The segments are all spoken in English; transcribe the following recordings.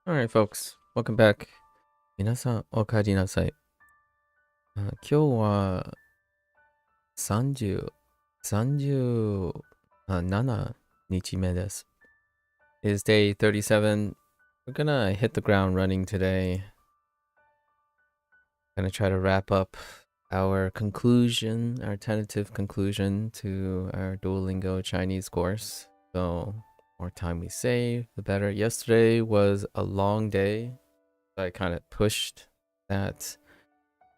Alright, folks. Welcome back. 皆さん、お帰りなさい。今日は30、37日目です。Is day 37. We're gonna hit the ground running today. Gonna try to wrap up our conclusion, our tentative conclusion to our Duolingo Chinese course. So, more time we save, the better. Yesterday was a long day. So I kind of pushed that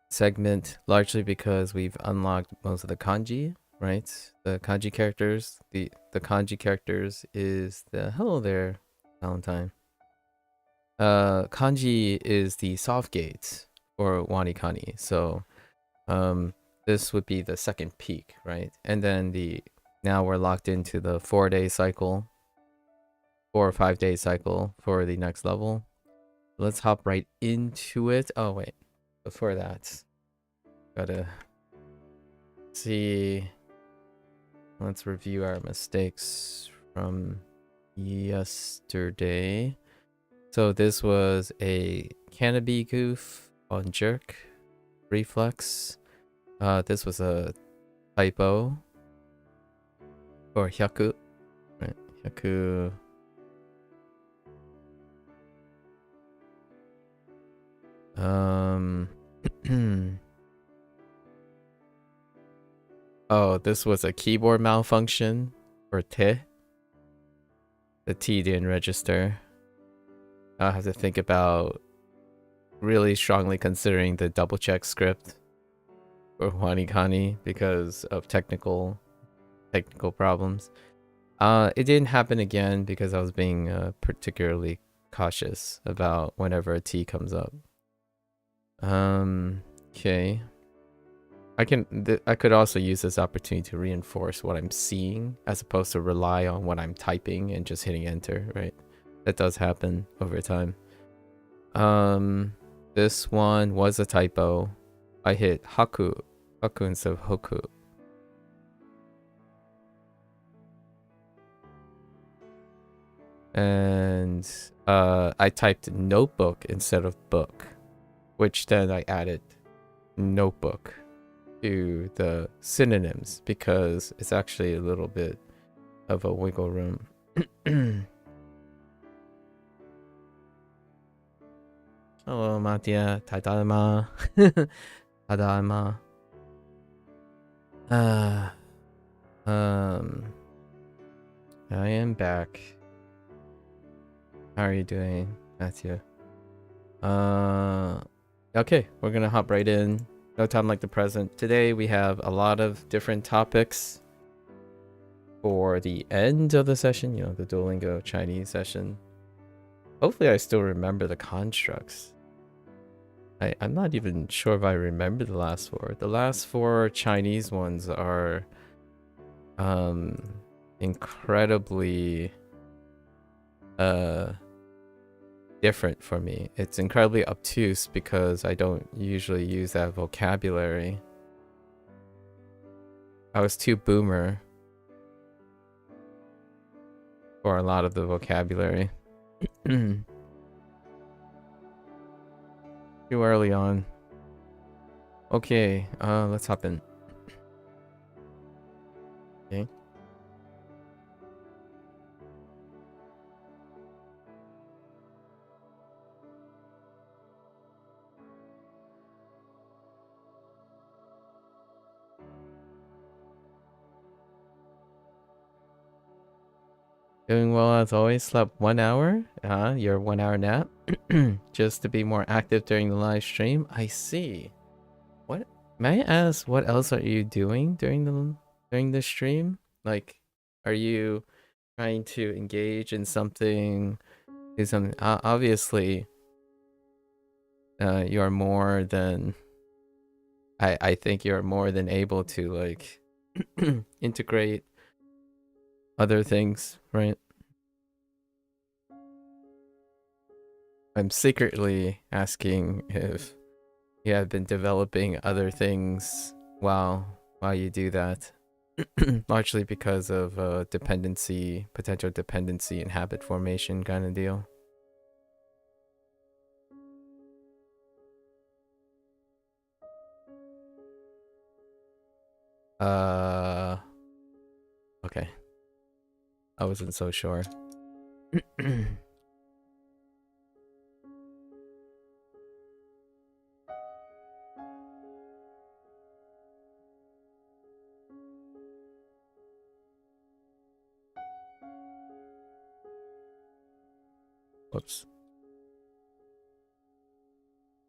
segment largely because we've unlocked most of the kanji, right? The kanji characters. The kanji characters is the hello there, Valentine. Kanji is the soft gate for WaniKani. So this would be the second peak, right? And then now we're locked into the 4-day cycle, 4 or 5-day cycle for the next level. Let's hop right into it. Oh wait, before that, gotta see. Let's review our mistakes from yesterday. So this was a canopy goof on jerk reflex. This was a typo for hyaku, right? Hyaku. Oh, this was a keyboard malfunction for te. The T didn't register. I'll have to think about really strongly considering the double check script for WaniKani because of technical problems. It didn't happen again because I was being particularly cautious about whenever a T comes up. Okay. I could also use this opportunity to reinforce what I'm seeing as opposed to rely on what I'm typing and just hitting enter, right? That does happen over time. This one was a typo. I hit haku instead of hoku. And I typed notebook instead of book, which then I added notebook to the synonyms because it's actually a little bit of a wiggle room. Hello, Mattia. Tadaima. Tadaima. I am back. How are you doing, Matthew? Okay, we're gonna hop right in. No time like the present. Today we have a lot of different topics for the end of the session, you know, the Duolingo Chinese session. Hopefully I still remember the constructs. I'm not even sure if I remember the last 4. The last 4 Chinese ones are incredibly different for me. It's incredibly obtuse because I don't usually use that vocabulary. I was too boomer for a lot of the vocabulary. Too early on. Okay, let's hop in. Okay. Doing well as always. Slept 1 hour. Your 1 hour nap. Just to be more active during the live stream. I see. What? May I ask what else are you doing during the stream? Like, are you trying to engage in something? Do something? Obviously, you are more than. I think you're more than able to like integrate other things, right? I'm secretly asking if you have been developing other things while you do that. Largely because of potential dependency and habit formation kind of deal. Okay. I wasn't so sure. Whoops.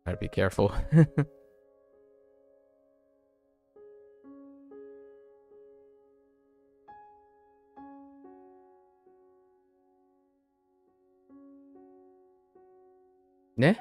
Gotta be careful. Ne?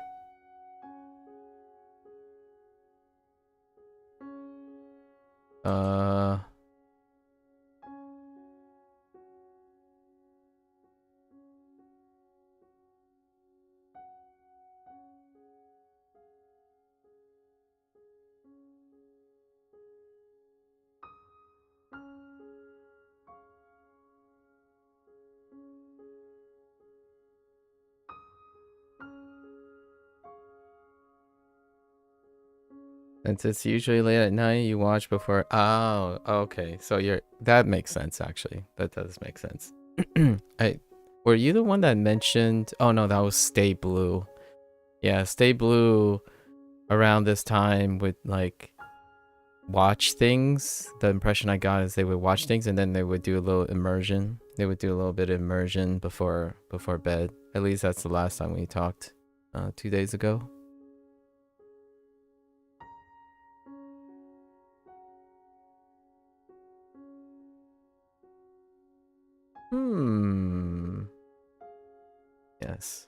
Since it's usually late at night, you watch before. Oh, okay. So that makes sense actually. That does make sense. Were you the one that mentioned? Oh no, that was Stay Blue. Yeah, Stay Blue around this time would like watch things. The impression I got is they would watch things and then they would do a little immersion. They would do a little bit of immersion before bed. At least that's the last time we talked 2 days ago. Yes.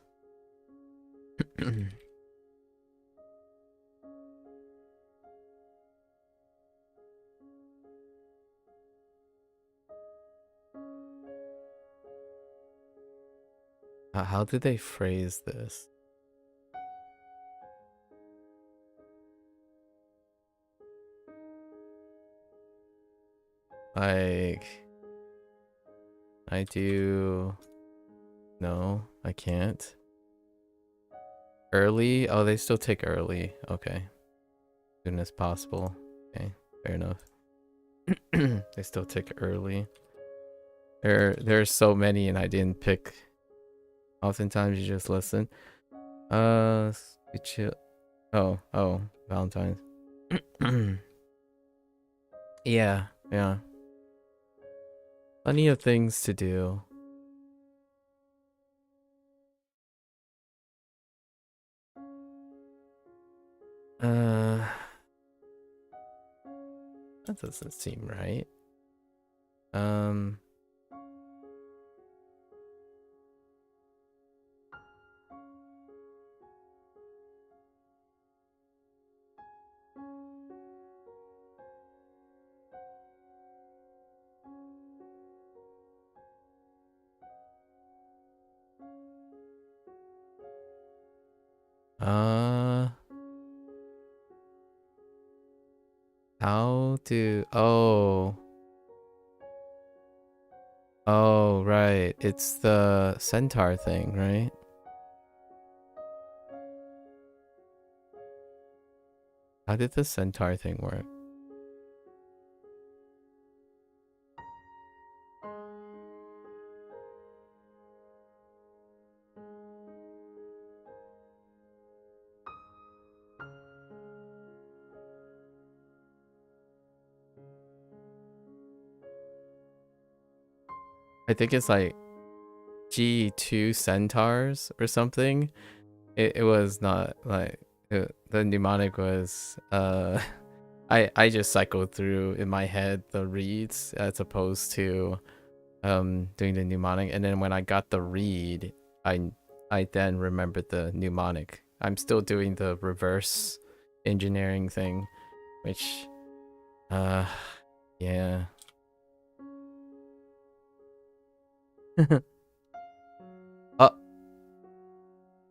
How did they phrase this? Like, I do... No, I can't. Early? Oh, they still take early. Okay. As soon as possible. Okay, fair enough. They still take early. There's so many and I didn't pick. Oftentimes you just listen. Chill. Oh, Valentine's. Yeah. Plenty of things to do. That doesn't seem right. How to... Oh, right. It's the centaur thing, right? How did the centaur thing work? I think it's like G2 centaurs or something. It was not like the mnemonic was I just cycled through in my head the reads as opposed to doing the mnemonic, and then when I got the read, I then remembered the mnemonic. I'm still doing the reverse engineering thing, which yeah.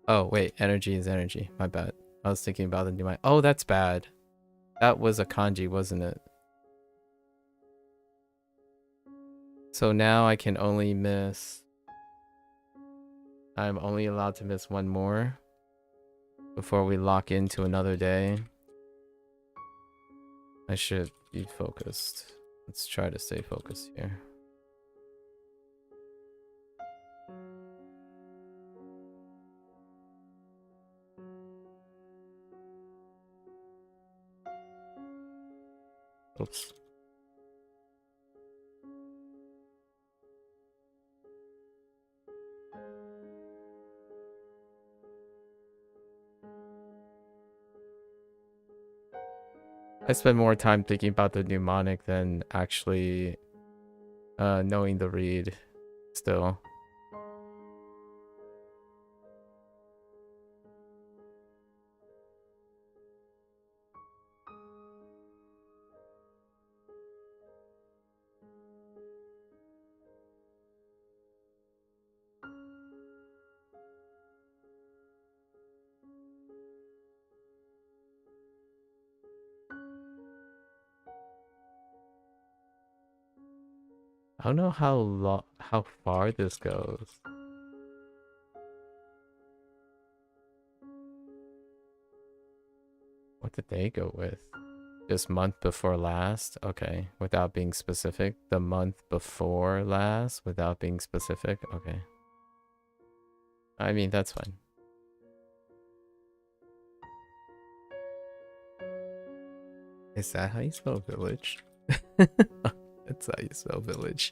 Oh wait, energy is energy. My bad. I was thinking about the mnemonic. Oh, that's bad. That was a kanji, wasn't it? So now I can only miss... I'm only allowed to miss one more before we lock into another day. I should be focused. Let's try to stay focused here. Oops. I spend more time thinking about the mnemonic than actually knowing the read still. I don't know how far this goes. What did they go with? Just month before last? Okay, without being specific. The month before last without being specific? Okay. I mean, that's fine. Is that how you spell village? That's how you spell village.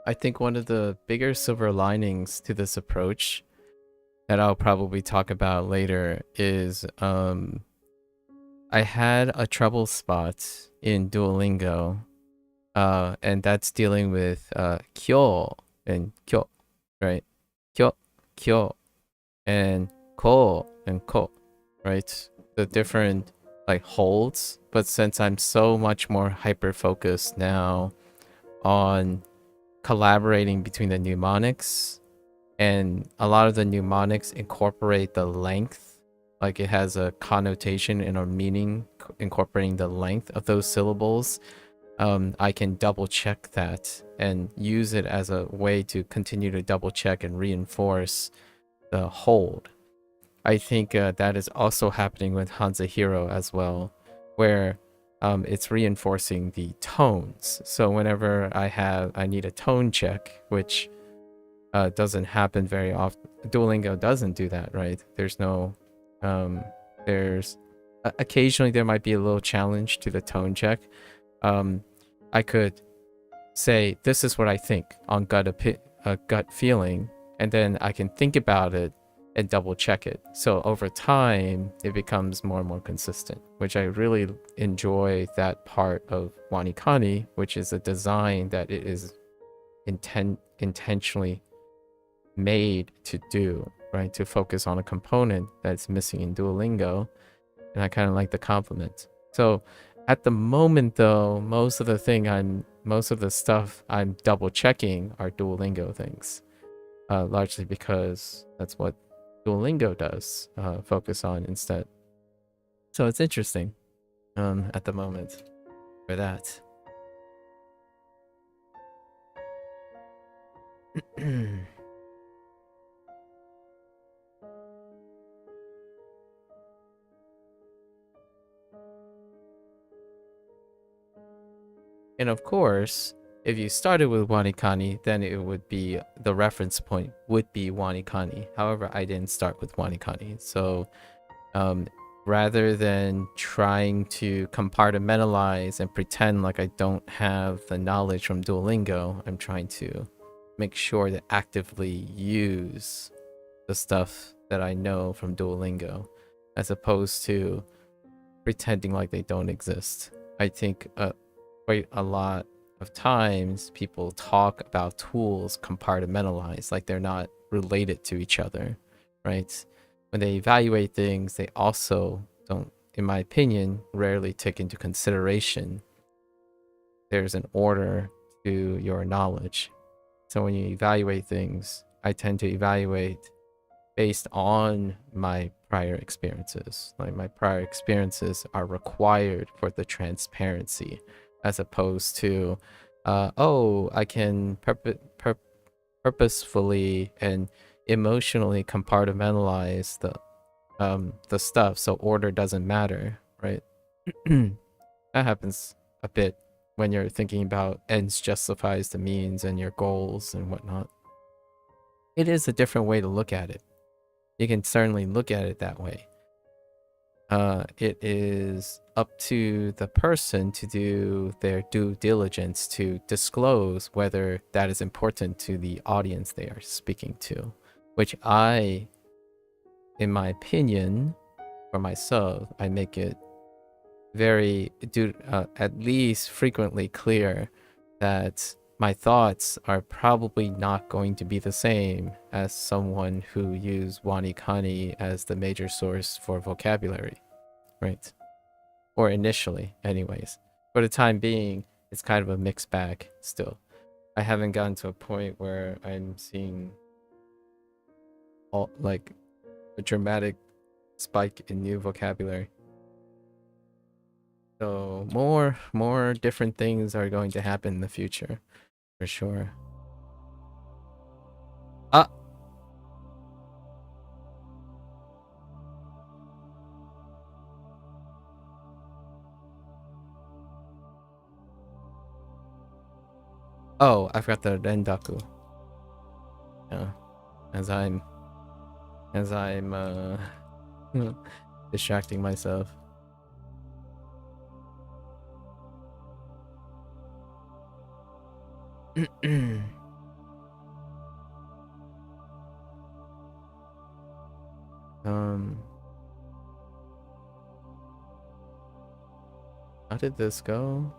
I think one of the bigger silver linings to this approach that I'll probably talk about later is I had a trouble spot in Duolingo, and that's dealing with kyo and kyo, right? Kyo, kyo, and ko, right? The different like holds, but since I'm so much more hyper focused now on collaborating between the mnemonics, and a lot of the mnemonics incorporate the length, like it has a connotation and a meaning incorporating the length of those syllables. I can double check that and use it as a way to continue to double check and reinforce the hold. I think that is also happening with HanziHero as well, where it's reinforcing the tones. So whenever I need a tone check, which doesn't happen very often. Duolingo doesn't do that, right? There's no, occasionally there might be a little challenge to the tone check. I could say, this is what I think on gut feeling, and then I can think about it and double check it. So over time, it becomes more and more consistent, which I really enjoy that part of WaniKani, which is a design that it is intentionally made to do, right? To focus on a component that's missing in Duolingo. And I kind of like the compliment. So at the moment though, most of the stuff I'm double checking are Duolingo things. Largely because that's what Duolingo does focus on instead. So it's interesting at the moment for that. And of course, if you started with WaniKani, then it would be, the reference point would be WaniKani. However, I didn't start with WaniKani. So rather than trying to compartmentalize and pretend like I don't have the knowledge from Duolingo, I'm trying to make sure to actively use the stuff that I know from Duolingo, as opposed to pretending like they don't exist. I think quite a lot of times people talk about tools compartmentalized, like they're not related to each other, right? When they evaluate things, they also don't, in my opinion, rarely take into consideration there's an order to your knowledge. So when you evaluate things, I tend to evaluate based on my prior experiences. Like my prior experiences are required for the transparency, as opposed to, oh, I can purposefully and emotionally compartmentalize the stuff, so order doesn't matter, right? That happens a bit when you're thinking about ends justifies the means and your goals and whatnot. It is a different way to look at it. You can certainly look at it that way. It is up to the person to do their due diligence to disclose whether that is important to the audience they are speaking to, which I, in my opinion, for myself, I make it very, at least frequently clear that my thoughts are probably not going to be the same as someone who used WaniKani as the major source for vocabulary, right? Or initially, anyways. For the time being, it's kind of a mixed bag still. I haven't gotten to a point where I'm seeing all like a dramatic spike in new vocabulary. So more different things are going to happen in the future, for sure. Oh, I forgot the rendaku. Yeah, as I'm distracting myself. How did this go?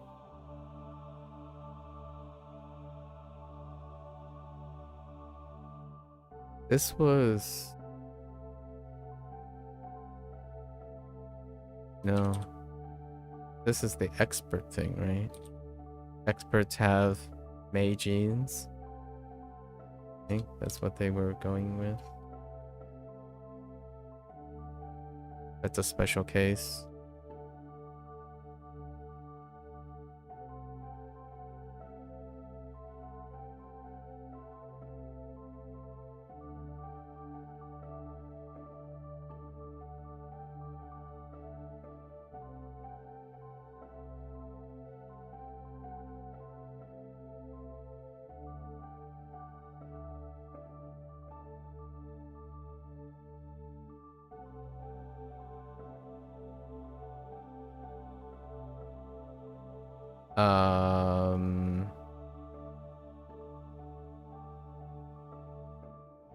This was... No. This is the expert thing, right? Experts have Mei genes. I think that's what they were going with. That's a special case.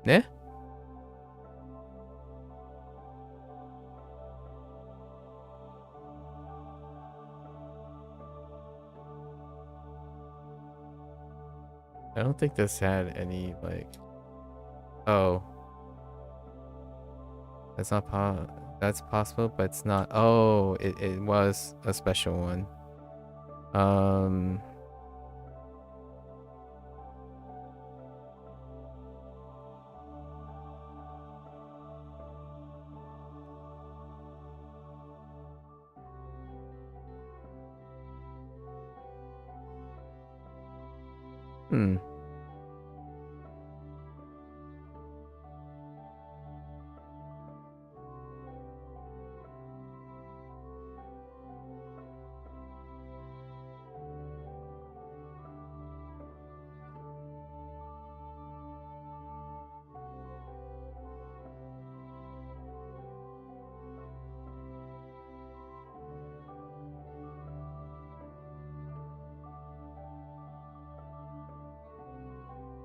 Yeah? I don't think this had any, like... Oh. That's not that's possible, but it's not. Oh, it was a special one.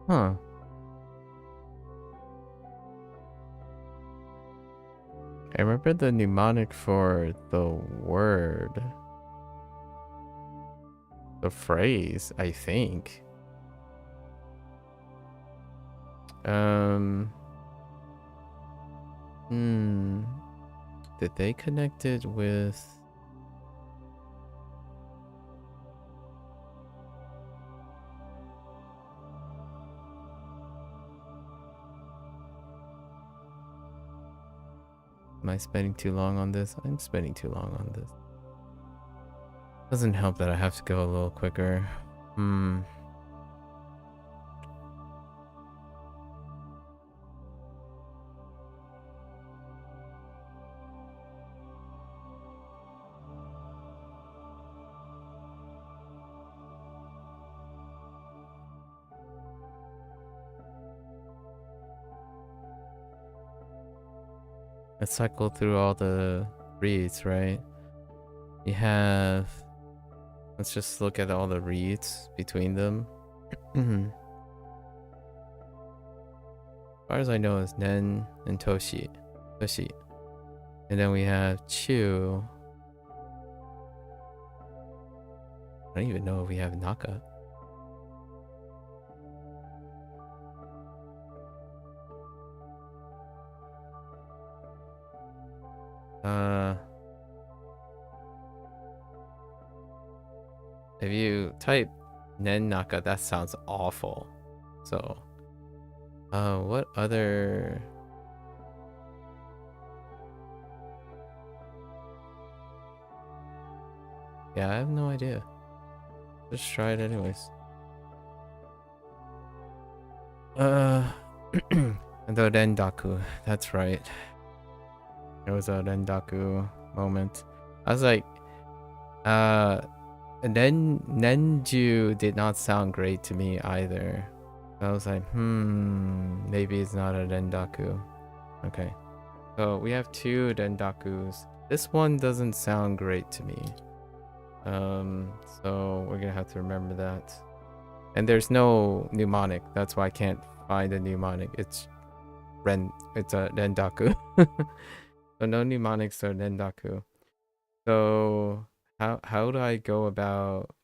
Huh. I remember the mnemonic for the word. The phrase, I think. Did they connect it with... I spending too long on this? I'm spending too long on this. Doesn't help that I have to go a little quicker. Let's cycle through all the reads, right? You have... Let's just look at all the reads between them. As far as I know, is Nen and Toshi. And then we have Chu. I don't even know if we have Naka. If you type Nen Naka, that sounds awful. So, what other... Yeah, I have no idea. Just try it anyways. And the Rendaku, that's right. There was a Rendaku moment. I was like, Nenju did not sound great to me either. I was like, maybe it's not a Rendaku. Okay. So we have 2 Rendakus. This one doesn't sound great to me. So we're gonna have to remember that. And there's no mnemonic. That's why I can't find a mnemonic. It's a Rendaku. So no mnemonics or Rendaku. So how do I go about...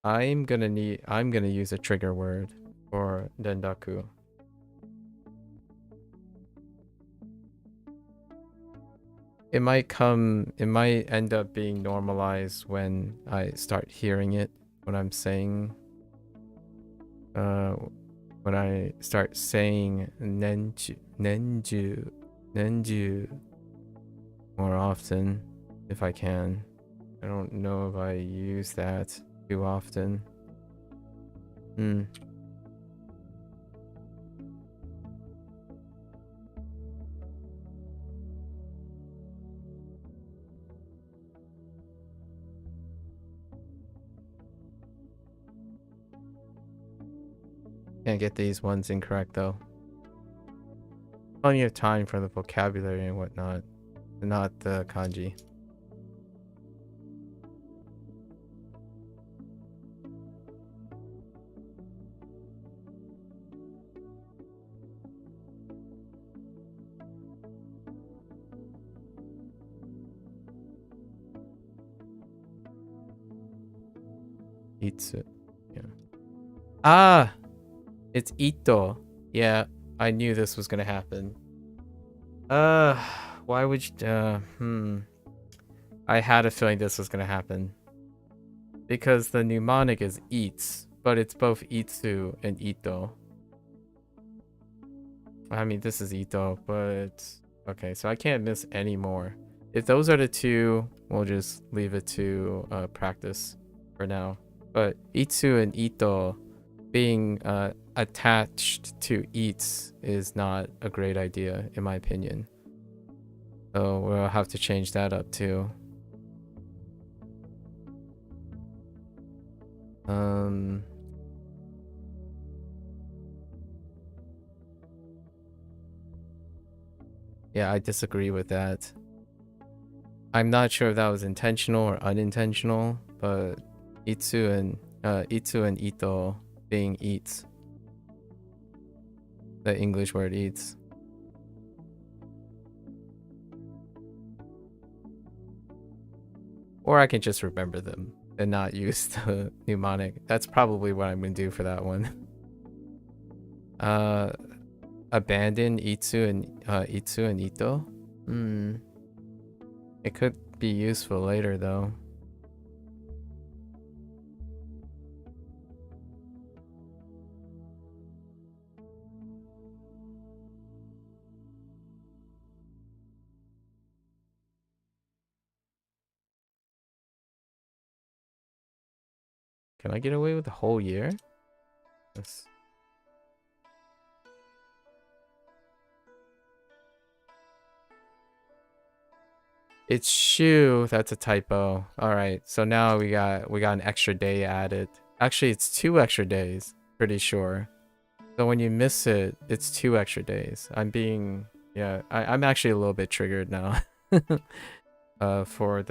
I'm gonna use a trigger word for Rendaku. It might end up being normalized when I start hearing it, when I'm saying when I start saying Nenju more often, if I can. I don't know if I use that too often. Can't get these ones incorrect though. Plenty of time for the vocabulary and whatnot, not the kanji. Itsu. Yeah. Ah! It's Ito. Yeah, I knew this was gonna happen. Why would you... I had a feeling this was gonna happen. Because the mnemonic is eats, but it's both Itsu and Ito. I mean, this is Ito, but... Okay, so I can't miss any more. If those are the 2, we'll just leave it to practice for now. But Itsu and Ito being attached to eats is not a great idea, in my opinion. So we'll have to change that up too. Yeah, I disagree with that. I'm not sure if that was intentional or unintentional, but Itsu and Ito being eats. The English word eats. Or I can just remember them and not use the mnemonic. That's probably what I'm gonna do for that one. Abandon Itsu and Ito? It could be useful later though. Can I get away with the whole year? Yes. It's shoe. That's a typo. All right. So now we got an extra day added. Actually, it's 2 extra days. Pretty sure. So when you miss it, it's 2 extra days. I'm I'm actually a little bit triggered now. For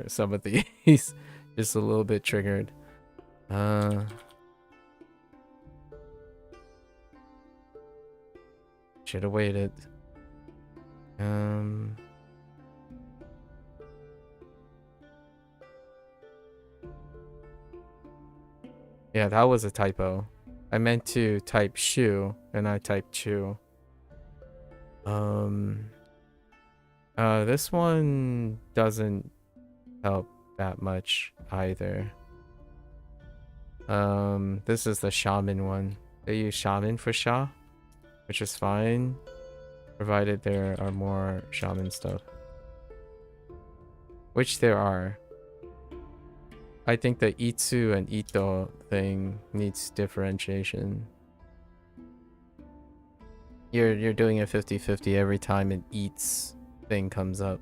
some of these. Just a little bit triggered. Should have waited. Yeah, that was a typo. I meant to type shoe and I typed chew. This one doesn't help that much either. This is the shaman one. They use shaman for sha, which is fine, provided there are more shaman stuff. Which there are. I think the itsu and ito thing needs differentiation. You're doing a 50-50 every time an eats thing comes up.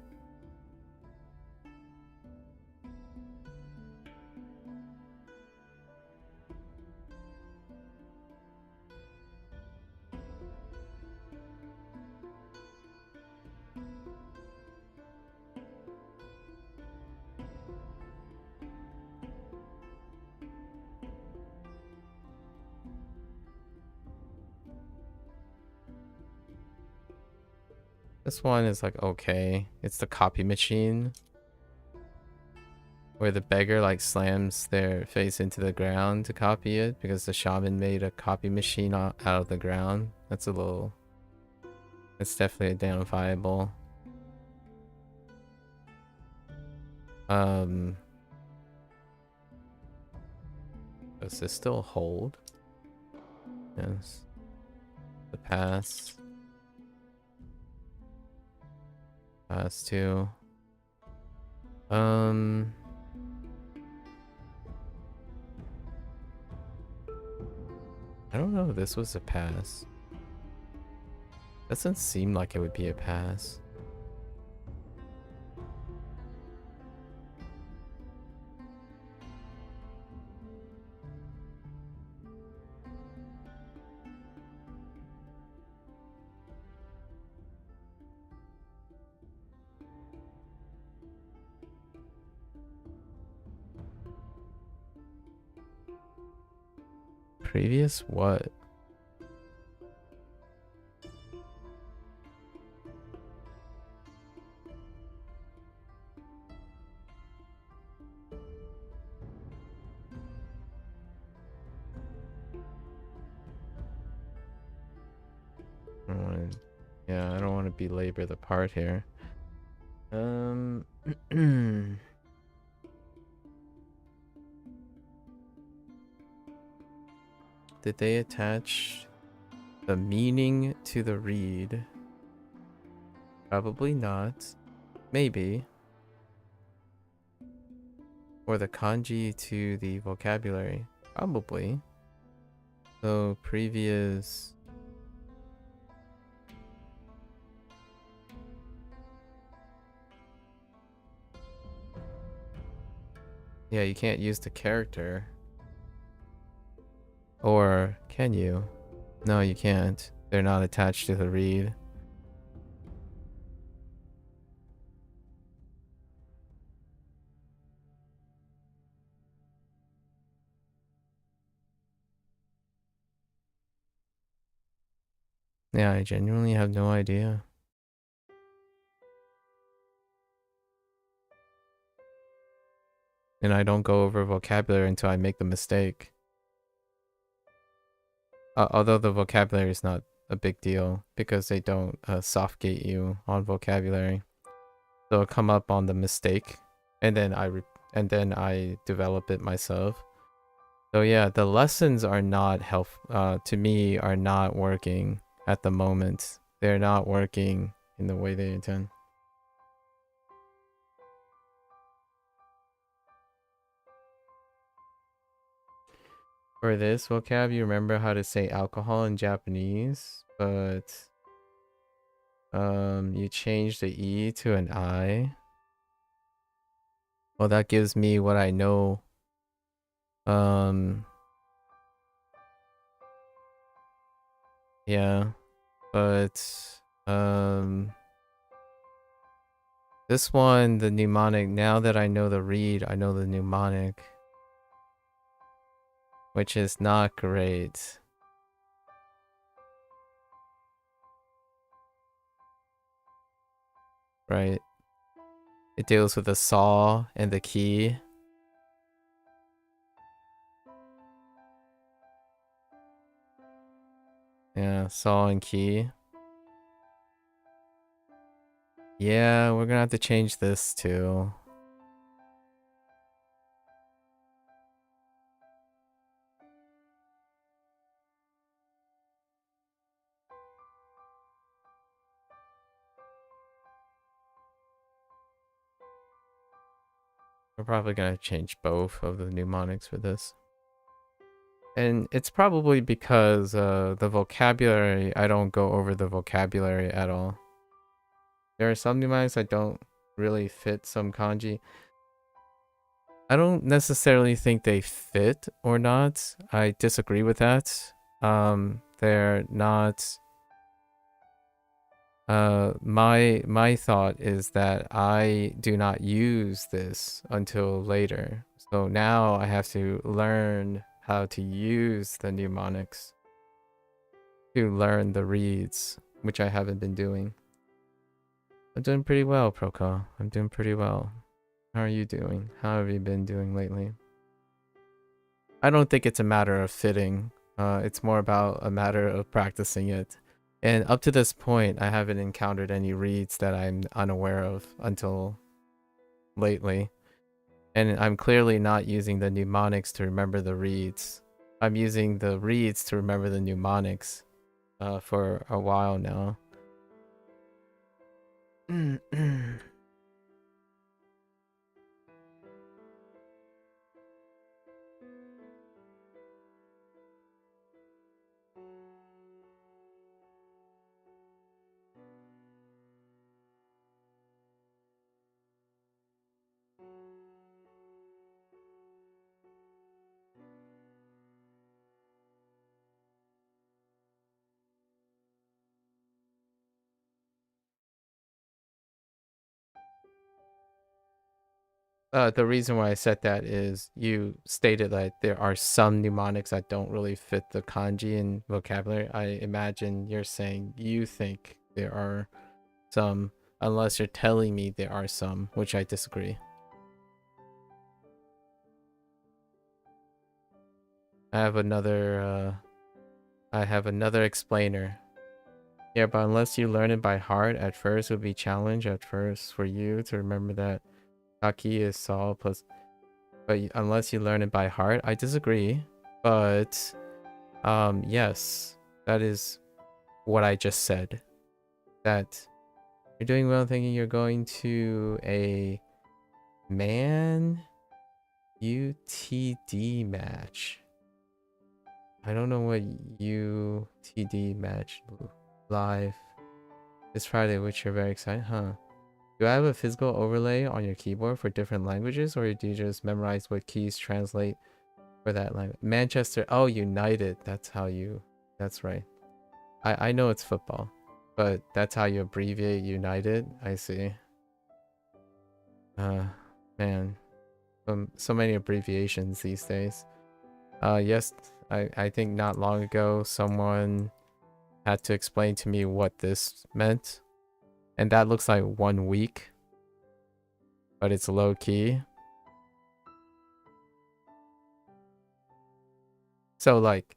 This one is like okay. It's the copy machine. Where the beggar like slams their face into the ground to copy it because the shaman made a copy machine out of the ground. That's a little... It's definitely identifiable. Does this still hold? Yes. The pass. Pass 2. I don't know if this was a pass. Doesn't seem like it would be a pass. Previous what? Yeah, I don't want to belabor the part here. Did they attach the meaning to the read? Probably not. Maybe. Or the kanji to the vocabulary? Probably. So previous... Yeah, you can't use the character. Or can you? No, you can't. They're not attached to the read. Yeah, I genuinely have no idea. And I don't go over vocabulary until I make the mistake. Although the vocabulary is not a big deal because they don't soft gate you on vocabulary. So it'll come up on the mistake and then I develop it myself. So yeah, the lessons are not to me are not working at the moment. They're not working in the way they intend. For this vocab, you remember how to say alcohol in Japanese, but you change the E to an I. Well, that gives me what I know. Yeah, but this one, the mnemonic, now that I know the read, I know the mnemonic, which is not great. Right? It deals with the saw and the key. Yeah, saw and key. Yeah, we're gonna have to change this too. We're probably gonna change both of the mnemonics for this. And it's probably because the vocabulary, I don't go over the vocabulary at all. There are some mnemonics that don't really fit some kanji. I don't necessarily think they fit or not. I disagree with that. They're not... my thought is that I do not use this until later. So now I have to learn how to use the mnemonics to learn the reads, which I haven't been doing. I'm doing pretty well, Proka. I'm doing pretty well. How are you doing? How have you been doing lately? I don't think it's a matter of fitting. It's more about a matter of practicing it. And up to this point, I haven't encountered any reads that I'm unaware of until lately. And I'm clearly not using the mnemonics to remember the reads. I'm using the reads to remember the mnemonics for a while now. The reason why I said that is you stated that there are some mnemonics that don't really fit the kanji and vocabulary. I imagine you're saying you think there are some, unless you're telling me there are some, which I disagree. I have another explainer. Yeah, but unless you learn it by heart at first, it would be challenge at first for you to remember that Taki is Saw plus... But unless you learn it by heart, I disagree. But, yes, that is what I just said. That you're doing well thinking you're going to a man UTD match. I don't know what UTD match live this Friday, which you're very excited, huh? Do I have a physical overlay on your keyboard for different languages, or do you just memorize what keys translate for that language? Manchester, oh, United, that's how you, that's right. I know it's football, but that's how you abbreviate United. I see. Man, so many abbreviations these days. Yes, I think not long ago someone had to explain to me what this meant, and that looks like 1 week, but it's low key. So like,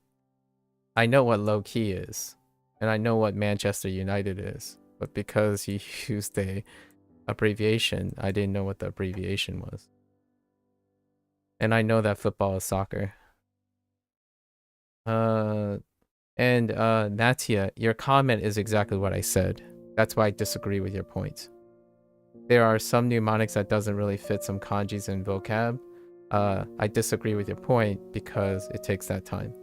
I know what low key is, and I know what Manchester United is, but because he used a abbreviation, I didn't know what the abbreviation was. And I know that football is soccer. And Natia, your comment is exactly what I said. That's why I disagree with your point. There are some mnemonics that doesn't really fit some kanjis and vocab. I disagree with your point because it takes that time.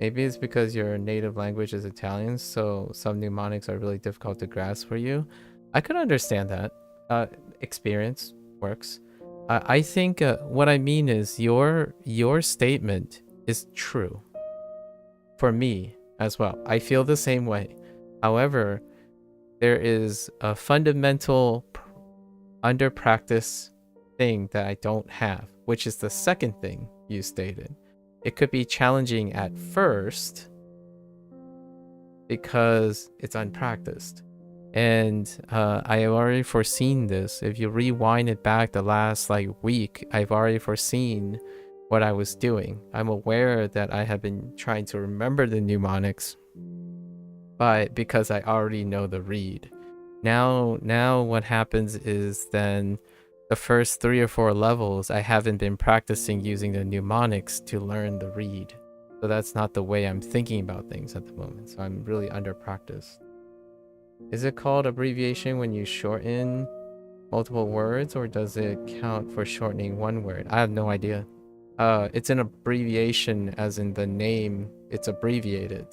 Maybe it's because your native language is Italian, so some mnemonics are really difficult to grasp for you. I could understand that. Experience works. I think what I mean is your statement is true for me as well. I feel the same way. However, there is a fundamental under practice thing that I don't have, which is the second thing you stated. It could be challenging at first because it's unpracticed. And I have already foreseen this. If you rewind it back the last week, I've already foreseen what I was doing. I'm aware that I have been trying to remember the mnemonics, but because I already know the read. Now what happens is then the first 3 or 4 levels, I haven't been practicing using the mnemonics to learn the read. So that's not the way I'm thinking about things at the moment. So I'm really under practice. Is it called abbreviation when you shorten multiple words, or does it count for shortening one word? I have no idea. It's an abbreviation as in the name, it's abbreviated.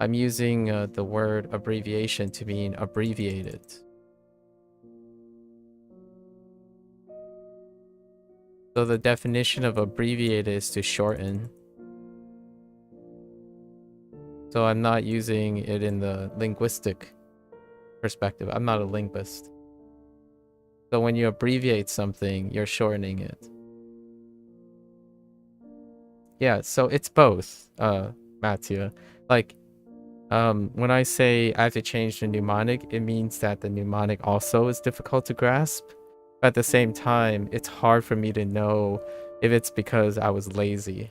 I'm using the word abbreviation to mean abbreviated. So the definition of abbreviated is to shorten. So I'm not using it in the linguistic perspective. I'm not a linguist. So when you abbreviate something, you're shortening it. Yeah, so it's both, Mattia. When I say I have to change the mnemonic, it means that the mnemonic also is difficult to grasp. But at the same time, it's hard for me to know if it's because I was lazy.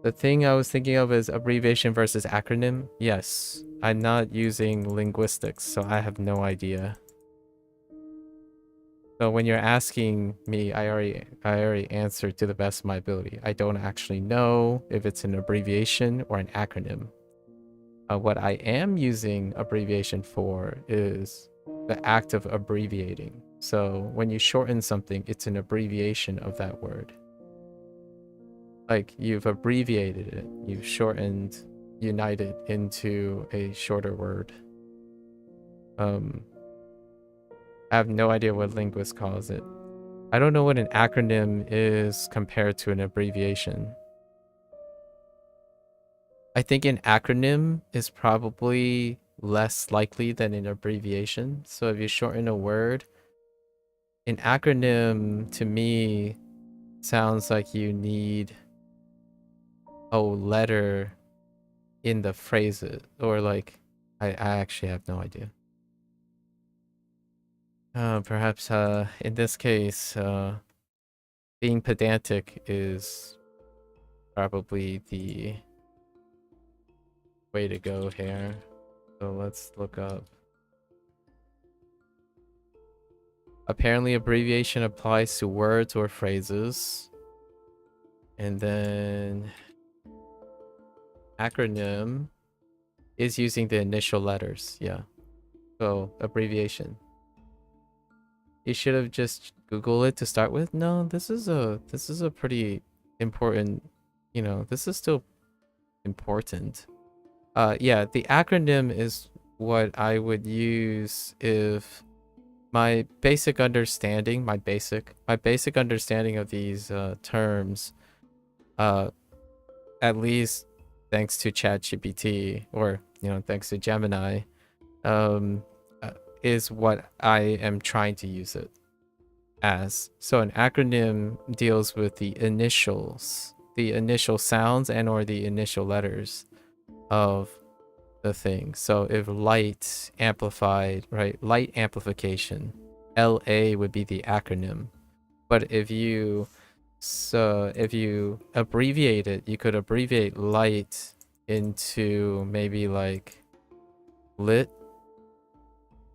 The thing I was thinking of is abbreviation versus acronym. Yes, I'm not using linguistics, so I have no idea. So when you're asking me, I already answered to the best of my ability. I don't actually know if it's an abbreviation or an acronym. What I am using abbreviation for is the act of abbreviating. So when you shorten something, it's an abbreviation of that word. Like you've abbreviated it, you've shortened, united into a shorter word. I have no idea what linguist calls it. I don't know what an acronym is compared to an abbreviation. I think an acronym is probably less likely than an abbreviation. So if you shorten a word, an acronym to me sounds like you need a letter in the phrases, or I actually have no idea. Perhaps in this case, being pedantic is probably the way to go here. So let's look up. Apparently abbreviation applies to words or phrases. And then acronym is using the initial letters. Yeah. So abbreviation. You should have just Googled it to start with. No, this is a pretty important, this is still important. Yeah, the acronym is what I would use if my basic understanding of these terms, at least thanks to ChatGPT, or thanks to Gemini, is what I am trying to use it as. So an acronym deals with the initials, the initial sounds and or the initial letters of the thing. So if light amplified, right? Light amplification, LA would be the acronym. But if you abbreviate it, you could abbreviate light into maybe lit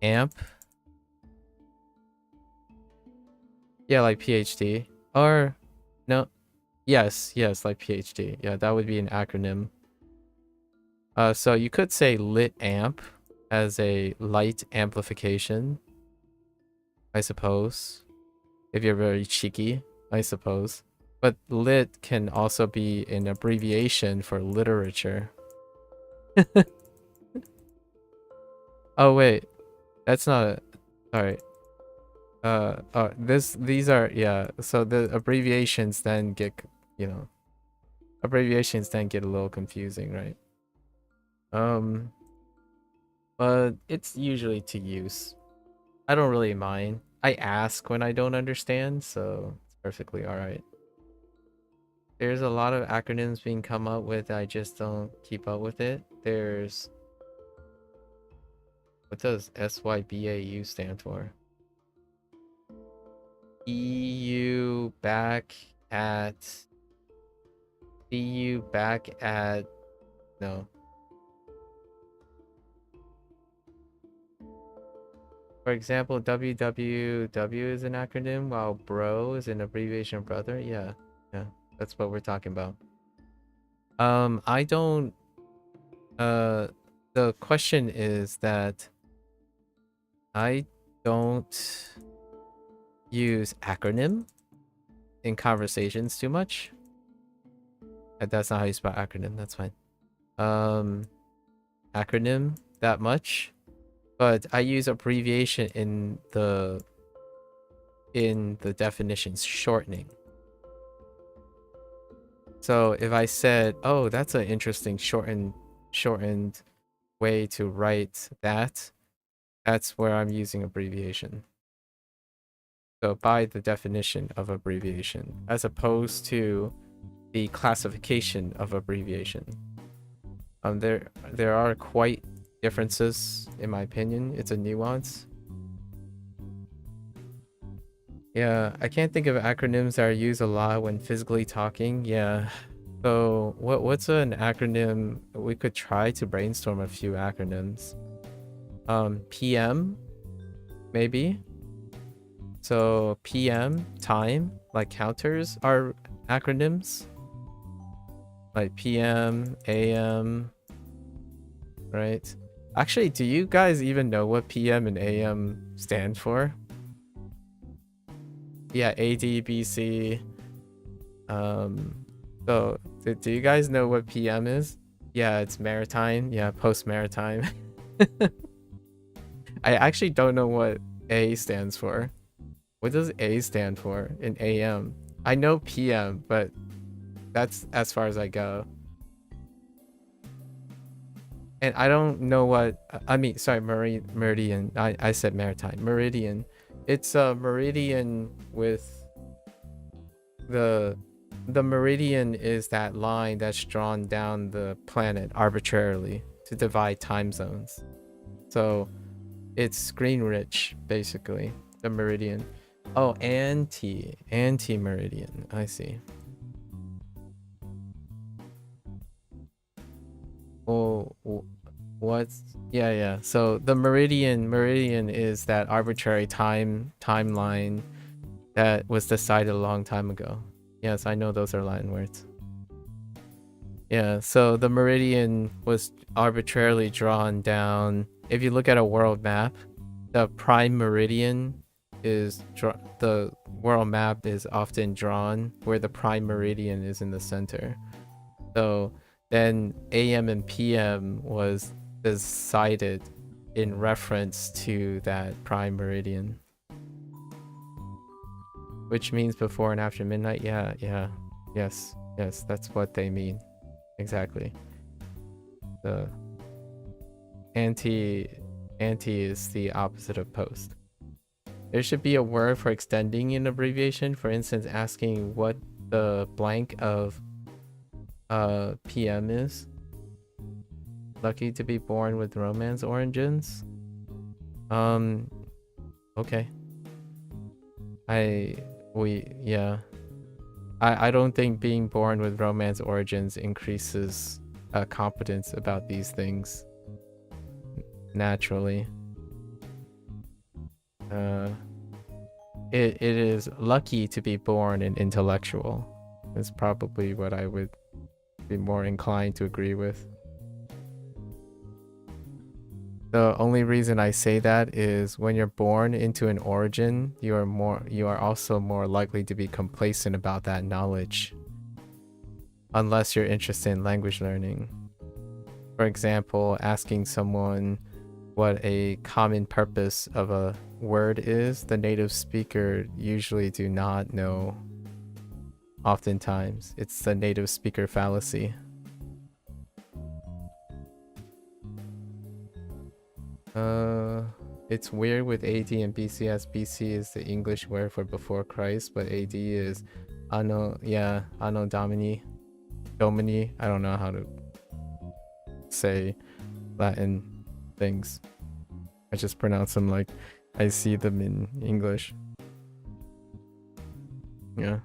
amp. Yeah, like PhD. Or no. Yes, like PhD. Yeah, that would be an acronym. So you could say lit amp as a light amplification, I suppose. If you're very cheeky, I suppose. But lit can also be an abbreviation for literature. Oh wait, that's not a, sorry. These are, yeah, so the abbreviations then get, you know, abbreviations then get a little confusing, right? But it's usually to use. I don't really mind. I ask when I don't understand, so it's perfectly alright. There's a lot of acronyms being come up with, I just don't keep up with it. There's, what does SYBAU stand for? EU back at, EU back at, no. For example, WWW is an acronym, while bro is an abbreviation of brother. Yeah, that's what we're talking about. I don't, the question is that I don't use acronym in conversations too much. That's not how you spell acronym, that's fine. Acronym that much, but I use abbreviation in the definitions, shortening. So if I said, oh, that's an interesting shortened way to write that, that's where I'm using abbreviation. So by the definition of abbreviation, as opposed to the classification of abbreviation. There are quite differences, in my opinion. It's a nuance. Yeah, I can't think of acronyms that are used a lot when physically talking. Yeah. So what's an acronym? We could try to brainstorm a few acronyms. PM, maybe. So PM, time, like counters are acronyms. Like PM, AM, right? Actually, do you guys even know what PM and AM stand for? Yeah, AD, BC. So do you guys know what PM is? Yeah, it's maritime. Yeah, post-maritime. I actually don't know what A stands for. What does A stand for in AM? I know PM, but that's as far as I go. And I don't know what, I mean, sorry, meridian. I said maritime. Meridian. It's a meridian with the meridian is that line that's drawn down the planet arbitrarily to divide time zones. So it's screen rich, basically, the meridian. Oh, anti-meridian. I see. Oh, what's, yeah. So the meridian is that arbitrary timeline that was decided a long time ago. Yes, I know those are Latin words. Yeah, so the meridian was arbitrarily drawn down. If you look at a world map, the prime meridian is the world map is often drawn where the prime meridian is in the center. So then AM and PM was decided in reference to that prime meridian, which means before and after midnight. Yes, that's what they mean exactly. The anti is the opposite of post. There should be a word for extending an abbreviation. For instance, asking what the blank of PM is. Lucky to be born with romance origins. Okay. I don't think being born with romance origins increases competence about these things naturally. It is lucky to be born an intellectual. Is probably what I would be more inclined to agree with. The only reason I say that is when you're born into an origin, you are also more likely to be complacent about that knowledge. Unless you're interested in language learning. For example, asking someone what a common purpose of a word is, the native speaker usually do not know. Oftentimes, it's the native speaker fallacy. It's weird with AD and BC as BC is the English word for before Christ, but AD is Anno Domini. I don't know how to say Latin things. I just pronounce them like I see them in English. Yeah.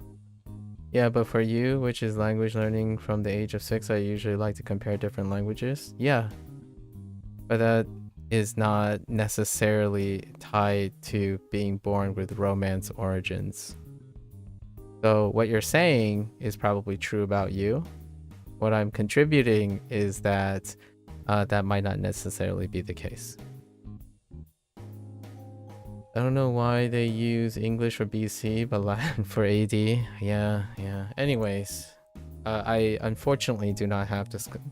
Yeah, but for you, which is language learning from the age of 6, I usually like to compare different languages. Yeah. But that is not necessarily tied to being born with Romance origins. So what you're saying is probably true about you. What I'm contributing is that that might not necessarily be the case. I don't know why they use English for BC, but Latin for AD. Yeah. Anyways, I unfortunately do not have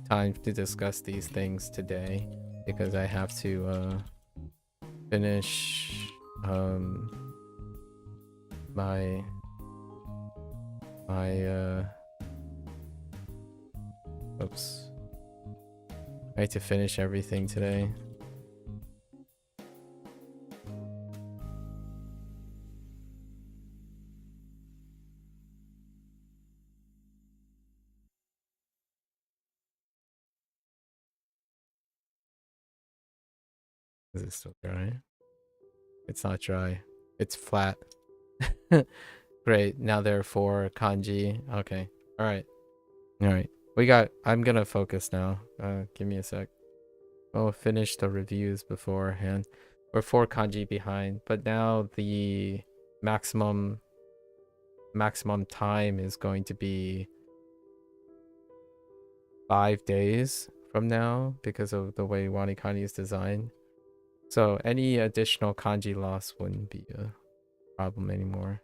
time to discuss these things today because I have to finish my oops. I have to finish everything today. Is it still dry? It's not dry. It's flat. Great. Now there are 4 kanji. Okay. Alright. I'm gonna focus now. Give me a sec. I'll finish the reviews beforehand. We're 4 kanji behind, but now the maximum time is going to be 5 days from now because of the way WaniKani is designed. So any additional kanji loss wouldn't be a problem anymore.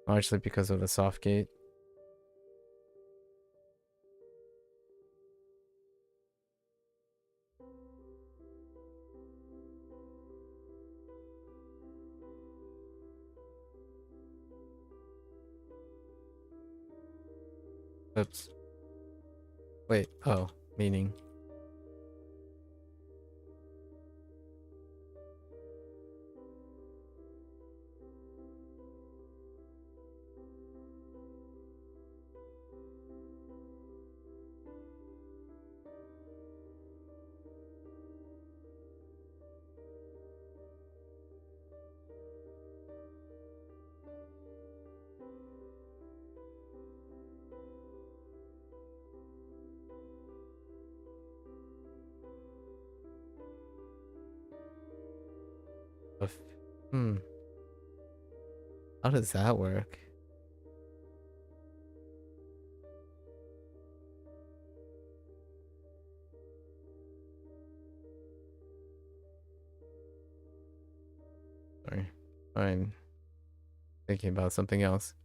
Largely because of the soft gate. Oops. Wait, oh, meaning. How does that work? Sorry. I'm thinking about something else.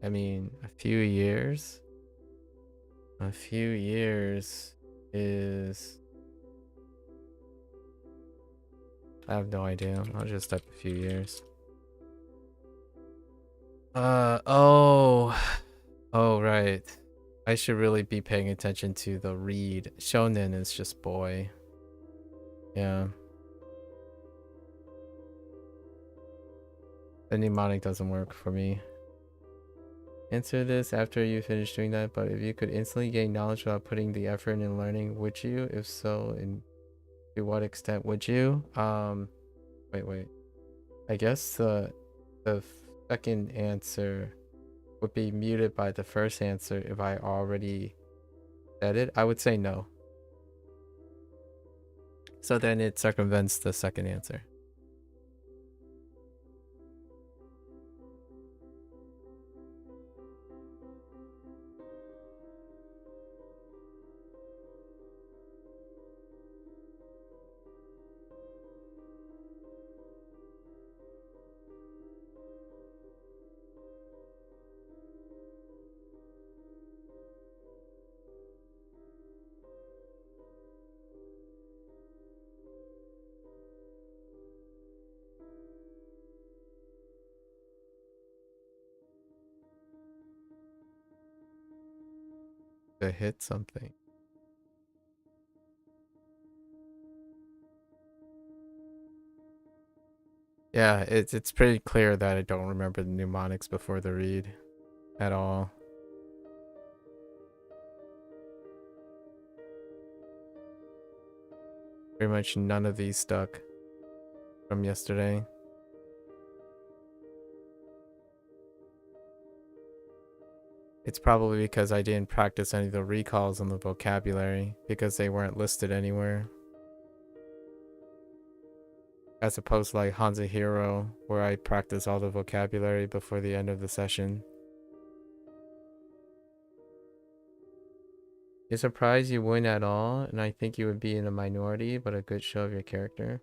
I mean, a few years is... I have no idea. I'll just type a few years. Oh, right. I should really be paying attention to the read. Shonen is just boy. Yeah. The mnemonic doesn't work for me. Answer this after you finish doing that, but if you could instantly gain knowledge without putting the effort in learning, would you? If so, To what extent would you? Wait. I guess the second answer would be muted by the first answer if I already said it. I would say no. So then it circumvents the second answer. To hit something. Yeah, it's pretty clear that I don't remember the mnemonics before the read at all. Pretty much none of these stuck from yesterday. It's probably because I didn't practice any of the recalls on the vocabulary because they weren't listed anywhere. As opposed to like HanziHero, where I practice all the vocabulary before the end of the session. You're surprised you win at all, and I think you would be in a minority, but a good show of your character.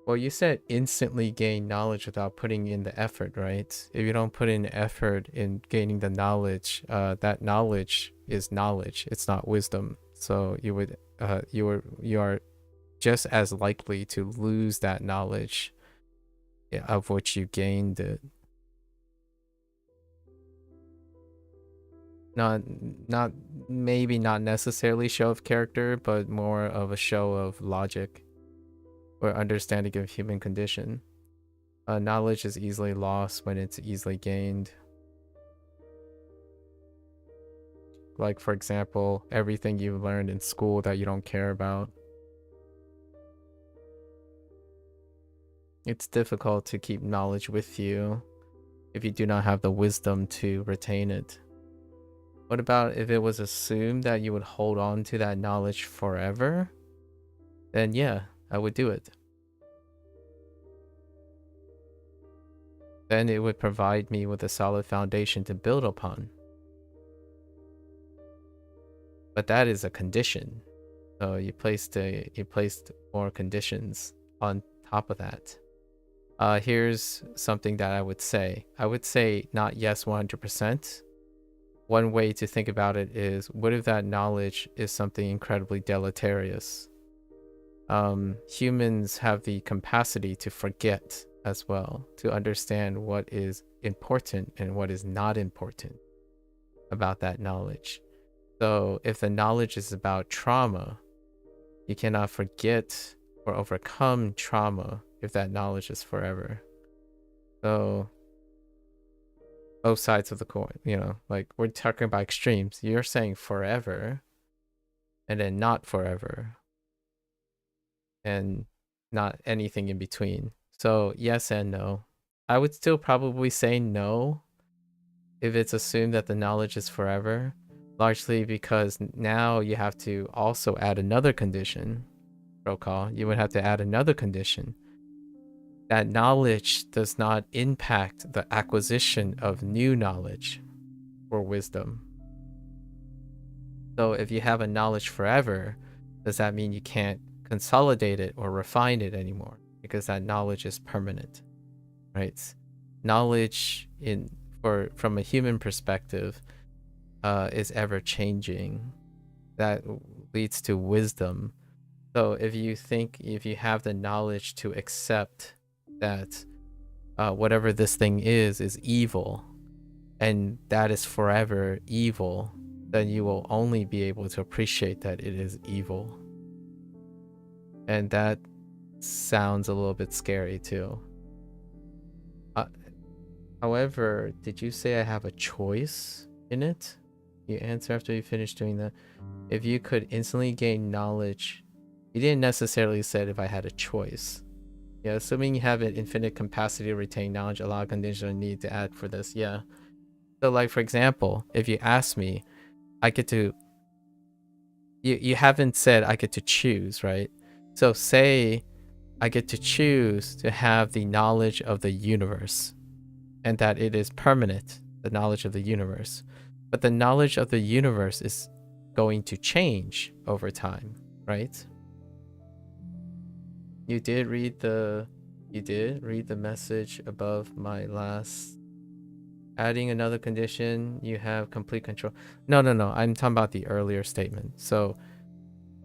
Well, you said instantly gain knowledge without putting in the effort, right? If you don't put in effort in gaining the knowledge, that knowledge is knowledge. It's not wisdom. So you would, you are just as likely to lose that knowledge of which you gained it. Maybe not necessarily show of character, but more of a show of logic or understanding of human condition. Knowledge is easily lost when it's easily gained. Like, for example, everything you've learned in school that you don't care about. It's difficult to keep knowledge with you if you do not have the wisdom to retain it. What about if it was assumed that you would hold on to that knowledge forever? Then yeah, I would do it. Then it would provide me with a solid foundation to build upon. But that is a condition. So you placed more conditions on top of that. Here's something that I would say. I would say not yes 100%. One way to think about it is, what if that knowledge is something incredibly deleterious? Humans have the capacity to forget as well, to understand what is important and what is not important about that knowledge. So if the knowledge is about trauma, you cannot forget or overcome trauma if that knowledge is forever. So both sides of the coin, you know, like we're talking about extremes. You're saying forever and then not forever and not anything in between. So yes and no. I would still probably say no if it's assumed that the knowledge is forever, largely because now you have to also add another condition. Protocol, you would have to add another condition. That knowledge does not impact the acquisition of new knowledge or wisdom. So if you have a knowledge forever, does that mean you can't consolidate it or refine it anymore? Because that knowledge is permanent, right? Knowledge from a human perspective is ever changing. That leads to wisdom. So if you have the knowledge to accept that whatever this thing is evil, and that is forever evil, then you will only be able to appreciate that it is evil. And that sounds a little bit scary too. However, did you say I have a choice in it? You answer after you finish doing that. If you could instantly gain knowledge You didn't necessarily say if I had a choice. Yeah, assuming you have an infinite capacity to retain knowledge, a lot of conditional need to add for this. Yeah. So like, for example, if you ask me, I get to, you haven't said I get to choose, right? So say I get to choose to have the knowledge of the universe and that it is permanent, the knowledge of the universe. But the knowledge of the universe is going to change over time, right? You did read the message above my last. Adding another condition, you have complete control. No, I'm talking about the earlier statement. So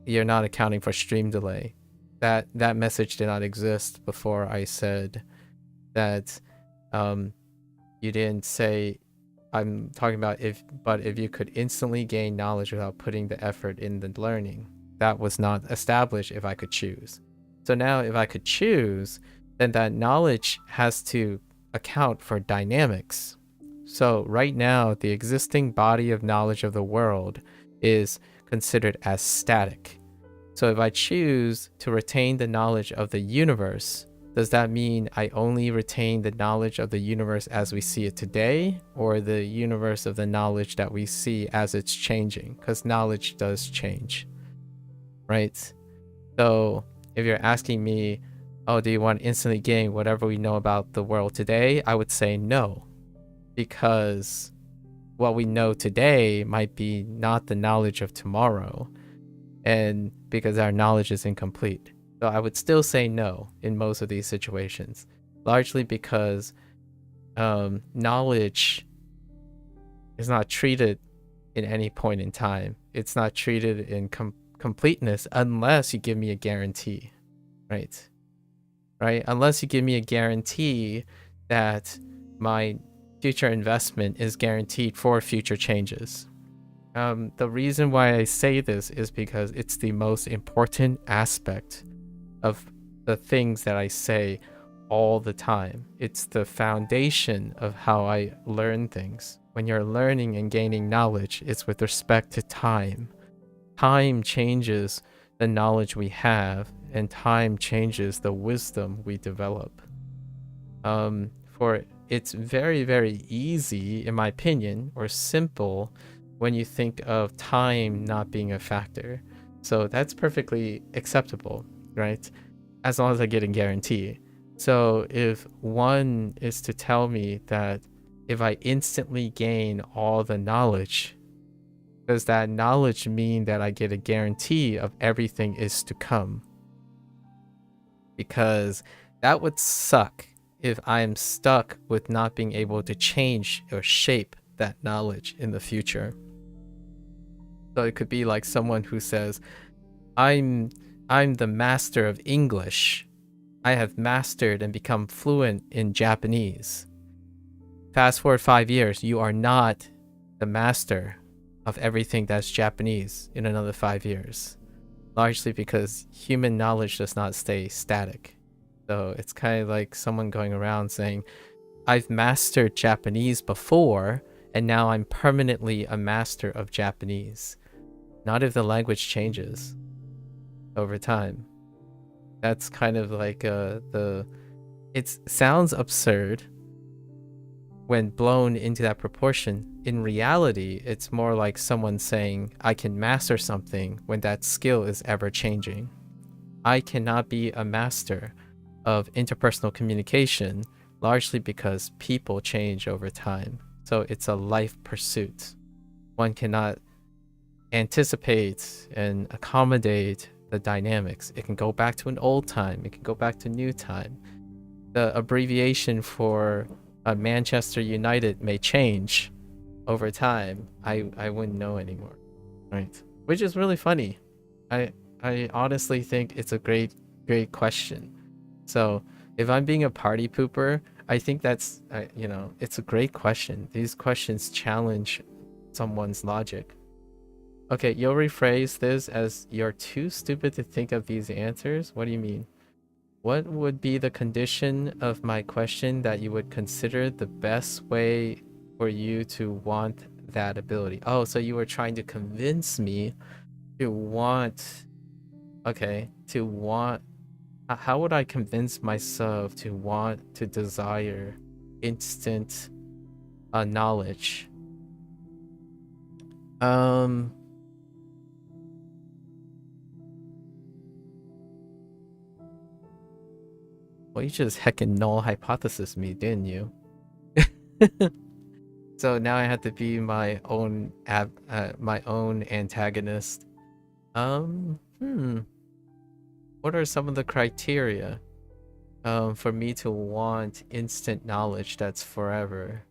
you're not accounting for stream delay. That message did not exist before I said that. You didn't say, I'm talking about if you could instantly gain knowledge without putting the effort in the learning. That was not established if I could choose. So now if I could choose, then that knowledge has to account for dynamics. So right now, the existing body of knowledge of the world is considered as static. So if I choose to retain the knowledge of the universe, does that mean I only retain the knowledge of the universe as we see it today, or the universe of the knowledge that we see as it's changing? Because knowledge does change, right? So if you're asking me, oh, do you want to instantly gain whatever we know about the world today? I would say no, because what we know today might be not the knowledge of tomorrow, and because our knowledge is incomplete. So I would still say no in most of these situations, largely because knowledge is not treated in any point in time. It's not treated in completeness unless you give me a guarantee, right? Unless you give me a guarantee that my future investment is guaranteed for future changes. The reason why I say this is because it's the most important aspect of the things that I say all the time. It's the foundation of how I learn things. When you're learning and gaining knowledge, it's with respect to time. Time changes the knowledge we have, and time changes the wisdom we develop. For it's very, very easy, in my opinion, or simple, when you think of time not being a factor. So that's perfectly acceptable, right? As long as I get a guarantee. So if one is to tell me that if I instantly gain all the knowledge, does that knowledge mean that I get a guarantee of everything is to come? Because that would suck if I am stuck with not being able to change or shape that knowledge in the future. So it could be like someone who says, I'm the master of English. I have mastered and become fluent in Japanese. Fast forward 5 years, you are not the master of everything that's Japanese in another 5 years. Largely because human knowledge does not stay static. So it's kind of like someone going around saying, I've mastered Japanese before, and now I'm permanently a master of Japanese. Not if the language changes over time. That's kind of like it sounds absurd when blown into that proportion. In reality, it's more like someone saying, I can master something when that skill is ever changing. I cannot be a master of interpersonal communication, largely because people change over time. So it's a life pursuit. One cannot anticipate and accommodate the dynamics. It can go back to an old time. It can go back to new time. The abbreviation for Manchester United may change over time. I wouldn't know anymore, right? Which is really funny. I honestly think it's a great question. So if I'm being a party pooper, I think that's it's a great question. These questions challenge someone's logic. Okay, you'll rephrase this as you're too stupid to think of these answers? What do you mean? What would be the condition of my question that you would consider the best way for you to want that ability? Oh, so you were trying to convince me to want Okay, to want. How would I convince myself to want to desire instant knowledge? Well, you just heckin' null hypothesis me, didn't you? So now I have to be my own my own antagonist. Hmm. What are some of the criteria for me to want instant knowledge that's forever?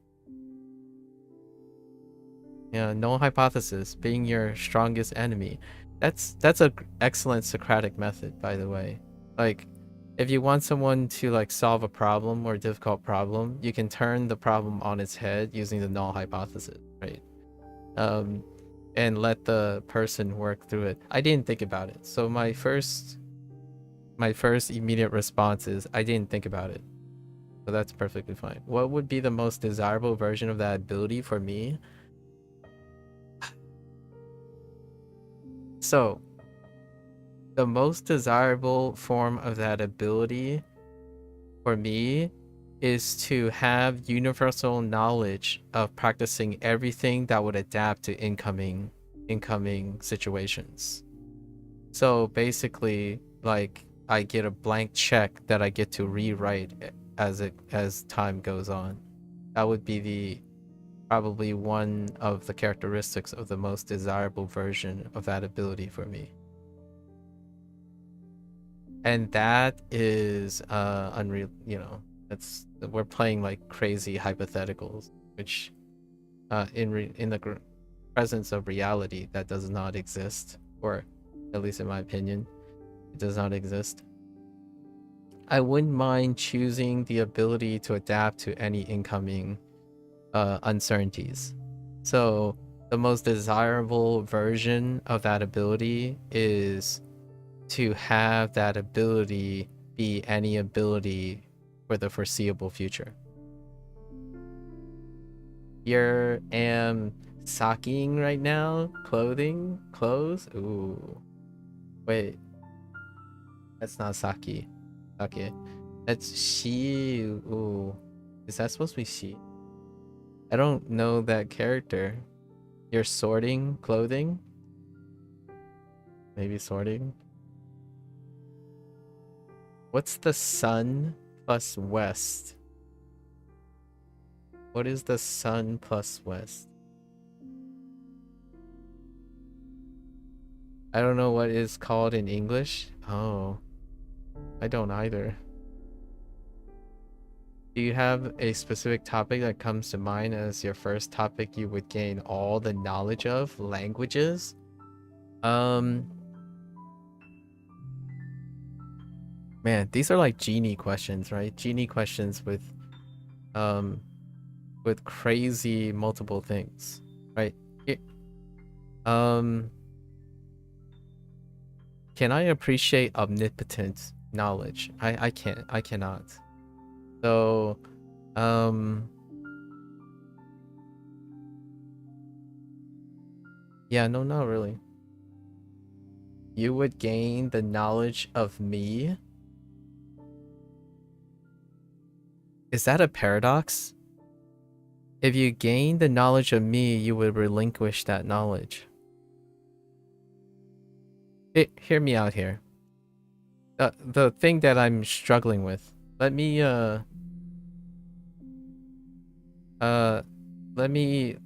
Yeah, null hypothesis, being your strongest enemy. That's a excellent Socratic method, by the way. Like, if you want someone to like solve a problem or a difficult problem, you can turn the problem on its head using the null hypothesis, right? Um, and let the person work through it. I didn't think about it, so my first immediate response is I didn't think about it, so that's perfectly fine. What would be the most desirable version of that ability for me? So, the most desirable form of that ability for me is to have universal knowledge of practicing everything that would adapt to incoming situations. So basically, like, I get a blank check that I get to rewrite as time goes on. That would be the probably one of the characteristics of the most desirable version of that ability for me. And that is unreal, that's, we're playing like crazy hypotheticals, which in the presence of reality, that does not exist, or at least in my opinion, it does not exist. I wouldn't mind choosing the ability to adapt to any incoming uncertainties. So the most desirable version of that ability is to have that ability be any ability for the foreseeable future. Here am saking right now. Clothes. Ooh, wait, that's not sake. Okay, that's she. Ooh, is that supposed to be she? I don't know that character. You're sorting clothing? Maybe sorting? What's the sun plus west? What is the sun plus west? I don't know what it's called in English. Oh, I don't either. Do you have a specific topic that comes to mind as your first topic you would gain all the knowledge of? Languages? Man, these are like genie questions, right? Genie questions um with crazy multiple things, right? Um can I appreciate omnipotent knowledge? I can't. I cannot. So, yeah, no, not really. You would gain the knowledge of me? Is that a paradox? If you gain the knowledge of me, you would relinquish that knowledge. Hear me out here. The thing that I'm struggling with. Let me let me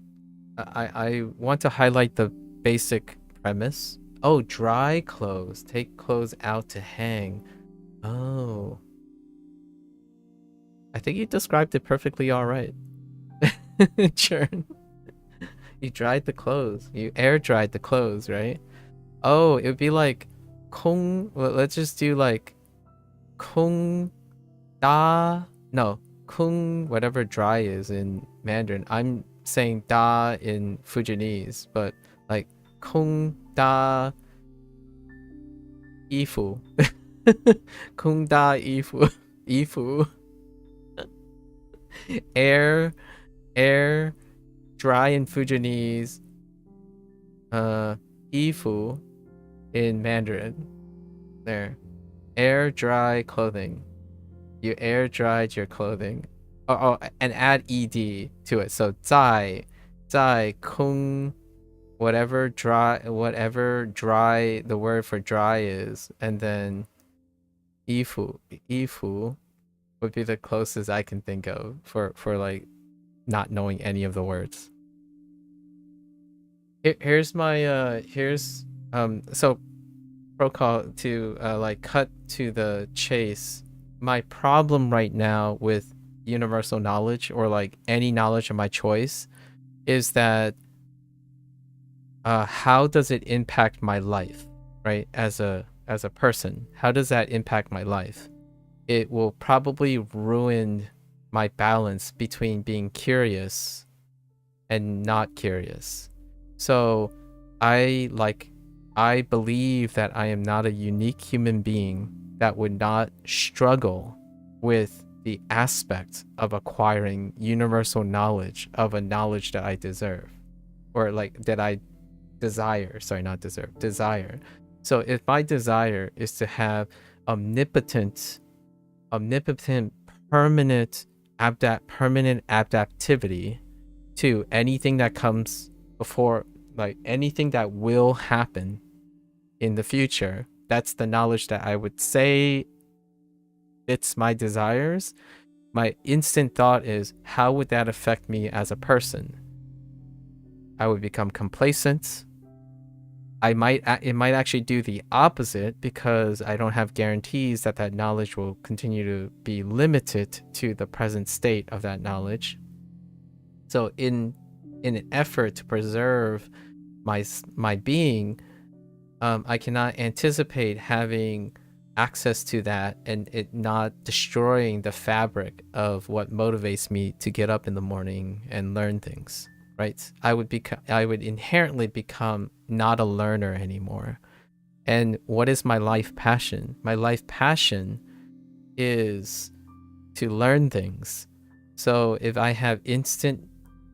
I want to highlight the basic premise. Oh, dry clothes. Take clothes out to hang. Oh. I think you described it perfectly alright. Churn. You dried the clothes. You air dried the clothes, right? Oh, it would be like kung. Well, let's just do like kung da. No, kung, whatever dry is in Mandarin. I'm saying da in Fujianese, but like kung da ifu. Kung da ifu. Ifu. Air, air, dry in Fujianese. Ifu in Mandarin. There. Air dry clothing. You air dried your clothing. Oh, and add ed to it. So zai kung whatever dry the word for dry is, and then ifu would be the closest I can think of for like not knowing any of the words. Here's my so protocol to like cut to the chase. My problem right now with universal knowledge, or like any knowledge of my choice, is that how does it impact my life, right? As a person, how does that impact my life? It will probably ruin my balance between being curious and not curious. So I believe that I am not a unique human being that would not struggle with the aspect of acquiring universal knowledge of a knowledge that I deserve, or like that I desire. Sorry, not deserve, desire. So if my desire is to have omnipotent, permanent adaptivity to anything that comes before, like anything that will happen in the future, that's the knowledge that I would say fits my desires. My instant thought is, how would that affect me as a person? I would become complacent. It might actually do the opposite, because I don't have guarantees that that knowledge will continue to be limited to the present state of that knowledge. So in an effort to preserve my being, I cannot anticipate having access to that and it not destroying the fabric of what motivates me to get up in the morning and learn things, right? I would inherently become not a learner anymore. And what is my life passion? My life passion is to learn things. So if I have instant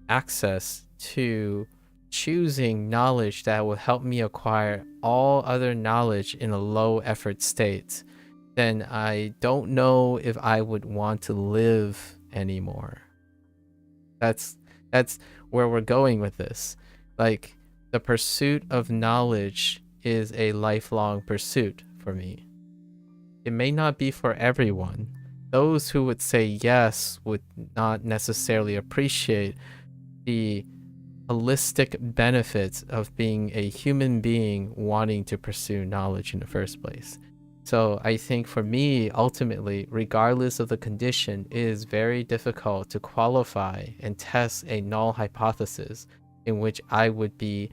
access to choosing knowledge that will help me acquire all other knowledge in a low effort state, then I don't know if I would want to live anymore. That's where we're going with this. Like, the pursuit of knowledge is a lifelong pursuit for me. It may not be for everyone. Those who would say yes would not necessarily appreciate the holistic benefits of being a human being wanting to pursue knowledge in the first place. So I think for me, ultimately, regardless of the condition, it is very difficult to qualify and test a null hypothesis in which I would be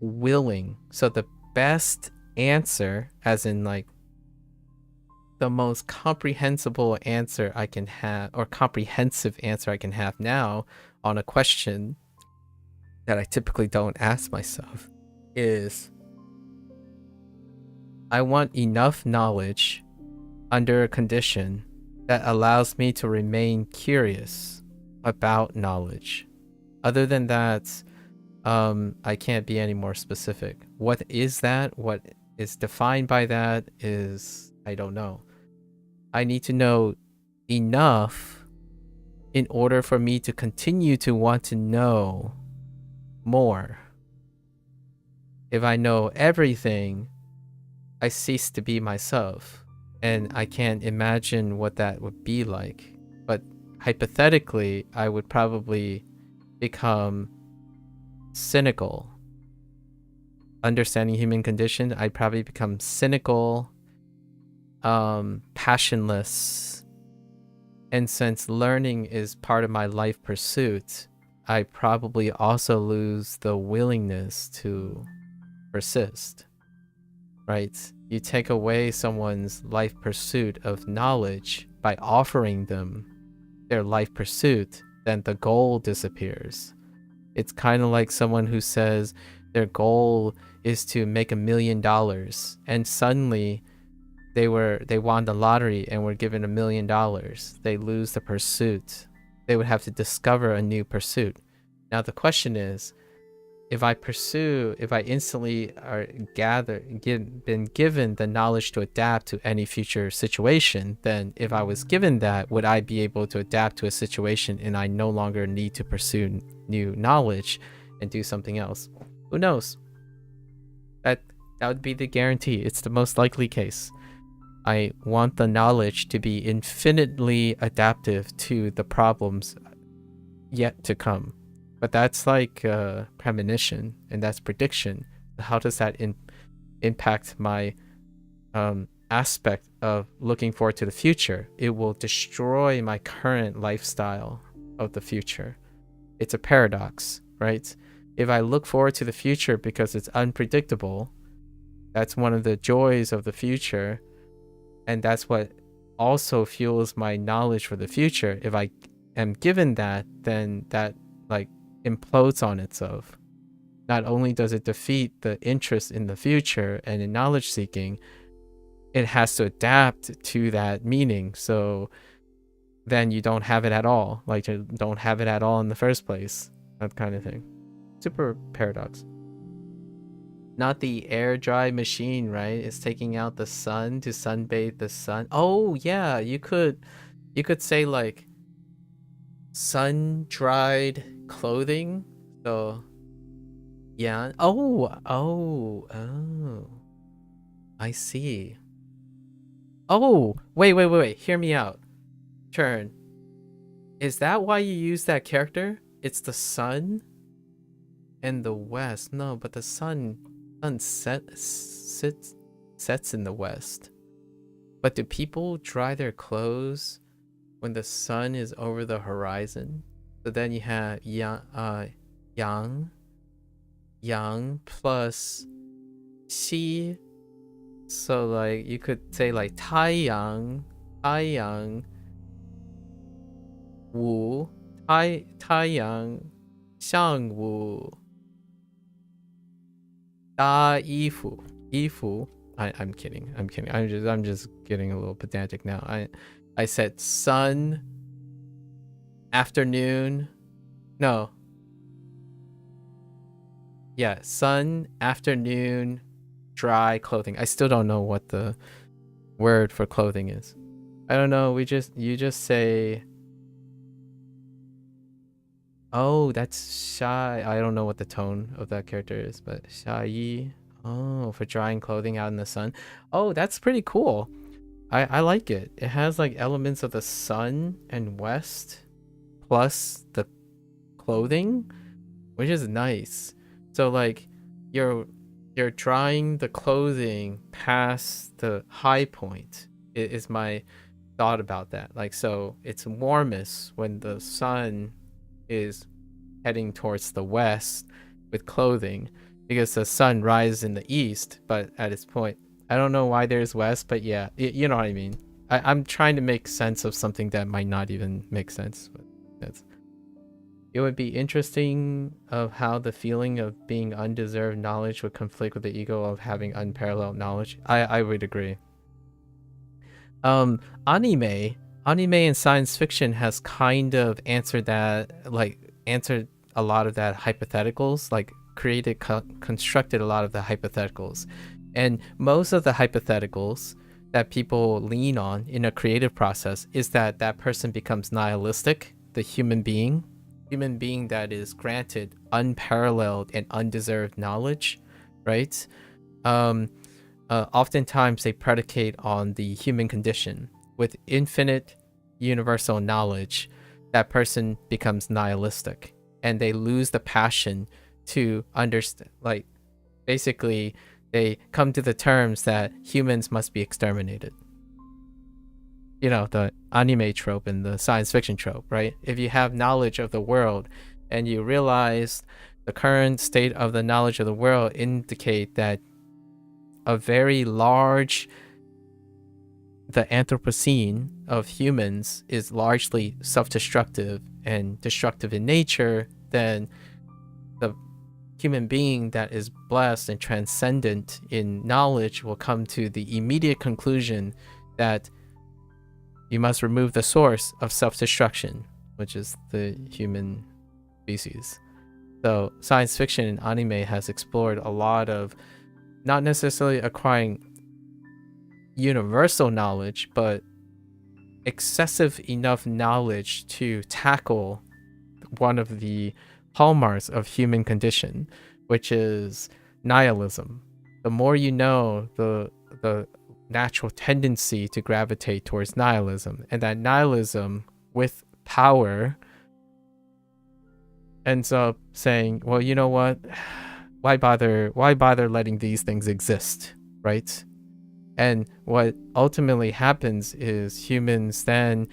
willing. So the best answer, as in like the most comprehensible answer I can have, or comprehensive answer I can have now on a question that I typically don't ask myself, is I want enough knowledge under a condition that allows me to remain curious about knowledge. Other than that, I can't be any more specific. What is that? What is defined by that is, I don't know. I need to know enough in order for me to continue to want to know more. If I know everything, I cease to be myself, and I can't imagine what that would be like. But hypothetically, I would probably become cynical. Understanding human condition, I'd probably become cynical, passionless. And since learning is part of my life pursuit, I probably also lose the willingness to persist, right? You take away someone's life pursuit of knowledge by offering them their life pursuit, then the goal disappears. It's kind of like someone who says their goal is to make $1 million, and suddenly they won the lottery and were given $1 million. They lose the pursuit. They would have to discover a new pursuit. Now the question is, if I instantly are been given the knowledge to adapt to any future situation, then if I was given that, would I be able to adapt to a situation and I no longer need to pursue new knowledge and do something else? Who knows? That would be the guarantee. It's the most likely case. I want the knowledge to be infinitely adaptive to the problems yet to come. But that's like premonition, and that's prediction. How does that impact my aspect of looking forward to the future? It will destroy my current lifestyle of the future. It's a paradox, right? If I look forward to the future because it's unpredictable, that's one of the joys of the future, and that's what also fuels my knowledge for the future. If I am given that, then that like implodes on itself. Not only does it defeat the interest in the future and in knowledge seeking, it has to adapt to that meaning. So then you don't have it at all. Like you don't have it at all in the first place. That kind of thing. Super paradox. Not the air dry machine, right? It's taking out the sun to sunbathe the sun. Oh yeah, you could say like sun dried clothing. So yeah. Oh, I see. Oh, wait, hear me out. Turn. Is that why you use that character? It's the sun and the west. No, but the sun sets in the west. But do people dry their clothes when the sun is over the horizon? So then you have yang plus xi. So like you could say like 太阳 wu 太阳上午 da 衣服 I'm kidding. I'm just getting a little pedantic now. I said sun, afternoon. No. Yeah, sun, afternoon, dry clothing. I still don't know what the word for clothing is. I don't know. You just say, oh, that's shy. I don't know what the tone of that character is, but shy. Oh, for drying clothing out in the sun. Oh, that's pretty cool. I like it. It has like elements of the sun and west plus the clothing, which is nice. So like you're drying the clothing past the high point is my thought about that. Like, so it's warmest when the sun is heading towards the west with clothing, because the sun rises in the east, but at its point. I don't know why there's west, but yeah, you know what I mean. I'm trying to make sense of something that might not even make sense. But it would be interesting of how the feeling of being undeserved knowledge would conflict with the ego of having unparalleled knowledge. I would agree. Anime and science fiction has kind of answered that, like answered a lot of that hypotheticals, like constructed a lot of the hypotheticals. And most of the hypotheticals that people lean on in a creative process is that that person becomes nihilistic, the human being that is granted unparalleled and undeserved knowledge, right? Oftentimes they predicate on the human condition. With infinite universal knowledge, that person becomes nihilistic and they lose the passion to understand. Like, basically, they come to the terms that humans must be exterminated. You know, the anime trope and the science fiction trope, right? If you have knowledge of the world and you realize the current state of the knowledge of the world indicate that a very large, the Anthropocene of humans is largely self-destructive and destructive in nature, then the human being that is blessed and transcendent in knowledge will come to the immediate conclusion that you must remove the source of self-destruction, which is the human species. So science fiction and anime has explored a lot of not necessarily acquiring universal knowledge, but excessive enough knowledge to tackle one of the hallmarks of human condition, which is nihilism. The more you know, the natural tendency to gravitate towards nihilism, and that nihilism with power ends up saying, well, you know what, why bother letting these things exist, right? And what ultimately happens is humans then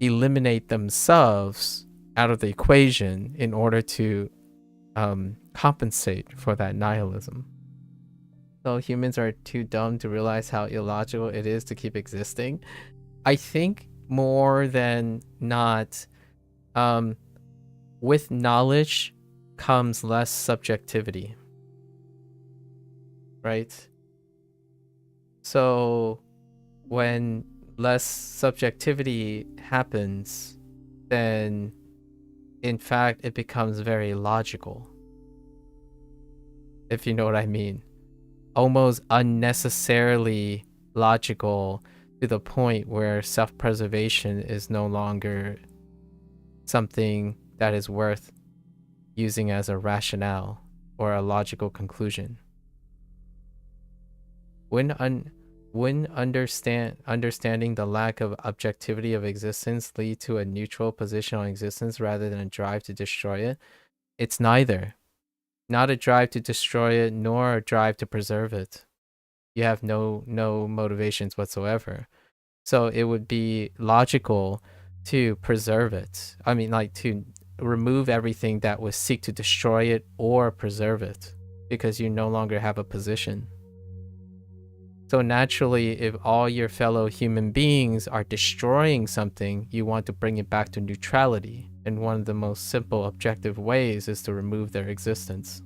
eliminate themselves out of the equation in order to compensate for that nihilism. So humans are too dumb to realize how illogical it is to keep existing. I think more than not, with knowledge comes less subjectivity, right? So when less subjectivity happens, then in fact it becomes very logical, if you know what I mean. Almost unnecessarily logical, to the point where self-preservation is no longer something that is worth using as a rationale or a logical conclusion. When understanding the lack of objectivity of existence lead to a neutral position on existence rather than a drive to destroy it, it's neither. Not a drive to destroy it, nor a drive to preserve it. You have no motivations whatsoever. So it would be logical to preserve it. I mean, like, to remove everything that would seek to destroy it or preserve it, because you no longer have a position. So naturally, if all your fellow human beings are destroying something, you want to bring it back to neutrality. And one of the most simple, objective ways is to remove their existence.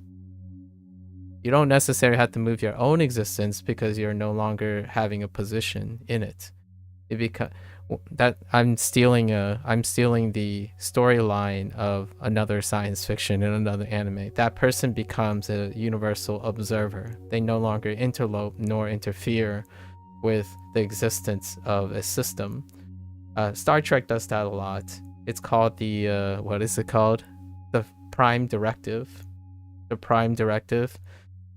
You don't necessarily have to move your own existence because you're no longer having a position in it. I'm stealing the storyline of another science fiction and another anime. That person becomes a universal observer. They no longer interlope nor interfere with the existence of a system. Star Trek does that a lot. It's called the what is it called? The Prime Directive. The Prime Directive.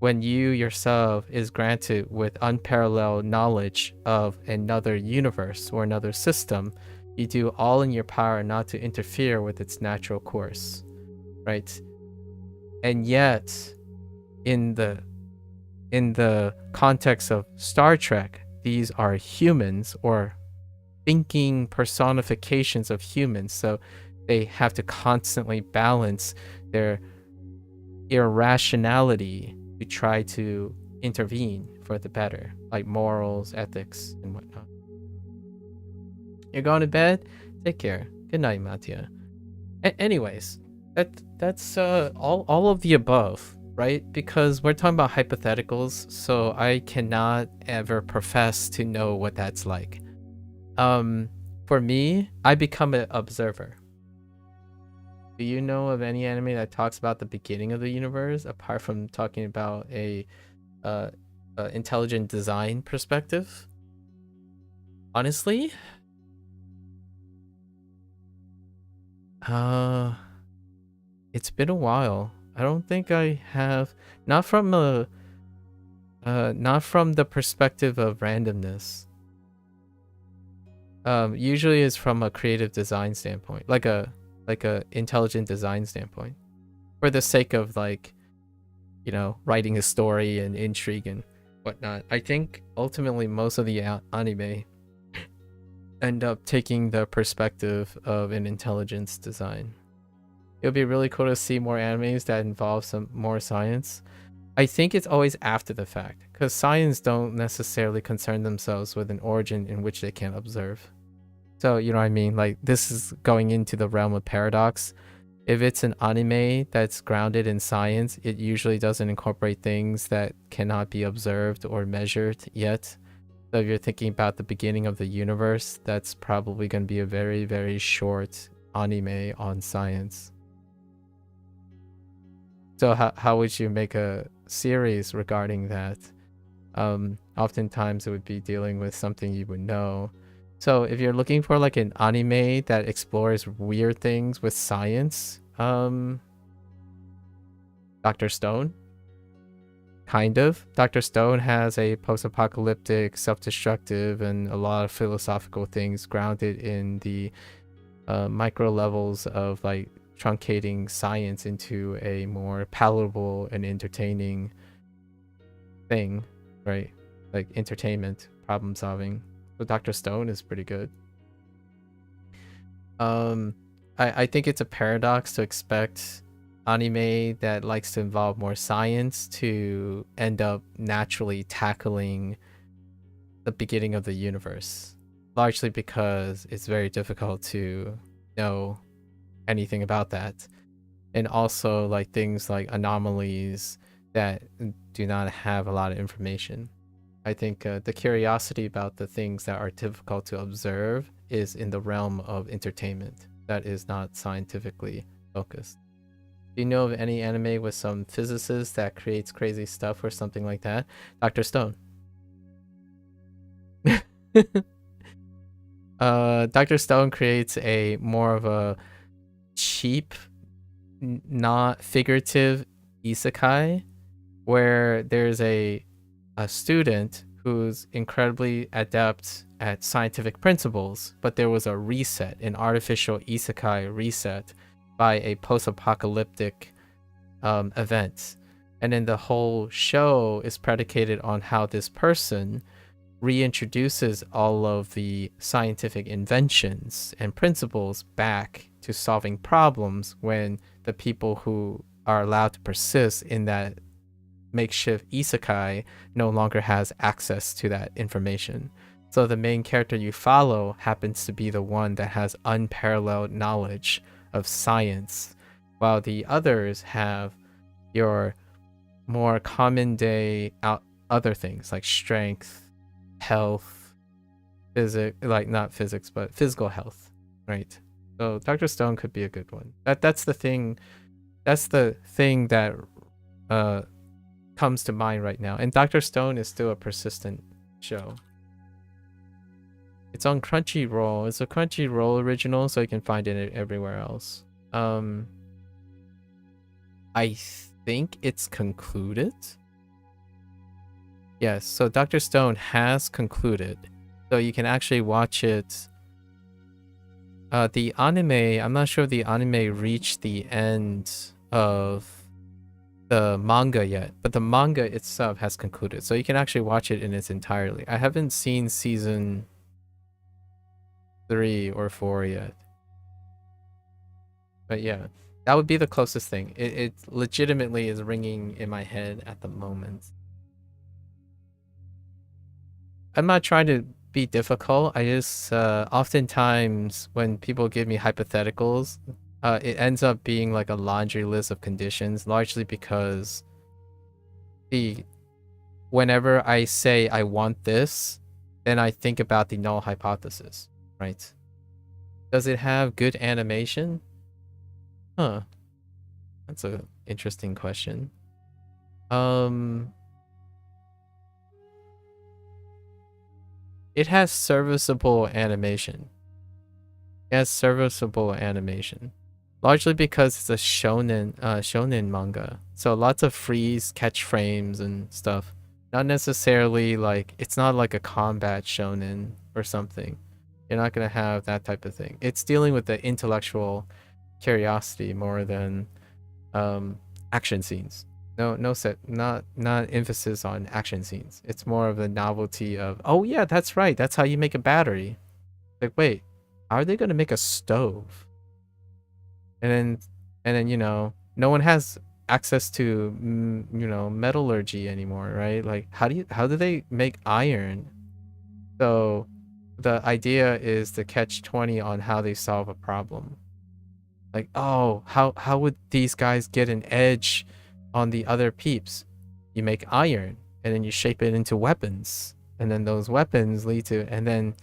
When you yourself is granted with unparalleled knowledge of another universe or another system, you do all in your power not to interfere with its natural course, right? And yet, in the context of Star Trek, these are humans or thinking personifications of humans, so they have to constantly balance their irrationality to try to intervene for the better, like morals, ethics, and whatnot. You're going to bed? Take care. Good night, Mattia. Anyways, that's all of the above, right? Because we're talking about hypotheticals, so I cannot ever profess to know what that's like. For me, I become an observer. Do you know of any anime that talks about the beginning of the universe, apart from talking about a intelligent design perspective? Honestly, it's been a while. I don't think I have. Not from the perspective of randomness. Usually it's from a creative design standpoint, like a intelligent design standpoint, for the sake of, like, you know, writing a story and intrigue and whatnot. I think ultimately most of the anime end up taking the perspective of an intelligence design. It would be really cool to see more animes that involve some more science. I think it's always after the fact, because science don't necessarily concern themselves with an origin in which they can observe. So, you know what I mean? Like, this is going into the realm of paradox. If it's an anime that's grounded in science, it usually doesn't incorporate things that cannot be observed or measured yet. So if you're thinking about the beginning of the universe, that's probably going to be a very, very short anime on science. So how would you make a series regarding that? Oftentimes it would be dealing with something you would know. So if you're looking for like an anime that explores weird things with science, Dr. Stone, kind of. Dr. Stone has a post-apocalyptic, self-destructive, and a lot of philosophical things grounded in the micro levels of like truncating science into a more palatable and entertaining thing, right? Like entertainment, problem solving. So Dr. Stone is pretty good. I think it's a paradox to expect anime that likes to involve more science to end up naturally tackling the beginning of the universe, largely because it's very difficult to know anything about that. And also like things like anomalies that do not have a lot of information. I think the curiosity about the things that are difficult to observe is in the realm of entertainment. That is not scientifically focused. Do you know of any anime with some physicist that creates crazy stuff or something like that? Dr. Stone. Dr. Stone creates a more of a cheap, not figurative isekai where there's a student who's incredibly adept at scientific principles, but there was a reset, an artificial isekai reset by a post-apocalyptic event. And then the whole show is predicated on how this person reintroduces all of the scientific inventions and principles back to solving problems when the people who are allowed to persist in that makeshift isekai no longer has access to that information. So the main character you follow happens to be the one that has unparalleled knowledge of science, while the others have your more common day other things like strength, health, like not physics, but physical health, right? So Dr. Stone could be a good one. That's the thing. That's the thing that comes to mind right now. And Dr. Stone is still a persistent show. It's on Crunchyroll. It's a Crunchyroll original, so you can find it everywhere else. I think it's concluded. Yes, so Dr. Stone has concluded. So you can actually watch it. The anime, I'm not sure if the anime reached the end of the manga yet, but the manga itself has concluded. So you can actually watch it in its entirety. I haven't seen season 3 or 4 yet. But yeah, that would be the closest thing. It legitimately is ringing in my head at the moment. I'm not trying to be difficult. I just oftentimes when people give me hypotheticals, it ends up being like a laundry list of conditions, largely because whenever I say I want this, then I think about the null hypothesis, right? Does it have good animation? Huh. That's an interesting question. It has serviceable animation. Largely because it's a shonen manga. So lots of freeze, catch frames and stuff. Not necessarily like, it's not like a combat shonen or something. You're not gonna have that type of thing. It's dealing with the intellectual curiosity more than action scenes. Not emphasis on action scenes. It's more of the novelty of, oh yeah, that's right, that's how you make a battery. Like, wait, how are they gonna make a stove? And then you know, no one has access to you know, metallurgy anymore, right? Like, how do they make iron? So the idea is to catch 20 on how they solve a problem. Like, oh, how would these guys get an edge on the other peeps? You make iron and then you shape it into weapons, and then those weapons lead to, and then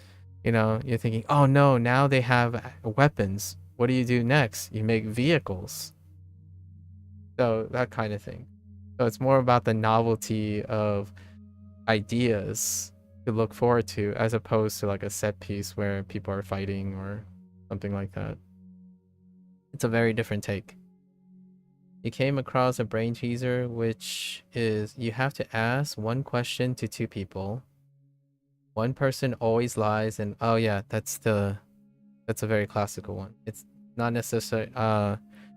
you know, you're thinking, oh no, now they have weapons. What do you do next? You make vehicles. So that kind of thing. So it's more about the novelty of ideas to look forward to, as opposed to like a set piece where people are fighting or something like that. It's a very different take. You came across a brain teaser, which is you have to ask one question to two people. One person always lies, and oh yeah, that's a very classical one. It's not necessarily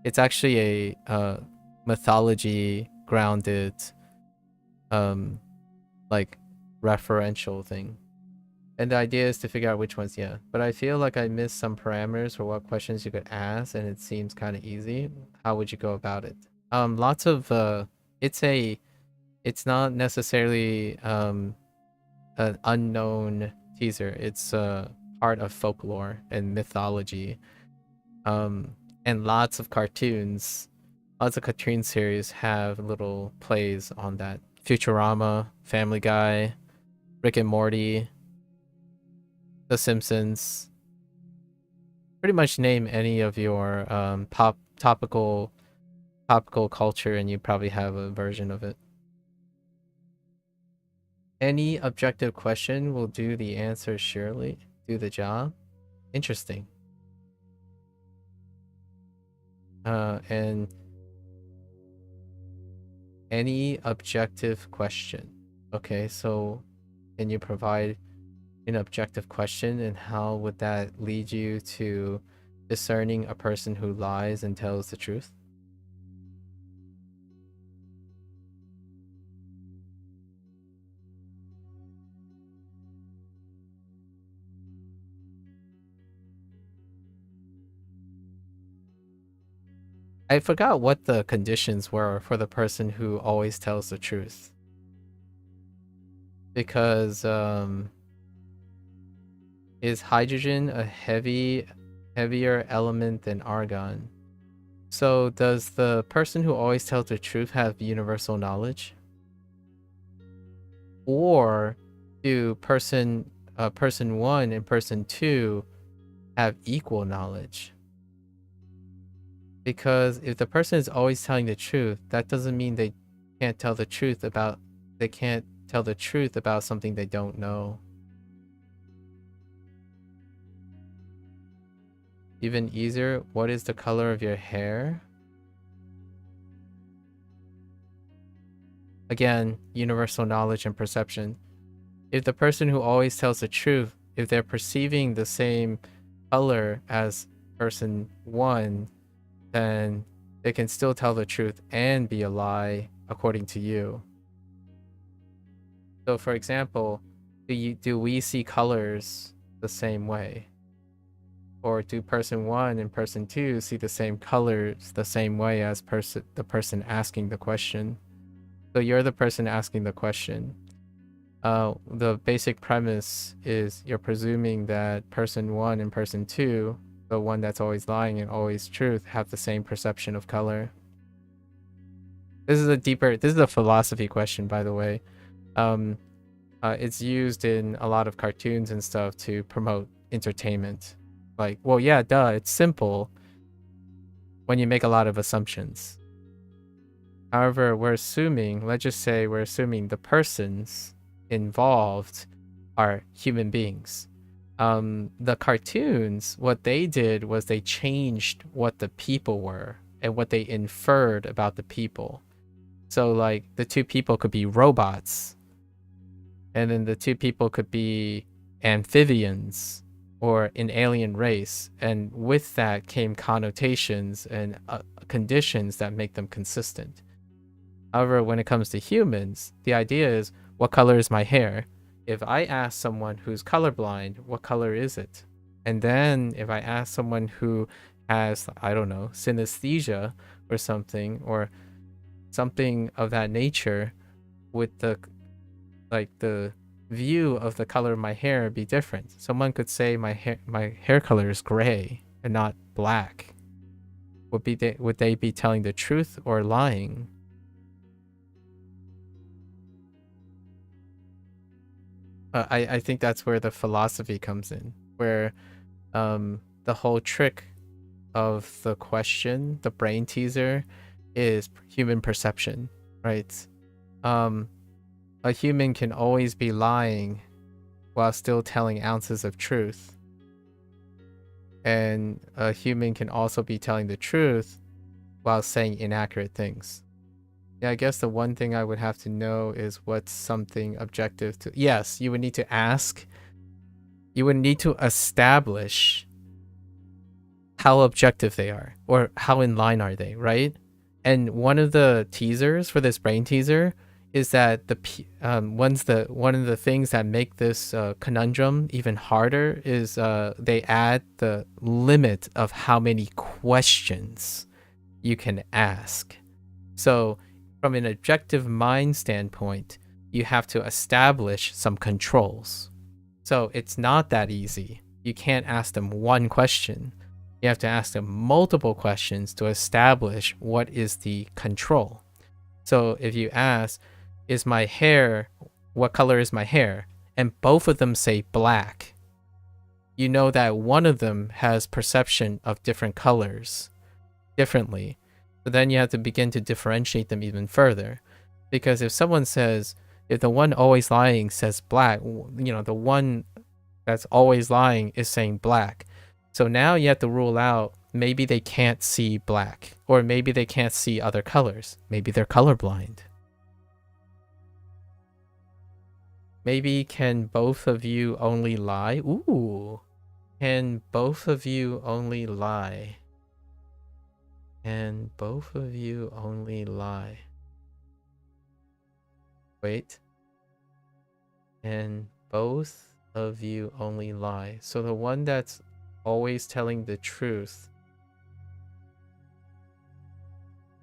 it's actually a mythology grounded like referential thing. And the idea is to figure out which ones, yeah. But I feel like I missed some parameters for what questions you could ask, and it seems kind of easy. How would you go about it? Lots of it's not necessarily an unknown teaser. It's part of folklore and mythology. And lots of cartoon series have little plays on that. Futurama, Family Guy, Rick and Morty, The Simpsons. Pretty much name any of your topical culture and you probably have a version of it. Any objective question will do the answer surely. Do the job. Interesting. And any objective question. Okay, so can you provide an objective question, and how would that lead you to discerning a person who lies and tells the truth? I forgot what the conditions were for the person who always tells the truth. Because is hydrogen a heavier element than argon? So does the person who always tells the truth have universal knowledge? Or do person 1 and person 2 have equal knowledge? Because if the person is always telling the truth, that doesn't mean they can't tell the truth about something they don't know. Even easier, what is the color of your hair? Again, universal knowledge and perception. If the person who always tells the truth, if they're perceiving the same color as person 1, then they can still tell the truth and be a lie according to you. So for example, do we see colors the same way? Or do person 1 and person 2 see the same colors the same way as the person asking the question? So you're the person asking the question. The basic premise is you're presuming that person 1 and person 2, the one that's always lying and always truth, have the same perception of color. This is a philosophy question, by the way. It's used in a lot of cartoons and stuff to promote entertainment. Like, well, yeah, duh, it's simple when you make a lot of assumptions. However, let's just say we're assuming the persons involved are human beings. The cartoons, what they did was they changed what the people were and what they inferred about the people. So like the two people could be robots, and then the two people could be amphibians or an alien race, and with that came connotations and conditions that make them consistent. However, when it comes to humans, the idea is, what color is my hair? If I ask someone who's colorblind, what color is it? And then if I ask someone who has, I don't know, synesthesia or something of that nature, would the view of the color of my hair be different? Someone could say my hair color is gray and not black. Would they be telling the truth or lying? I think that's where the philosophy comes in, where the whole trick of the question, the brain teaser, is human perception, right? A human can always be lying while still telling ounces of truth. And a human can also be telling the truth while saying inaccurate things. Yeah, I guess the one thing I would have to know is what's something objective to... Yes, you would need to ask. You would need to establish how objective they are, or how in line are they, right? And one of the teasers for this brain teaser is that one of the things that make this conundrum even harder is they add the limit of how many questions you can ask. So from an objective mind standpoint, you have to establish some controls. So it's not that easy. You can't ask them one question. You have to ask them multiple questions to establish what is the control. So if you ask, what color is my hair? And both of them say black, you know that one of them has perception of different colors differently. So then you have to begin to differentiate them even further. Because if the one always lying says black, the one that's always lying is saying black. So now you have to rule out, maybe they can't see black, or maybe they can't see other colors. Maybe they're colorblind. Maybe can both of you only lie? Ooh. Can both of you only lie? Can both of you only lie? Wait. Can both of you only lie? So the one that's always telling the truth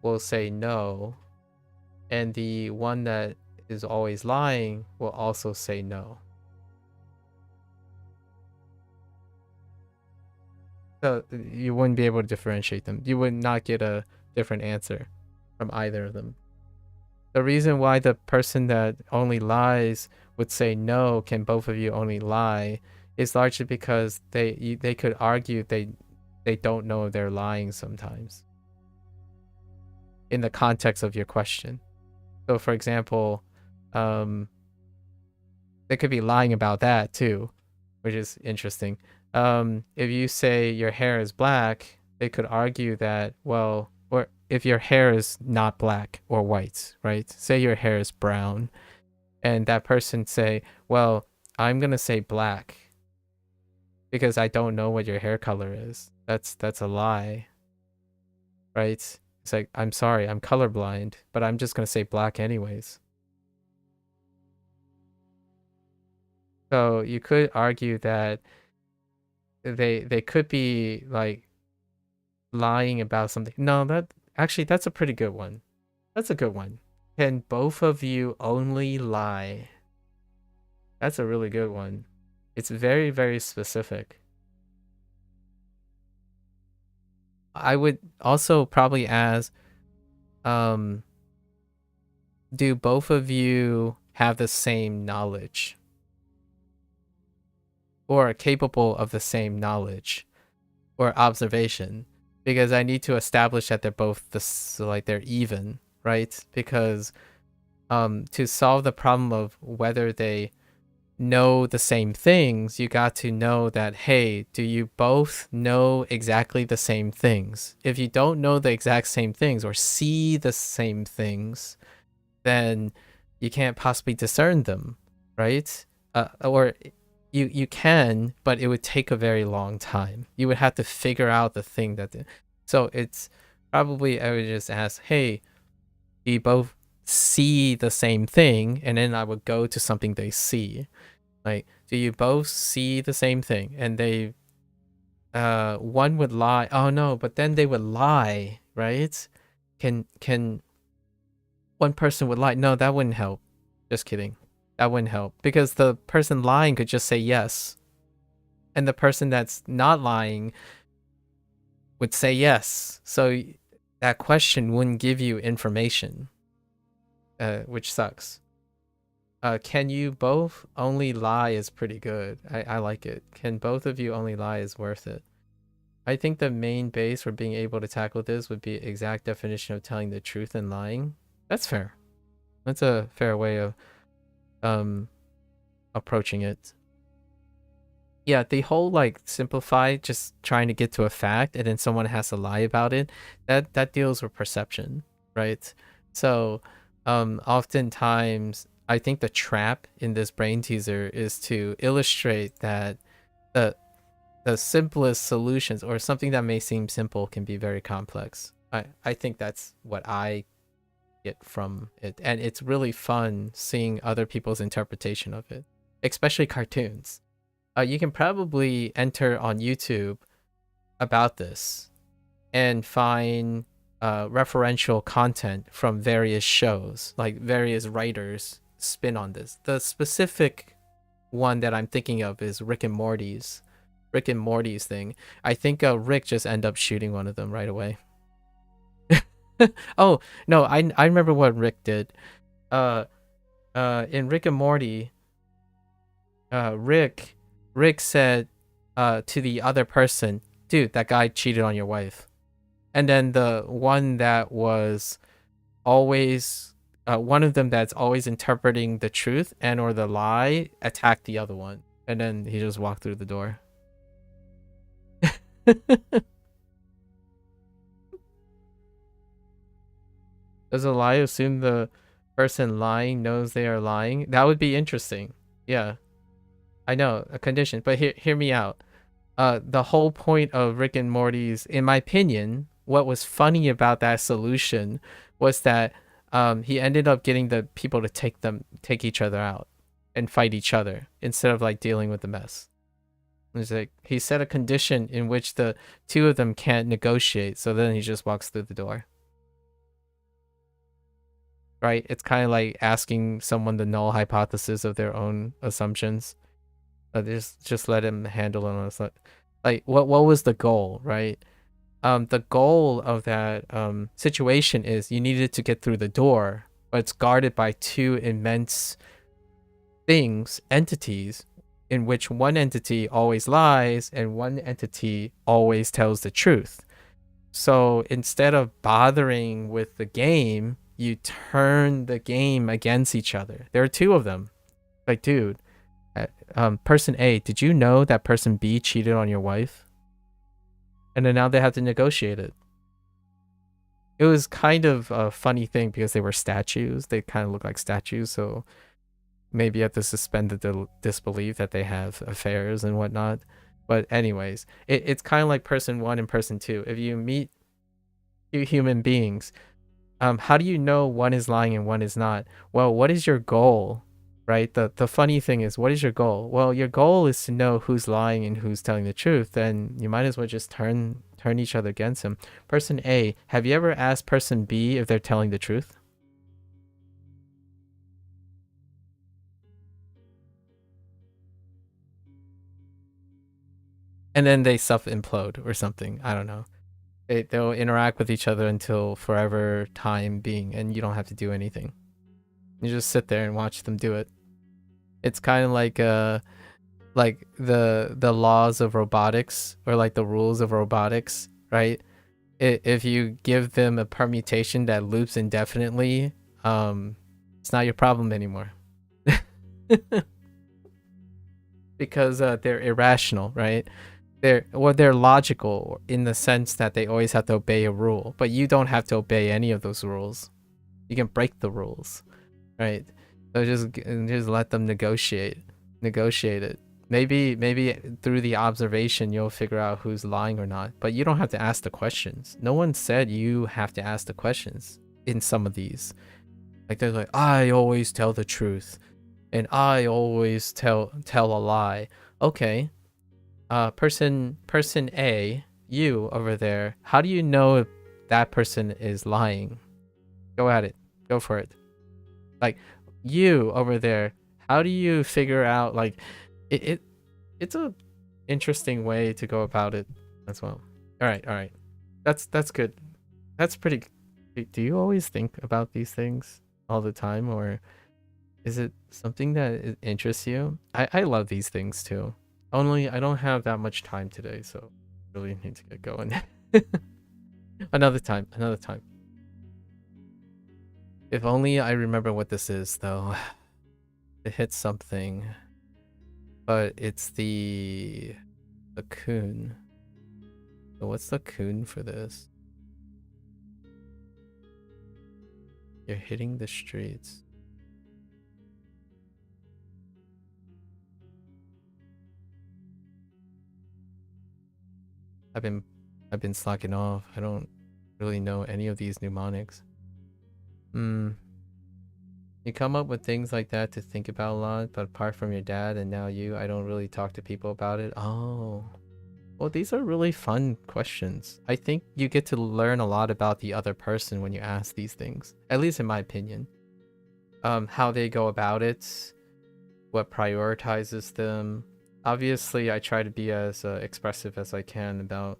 will say no, and the one that is always lying will also say no. So you wouldn't be able to differentiate them. You would not get a different answer from either of them. The reason why the person that only lies would say no, can both of you only lie, is largely because they could argue they don't know they're lying sometimes in the context of your question. So for example, they could be lying about that too, which is interesting. If you say your hair is black, they could argue that, well, or if your hair is not black or white, right? Say your hair is brown, and that person say, well, I'm gonna say black because I don't know what your hair color is. That's a lie, right? It's like, I'm sorry, I'm colorblind, but I'm just gonna say black anyways. So you could argue that they could be like lying about something. No, that's a pretty good one. That's a good one. Can both of you only lie? That's a really good one. It's very, very specific. I would also probably ask, do both of you have the same knowledge? Or are capable of the same knowledge or observation? Because I need to establish that they're both they're even, right? Because to solve the problem of whether they know the same things, you got to know that, hey, do you both know exactly the same things? If you don't know the exact same things or see the same things, then you can't possibly discern them, right? Or you can, but it would take a very long time. You would have to figure out the thing so it's probably, I would just ask, hey, do you both see the same thing? And then I would go to something they see. Like, do you both see the same thing? And they, one would lie. Oh no, but then they would lie, right? Can one person would lie? No, that wouldn't help. Just kidding. That wouldn't help, because the person lying could just say yes, and the person that's not lying would say yes. So that question wouldn't give you information, which sucks. Can you both only lie is pretty good. I like it. Can both of you only lie is worth it. I think the main base for being able to tackle this would be exact definition of telling the truth and lying. That's fair. That's a fair way of approaching it. Yeah, the whole like simplify, just trying to get to a fact and then someone has to lie about it, that deals with perception, right? So oftentimes I think the trap in this brain teaser is to illustrate that the the simplest solutions or something that may seem simple can be very complex. I think that's what I get from it. And it's really fun seeing other people's interpretation of it, especially cartoons. You can probably enter on YouTube about this and find referential content from various shows, like various writers spin on this. The specific one that I'm thinking of is Rick and Morty's thing. I think Rick just ended up shooting one of them right away. Oh no, I remember what Rick did. In Rick and Morty, Rick said to the other person, "Dude, that guy cheated on your wife." And then the one that was always one of them that's always interpreting the truth and or the lie attacked the other one, and then he just walked through the door. Does a lie assume the person lying knows they are lying? That would be interesting. Yeah, I know, a condition, but hear me out. The whole point of Rick and Morty's, in my opinion, what was funny about that solution was that he ended up getting the people to take each other out and fight each other instead of like dealing with the mess. It's like he set a condition in which the two of them can't negotiate, so then he just walks through the door. Right? It's kind of like asking someone the null hypothesis of their own assumptions. Just let him handle it. Like what was the goal, right? The goal of that situation is you needed to get through the door, but it's guarded by two immense entities, in which one entity always lies and one entity always tells the truth. So instead of bothering with the game, you turn the game against each other. There are two of them. Like, dude, person A, did you know that person B cheated on your wife? And then now they have to negotiate it. It was kind of a funny thing because they were statues. They kind of look like statues, so maybe you have to suspend the disbelief that they have affairs and whatnot. But anyways, it's kind of like person one and person two. If you meet two human beings, how do you know one is lying and one is not? Well, what is your goal, right? The funny thing is, what is your goal? Well, your goal is to know who's lying and who's telling the truth. Then you might as well just turn each other against him. Person A, have you ever asked person B if they're telling the truth? And then they self-implode or something. I don't know. They'll interact with each other until forever time being, and you don't have to do anything. You just sit there and watch them do it. It's kind of like the laws of robotics, or like the rules of robotics, right? If you give them a permutation that loops indefinitely, it's not your problem anymore. Because they're irrational, right? They're logical in the sense that they always have to obey a rule, but you don't have to obey any of those rules. You can break the rules, right? So just let them negotiate it. Maybe through the observation you'll figure out who's lying or not, but you don't have to ask the questions. No one said you have to ask the questions in some of these. Like they're like, I always tell the truth, and I always tell a lie. Okay. Person A, you over there, how do you know if that person is lying? Go at it. Go for it. Like, you over there, how do you figure out, like, it's a interesting way to go about it as well. All right. That's good. That's pretty. Do you always think about these things all the time, or is it something that interests you? I love these things too. Only I don't have that much time today, so really need to get going. Another time. If only I remember what this is, though. It hits something. But it's the coon. So what's the coon for this? You're hitting the streets. I've been slacking off. I don't really know any of these mnemonics. You come up with things like that to think about a lot, but apart from your dad and now you, I don't really talk to people about it. Oh. Well, these are really fun questions. I think you get to learn a lot about the other person when you ask these things, at least in my opinion. How they go about it, what prioritizes them. Obviously, I try to be as expressive as I can about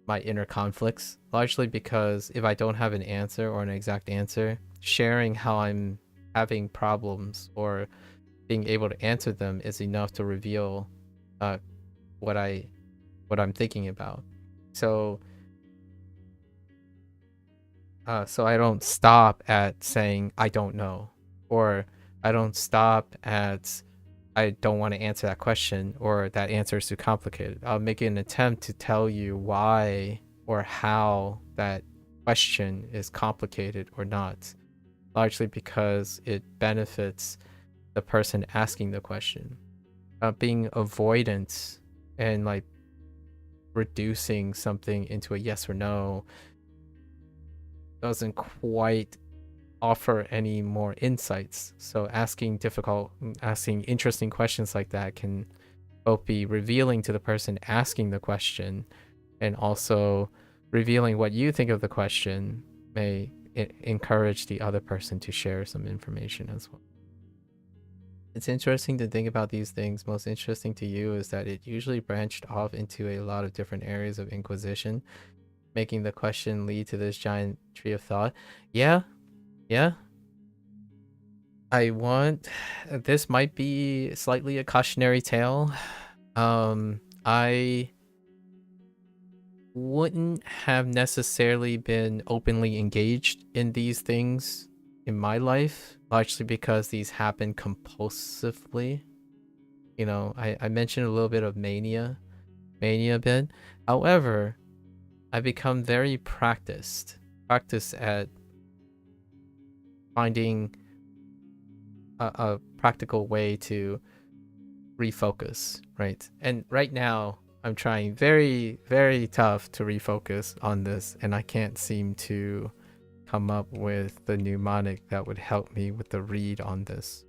my inner conflicts, largely because if I don't have an answer or an exact answer, sharing how I'm having problems or being able to answer them is enough to reveal what I'm thinking about. So I don't stop at saying I don't know, or I don't stop at I don't want to answer that question, or that answer is too complicated. I'll make an attempt to tell you why or how that question is complicated or not, largely because it benefits the person asking the question. Being avoidant and like reducing something into a yes or no doesn't quite offer any more insights. So asking interesting questions like that can both be revealing to the person asking the question and also revealing what you think of the question may encourage the other person to share some information as well. It's interesting to think about these things. Most interesting to you is that it usually branched off into a lot of different areas of inquisition, making the question lead to this giant tree of thought. Yeah. This might be slightly a cautionary tale. I wouldn't have necessarily been openly engaged in these things in my life, largely because these happen compulsively. You know, I mentioned a little bit of mania a bit. However, I become very practiced at finding a practical way to refocus, right? And right now I'm trying very, very tough to refocus on this, and I can't seem to come up with the mnemonic that would help me with the read on this.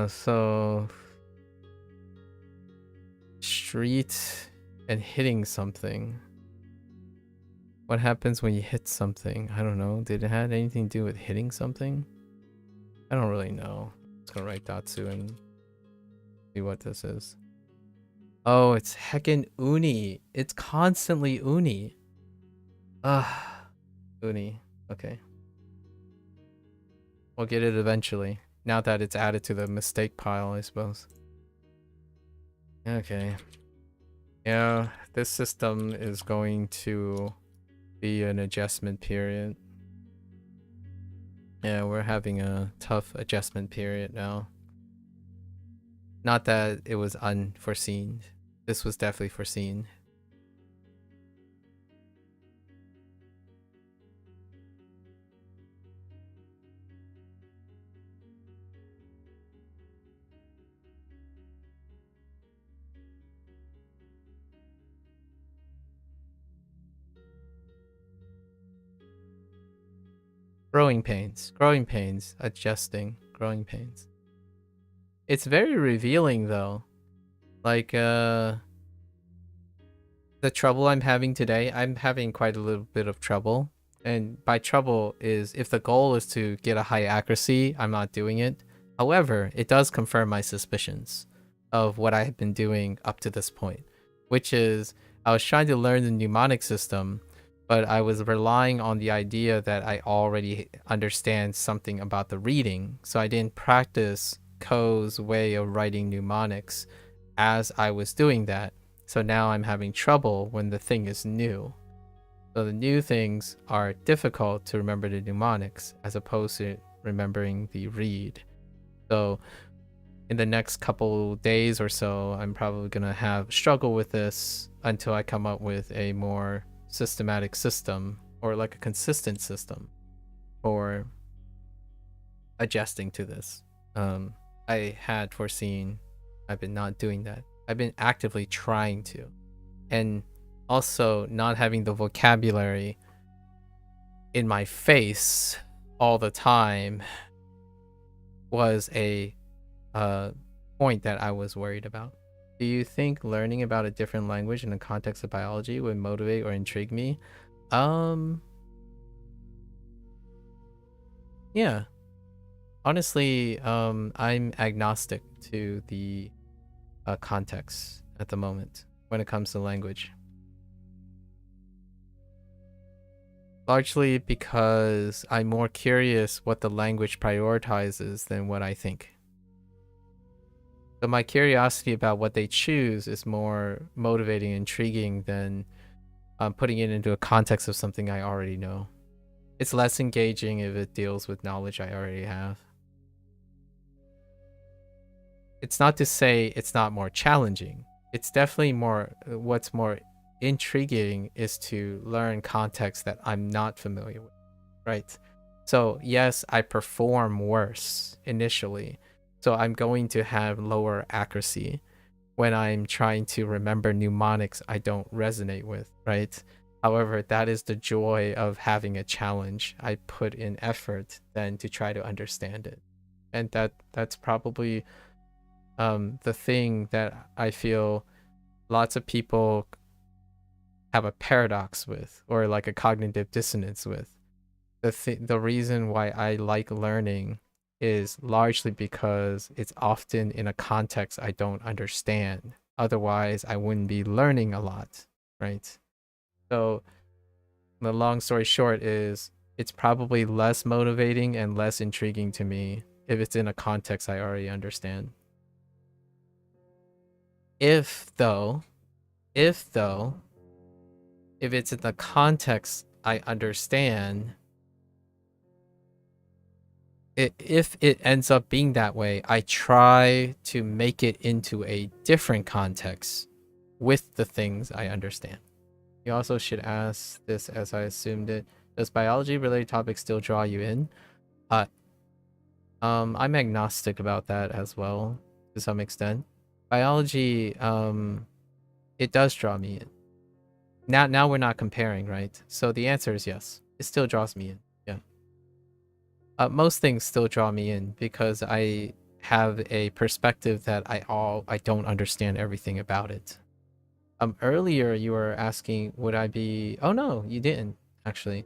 So street and hitting something. What happens when you hit something? I don't know. Did it have anything to do with hitting something? I don't really know. I'm just gonna write Datsu and see what this is. Oh, it's heckin' uni. It's constantly uni. Uni. Okay. We'll get it eventually. Now that it's added to the mistake pile, I suppose. Okay. Yeah, this system is going to be an adjustment period. Yeah, we're having a tough adjustment period now. Not that it was unforeseen. This was definitely foreseen. Growing pains, adjusting, growing pains. It's very revealing though. Like, the trouble I'm having today, I'm having quite a little bit of trouble. And by trouble is, if the goal is to get a high accuracy, I'm not doing it. However, it does confirm my suspicions of what I have been doing up to this point. Which is, I was trying to learn the mnemonic system, but I was relying on the idea that I already understand something about the reading. So I didn't practice Ko's way of writing mnemonics as I was doing that. So now I'm having trouble when the thing is new. So the new things are difficult to remember the mnemonics as opposed to remembering the read. So in the next couple days or so, I'm probably gonna have struggle with this until I come up with a more systematic system, or like a consistent system for adjusting to this. I had foreseen, I've been not doing that. I've been actively trying to, and also not having the vocabulary in my face all the time was a point that I was worried about. Do you think learning about a different language in the context of biology would motivate or intrigue me? Yeah. Honestly, I'm agnostic to the context at the moment when it comes to language. Largely because I'm more curious what the language prioritizes than what I think. So my curiosity about what they choose is more motivating and intriguing than putting it into a context of something I already know. It's less engaging if it deals with knowledge I already have. It's not to say it's not more challenging. It's definitely more, what's more intriguing is to learn context that I'm not familiar with, right? So yes, I perform worse initially. So I'm going to have lower accuracy when I'm trying to remember mnemonics I don't resonate with, right? However, that is the joy of having a challenge. I put in effort then to try to understand it. And that's probably the thing that I feel lots of people have a paradox with, or like a cognitive dissonance with. The reason why I like learning is largely because it's often in a context I don't understand. Otherwise, I wouldn't be learning a lot, right? So the long story short is it's probably less motivating and less intriguing to me if it's in a context I already understand. If it's in the context I understand, if it ends up being that way, I try to make it into a different context with the things I understand. You also should ask this as I assumed it. Does biology related topics still draw you in? I'm agnostic about that as well, to some extent. Biology, it does draw me in. Now we're not comparing, right? So the answer is yes. It still draws me in. Yeah. Most things still draw me in because I have a perspective that I don't understand everything about it. Earlier you were asking, would I be... Oh no, you didn't actually.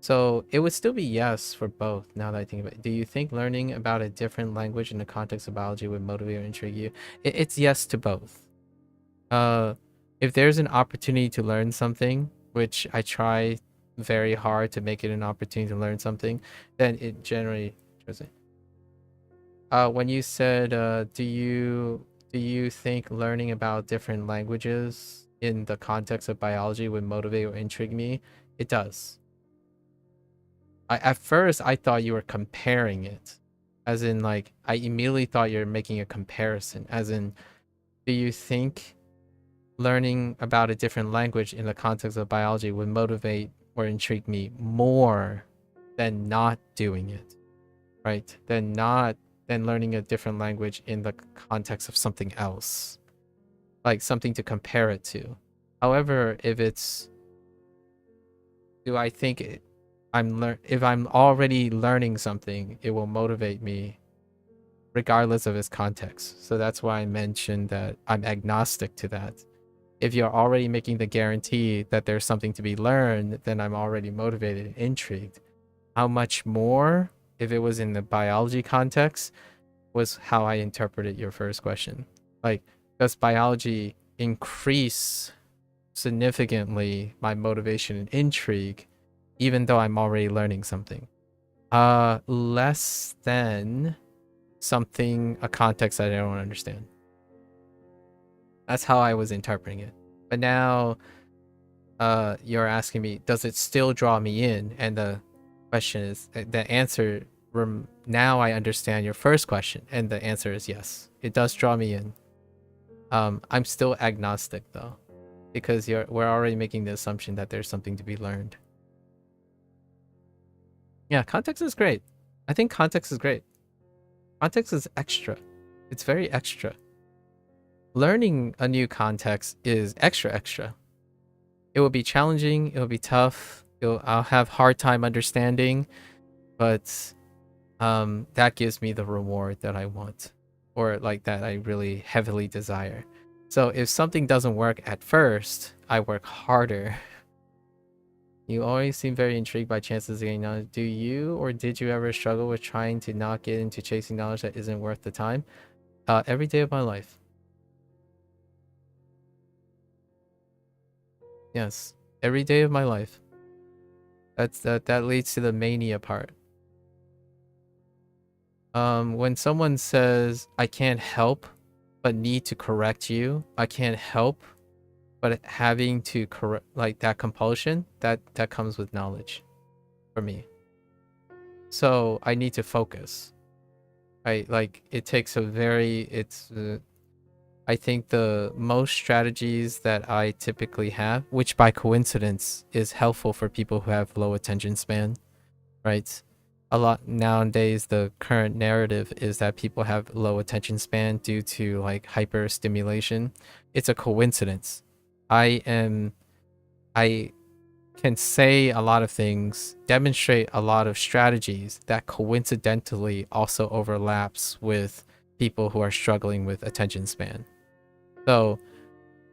So it would still be yes for both. Now that I think about it, do you think learning about a different language in the context of biology would motivate or intrigue you? It's yes to both. If there's an opportunity to learn something, which I try very hard to make it an opportunity to learn something, then it generally... when you said, do you think learning about different languages in the context of biology would motivate or intrigue me? It does. At first, I thought you were comparing it. As in, like, I immediately thought you're making a comparison. As in, do you think learning about a different language in the context of biology would motivate or intrigue me more than not doing it? Right? Than learning a different language in the context of something else. Like, something to compare it to. However, if it's... Do I think it... if I'm already learning something, it will motivate me regardless of its context. So that's why I mentioned that I'm agnostic to that. If you're already making the guarantee that there's something to be learned, then I'm already motivated and intrigued. How much more, if it was in the biology context, was how I interpreted your first question. Like, does biology increase significantly my motivation and intrigue even though I'm already learning something? Less than a context that I don't understand. That's how I was interpreting it. But now you're asking me, does it still draw me in? And the question is, the answer, now I understand your first question, and the answer is yes, it does draw me in. I'm still agnostic though, because we're already making the assumption that there's something to be learned. Yeah, context is great. I think context is great. Context is extra. It's very extra. Learning a new context is extra. It will be challenging, it will be tough, I'll have hard time understanding, but that gives me the reward that I want, or like that I really heavily desire. So if something doesn't work at first, I work harder. You always seem very intrigued by chances of getting knowledge. Do you or did you ever struggle with trying to not get into chasing knowledge that isn't worth the time? Every day of my life. Yes, every day of my life. That leads to the mania part. When someone says, I can't help but need to correct you, I can't help but having to correct, like that compulsion, that comes with knowledge for me. So I need to focus. It takes a very, I think the most strategies that I typically have, which by coincidence is helpful for people who have low attention span, right? A lot nowadays, the current narrative is that people have low attention span due to like hyper stimulation. It's a coincidence. I can say a lot of things, demonstrate a lot of strategies that coincidentally also overlaps with people who are struggling with attention span. So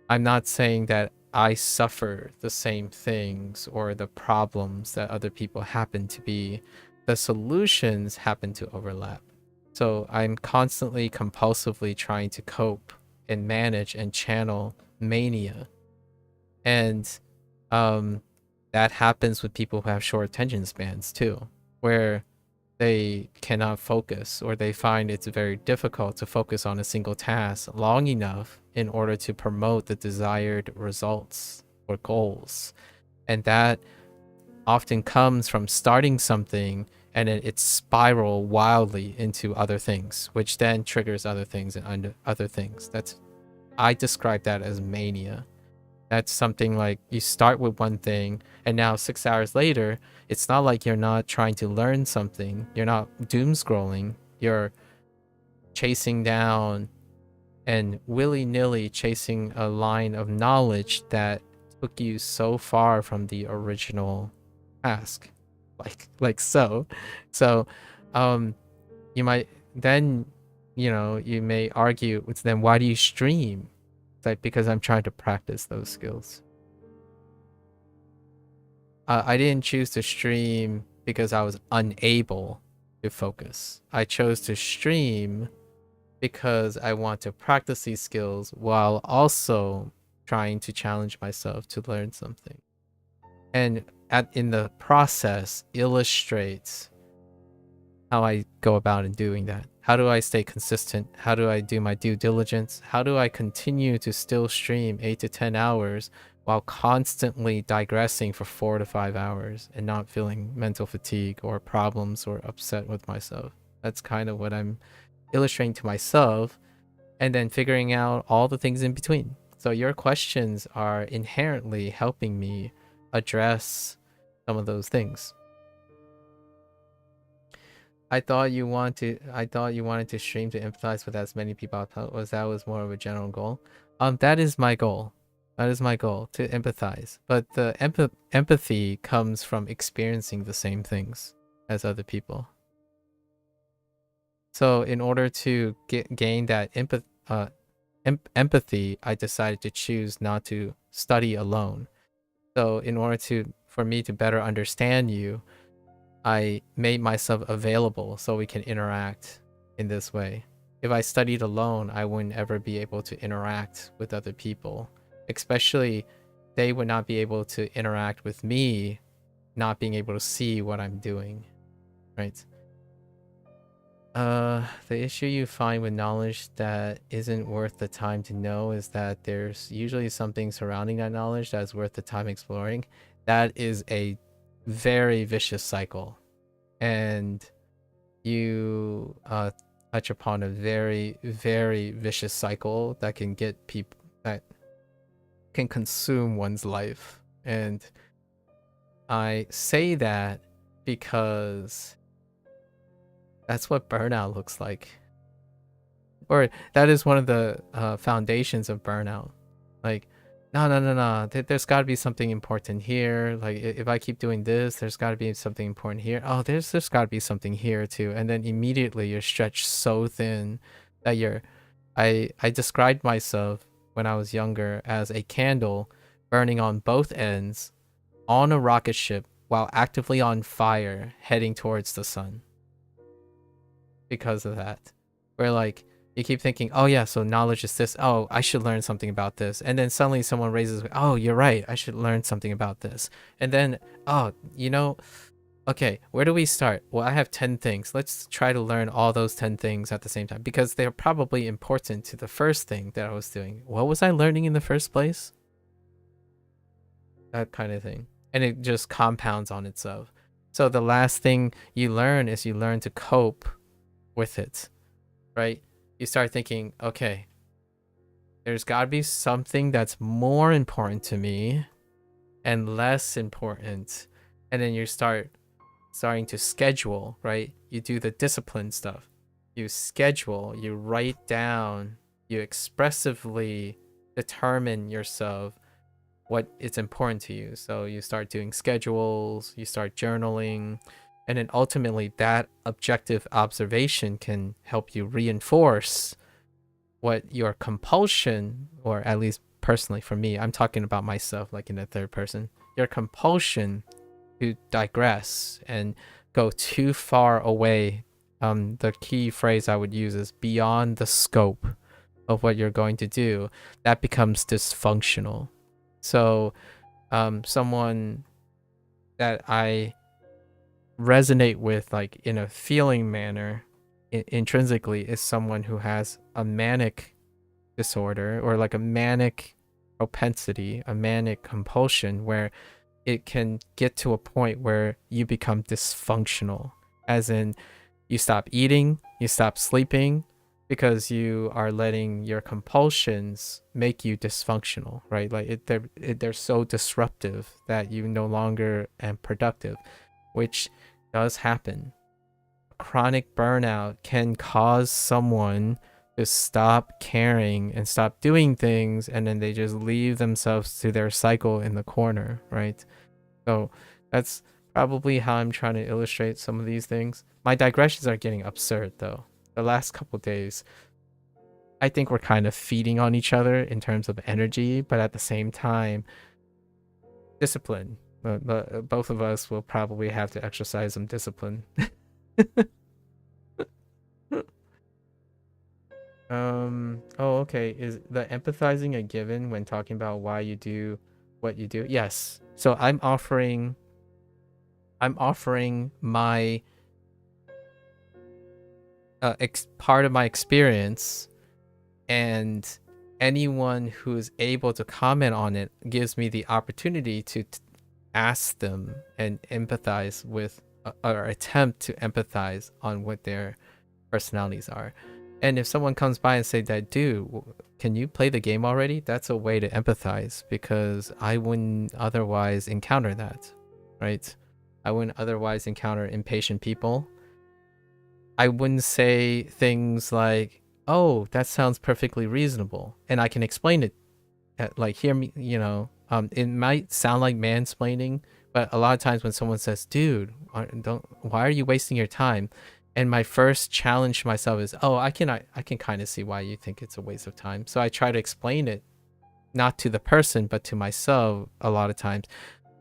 I'm not saying that I suffer the same things or the problems that other people happen to be. The solutions happen to overlap. So I'm constantly compulsively trying to cope and manage and channel mania. And that happens with people who have short attention spans too, where they cannot focus, or they find it's very difficult to focus on a single task long enough in order to promote the desired results or goals. And that often comes from starting something and then it spiral wildly into other things, which then triggers other things and other things. I describe that as mania. That's something like you start with one thing and now 6 hours later, it's not like you're not trying to learn something. You're not doom scrolling. You're chasing down and willy-nilly chasing a line of knowledge that took you so far from the original task. Like so. So you might then, you may argue, then why do you stream? Like, because I'm trying to practice those skills. I didn't choose to stream because I was unable to focus. I chose to stream because I want to practice these skills while also trying to challenge myself to learn something. And in the process, illustrates how I go about in doing that. How do I stay consistent? How do I do my due diligence? How do I continue to still stream 8 to 10 hours while constantly digressing for 4 to 5 hours and not feeling mental fatigue or problems or upset with myself? That's kind of what I'm illustrating to myself, and then figuring out all the things in between. So your questions are inherently helping me address some of those things. I thought you wanted to stream to empathize with as many people. That was more of a general goal. That is my goal. That is my goal, to empathize. But the empathy comes from experiencing the same things as other people. So in order to gain that empathy, I decided to choose not to study alone. So in order for me to better understand you, I made myself available so we can interact in this way. If I studied alone, I wouldn't ever be able to interact with other people. Especially, they would not be able to interact with me, not being able to see what I'm doing, right? The issue you find with knowledge that isn't worth the time to know is that there's usually something surrounding that knowledge that's worth the time exploring. That is a very vicious cycle. And you touch upon a very, very vicious cycle that can get people, that can consume one's life. And I say that because that's what burnout looks like. Or that is one of the foundations of burnout. Like, no. There's got to be something important here. Like, if I keep doing this, there's got to be something important here. Oh, there's got to be something here too. And then immediately you're stretched so thin that you're. I described myself when I was younger as a candle burning on both ends on a rocket ship while actively on fire heading towards the sun. Because of that, where like you keep thinking, oh yeah, so knowledge is this, oh I should learn something about this, and then suddenly someone raises, oh you're right, I should learn something about this, and then oh okay, where do we start? Well, I have 10 things, let's try to learn all those 10 things at the same time because they're probably important to the first thing that I was doing. What was I learning in the first place? That kind of thing, and it just compounds on itself. So the last thing you learn is you learn to cope with it, right? You start thinking, okay, there's got to be something that's more important to me and less important, and then you starting to schedule, right? You do the discipline stuff, you schedule, you write down, you expressively determine yourself what is important to you. So you start doing schedules, you start journaling, and then ultimately that objective observation can help you reinforce what your compulsion, or at least personally for me, I'm talking about myself like in the third person, your compulsion to digress and go too far away. The key phrase I would use is beyond the scope of what you're going to do. That becomes dysfunctional. So someone that I resonate with, like in a feeling manner, intrinsically, is someone who has a manic disorder or like a manic propensity, a manic compulsion, where it can get to a point where you become dysfunctional, as in you stop eating, you stop sleeping, because you are letting your compulsions make you dysfunctional, right? Like they're so disruptive that you no longer am productive, which does happen. Chronic burnout can cause someone to stop caring and stop doing things, and then they just leave themselves to their cycle in the corner, right? So that's probably how I'm trying to illustrate some of these things. My digressions are getting absurd though. The last couple days, I think we're kind of feeding on each other in terms of energy, but at the same time, discipline. Both of us will probably have to exercise some discipline. Oh, okay. Is the empathizing a given when talking about why you do what you do? Yes. So I'm offering my part of my experience, and anyone who's able to comment on it gives me the opportunity to ask them and empathize with, or attempt to empathize on what their personalities are. And if someone comes by and say that, dude, can you play the game already? That's a way to empathize, because I wouldn't otherwise encounter that, right? I wouldn't otherwise encounter impatient people. I wouldn't say things like, oh, that sounds perfectly reasonable, and I can explain it. Like, hear me, it might sound like mansplaining, but a lot of times when someone says, dude, why are you wasting your time? And my first challenge to myself is, oh, I can kind of see why you think it's a waste of time. So I try to explain it, not to the person, but to myself. A lot of times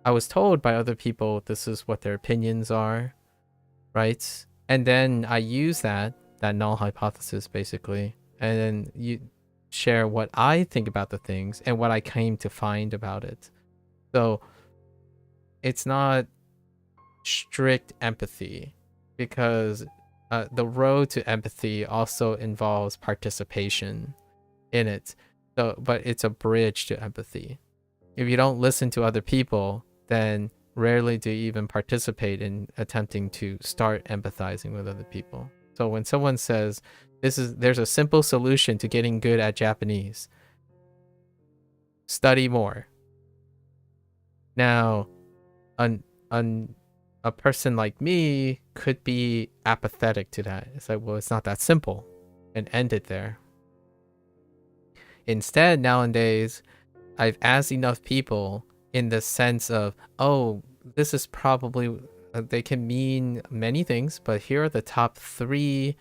I was told by other people, this is what their opinions are, right? And then I use that null hypothesis, basically, and then you share what I think about the things and what I came to find about it. So it's not strict empathy, because the road to empathy also involves participation in it. So, but it's a bridge to empathy. If you don't listen to other people, then rarely do you even participate in attempting to start empathizing with other people. So when someone says, there's a simple solution to getting good at Japanese, study more. Now, a person like me could be apathetic to that. It's like, well, it's not that simple, and end it there. Instead, nowadays, I've asked enough people in the sense of, oh, this is probably, they can mean many things, but here are the top 3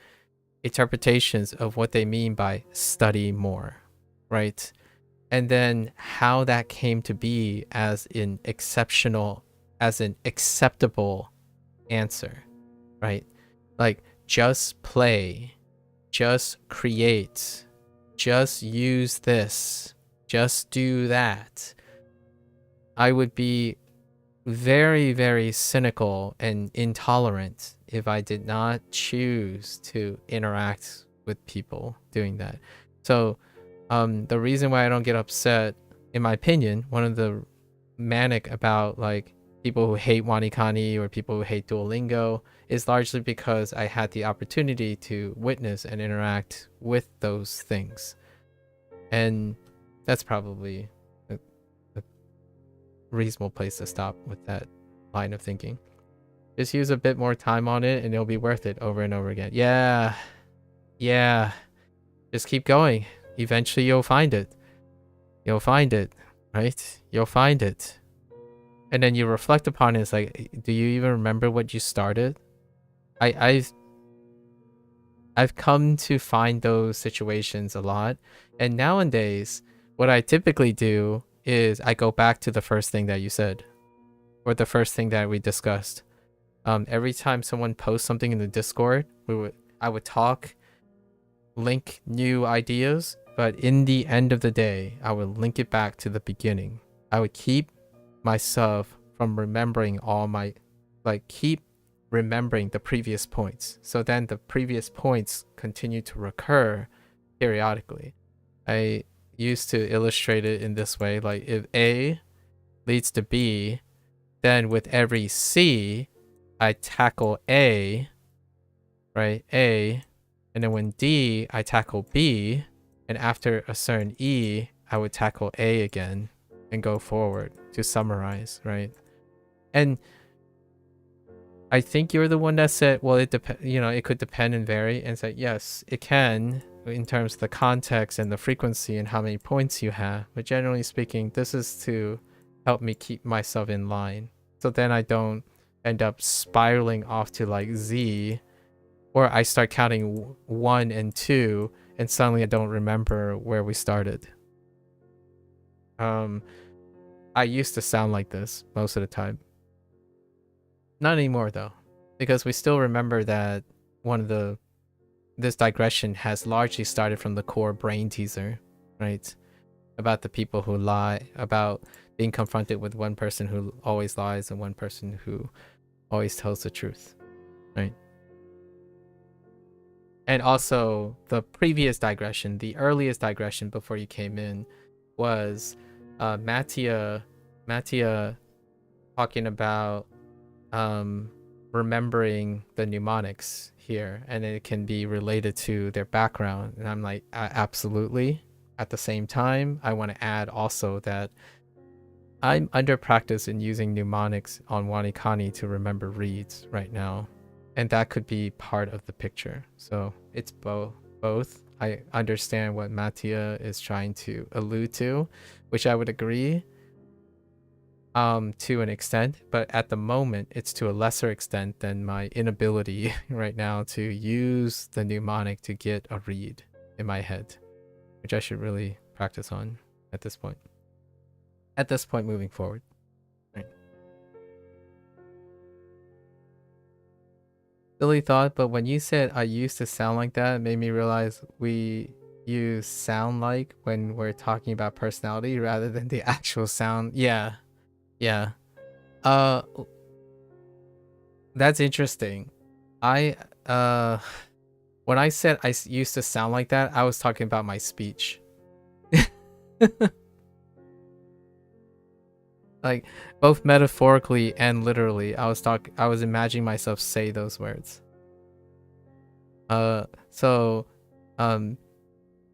interpretations of what they mean by study more, right? And then how that came to be as an acceptable answer, right? Like, just play, just create, just use this, just do that. I would be very, very cynical and intolerant if I did not choose to interact with people doing that. So the reason why I don't get upset, in my opinion, one of the manic about like people who hate WaniKani or people who hate Duolingo is largely because I had the opportunity to witness and interact with those things. And that's probably a reasonable place to stop with that line of thinking. Just use a bit more time on it and it'll be worth it over and over again. Yeah. Just keep going. Eventually you'll find it. You'll find it, right? You'll find it. And then you reflect upon it. It's like, do you even remember what you started? I've come to find those situations a lot. And nowadays, what I typically do is I go back to the first thing that you said, or the first thing that we discussed. Every time someone posts something in the Discord, I would talk, link new ideas, but in the end of the day, I would link it back to the beginning. I would keep myself from remembering keep remembering the previous points. So then the previous points continue to recur periodically. I used to illustrate it in this way, like if A leads to B, then with every C, I tackle A, right? A, and then when D, I tackle B, and after a certain E, I would tackle A again and go forward to summarize, right? And I think you're the one that said, well, it could depend and vary, and said, yes, it can in terms of the context and the frequency and how many points you have. But generally speaking, this is to help me keep myself in line. So then I don't end up spiraling off to like Z, or I start counting 1 and 2 and suddenly I don't remember where we started. I used to sound like this most of the time. Not anymore though, because we still remember that this digression has largely started from the core brain teaser, right? About the people who lie, about being confronted with one person who always lies and one person who always tells the truth, right? And also the previous digression, the earliest digression before you came in, was Mattia talking about remembering the mnemonics here, and it can be related to their background. And I'm like, absolutely. At the same time, I want to add also that I'm under practice in using mnemonics on WaniKani to remember reads right now, and that could be part of the picture. So it's both. I understand what Mattia is trying to allude to, which I would agree to an extent, but at the moment it's to a lesser extent than my inability right now to use the mnemonic to get a read in my head, which I should really practice on at this point moving forward. Right. Silly thought, but when you said I used to sound like that, it made me realize we use sound like when we're talking about personality rather than the actual sound. Yeah. That's interesting. I when I said used to sound like that, I was talking about my speech. Like both metaphorically and literally, I was imagining myself say those words. So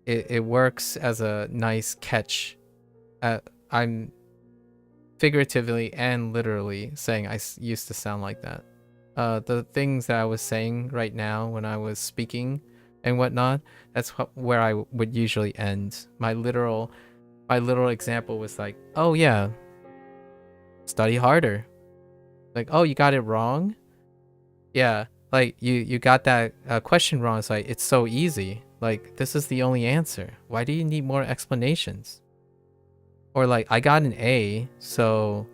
it works as a nice catch. I'm figuratively and literally saying I used to sound like that. The things that I was saying right now when I was speaking and whatnot, that's where I would usually end. My literal example was like, oh yeah, study harder. Like, oh, you got it wrong? Yeah, like you got that question wrong. It's like, it's so easy. Like, this is the only answer. Why do you need more explanations? Or like, I got an A, so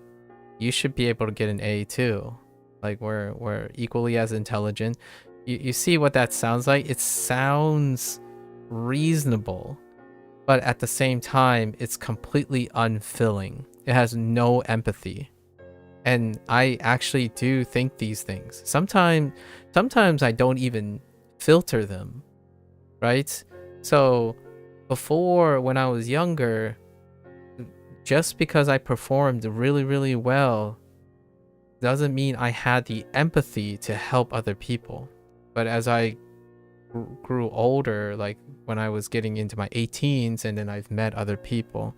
you should be able to get an A too. Like, we're equally as intelligent. You see what that sounds like? It sounds reasonable, but at the same time, it's completely unfilling. It has no empathy. And I actually do think these things. Sometimes I don't even filter them, right? So before, when I was younger, just because I performed really, really well doesn't mean I had the empathy to help other people. But as I grew older, like when I was getting into my 18s and then I've met other people,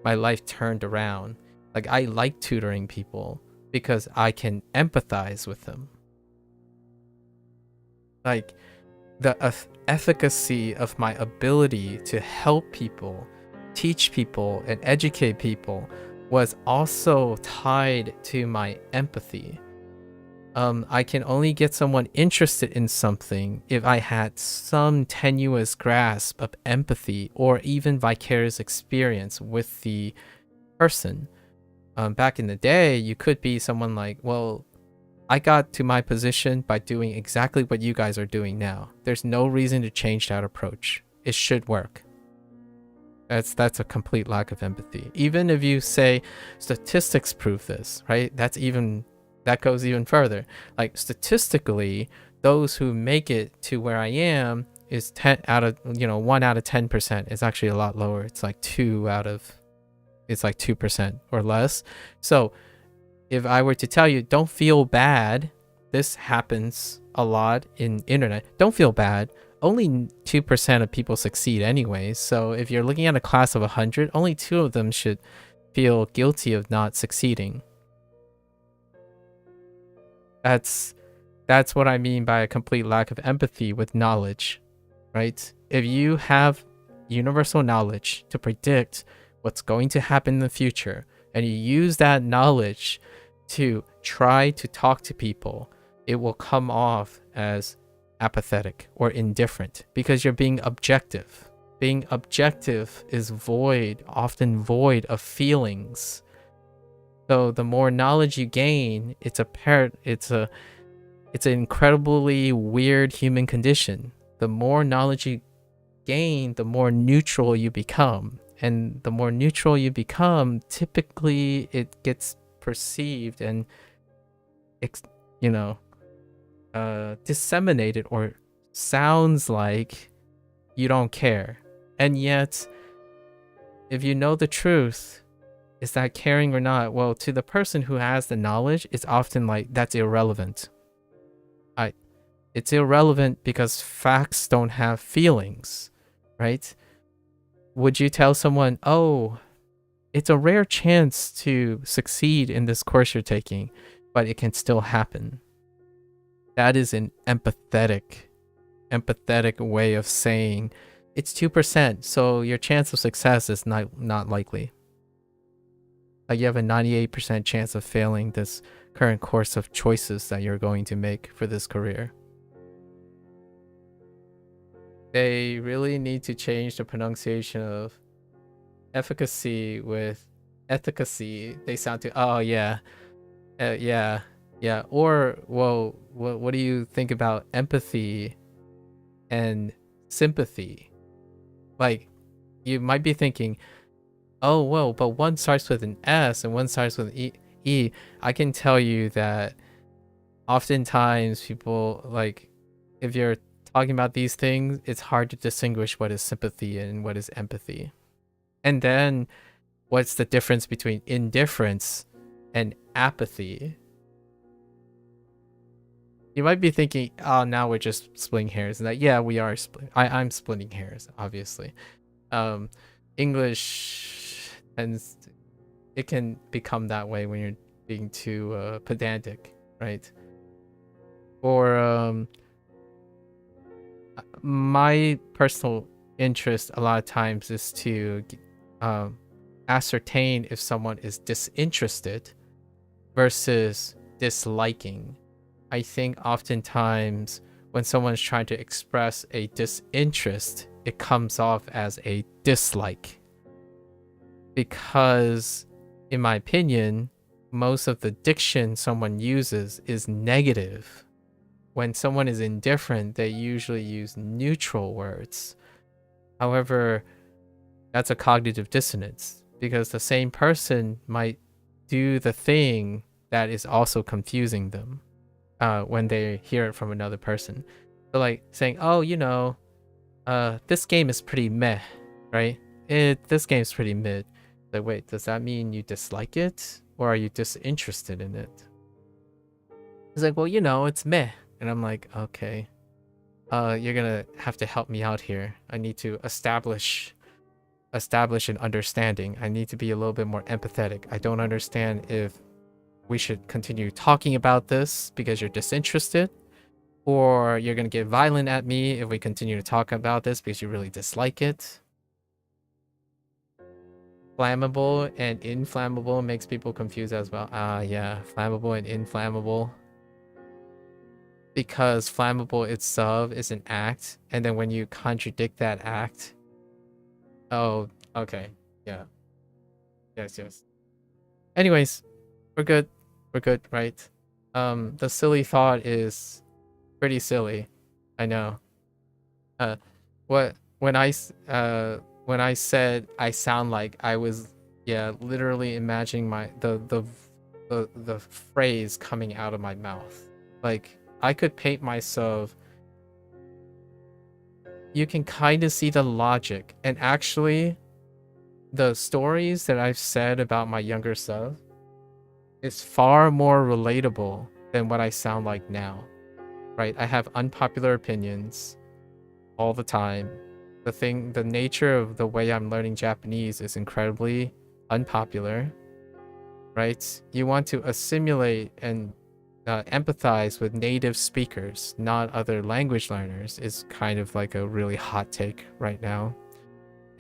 my life turned around. Like, I like tutoring people because I can empathize with them. Like, the efficacy of my ability to help people, teach people, and educate people was also tied to my empathy. I can only get someone interested in something if I had some tenuous grasp of empathy or even vicarious experience with the person. Back in the day, you could be someone like, well, I got to my position by doing exactly what you guys are doing now. There's no reason to change that approach. It should work. That's a complete lack of empathy. Even if you say statistics prove this, right? That goes even further. Like, statistically, those who make it to where I am is 1 out of 10%. It's actually a lot lower. It's like 2% or less. So if I were to tell you, don't feel bad, this happens a lot in internet. Don't feel bad. Only 2% of people succeed anyway. So if you're looking at a class of 100, only 2 of them should feel guilty of not succeeding. That's what I mean by a complete lack of empathy with knowledge, right? If you have universal knowledge to predict what's going to happen in the future, and you use that knowledge to try to talk to people, it will come off as apathetic or indifferent because you're being objective. Being objective is often void of feelings. So the more knowledge you gain, it's an incredibly weird human condition. The more knowledge you gain, the more neutral you become. And the more neutral you become, typically it gets perceived and disseminated, or sounds like you don't care. And yet, if you know the truth, is that caring or not? Well, to the person who has the knowledge, it's often like, that's irrelevant. It's irrelevant because facts don't have feelings, right? Would you tell someone, oh, it's a rare chance to succeed in this course you're taking, but it can still happen? That is an empathetic way of saying it's 2%, so your chance of success is not likely. Like, you have a 98% chance of failing this current course of choices that you're going to make for this career. They really need to change the pronunciation of efficacy with efficacy. They sound too, oh yeah, yeah. Or, well, what do you think about empathy and sympathy? Like, you might be thinking, oh, well, but one starts with an S and one starts with an E. I can tell you that oftentimes people, like, if you're talking about these things, it's hard to distinguish what is sympathy and what is empathy. And then what's the difference between indifference and apathy? You might be thinking, oh, now we're just splitting hairs. And that, yeah, we are I'm splitting hairs, obviously. English tends it can become that way when you're being too pedantic, right? Or my personal interest a lot of times is to ascertain if someone is disinterested versus disliking. I think oftentimes when someone's trying to express a disinterest, it comes off as a dislike. Because, in my opinion, most of the diction someone uses is negative. When someone is indifferent, they usually use neutral words. However, that's a cognitive dissonance because the same person might do the thing that is also confusing them when they hear it from another person. So like saying, oh, this game is pretty meh, right? This game's pretty mid. Like, wait, does that mean you dislike it? Or are you disinterested in it? He's like, well, it's meh. And I'm like, okay. You're gonna have to help me out here. I need to establish an understanding. I need to be a little bit more empathetic. I don't understand if we should continue talking about this because you're disinterested, or you're gonna get violent at me if we continue to talk about this because you really dislike it. Flammable and inflammable makes people confused as well. Yeah, flammable and inflammable. Because flammable itself is an act, and then when you contradict that act... Oh, okay. Yeah. Yes. Anyways, we're good. We're good, right? The silly thought is pretty silly. I know. When I said I sound like, I was literally imagining the phrase coming out of my mouth. Like, I could paint myself. You can kind of see the logic. And actually, the stories that I've said about my younger self is far more relatable than what I sound like now. Right? I have unpopular opinions all the time. The nature of the way I'm learning Japanese is incredibly unpopular. Right? You want to assimilate and empathize with native speakers, not other language learners, is kind of like a really hot take right now.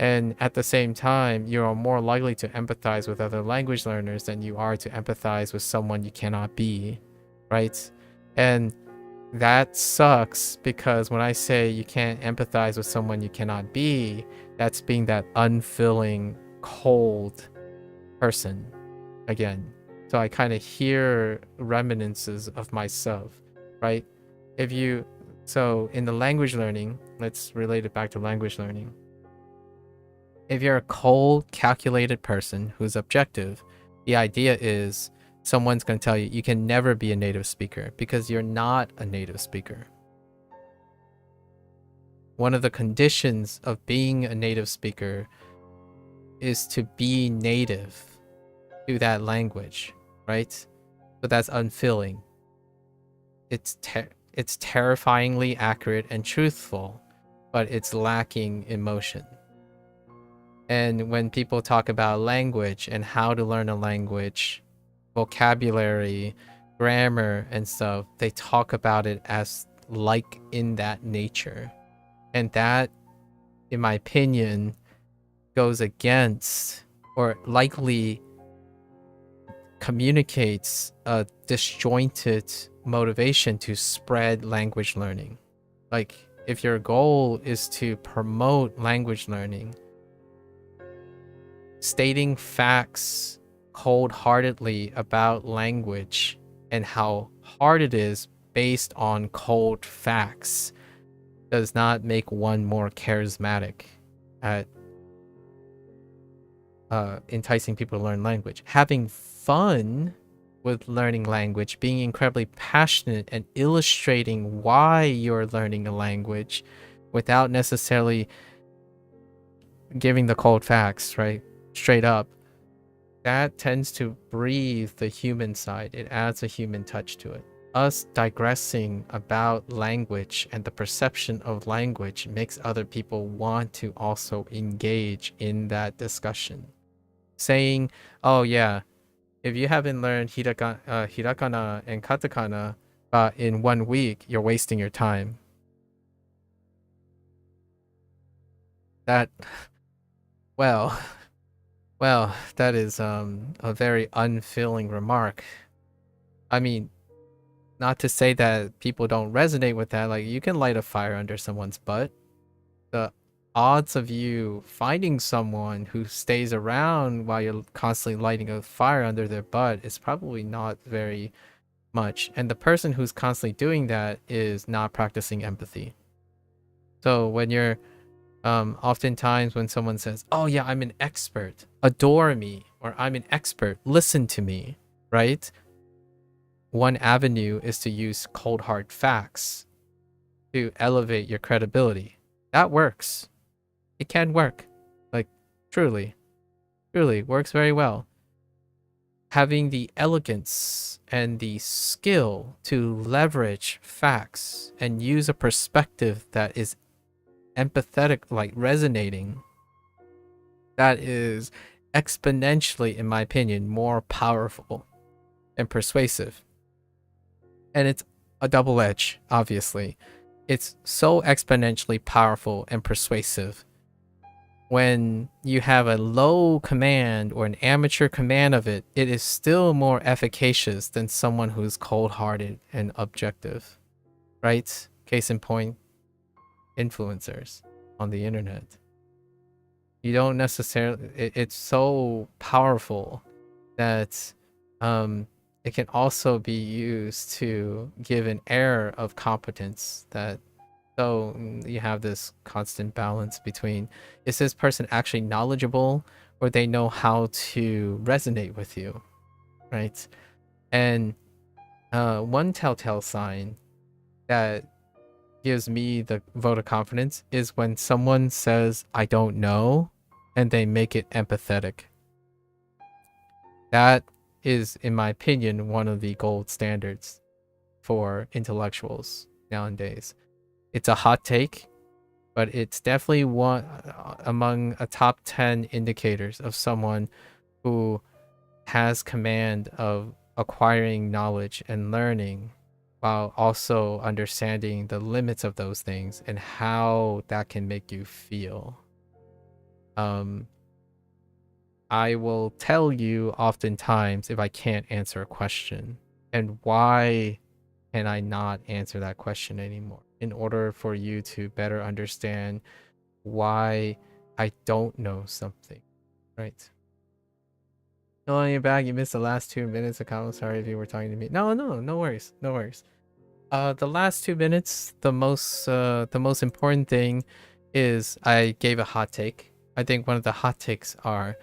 And at the same time, you are more likely to empathize with other language learners than you are to empathize with someone you cannot be, right? And that sucks, because when I say you can't empathize with someone you cannot be, that's being that unfilling, cold person again. So I kind of hear reminiscences of myself, right? So in the language learning, let's relate it back to language learning. If you're a cold, calculated person who's objective, the idea is someone's going to tell you you can never be a native speaker because you're not a native speaker. One of the conditions of being a native speaker is to be native to that language, right? But that's unfilling. It's terrifyingly accurate and truthful, but it's lacking emotion. And when people talk about language and how to learn a language, vocabulary, grammar, and stuff, they talk about it as like in that nature. And that, in my opinion, goes against, or likely communicates, a disjointed motivation to spread language learning. Like, if your goal is to promote language learning, stating facts cold-heartedly about language and how hard it is based on cold facts does not make one more charismatic at enticing people to learn language. Having fun with learning language, being incredibly passionate and illustrating why you're learning a language without necessarily giving the cold facts, right? Straight up. That tends to breathe the human side. It adds a human touch to it. Us digressing about language and the perception of language makes other people want to also engage in that discussion. Saying, oh yeah, if you haven't learned hiragana and katakana in 1 week, you're wasting your time. That, well, that is a very unfilling remark. I mean, not to say that people don't resonate with that. Like, you can light a fire under someone's butt. The odds of you finding someone who stays around while you're constantly lighting a fire under their butt is probably not very much. And the person who's constantly doing that is not practicing empathy. So when you're oftentimes when someone says, oh yeah, I'm an expert, adore me, or I'm an expert, listen to me, right? One avenue is to use cold hard facts to elevate your credibility. That works. It can work. Like, truly works very well. Having the elegance and the skill to leverage facts and use a perspective that is empathetic, like resonating, that is exponentially, in my opinion, more powerful and persuasive. And it's a double edge, obviously. It's so exponentially powerful and persuasive when you have a low command or an amateur command of it. It is still more efficacious than someone who's cold-hearted and objective, right? Case in point, influencers on the internet. You don't necessarily, it's so powerful that it can also be used to give an air of competence. That so you have this constant balance between, is this person actually knowledgeable, or they know how to resonate with you, right? And one telltale sign that gives me the vote of confidence is when someone says, I don't know, and they make it empathetic. That is, in my opinion, one of the gold standards for intellectuals nowadays. It's a hot take, but it's definitely one among a top 10 indicators of someone who has command of acquiring knowledge and learning, while also understanding the limits of those things and how that can make you feel. I will tell you oftentimes if I can't answer a question, and why can I not answer that question anymore, in order for you to better understand why I don't know something, right? No, on your back, you missed the last 2 minutes of comment. Sorry if you were talking to me. No worries. The last 2 minutes, the most important thing is I gave a hot take. I think one of the hot takes are,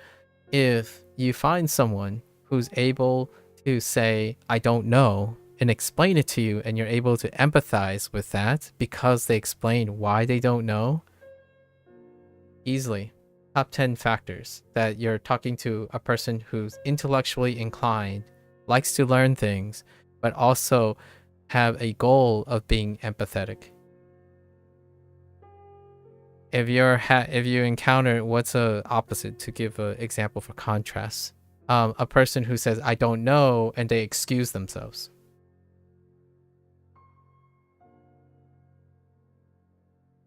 if you find someone who's able to say, I don't know, and explain it to you, and you're able to empathize with that because they explain why they don't know, easily top 10 factors that you're talking to a person who's intellectually inclined, likes to learn things, but also have a goal of being empathetic. If you encounter, what's a opposite, to give an example for contrast? A person who says, I don't know, and they excuse themselves.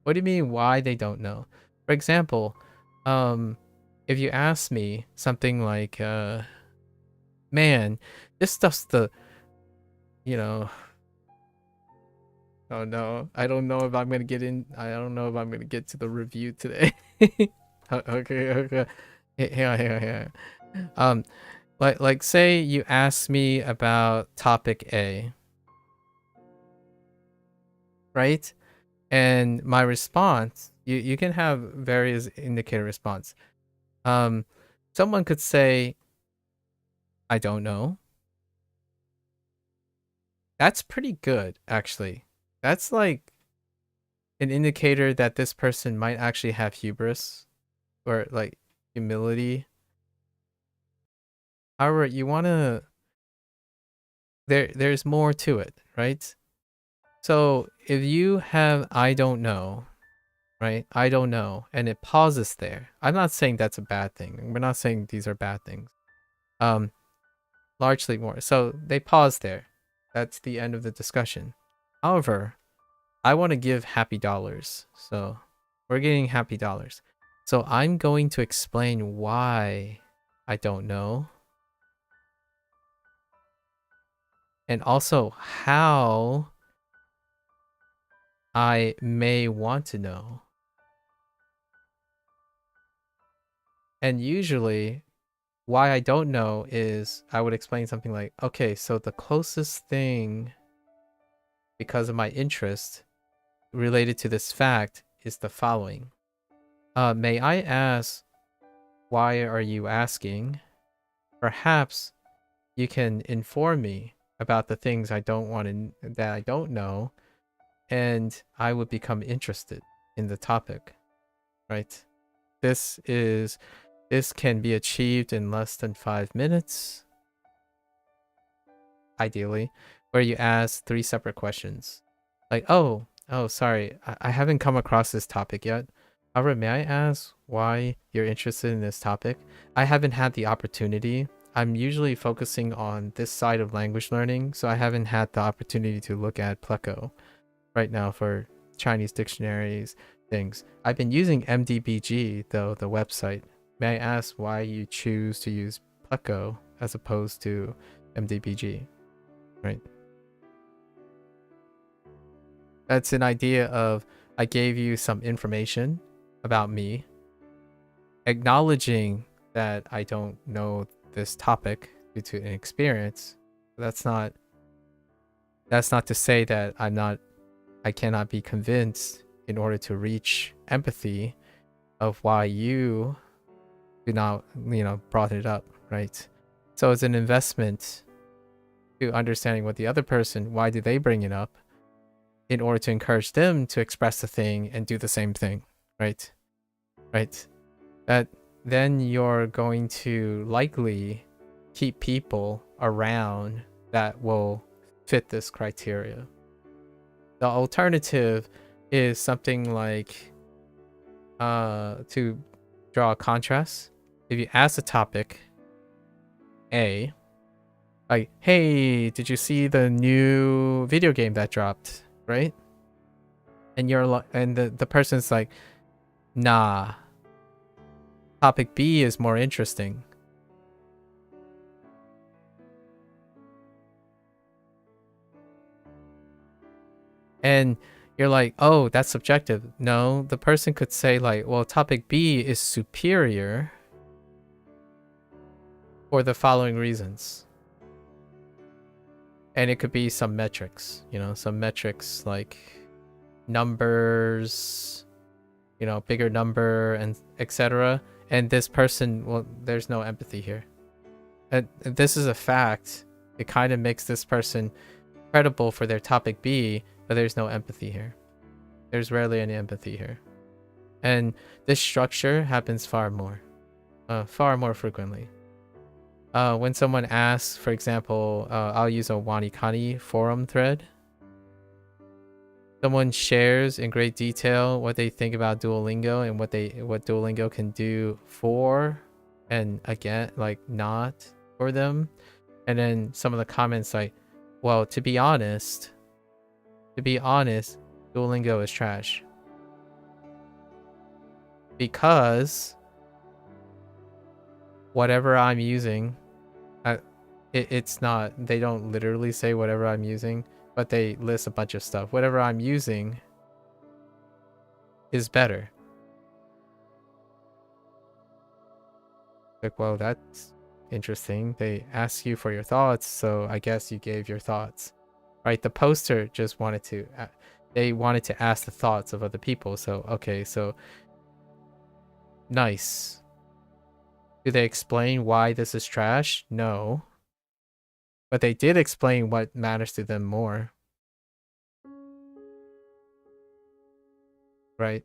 What do you mean why they don't know? For example, if you ask me something like, man, this stuff's the, oh no, I don't know if I'm gonna get to the review today. Okay. Hang on. Like say you ask me about topic A, right? And my response, you can have various indicator response. Someone could say, I don't know. That's pretty good, actually. That's like an indicator that this person might actually have hubris or like humility. However, you want to there's more to it, right? So if you have I don't know, right? I don't know, and it pauses there. I'm not saying that's a bad thing. We're not saying these are bad things. Um, largely more. So they pause there. That's the end of the discussion. However, I want to give happy dollars. So we're getting happy dollars. So I'm going to explain why I don't know. And also how I may want to know. And usually why I don't know is I would explain something like, okay, so the closest thing because of my interest related to this fact is the following. May I ask, why are you asking? Perhaps you can inform me about the things I don't want to, that I don't know, and I would become interested in the topic, right? This can be achieved in less than 5 minutes, ideally, where you ask 3 separate questions. Like, oh, sorry, I haven't come across this topic yet. However, may I ask why you're interested in this topic? I haven't had the opportunity. I'm usually focusing on this side of language learning, so I haven't had the opportunity to look at Pleco right now for Chinese dictionaries, things. I've been using MDBG, though, the website. May I ask why you choose to use Pleco as opposed to MDBG, right? That's an idea of I gave you some information about me, acknowledging that I don't know this topic due to inexperience. That's not to say that I cannot be convinced in order to reach empathy of why you do not, brought it up, right? So it's an investment to understanding what the other person, why do they bring it up, in order to encourage them to express the thing and do the same thing, right? Right. That then you're going to likely keep people around that will fit this criteria. The alternative is something like to draw a contrast. If you ask a topic A, like, hey, did you see the new video game that dropped, right? And the person's like, nah, topic B is more interesting. And you're like, oh, that's subjective. No, the person could say like, well, topic B is superior for the following reasons. And it could be some metrics, some metrics like numbers, bigger number and etc. And this person, well, there's no empathy here. And this is a fact. It kind of makes this person credible for their topic B, but there's no empathy here. There's rarely any empathy here. And this structure happens far more frequently. When someone asks, for example, I'll use a WaniKani forum thread. Someone shares in great detail what they think about Duolingo and what Duolingo can do for and again, like not for them. And then some of the comments like, well, to be honest, Duolingo is trash. Because whatever I'm using, it's not, they don't literally say whatever I'm using, but they list a bunch of stuff. Whatever I'm using is better. Like, well, that's interesting. They ask you for your thoughts, so I guess you gave your thoughts, right? The poster just wanted to, they wanted to ask the thoughts of other people. So, okay, so nice. Do they explain why this is trash? No. But they did explain what matters to them more. Right?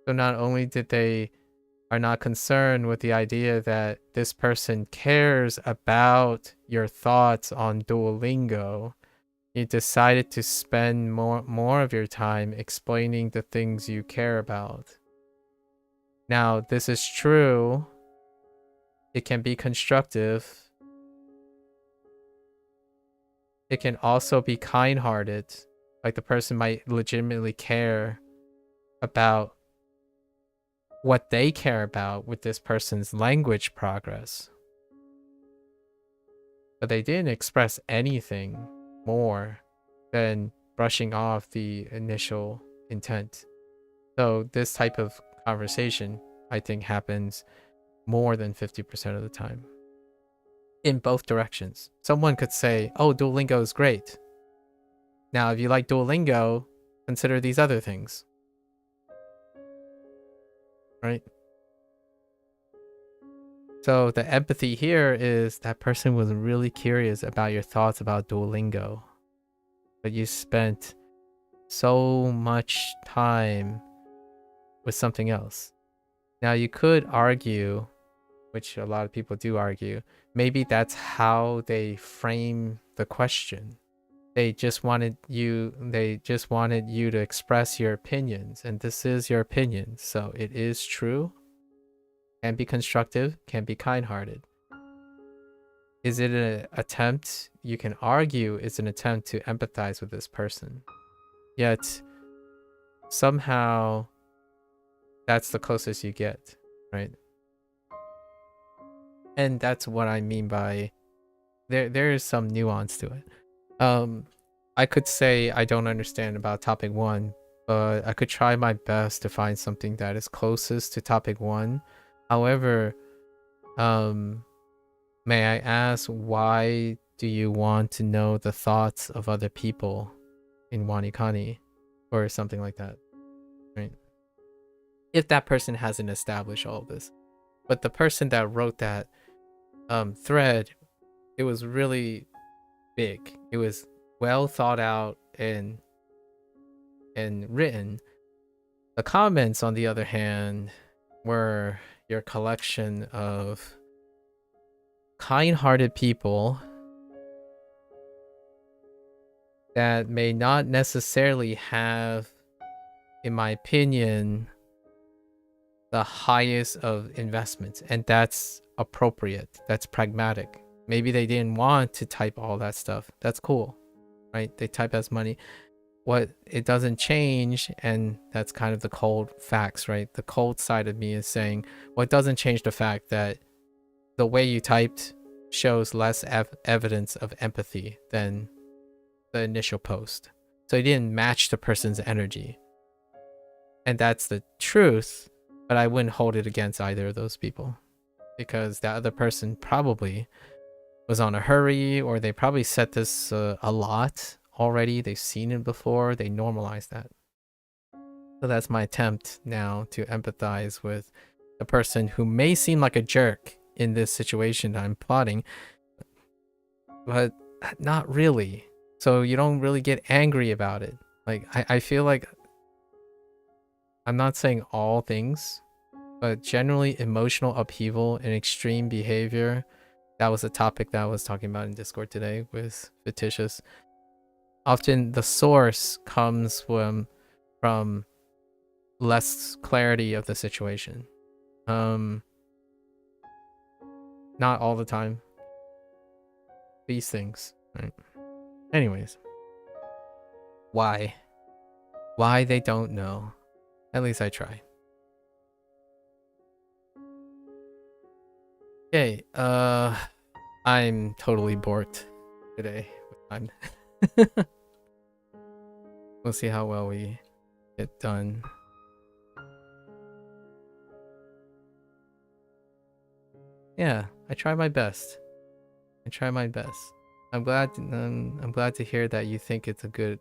So not only did they are not concerned with the idea that this person cares about your thoughts on Duolingo, you decided to spend more of your time explaining the things you care about. Now, this is true. It can be constructive. It can also be kind-hearted. Like the person might legitimately care about what they care about with this person's language progress. But they didn't express anything more than brushing off the initial intent. So this type of conversation, I think, happens more than 50% of the time. In both directions. Someone could say, oh, Duolingo is great. Now, if you like Duolingo, consider these other things. Right? So the empathy here is that person was really curious about your thoughts about Duolingo. But you spent so much time with something else. Now you could argue, which a lot of people do argue, maybe that's how they frame the question. They just wanted you to express your opinions, and this is your opinion, so it is true. Can be constructive, can be kind-hearted. Is it an attempt? You can argue it's an attempt to empathize with this person. Yet, somehow, that's the closest you get, right? And that's what I mean by there is some nuance to it. I could say I don't understand about topic 1, but I could try my best to find something that is closest to topic 1. However, may I ask, why do you want to know the thoughts of other people in WaniKani or something like that, right? If that person hasn't established all of this. But the person that wrote that thread, it was really big. It was well thought out and written. The comments, on the other hand, were your collection of kind-hearted people that may not necessarily have, in my opinion, the highest of investments, and that's appropriate. That's pragmatic. Maybe they didn't want to type all that stuff. That's cool, right? They type as money. What it doesn't change, and that's kind of the cold facts, right? The cold side of me is saying, well, it doesn't change the fact that the way you typed shows less evidence of empathy than the initial post. So it didn't match the person's energy. And that's the truth, but I wouldn't hold it against either of those people, because that other person probably was on a hurry, or they probably said this a lot already. They've seen it before. They normalized that. So that's my attempt now to empathize with the person who may seem like a jerk in this situation that I'm plotting, but not really. So you don't really get angry about it. Like, I feel like, I'm not saying all things, but generally emotional upheaval and extreme behavior, that was a topic that I was talking about in Discord today with Fictitious. Often the source comes from less clarity of the situation. Not all the time. These things, right? Anyways. Why? Why they don't know. At least I try. Okay, I'm totally borked today with time. We'll see how well we get done. Yeah, I try my best. I try my best. I'm glad to hear that you think it's a good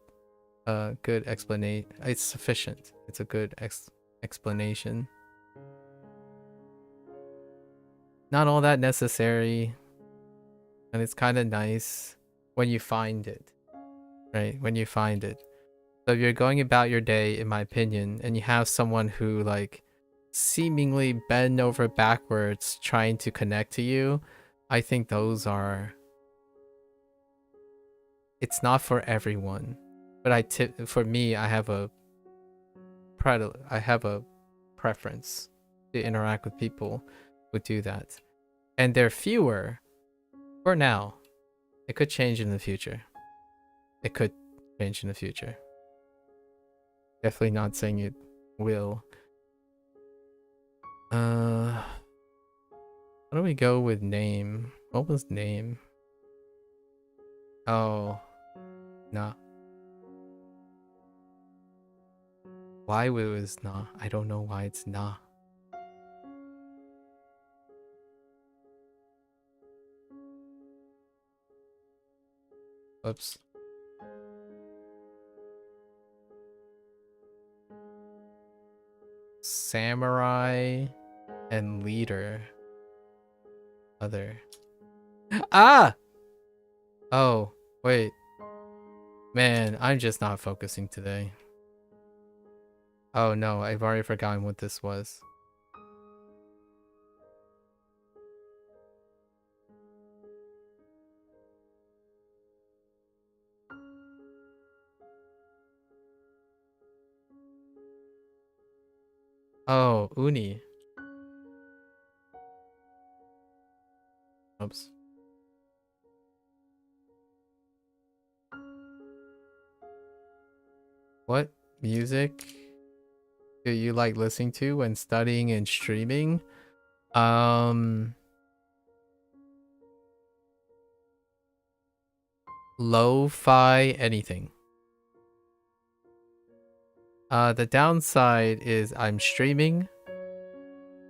explanation. It's sufficient. It's a good explanation. Not all that necessary. and it's kind of nice when you find it, right? When you find it. So if you're going about your day, in my opinion, and you have someone who like seemingly bend over backwards trying to connect to you, I think those are, it's not for everyone, but for me, I have a preference to interact with people who do that, and they're fewer for now. It could change in the future. It could change in the future. Definitely not saying it will. How do we go with name? What was name? Oh, nah. Why it was nah? I don't know why it's nah. Oops. Samurai and leader. Other. Ah! Oh, wait. Man, I'm just not focusing today. Oh no, I've already forgotten what this was. Oh, uni. Oops. What music do you like listening to when studying and streaming? Lo-fi anything. The downside is I'm streaming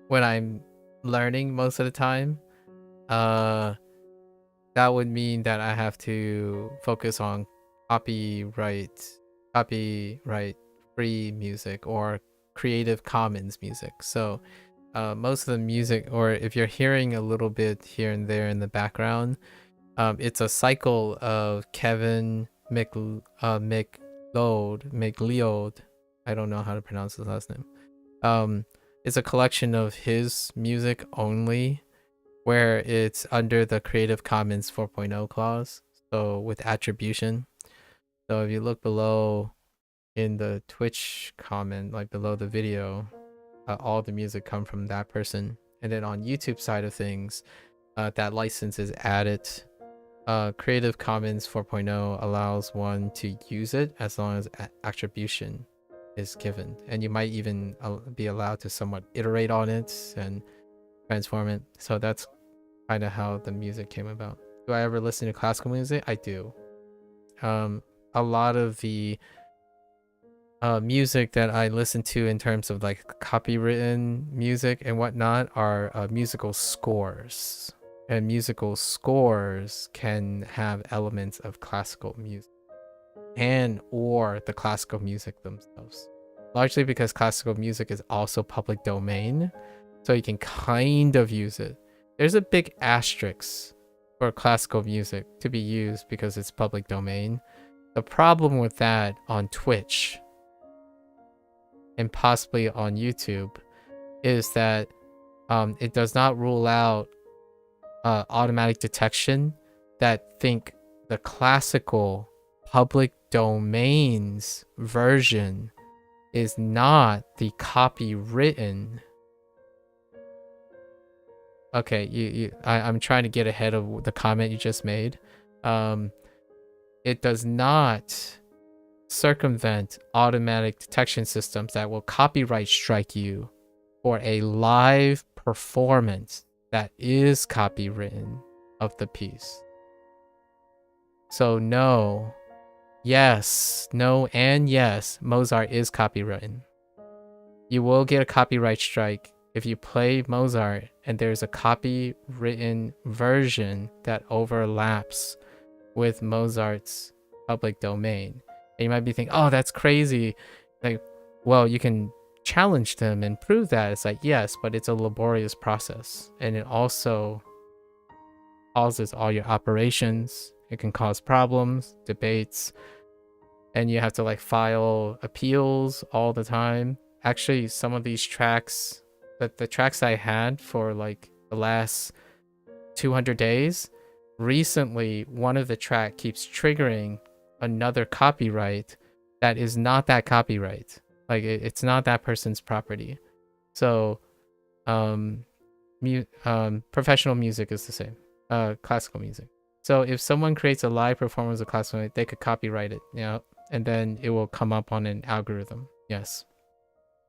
when I'm learning most of the time. That would mean that I have to focus on copyright free music or Creative Commons music. So most of the music, or if you're hearing a little bit here and there in the background, it's a cycle of Kevin MacLeod. I don't know how to pronounce his last name. It's a collection of his music only, where it's under the Creative Commons 4.0 clause, so with attribution. So if you look below in the Twitch comment, like below the video, all the music come from that person. And then on YouTube side of things, that license is added. Creative Commons 4.0 allows one to use it as long as attribution is given, and you might even be allowed to somewhat iterate on it and transform it. So that's kind of how the music came about. Do I ever listen to classical music? I do. A lot of the music that I listen to in terms of like copywritten music and whatnot are musical scores, and musical scores can have elements of classical music and or the classical music themselves, largely because classical music is also public domain, so you can kind of use it. There's a big asterisk for classical music to be used because it's public domain. The problem with that on Twitch and possibly on YouTube is that it does not rule out automatic detection that think the classical public domains version is not the copywritten. Okay, I'm trying to get ahead of the comment you just made. It does not circumvent automatic detection systems that will copyright strike you for a live performance that is copywritten of the piece. So no, yes, no, and yes, Mozart is copywritten. You will get a copyright strike if you play Mozart and there's a copywritten version that overlaps with Mozart's public domain. And you might be thinking, oh, that's crazy. Like, well, you can challenge them and prove that. It's like, yes, but it's a laborious process. And it also pauses all your operations. It can cause problems, debates, and you have to like file appeals all the time. Actually, some of these tracks, the tracks I had for like the last 200 days, recently one of the track keeps triggering another copyright that is not that copyright. Like it's not that person's property. So professional music is the same. Classical music. So if someone creates a live performance of classical music, they could copyright it, you know, and then it will come up on an algorithm. Yes.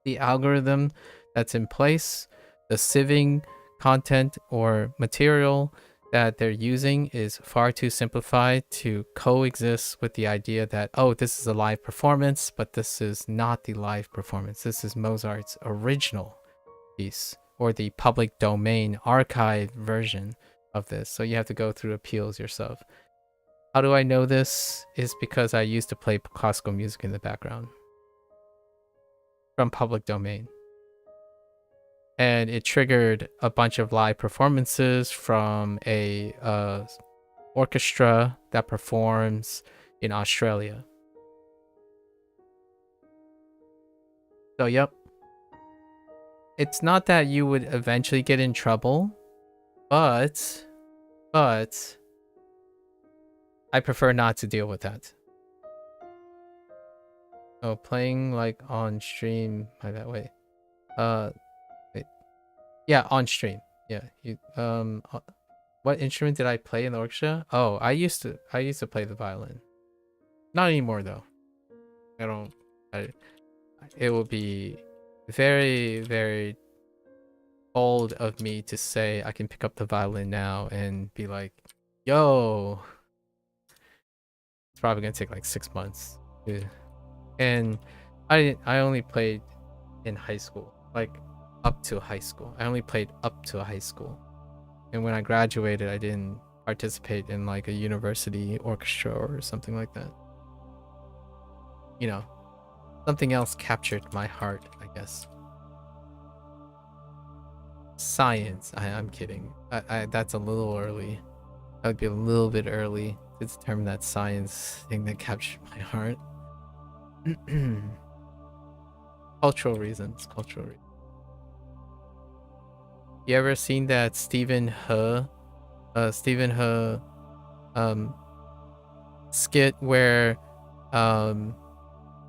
The algorithm that's in place, the sieving content or material that they're using is far too simplified to coexist with the idea that, oh, this is a live performance, but this is not the live performance. This is Mozart's original piece or the public domain archived version of this. So you have to go through appeals yourself. How do I know this? Is because I used to play classical music in the background from public domain. And it triggered a bunch of live performances from a orchestra that performs in Australia. So, yep. It's not that you would eventually get in trouble, but I prefer not to deal with that. Oh, playing like on stream by that way. Wait. Yeah, on stream. Yeah, you what instrument did I play in the orchestra? Oh, I used to play the violin. Not anymore though. It will be very, very bold of me to say I can pick up the violin now and be like, yo, it's probably gonna take like 6 months. And I only played in high school, like up to high school. I only played up to high school. And when I graduated, I didn't participate in like a university orchestra or something like that. You know, something else captured my heart, I guess. Science. I'm kidding. That's a little early. That would be a little bit early to determine that science thing that captured my heart. Cultural reasons. You ever seen that Stephen He skit where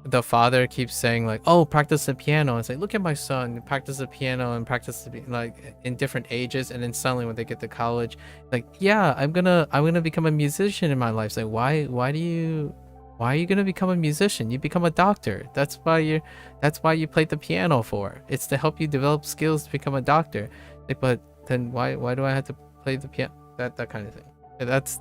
the father keeps saying like, oh, practice the piano. It's like, look at my son, practice the piano and practice like in different ages, and then suddenly when they get to college, like, yeah, I'm gonna become a musician in my life. It's like, why are you gonna become a musician? You become a doctor. That's why you played the piano for. It's to help you develop skills to become a doctor. Like, but then why do I have to play the piano? That kind of thing. That's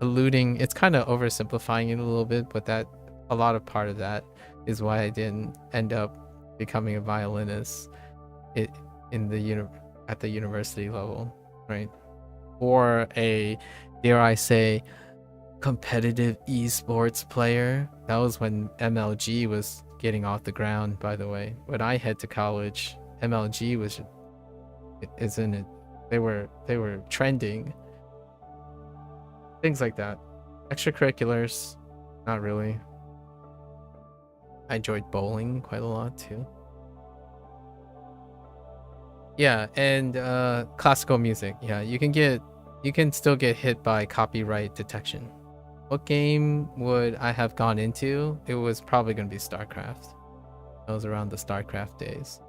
alluding. It's kind of oversimplifying it a little bit, but that a lot of part of that is why I didn't end up becoming a violinist at the university level, right? Or a, dare I say, competitive esports player. That was when MLG was getting off the ground, by the way. When I head to college, MLG isn't it? They were trending. Things like that. Extracurriculars, not really. I enjoyed bowling quite a lot too. Yeah, and classical music. Yeah, you can still get hit by copyright detection. What game would I have gone into? It was probably going to be StarCraft. That was around the StarCraft days.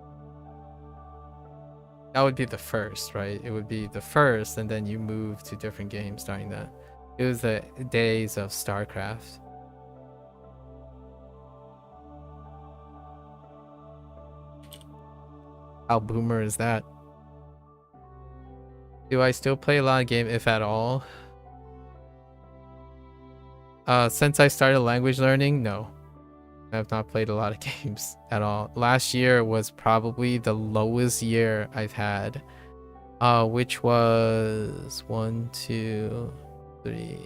That would be the first, right? It would be the first, and then you move to different games during that. It was the days of StarCraft. How boomer is that? Do I still play a lot of games, if at all? Since I started language learning, no. I have not played a lot of games at all. Last year was probably the lowest year I've had. Which was 1, 2, 3,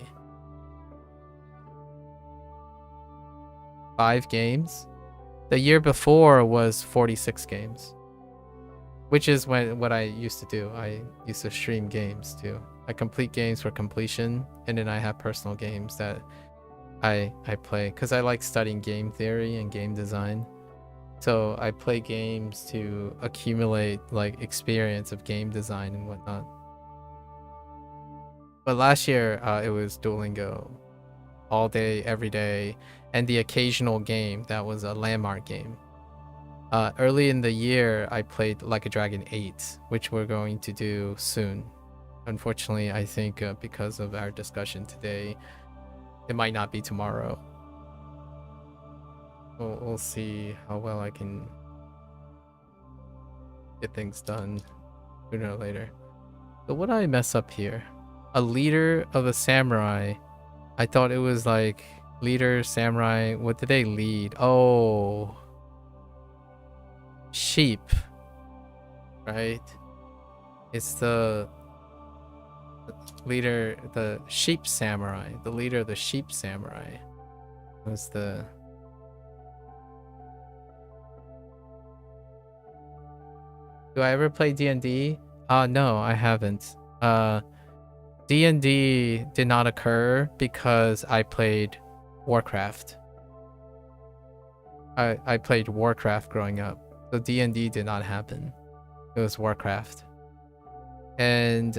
5 games. The year before was 46 games. Which is what I used to do. I used to stream games too. I complete games for completion, and then I have personal games that I play because I like studying game theory and game design. So I play games to accumulate like experience of game design and whatnot. But last year it was Duolingo, all day, every day, and the occasional game that was a landmark game. Early in the year, I played Like a Dragon 8, which we're going to do soon. Unfortunately, I think because of our discussion today, it might not be tomorrow. We'll see how well I can get things done sooner or later. So what did I mess up here? A leader of a samurai. I thought it was like leader, samurai. What did they lead? Oh, sheep. Right? It's the leader, the sheep samurai. The leader of the sheep samurai was the... Do I ever play D&D? No, I haven't. D&D did not occur because I played Warcraft. I played Warcraft growing up. So D&D did not happen. It was Warcraft. And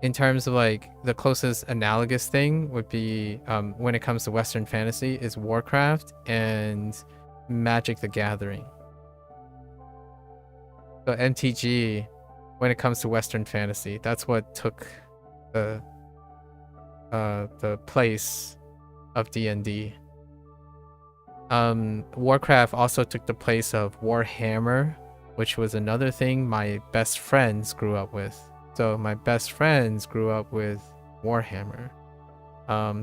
in terms of like the closest analogous thing would be when it comes to Western fantasy is Warcraft and Magic the Gathering. So MTG, when it comes to Western fantasy, that's what took the place of D&D. Warcraft also took the place of Warhammer, which was another thing my best friends grew up with. So my best friends grew up with Warhammer.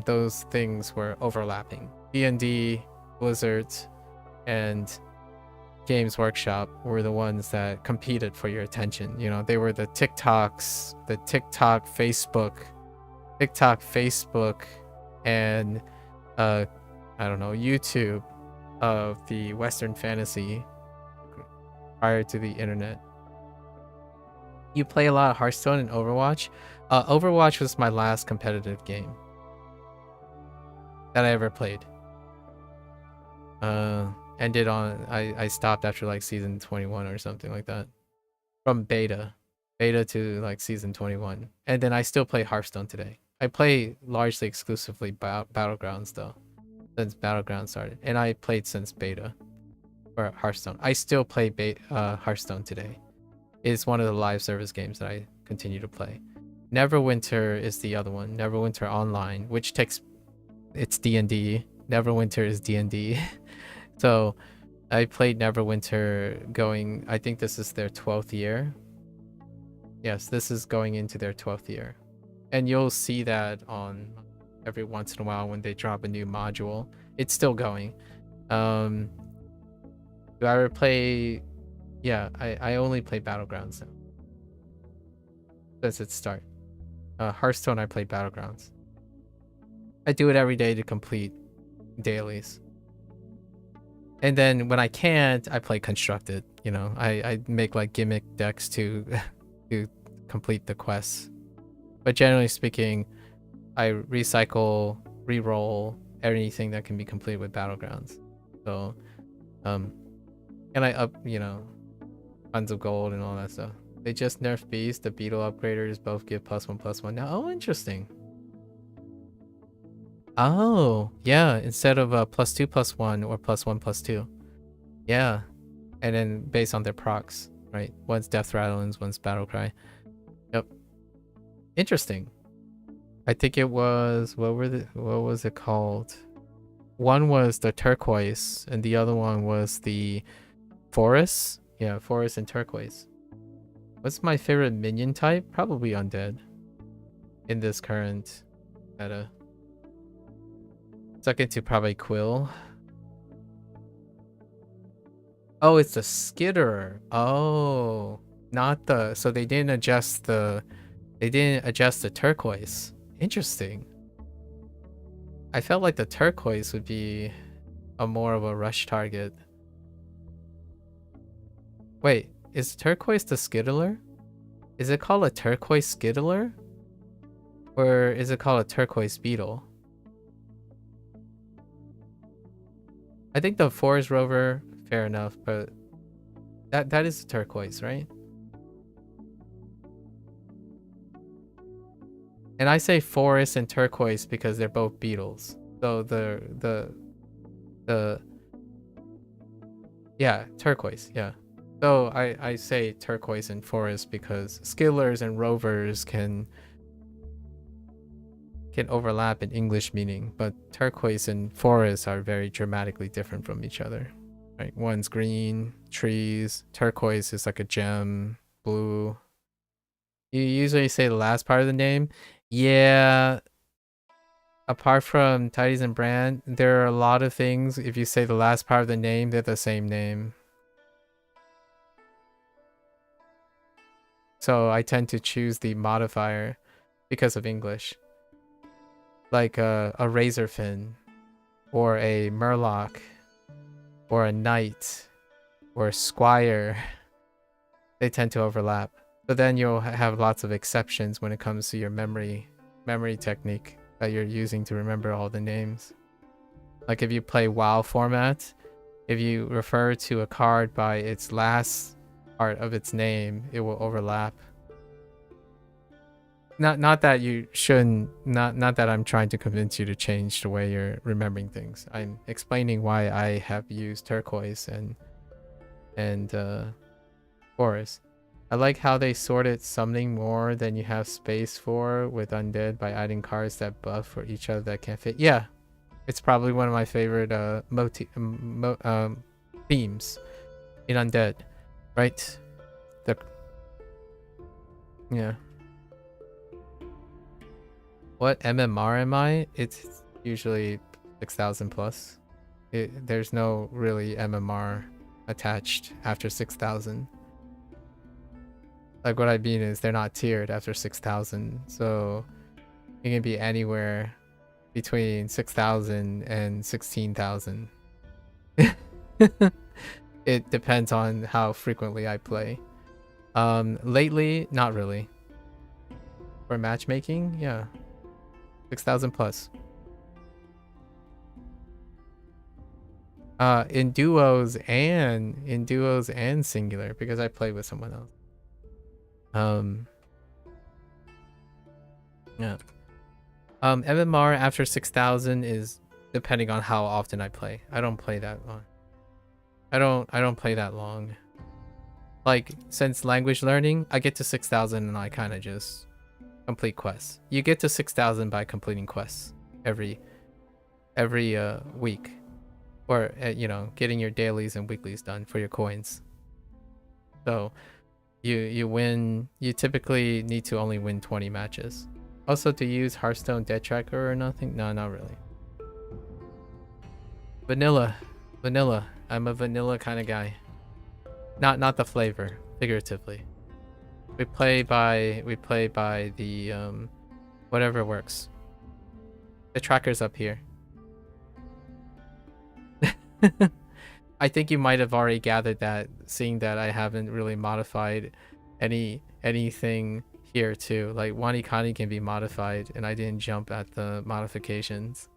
Those things were overlapping. D&D, Blizzard, and Games Workshop were the ones that competed for your attention. You know, they were the TikToks, the TikTok, Facebook, and I don't know, YouTube of the Western fantasy prior to the internet. You play a lot of Hearthstone and Overwatch. Overwatch was my last competitive game that I ever played. Ended on I stopped after like season 21 or something like that. From beta to like season 21. And then I still play Hearthstone today. I play largely exclusively Battlegrounds though, since Battlegrounds started. And I played since beta for Hearthstone. I still play Hearthstone today. It's one of the live service games that I continue to play. Neverwinter is the other one. Neverwinter Online, which takes... It's D&D. Neverwinter is D&D. So I played Neverwinter going... I think this is their 12th year. Yes, this is going into their 12th year. And you'll see that on every once in a while when they drop a new module. It's still going. Do I ever play... Yeah, I only play Battlegrounds now. Since its start. Hearthstone, I play Battlegrounds. I do it every day to complete dailies. And then when I can't, I play Constructed. You know, I make like gimmick decks to complete the quests. But generally speaking, I recycle, re-roll anything that can be completed with Battlegrounds. So, and I up, you know, tons of gold and all that stuff. They just nerfed bees. The beetle upgraders both give +1/+1 now. Oh, interesting. Oh, yeah. Instead of +2/+1 or +1/+2. Yeah. And then based on their procs, right? One's Death Rattlings, one's Battle Cry. Yep. Interesting. I think it was... What was it called? One was the turquoise, and the other one was the forest. Yeah, forest and turquoise. What's my favorite minion type? Probably undead. In this current meta. Second to probably Quill. Oh, it's the Skitterer. Oh, not the... So they didn't adjust the... They didn't adjust the turquoise. Interesting. I felt like the turquoise would be a more of a rush target. Wait, is turquoise the Skittler? Is it called a turquoise skittler? Or is it called a turquoise beetle? I think the forest rover, fair enough, but that is turquoise, right? And I say forest and turquoise because they're both beetles. So yeah, turquoise, yeah. So I say turquoise and forest because skittlers and rovers can overlap in English meaning, but turquoise and forest are very dramatically different from each other. Right? One's green, trees, turquoise is like a gem, blue. You usually say the last part of the name. Yeah, apart from Tidy's and Brand, there are a lot of things, if you say the last part of the name, they're the same name. So I tend to choose the modifier because of English. Like a razorfin, or a murloc, or a knight, or a squire. They tend to overlap. But then you'll have lots of exceptions when it comes to your memory technique that you're using to remember all the names. Like if you play WoW format, if you refer to a card by its last part of its name, it will overlap. Not that you shouldn't, not that I'm trying to convince you to change the way you're remembering things. I'm explaining why I have used turquoise and forest. I like how they sorted summoning more than you have space for with undead by adding cards that buff for each other that can't fit. Yeah, it's probably one of my favorite themes in undead, right? Yeah. What MMR am I? It's usually 6,000 plus. There's no really MMR attached after 6,000. Like what I mean is they're not tiered after 6,000. So it can be anywhere between 6,000 and 16,000. It depends on how frequently I play. Lately, not really. For matchmaking, yeah. 6,000 plus. In duos and singular because I play with someone else. Yeah. MMR after 6,000 is depending on how often I play. I don't play that long. I don't play that long. Like since language learning, I get to 6,000 and I kind of just complete quests. You get to 6,000 by completing quests every week, or you know, getting your dailies and weeklies done for your coins. So you win. You typically need to only win 20 matches. Also, to use Hearthstone Dead Tracker or nothing? No, not really. Vanilla. I'm a vanilla kind of guy. Not the flavor, figuratively. We play by the whatever works. The tracker's up here. I think you might have already gathered that, seeing that I haven't really modified anything here too. Like WaniKani can be modified, and I didn't jump at the modifications.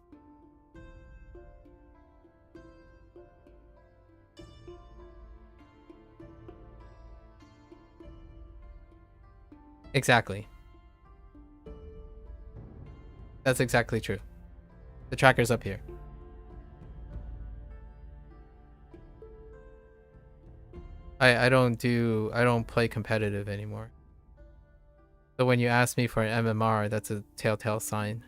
Exactly. That's exactly true. The tracker's up here. I don't play competitive anymore. So when you ask me for an MMR, that's a telltale sign.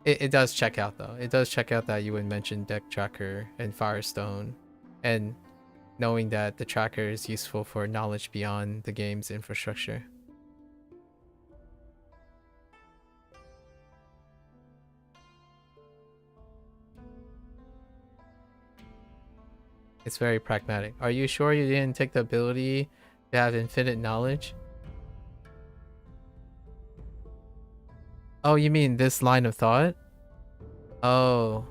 It does check out though. It does check out that you would mention Deck Tracker and Firestone, and knowing that the tracker is useful for knowledge beyond the game's infrastructure. It's very pragmatic. Are you sure you didn't take the ability to have infinite knowledge? Oh, you mean this line of thought? Oh,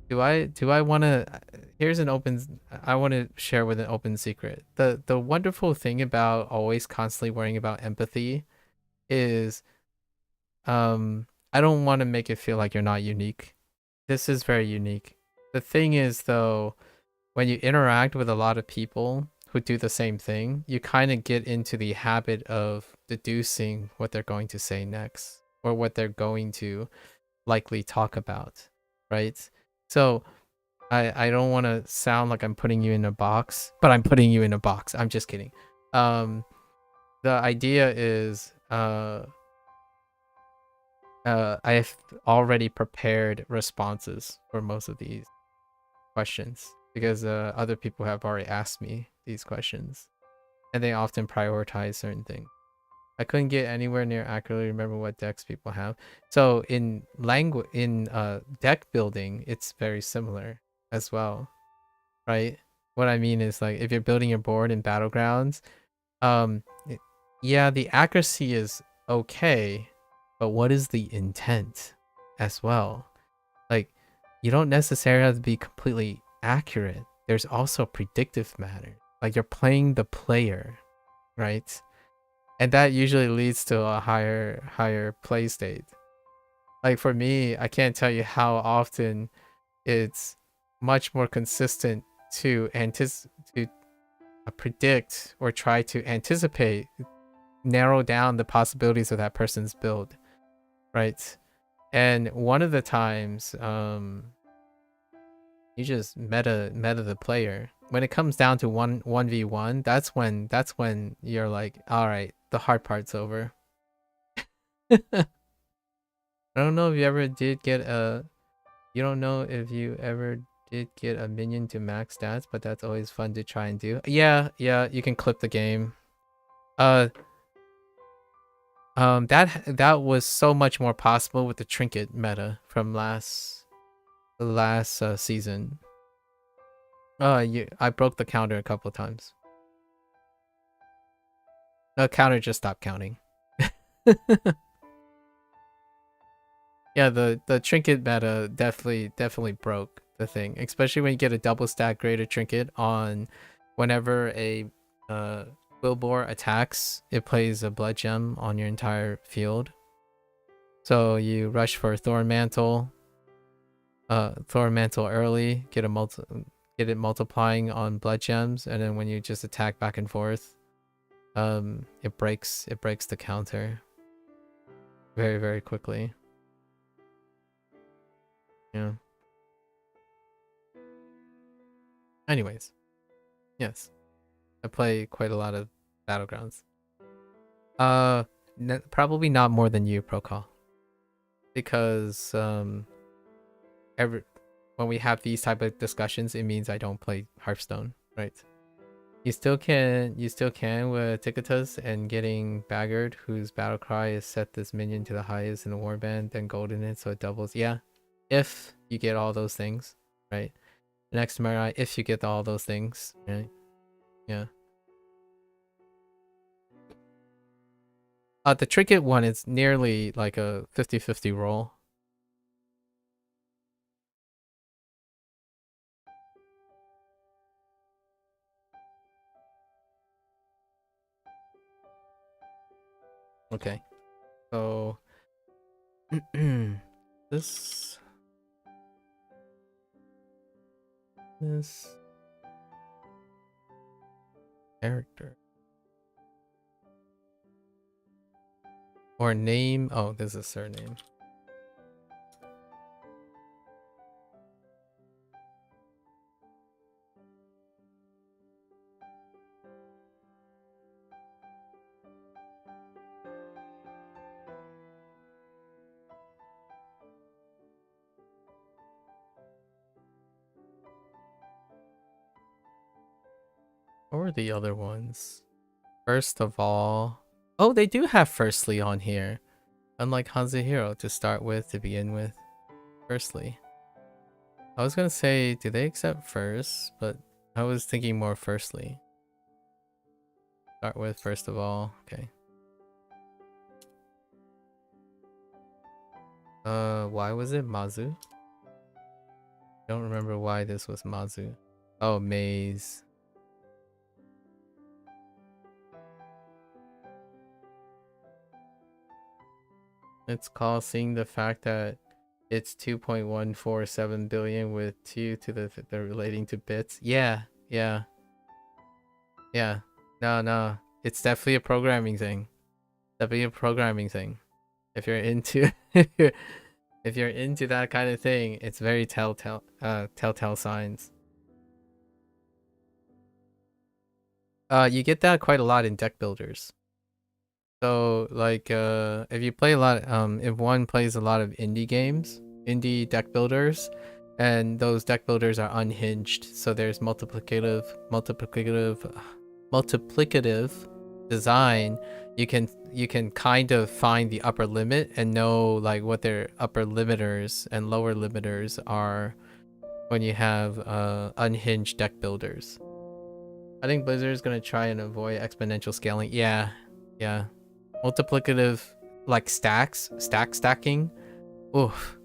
do I want to? here's an open. I want to share with an open secret. The wonderful thing about always constantly worrying about empathy is, I don't want to make it feel like you're not unique. This is very unique. The thing is, though, when you interact with a lot of people who do the same thing, you kind of get into the habit of deducing what they're going to say next or what they're going to likely talk about, right? So I don't want to sound like I'm putting you in a box, but I'm putting you in a box. I'm just kidding. The idea is I've already prepared responses for most of these questions because other people have already asked me these questions, and they often prioritize certain things. I couldn't get anywhere near accurately remember what decks people have. So in deck building, it's very similar as well, right? What I mean is, like, if you're building your board in Battlegrounds, yeah, the accuracy is okay, but what is the intent as well? Like, you don't necessarily have to be completely accurate. There's also predictive matter. Like, you're playing the player, right? And that usually leads to a higher play state. Like, for me, I can't tell you how often it's much more consistent to predict or try to anticipate, narrow down the possibilities of that person's build, right? And one of the times, you just meta the player. When it comes down to 1v1, that's when you're like, all right, the hard part's over. I don't know if you ever did get a. You don't know if you ever did get a minion to max stats, but that's always fun to try and do. Yeah, you can clip the game. That was so much more possible with the trinket meta from last season. I broke the counter a couple of times. The counter just stopped counting. Yeah, the trinket meta definitely broke the thing, especially when you get a double stack greater trinket on whenever a Wilbur attacks, it plays a blood gem on your entire field. So you rush for Thorn Mantle early, get it multiplying on blood gems, and then when you just attack back and forth, it breaks the counter very, very quickly. Yeah. Anyways, yes, I play quite a lot of Battlegrounds. Probably not more than you, Procall, because when we have these type of discussions, it means I don't play Hearthstone, right? You still can with Ticketus and getting Baggered, whose battle cry is set this minion to the highest in the warband, then golden it so it doubles. Yeah, if you get all those things, right? Next Marai, if you get all those things, right? Yeah. The trinket one is nearly like a 50-50 roll. Okay. So this character or name. Oh, this is surname. Or the other ones. First of all, oh, they do have Firstly on here, unlike HanziHero to start with, to begin with. Firstly, I was gonna say, do they accept first? But I was thinking more Firstly. Start with first of all. Okay. Why was it Mazu? Don't remember why this was Mazu. Oh, maze. It's causing the fact that it's 2.147 billion with 2 to the relating to bits. Yeah, yeah, yeah. No. It's definitely a programming thing. Definitely a programming thing. If you're into if you're into that kind of thing, it's very telltale signs. You get that quite a lot in deck builders. So like if you play a lot if one plays a lot of indie games, indie deck builders, and those deck builders are unhinged, so there's multiplicative design, you can kind of find the upper limit and know like what their upper limiters and lower limiters are when you have unhinged deck builders. I think Blizzard is gonna try and avoid exponential scaling. Yeah. Multiplicative, like stacking. Oof.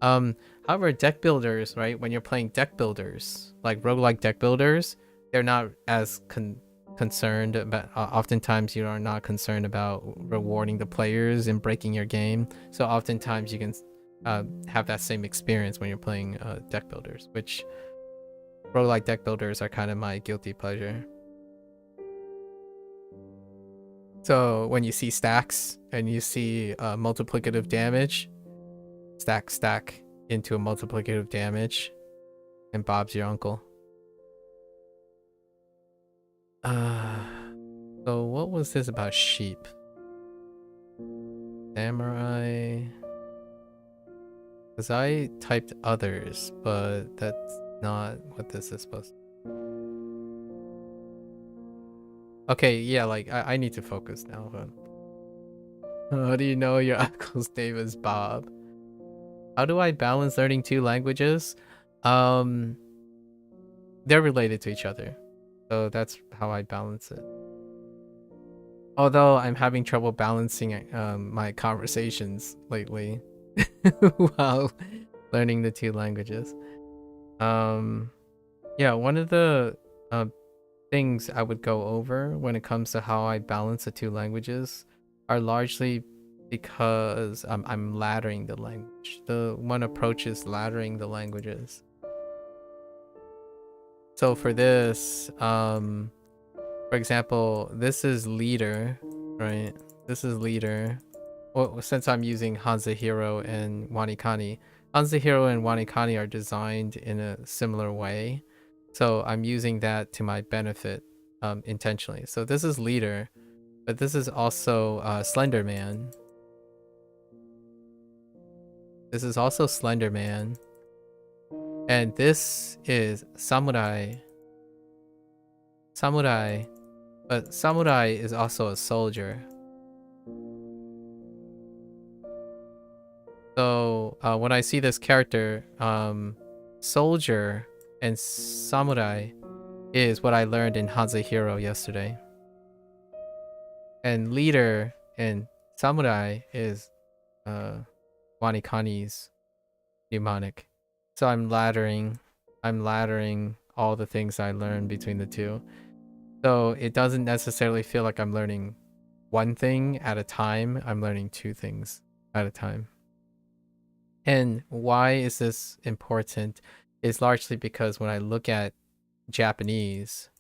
However, deck builders, right? When you're playing deck builders, like roguelike deck builders, they're not as concerned about. Oftentimes, you are not concerned about rewarding the players and breaking your game. So oftentimes, you can have that same experience when you're playing deck builders, which roguelike deck builders are kind of my guilty pleasure. So when you see stacks and you see multiplicative damage, stack into a multiplicative damage, and Bob's your uncle. So what was this about sheep? Samurai. Because I typed others, but that's not what this is supposed to. Okay, yeah, like I need to focus now. But how do you know your uncle's name is Bob? How do I balance learning 2 languages? They're related to each other, so that's how I balance it. Although I'm having trouble balancing my conversations lately while learning the 2 languages. Yeah, one of the things I would go over when it comes to how I balance the 2 languages are largely because I'm laddering the language. The one approach is laddering the languages. So for this, for example, this is leader, right? This is leader. Well, since I'm using HanziHero and WaniKani, HanziHero and WaniKani are designed in a similar way. So I'm using that to my benefit intentionally. So this is leader, but this is also Slender Man. This is also Slender Man. And this is Samurai. But Samurai is also a soldier. So when I see this character, soldier and samurai is what I learned in HanziHero yesterday. And leader and samurai is WaniKani's mnemonic. So I'm laddering all the things I learned between the 2. So it doesn't necessarily feel like I'm learning one thing at a time. I'm learning 2 things at a time. And why is this important is largely because when I look at Japanese,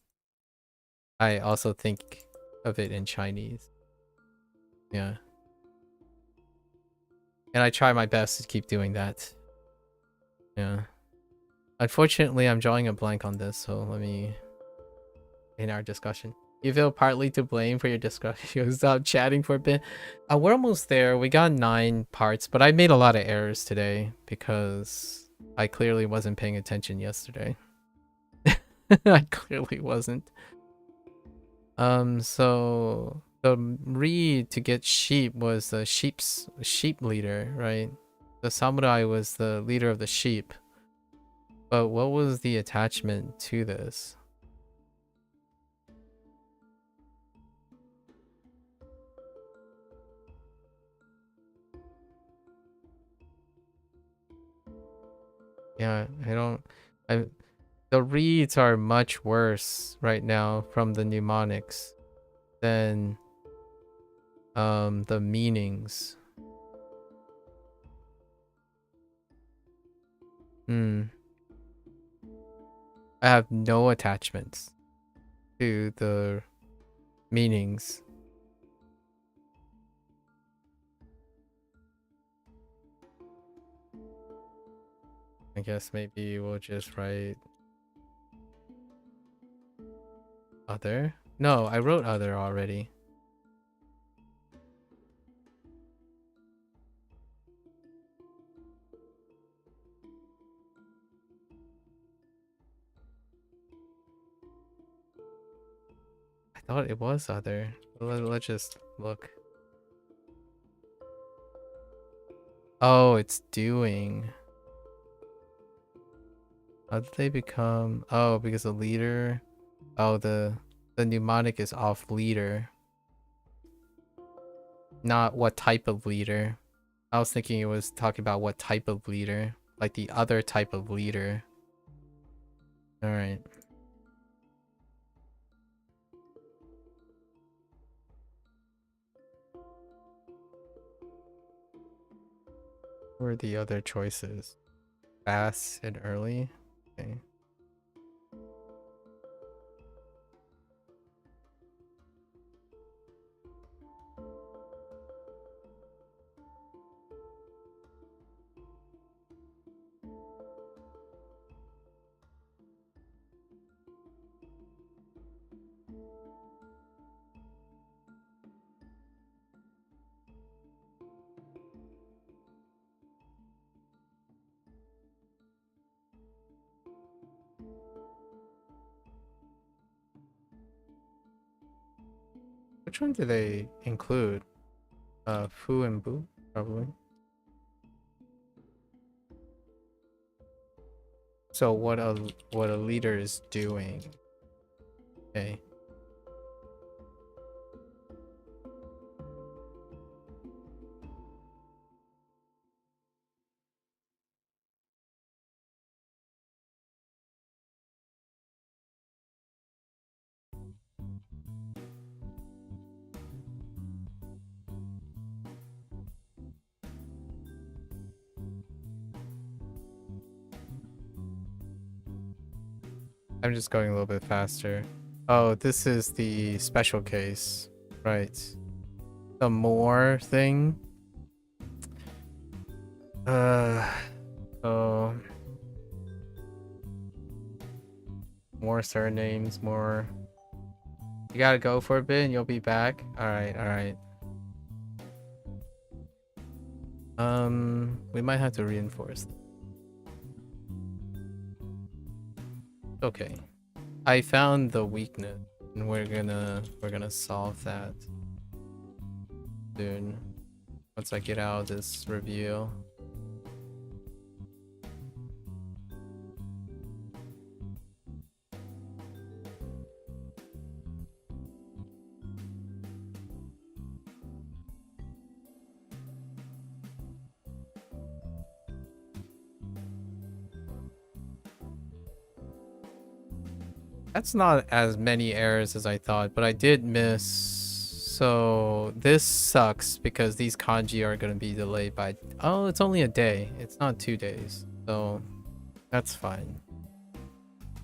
I also think of it in Chinese. Yeah. And I try my best to keep doing that. Yeah. Unfortunately, I'm drawing a blank on this, so let me... In our discussion. You feel partly to blame for your discussion. You stop chatting for a bit. We're almost there. We got 9 parts, but I made a lot of errors today because I clearly wasn't paying attention yesterday. I clearly wasn't. So the read to get sheep was the sheep leader, right? The samurai was the leader of the sheep. But what was the attachment to this? Yeah, I The reads are much worse right now from the mnemonics than the meanings. I have no attachments to the meanings. I guess maybe we'll just write other. No, I wrote other already. I thought it was other. Let's just look. Oh, it's doing. How did they become? Oh, because the leader. Oh, the mnemonic is off leader. Not what type of leader. I was thinking it was talking about what type of leader. Like the other type of leader. Alright. What are the other choices? Fast and early? Okay. Which one do they include? Fu and Bu, probably. So what a leader is doing. Okay. I'm just going a little bit faster. Oh, this is the special case. Right. The more thing. So more surnames, more. You gotta go for a bit and you'll be back. Alright, alright. We might have to reinforce. Okay. I found the weakness and we're gonna solve that soon. Once I get out of this review. That's not as many errors as I thought, but I did miss. So this sucks because these kanji are going to be delayed by... Oh, it's only a day. It's not 2 days. So that's fine.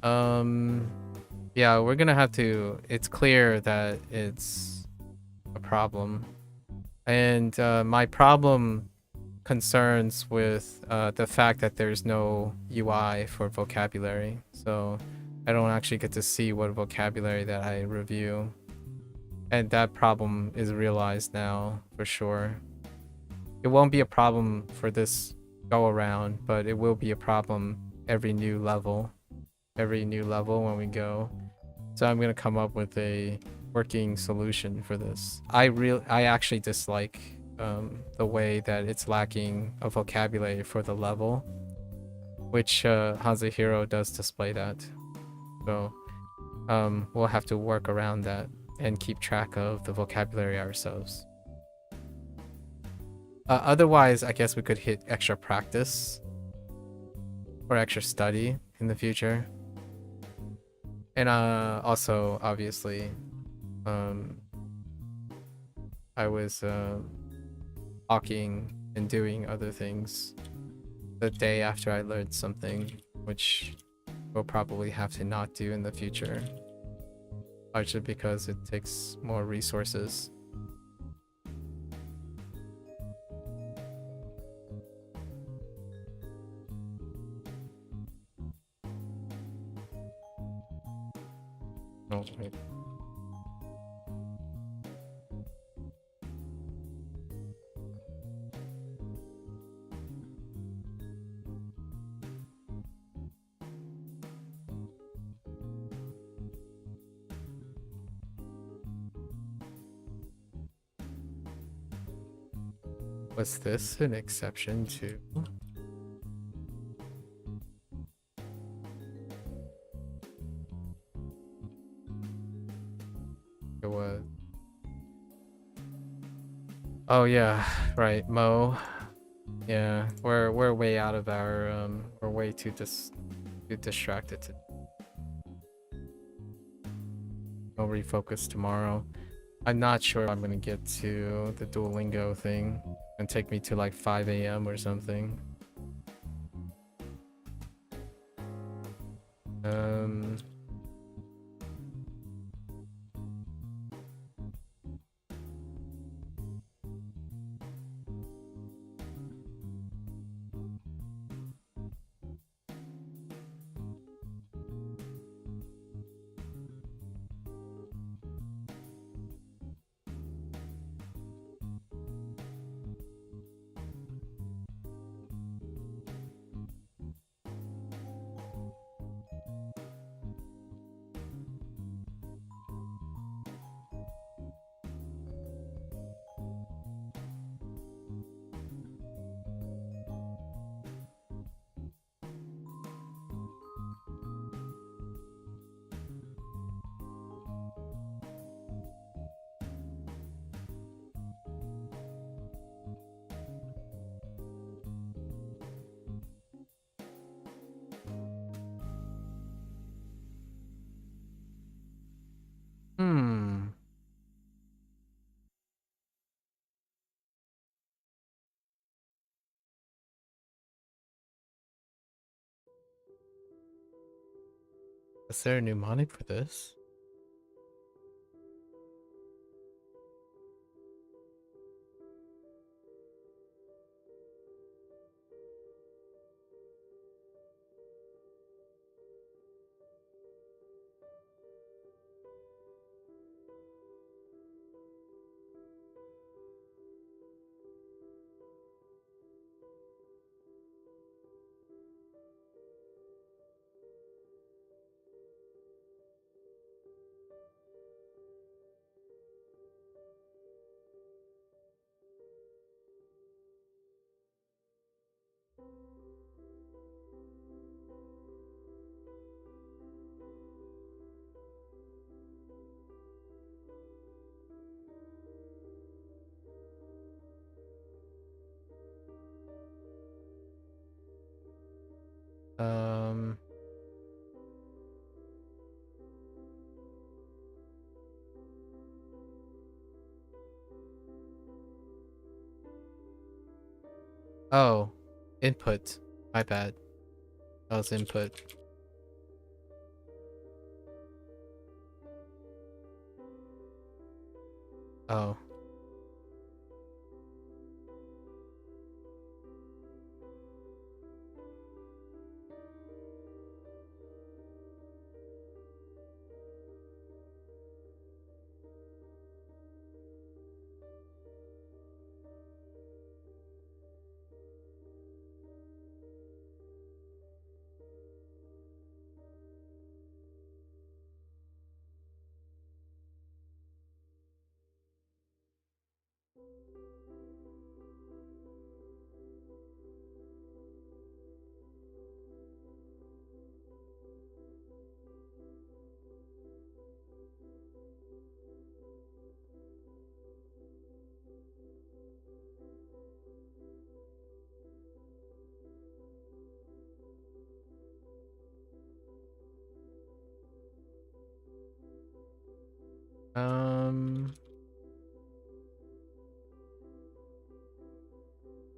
Yeah, we're going to have to... It's clear that it's a problem. And my problem concerns with the fact that there's no UI for vocabulary. So I don't actually get to see what vocabulary that I review. And that problem is realized now, for sure. It won't be a problem for this go around, but it will be a problem every new level. Every new level when we go. So I'm gonna come up with a working solution for this. I actually dislike the way that it's lacking a vocabulary for the level, which HanziHero does display that. So we'll have to work around that and keep track of the vocabulary ourselves. Otherwise, I guess we could hit extra practice or extra study in the future. And also, obviously, I was talking and doing other things the day after I learned something, which we'll probably have to not do in the future, largely because it takes more resources. Oh, wait. Was this an exception to? It was. Oh yeah, right, Mo. Yeah, we're way out of our we're way too distracted to. I'll refocus tomorrow. I'm not sure if I'm gonna get to the Duolingo thing and take me to like 5 a.m. or something. Is there a mnemonic for this? Oh, input. My bad. That was input. Oh.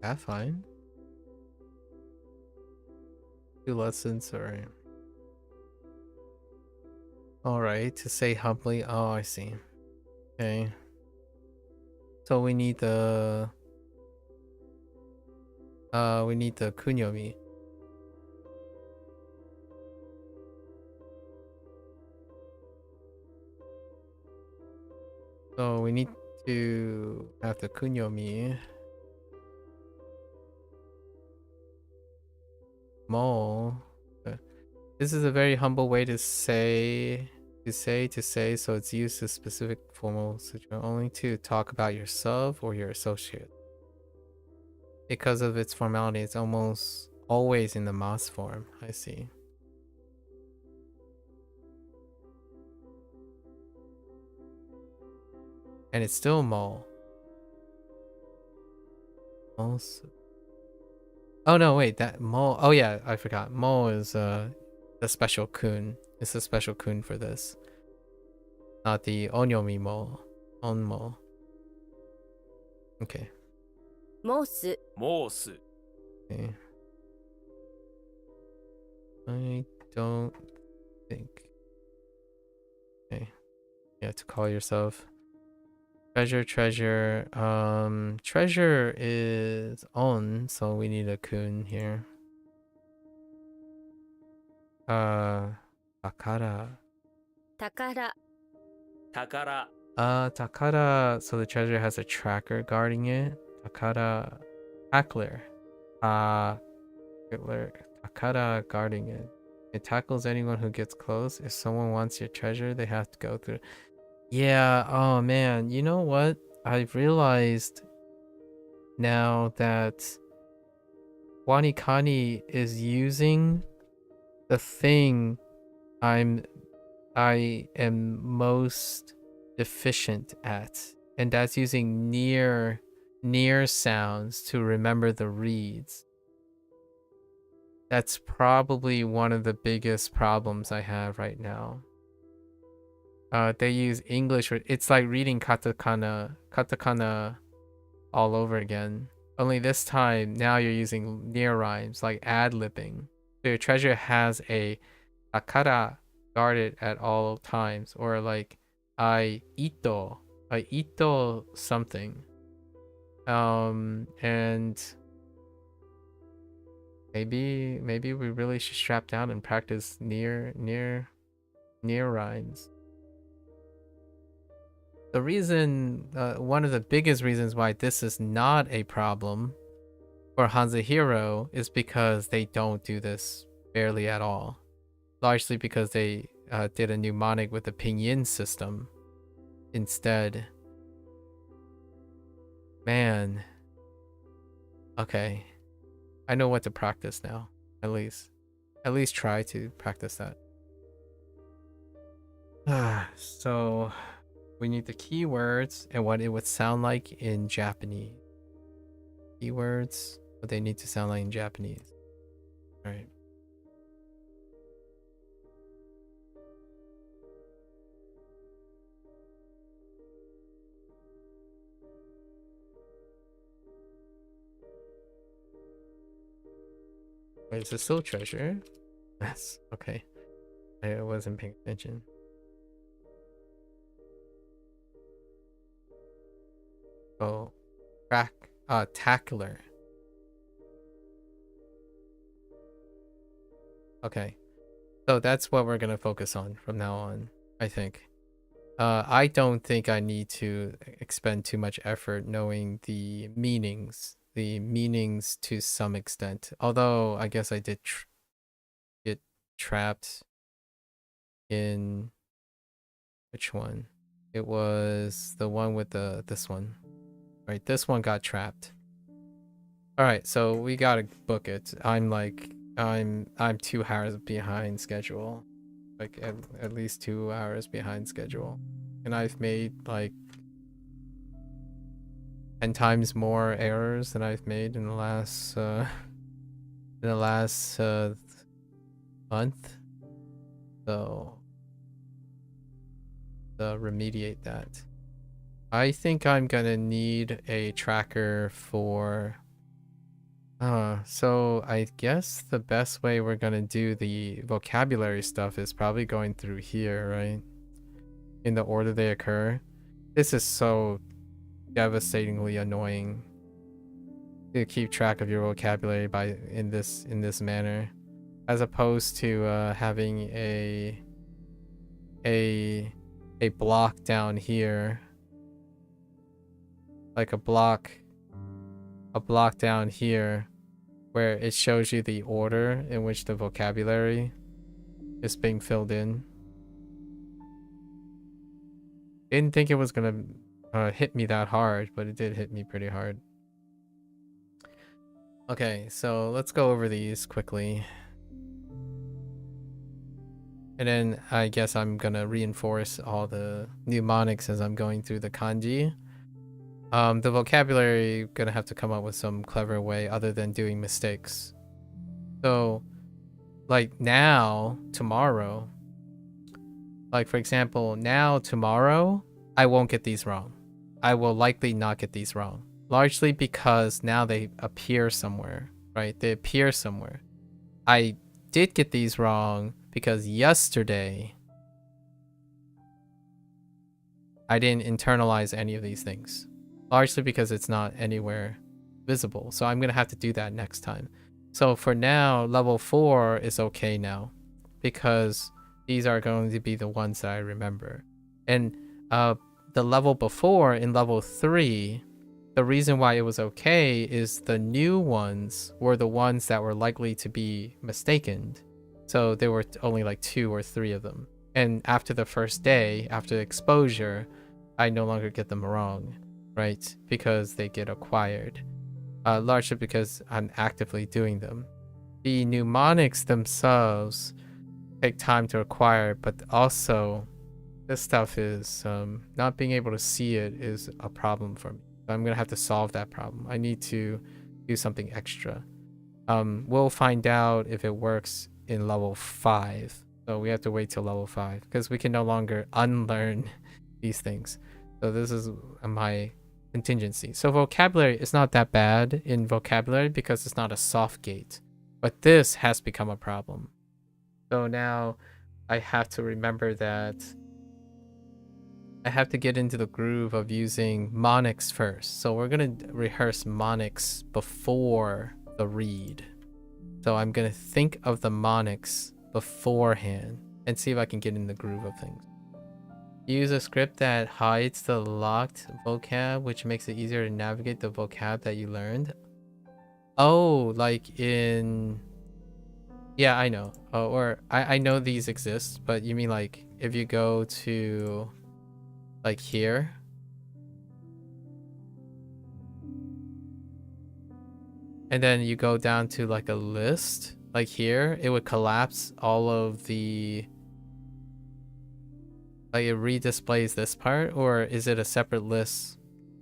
That's fine. 2 lessons, alright. Alright, to say humbly. Oh, I see. Okay. So we need the kunyomi. So we need to have the kunyomi. Mo. This is a very humble way to say, so it's used to specific formal situation only to talk about yourself or your associate. Because of its formality, it's almost always in the mas form. I see. And it's still mo. Also. Oh no, wait, that mo. Oh yeah, I forgot. Mo is the special kun. It's a special kun for this. Not the onyomi mo. Onmo. Okay. Mosu. Mosu. Okay. I don't think. Okay. You have to call yourself. Treasure. Treasure is on, so we need a kun here. Takara. Takara. Takara. Takara, so the treasure has a tracker guarding it. Takara. Tackler. Takara guarding it. It tackles anyone who gets close. If someone wants your treasure, they have to go through. Yeah, oh man, you know what? I've realized now that WaniKani is using the thing I am most deficient at, and that's using near sounds to remember the reads. That's probably one of the biggest problems I have right now. They use English. It's like reading katakana all over again. Only this time, now you're using near rhymes, like ad-libbing. So your treasure has a takara guarded at all times, or like I ito something. And maybe we really should strap down and practice near rhymes. The reason, one of the biggest reasons why this is not a problem for HanziHero is because they don't do this barely at all. Largely because they did a mnemonic with the pinyin system instead. Man. Okay. I know what to practice now. At least try to practice that. So we need the keywords and what it would sound like in Japanese. Keywords, what they need to sound like in Japanese. All right. Wait, is it still treasure? Yes. Okay. I wasn't paying attention. Oh, tackler. Okay, so that's what we're gonna focus on from now on, I think. I don't think I need to expend too much effort knowing the meanings to some extent. Although I guess I did get trapped in which one? It was the one with this one. Right, this one got trapped. All right, so we gotta book it. I'm 2 hours behind schedule, like at least 2 hours behind schedule, and I've made like 10 times more errors than I've made in the last month. So remediate that. I think I'm gonna need a tracker for... so I guess the best way we're gonna do the vocabulary stuff is probably going through here, right? In the order they occur. This is so devastatingly annoying to keep track of your vocabulary in this manner, as opposed to having a block down here, like a block down here, where it shows you the order in which the vocabulary is being filled in. Didn't think it was gonna hit me that hard, but it did hit me pretty hard. Okay, so let's go over these quickly. And then I guess I'm gonna reinforce all the mnemonics as I'm going through the kanji. The vocabulary, gonna have to come up with some clever way other than doing mistakes. So, like now, tomorrow, like for example, now, tomorrow, I won't get these wrong. I will likely not get these wrong. Largely because now they appear somewhere, right? They appear somewhere. I did get these wrong because yesterday I didn't internalize any of these things. Largely because it's not anywhere visible. So I'm going to have to do that next time. So for now, level 4 is okay now, because these are going to be the ones that I remember. And the level before, in level 3, the reason why it was okay is the new ones were the ones that were likely to be mistaken. So there were only like 2 or 3 of them. And after the first day, after exposure, I no longer get them wrong, right? Because they get acquired. Largely because I'm actively doing them. The mnemonics themselves take time to acquire, but also this stuff is, not being able to see it is a problem for me. I'm gonna have to solve that problem. I need to do something extra. We'll find out if it works in level 5. So we have to wait till level 5 because we can no longer unlearn these things. So this is my contingency. So vocabulary is not that bad in vocabulary because it's not a soft gate, but this has become a problem. So now I have to remember that I have to get into the groove of using mnemonics first. So we're going to rehearse mnemonics before the read. So I'm going to think of the mnemonics beforehand and see if I can get in the groove of things. Use a script that hides the locked vocab, which makes it easier to navigate the vocab that you learned. Oh, like in... Yeah, I know. Or I know these exist, but you mean like if you go to... like here, and then you go down to like a list, like here, it would collapse all of the, like it redisplays this part, or is it a separate list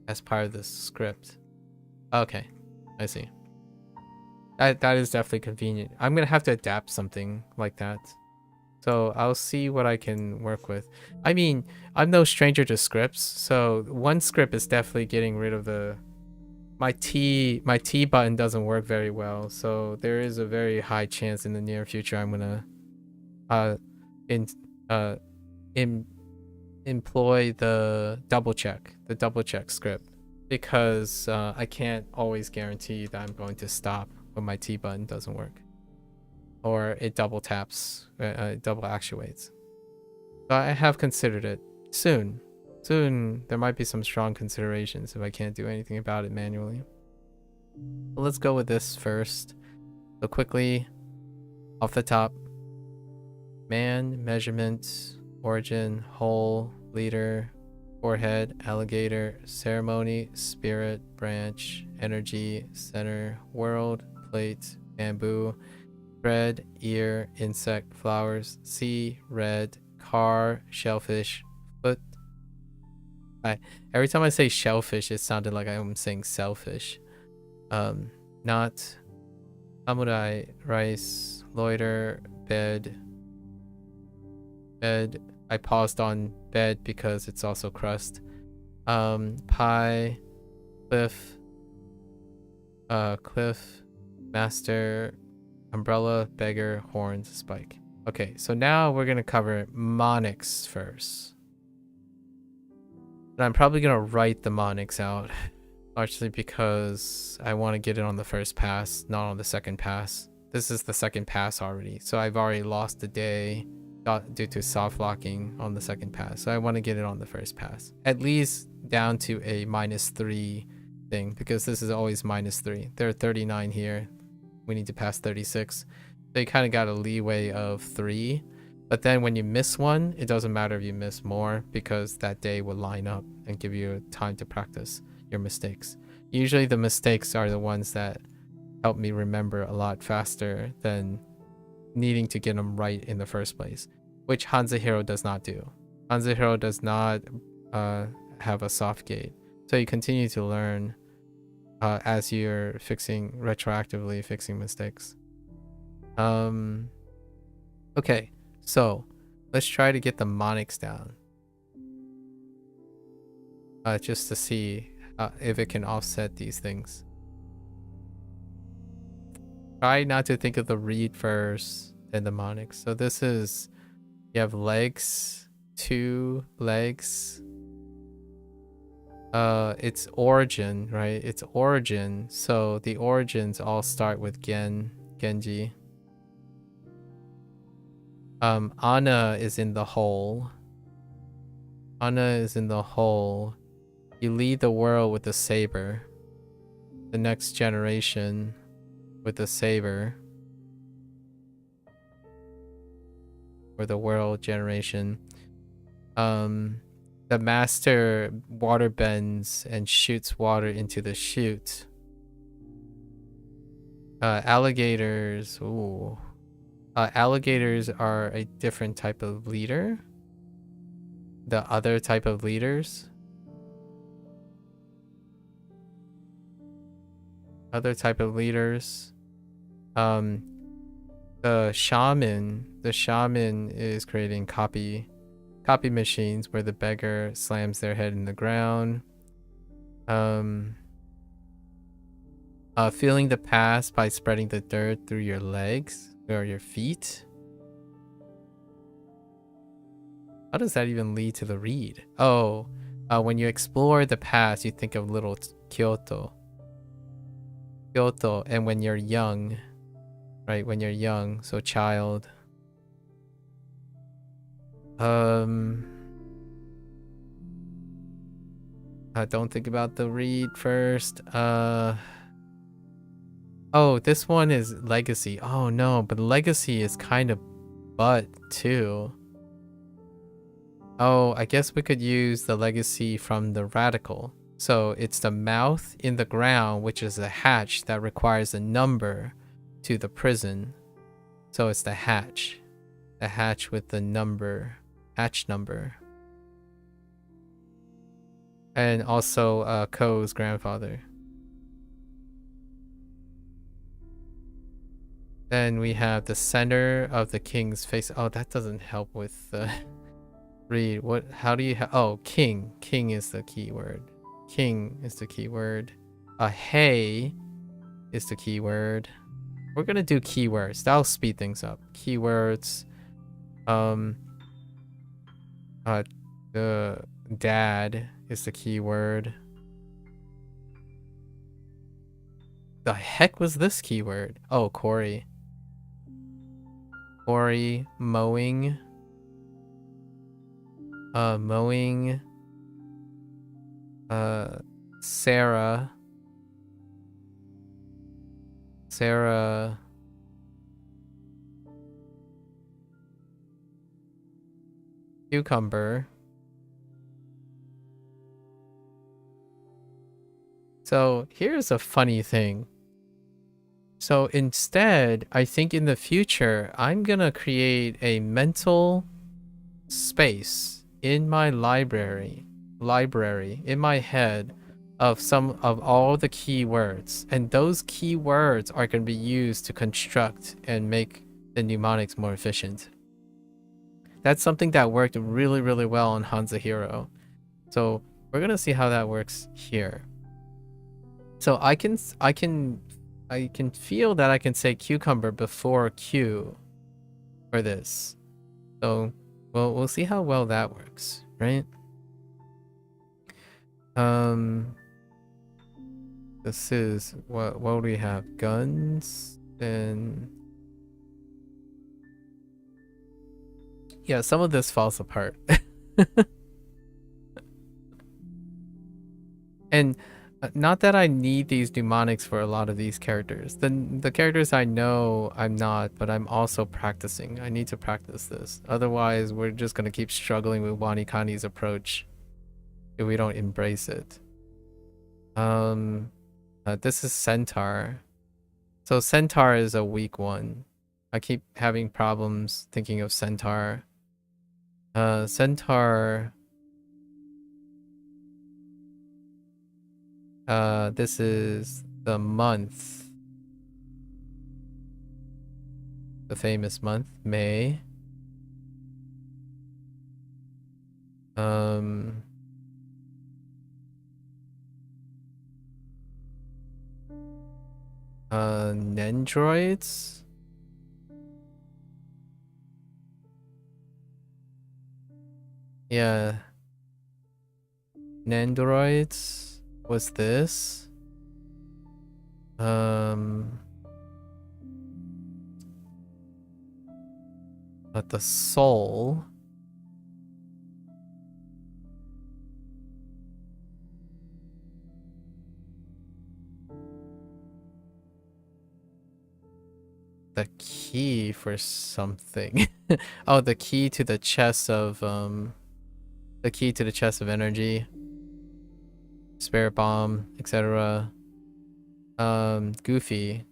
as part of this script? Okay, I see. That is definitely convenient. I'm gonna have to adapt something like that. So I'll see what I can work with. I mean, I'm no stranger to scripts. So one script is definitely getting rid of my T button doesn't work very well. So there is a very high chance in the near future I'm gonna employ the double check script, because I can't always guarantee that I'm going to stop when my T button doesn't work, or it double taps, double actuates. So I have considered it. Soon there might be some strong considerations if I can't do anything about it manually. But let's go with this first. So quickly, off the top: man, measurement, origin, whole, leader, forehead, alligator, ceremony, spirit, branch, energy, center, world, plate, bamboo, thread, ear, insect, flowers, sea, red, car, shellfish, foot. Every time I say shellfish, it sounded like I'm saying selfish. Not, samurai, rice, loiter, bed, I paused on bed because it's also crust. Pie, cliff, cliff, master, umbrella, beggar, horns, spike. Okay, so now we're gonna cover monics first. And I'm probably gonna write the monics out, largely because I want to get it on the first pass, not on the second pass. This is the second pass already, so I've already lost a day due to soft locking on the second pass. So I want to get it on the first pass, at least down to a -3 thing, because this is always -3. There are 39 here. We need to pass 36. So you kind of got a leeway of 3. But then when you miss one, it doesn't matter if you miss more, because that day will line up and give you time to practice your mistakes. Usually the mistakes are the ones that help me remember a lot faster than needing to get them right in the first place, which HanziHero does not do. HanziHero does not have a soft gate. So you continue to learn as you're retroactively fixing mistakes. Okay, so let's try to get the monics down. Just to see if it can offset these things. Try not to think of the read first, then the monics. So this is, you have legs, 2 legs. It's origin, right? It's origin. So the origins all start with Genji. Ana is in the hole. Ana is in the hole. You lead the world with the saber. The next generation with the saber. Or the world generation. The master water bends and shoots water into the chute. Alligators. Ooh. Alligators are a different type of leader. The other type of leaders. Other type of leaders. The shaman is creating copy machines where the beggar slams their head in the ground. Feeling the past by spreading the dirt through your legs or your feet. How does that even lead to the read? Oh, when you explore the past, you think of little Kyoto. And when you're young, right? When you're young, so child. Don't think about the read first. Oh, this one is legacy. Oh no, but legacy is kind of butt too. Oh, I guess we could use the legacy from the radical. So it's the mouth in the ground, which is a hatch that requires a number to the prison. So it's the hatch. The hatch with the number. Hatch number. And also Ko's grandfather. Then we have the center of the king's face. Oh, that doesn't help with the read. What? How do you oh, king. King is the key word. King is the key word. Hey is the key word. We're gonna do keywords. That'll speed things up. Keywords. The dad is the key word. The heck was this keyword? Oh, Corey. Corey, mowing. Mowing. Sarah. Sarah. Cucumber. So here's a funny thing. So instead, I think in the future, I'm gonna create a mental space in my library in my head of some of all the keywords, and those keywords are going to be used to construct and make the mnemonics more efficient. That's something that worked really, really well on HanziHero. So we're gonna see how that works here. So I can feel that I can say cucumber before Q for this. So we'll see how well that works, right? This is what do we have? Guns and yeah, some of this falls apart. And not that I need these mnemonics for a lot of these characters. The characters I know I'm not, but I'm also practicing. I need to practice this. Otherwise, we're just going to keep struggling with WaniKani's approach if we don't embrace it. This is Centaur. So Centaur is a weak one. I keep having problems thinking of Centaur. Centaur... this is the month. The famous month, May. Nendroids? Yeah. Nendroids was this. But the soul. The key for something. Oh, the key to the chest of energy, spirit bomb, etc. Goofy,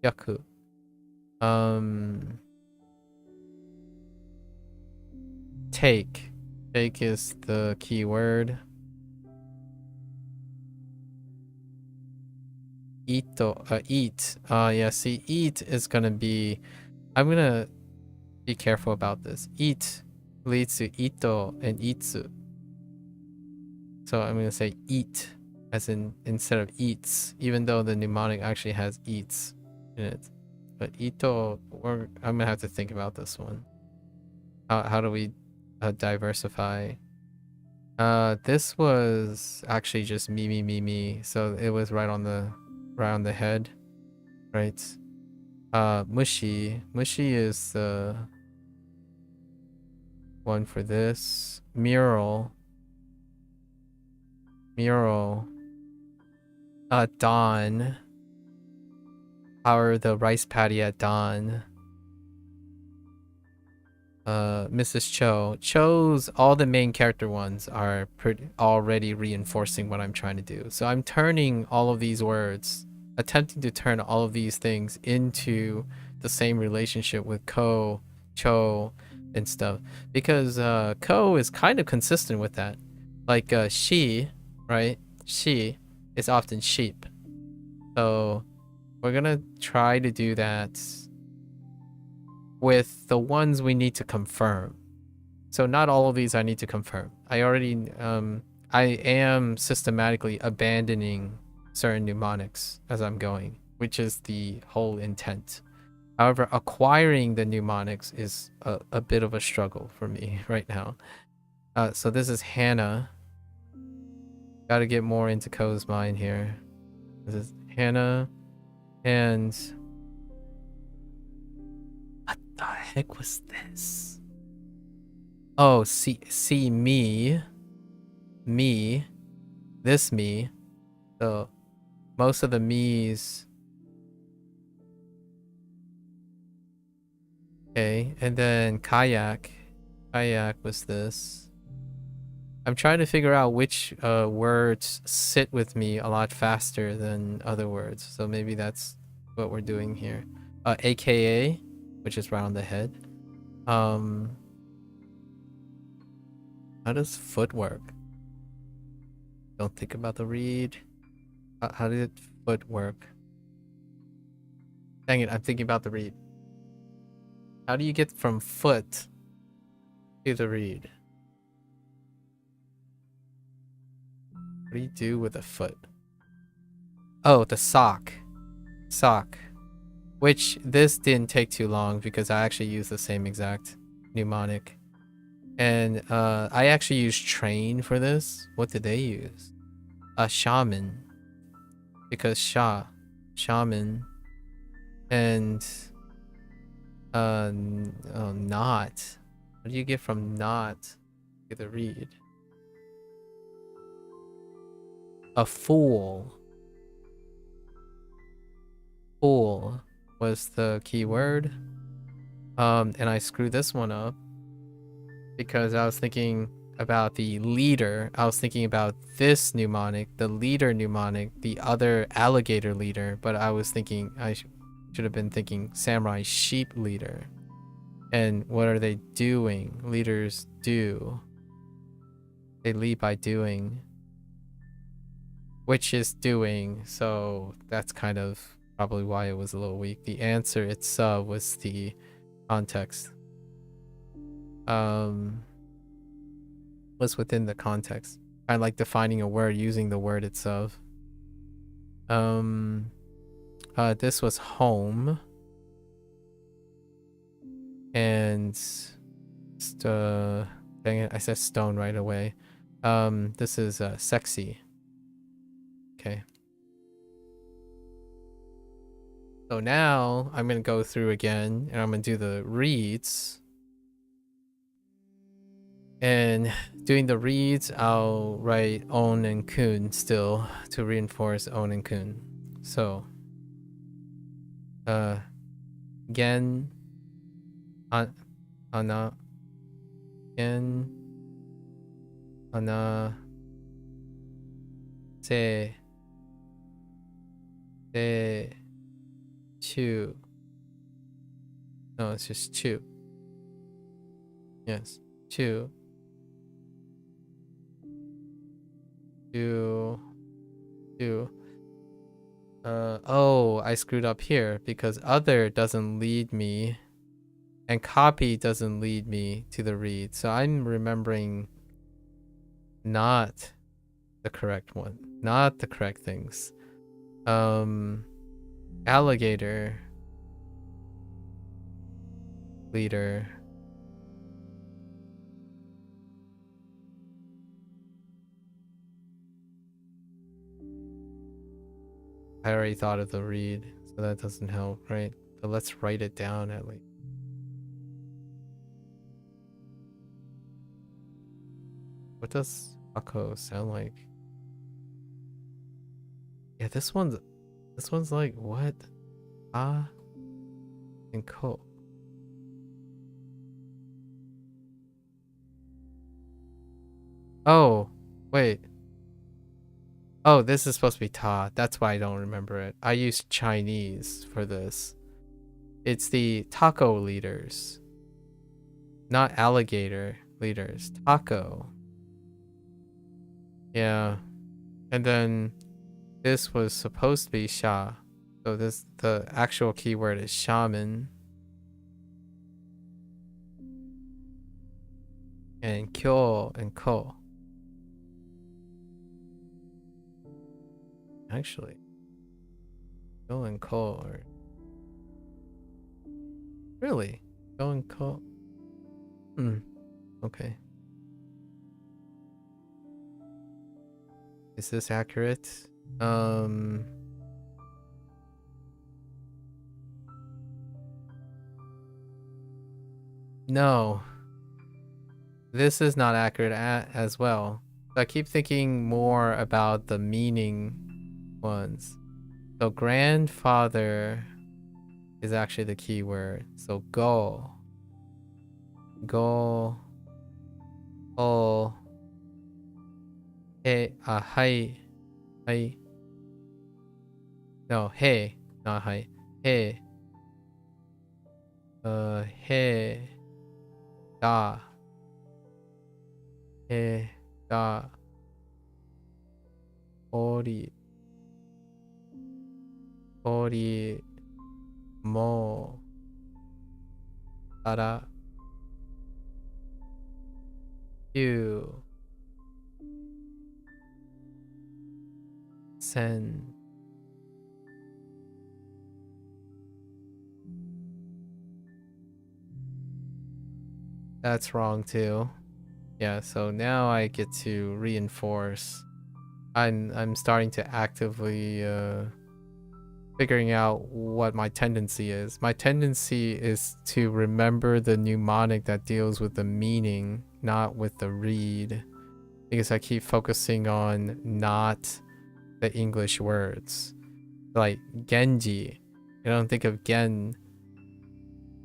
Yaku. Take is the key word. Eat. Yeah, see, eat is gonna be... I'm gonna be careful about this. Eat leads to ito and itsu. So I'm gonna say eat as in instead of eats, even though the mnemonic actually has eats in it. But ito, I'm gonna have to think about this one. How do we diversify? This was actually just me. So it was right on the head, right? Mushi is the one for this. Mural. Dawn. Power the rice paddy at dawn. Mrs. Cho's, all the main character ones are already reinforcing what I'm trying to do. So I'm turning all of these words, attempting to turn all of these things into the same relationship with Ko, Cho, and stuff. Because Ko is kind of consistent with that. Like she, right? She is often sheep. So we're gonna try to do that with the ones we need to confirm. So not all of these I need to confirm. I am systematically abandoning certain mnemonics as I'm going, which is the whole intent. However, acquiring the mnemonics is a bit of a struggle for me right now. So this is Hannah. Gotta get more into Ko's mind here. This is Hannah and... what the heck was this? Oh, see me. This me. So most of the me's. Okay, and then kayak. Kayak was this. I'm trying to figure out which words sit with me a lot faster than other words. So maybe that's what we're doing here. AKA, which is round the head. How does foot work? Don't think about the read. How did foot work? Dang it, I'm thinking about the read. How do you get from foot to the reed? What do you do with a foot? Oh, the sock. Sock. Which this didn't take too long because I actually used the same exact mnemonic. And I actually used train for this. What did they use? A shaman. Because shaman. And not. What do you get from not to the reed? A fool. Fool was the key word. And I screwed this one up because I was thinking about the leader. I was thinking about this mnemonic, the leader mnemonic, the other alligator leader, but I was thinking I should have been thinking samurai sheep leader. And what are they doing? Leaders do. They lead by doing. Which is doing, so that's kind of probably why it was a little weak. The answer itself was the context. Was within the context. Kind of like defining a word using the word itself. This was home. And dang it, I said stone right away. This is sexy. Okay. So now I'm gonna go through again and I'm gonna do the reads. And doing the reads, I'll write on and kun still to reinforce on and kun. So gen ana gen ana se chu. No, it's just chu. Yes, chu. Oh, I screwed up here because other doesn't lead me and copy doesn't lead me to the read. So I'm remembering not the correct one, not the correct things. Alligator leader. I already thought of the read, so that doesn't help, right? So let's write it down at least. What does Ako sound like? Yeah, this one's like what? Ah and ko. Oh, wait. Oh, this is supposed to be ta. That's why I don't remember it. I used Chinese for this. It's the taco leaders. Not alligator leaders. Taco. Yeah. And then this was supposed to be sha. So the actual keyword is shaman. And kyo and ko. Actually, go and ko or really go and ko. Okay. Is this accurate? No. This is not accurate as well. So I keep thinking more about the meaning ones. So grandfather is actually the key word. So go. Go. Oh. Hey. Hi. Hi. No. Hey. Not hi. Hey. Hey. Da. Hey. Da. Ori. Ori. Mo. Tara. You. Sen. That's wrong too. Yeah, so now I get to reinforce. I'm starting to actively figuring out what my tendency is. My tendency is to remember the mnemonic that deals with the meaning, not with the read. Because I keep focusing on not the English words. Like Genji. I don't think of Gen.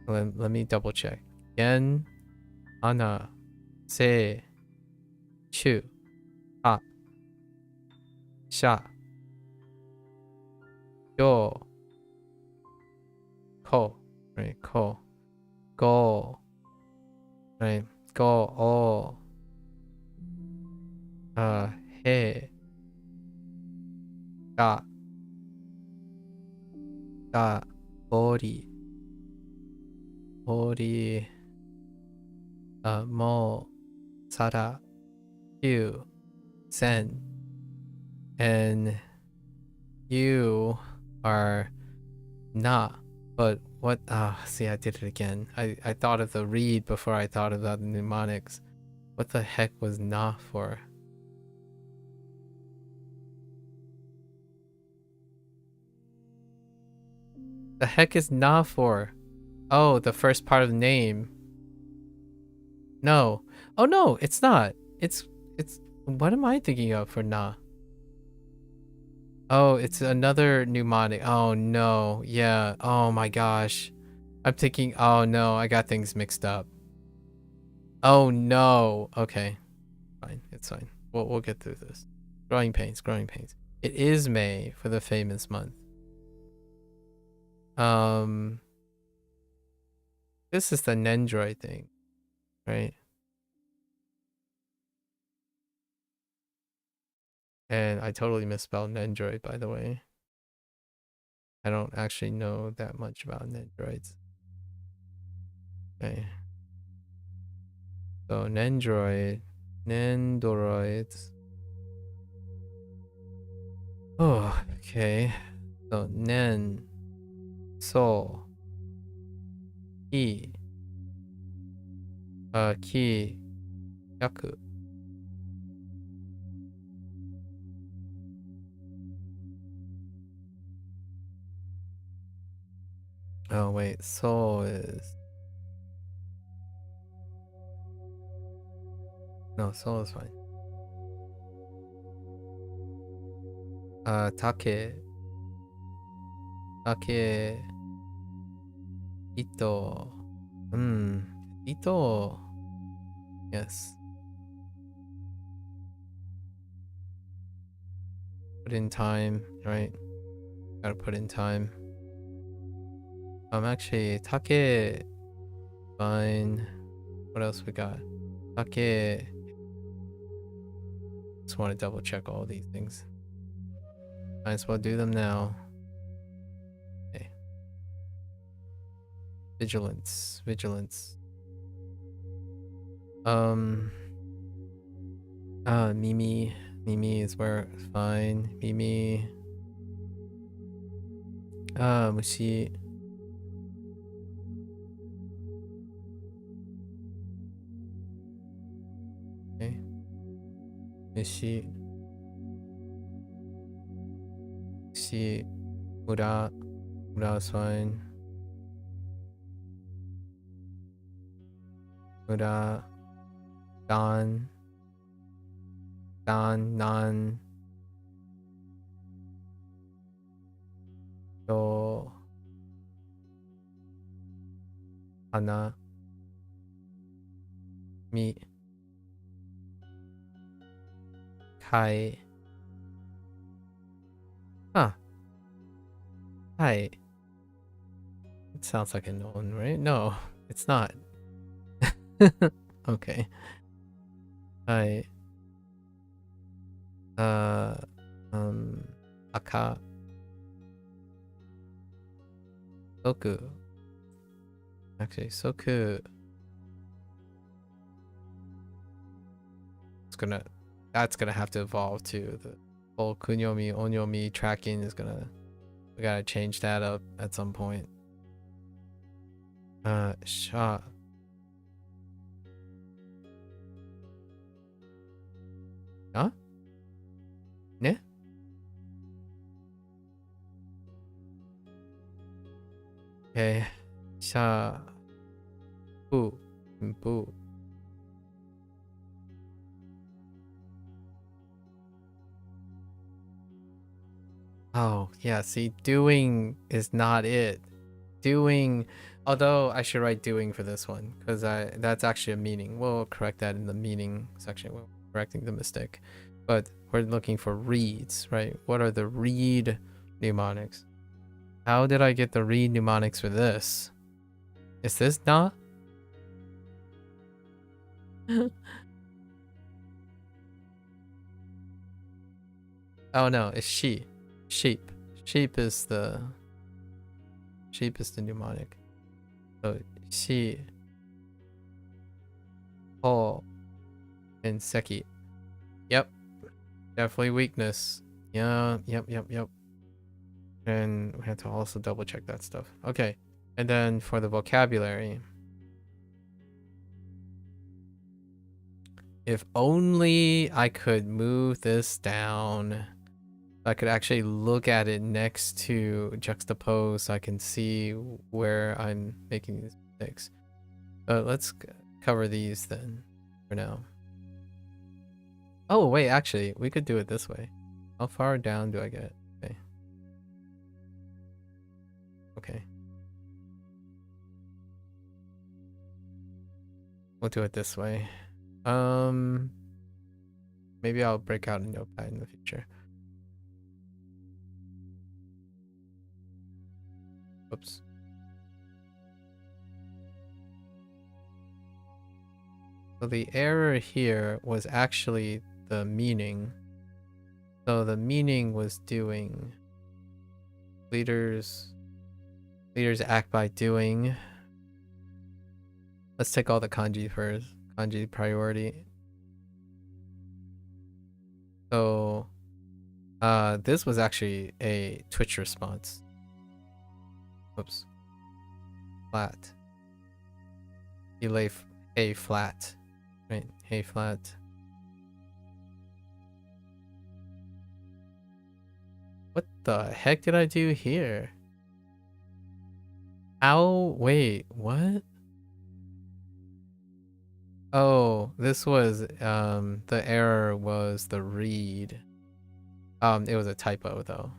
Let me double check. Gen, Ana, Se, Chu, Ha, Sha, Yo, Ko, right? Ko, Go, right? Go, O, He, Ga, Ga, Ori, Ori, Mo, Sara, Q, Sen, and you are Na. But what? See, I did it again. I thought of the read before I thought of the mnemonics. What the heck was Na for? The heck is Na for? Oh, the first part of the name. No. Oh no, it's not. It's what am I thinking of for Na? Oh, it's another mnemonic. Oh no. Yeah. Oh my gosh. I'm thinking, oh no, I got things mixed up. Oh no. Okay. Fine. It's fine. We'll get through this. Growing pains, growing pains. It is May for the famous month. This is the Nendroid thing, right? And I totally misspelled Nendroid, by the way. I don't actually know that much about Nendroids. Okay. So Nendroids. Oh, okay. So Nen, So, Ki, Ki, Yaku. Oh wait, So is no, So is fine. Take, Ito. Ito. Yes. Put in time, right? Gotta put in time. Actually, Take, fine. What else we got? Take. Just want to double check all these things. Might as well do them now. Okay. Vigilance. Mimi. Mimi is where fine. Mimi. Mushi. Okay. Mushi. Ura is fine. Ura. Dan, Nan. Yo. Hana. Mi. Kai. Huh. Hi. It sounds like a known, right? No, it's not. Okay. Hi. Aka. Toku. Actually, soku. That's gonna have to evolve too. The whole kunyomi, onyomi tracking is gonna. We gotta change that up at some point. Sha. Huh? Ne? Okay. Sha. Boo. Boo. Oh, yeah, see, doing is not it. Doing, although I should write doing for this one, because that's actually a meaning. We'll correct that in the meaning section. We're correcting the mistake. But we're looking for reads, right? What are the read mnemonics? How did I get the read mnemonics for this? Is this not? Oh no, it's she. Sheep. Sheep is the mnemonic. So she, ho, and seki. Yep. Definitely weakness. Yeah, yep. And we have to also double check that stuff. Okay. And then for the vocabulary. If only I could move this down. I could actually look at it next to juxtapose so I can see where I'm making these mistakes. But let's cover these then for now. Oh, wait, actually, we could do it this way. How far down do I get? Okay. Okay. We'll do it this way. Maybe I'll break out a notepad in the future. Oops. So the error here was actually the meaning. So the meaning was doing. Leaders act by doing. Let's take all the kanji first. Kanji priority. So this was actually a Twitch response. Oops. Flat. He lay hey flat. Right, hey flat. What the heck did I do here? Ow, wait, what? Oh, this was the error was the read. It was a typo though.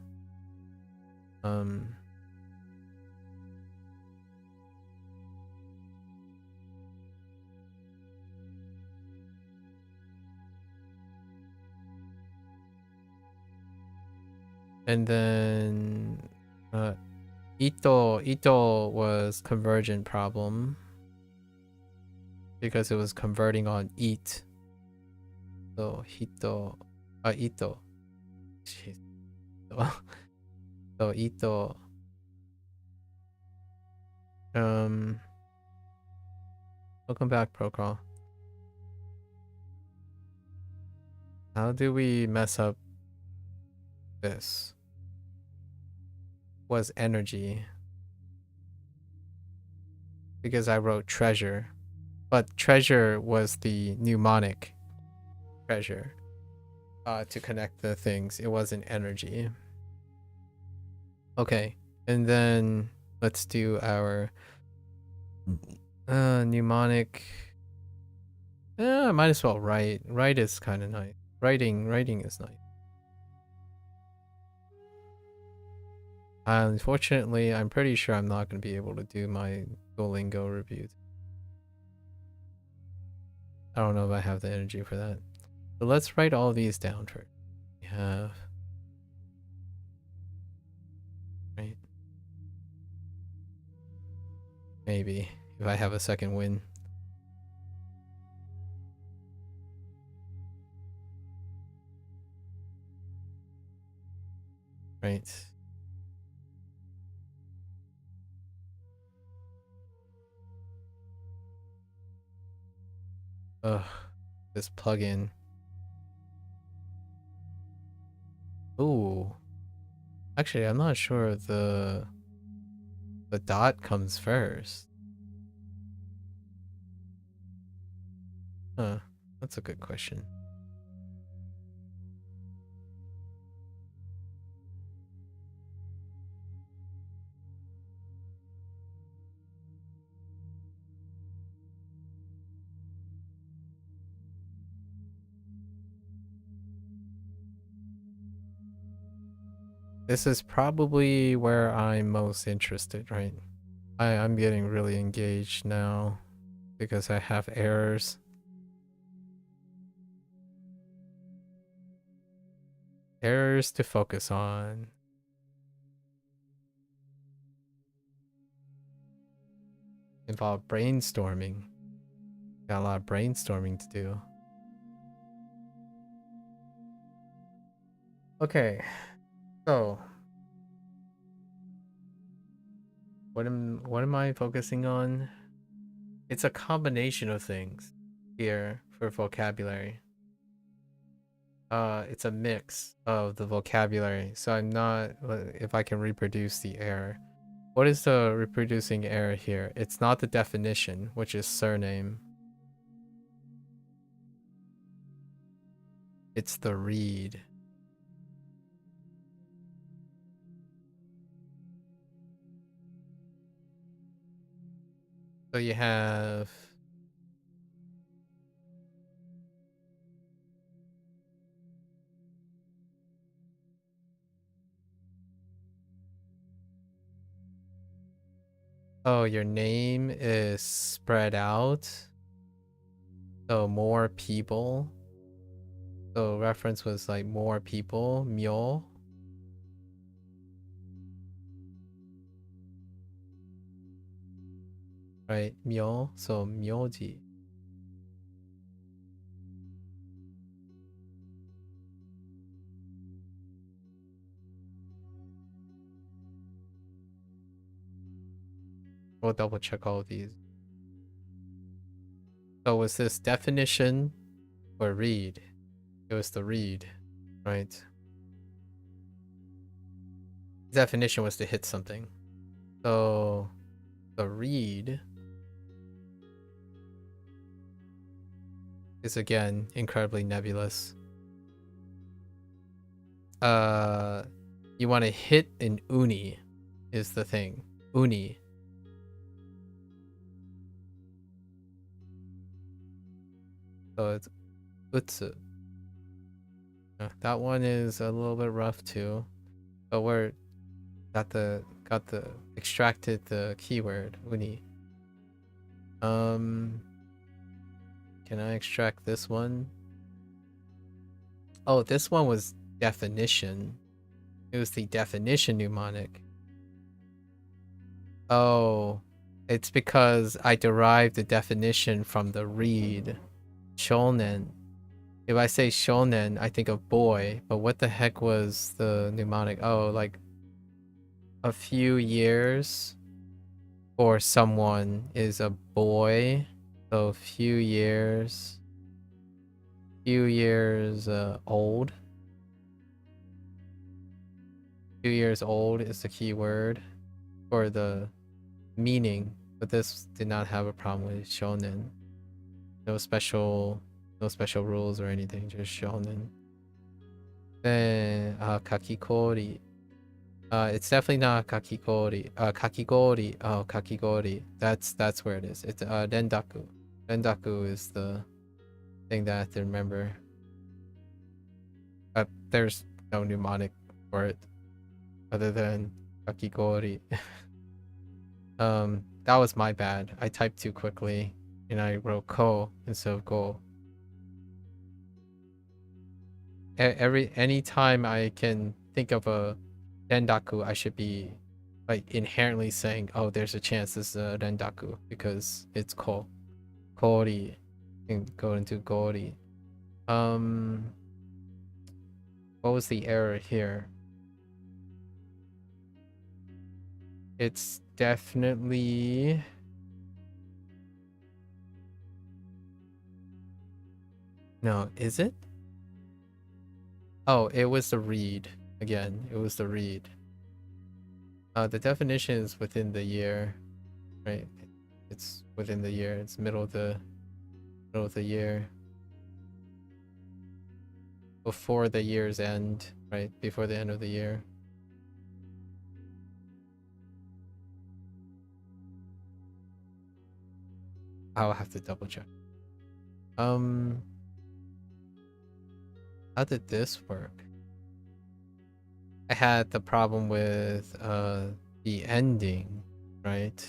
And then Ito was convergent problem because it was converting on eat. So Ito. Jeez. So Ito. Welcome back, Procrawl. How do we mess up this? Was energy. Because I wrote treasure. But treasure was the mnemonic treasure. To connect the things. It wasn't energy. Okay. And then let's do our mnemonic. I might as well write. Write is kind of nice. Writing is nice. Unfortunately, I'm pretty sure I'm not going to be able to do my Duolingo reviews. I don't know if I have the energy for that. So let's write all these down first. We have... Right. Maybe, if I have a second win. Right. Ugh, this plugin. Ooh. Actually, I'm not sure the dot comes first. Huh, that's a good question. This is probably where I'm most interested, right? I'm getting really engaged now because I have errors. Errors to focus on. Involve brainstorming. Got a lot of brainstorming to do. Okay, so what am I focusing on? It's a combination of things here for vocabulary. It's a mix of the vocabulary, so I'm not if I can reproduce the error. What is the reproducing error here? It's not the definition, which is surname. It's the read. So you have oh, your name is spread out. So more people. So reference was like more people, myo. Right, myo, so myoji. We'll double check all of these. So was this definition or read? It was the read, right? Definition was to hit something. So the read is again incredibly nebulous. You want to hit an uni is the thing. Uni. So it's utsu. That one is a little bit rough too. But we're got the extracted the keyword uni. Can I extract this one? Oh, this one was definition. It was the definition mnemonic. Oh, it's because I derived the definition from the read. Shonen. If I say shonen, I think of boy, but what the heck was the mnemonic? Oh, like a few years for someone is a boy. So few years old. Few years old is the key word for the meaning, but this did not have a problem with shonen. No special rules or anything, just shonen. Then kakikori. It's definitely not kakikori. Kakigori. Oh, kakigori. That's where it is. It's rendaku. Rendaku is the thing that I have to remember. There's no mnemonic for it other than kakigori. That was my bad. I typed too quickly and I wrote ko instead of go. Anytime I can think of a rendaku, I should be like inherently saying, oh, there's a chance this is a rendaku because it's ko. Kori. Can go into gori. What was the error here? It's definitely No, is it? Oh, it was the read. Again, it was the read. The definition is within the year, right? It's within the year. It's middle of the year. Before the year's end, right? Before the end of the year. I'll have to double check. How did this work? I had the problem with the ending, right?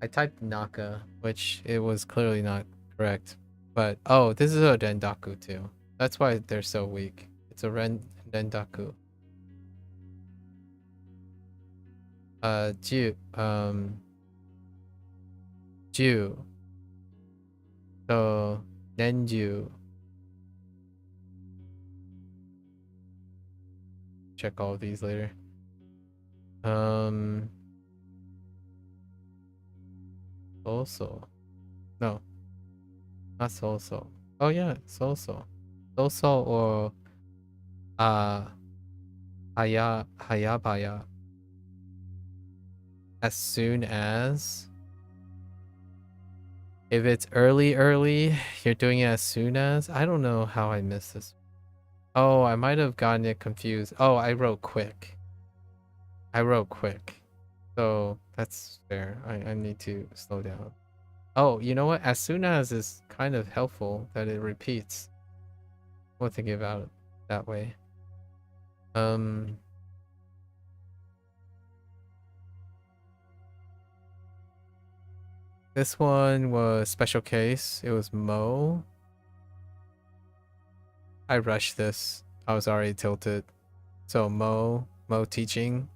I typed Naka, which it was clearly not correct. But oh, this is a Rendaku too. That's why they're so weak. It's a Rendaku. Ju Ju. So Nenju. Check all of these later. Also. No. Not so. Oh yeah, so. So or Hayabaya. As soon as. If it's early, you're doing it as soon as. I don't know how I missed this. Oh, I might have gotten it confused. Oh, I wrote quick. So that's fair. I need to slow down. Oh, you know what? As soon as is kind of helpful that it repeats. We'll think about it that way. This one was special case. It was Mo. I rushed this. I was already tilted. So Mo teaching.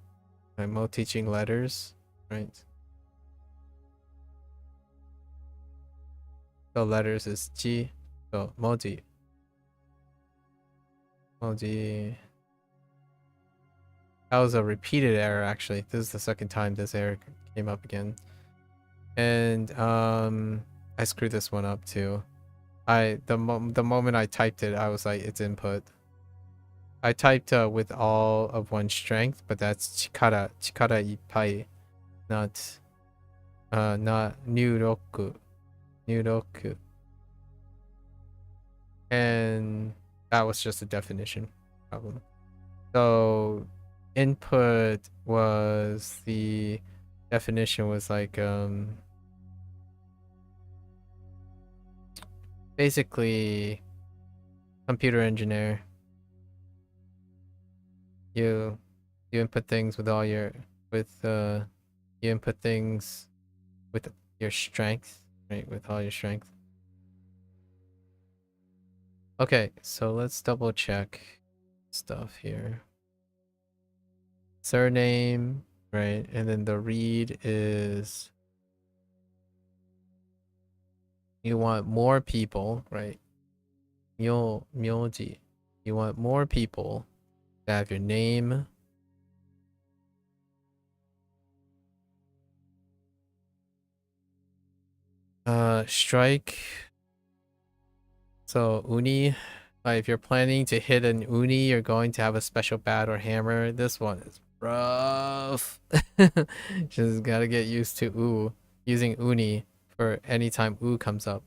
Right, Mo teaching letters, right? So letters is Ji. So Moji. That was a repeated error actually. This is the second time this error came up again. And I screwed this one up too. The moment I typed it, I was like, it's input. I typed with all of one strength, but that's chikara ippai, not nyuroku. And that was just a definition problem. So input was the definition was like basically computer engineer. You input things with all your you input things with your strength, right? With all your strength. Okay, so let's double check stuff here. Surname, right? And then the read is you want more people, right? Myoji. You want more people to have your name. Strike. So uni. If you're planning to hit an uni, you're going to have a special bat or hammer. This one is rough. Just gotta get used to using uni for any time comes up.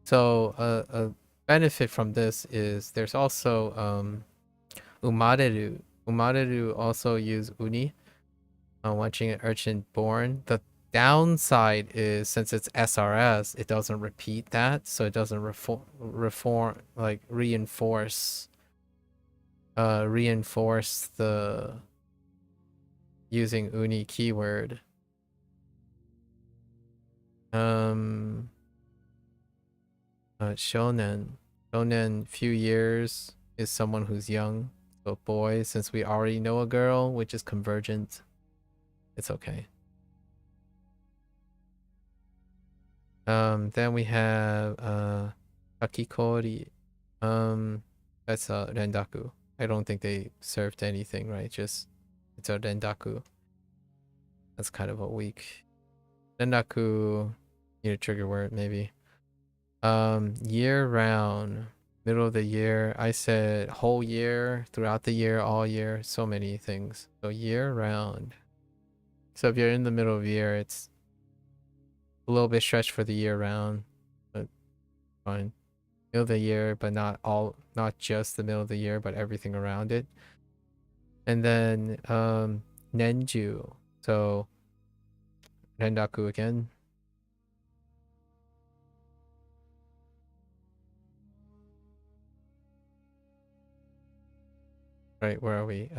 So a benefit from this is there's also umareru. Umareru also use uni. Watching an urchin born. The downside is since it's SRS, it doesn't repeat that, so it doesn't reinforce the using uni keyword. Shonen few years is someone who's young. So boy, since we already know a girl, which is convergent, it's okay. Then we have kakikori. That's a rendaku. I don't think they served anything, right? Just it's a rendaku. That's kind of a weak rendaku. Need a trigger word maybe. Year round, middle of the year. I said whole year, throughout the year, all year, so many things. So year round. So if you're in the middle of the year, it's a little bit stretched for the year round, but fine. Middle of the year, but not just the middle of the year, but everything around it. And then Nenju. So Rendaku again. Right, where are we?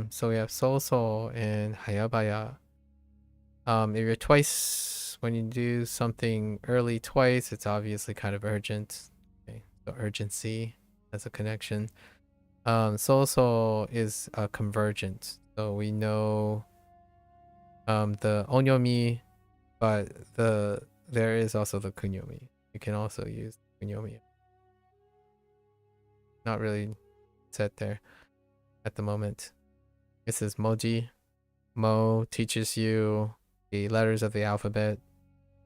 So we have Sousou and Hayabaya. If you're twice, when you do something early twice, it's obviously kind of urgent. Okay, so urgency has a connection. Sousou is convergent. So we know the onyomi, but there is also the kunyomi. You can also use kunyomi. Not really set there at the moment. This is Moji. Mo teaches you the letters of the alphabet,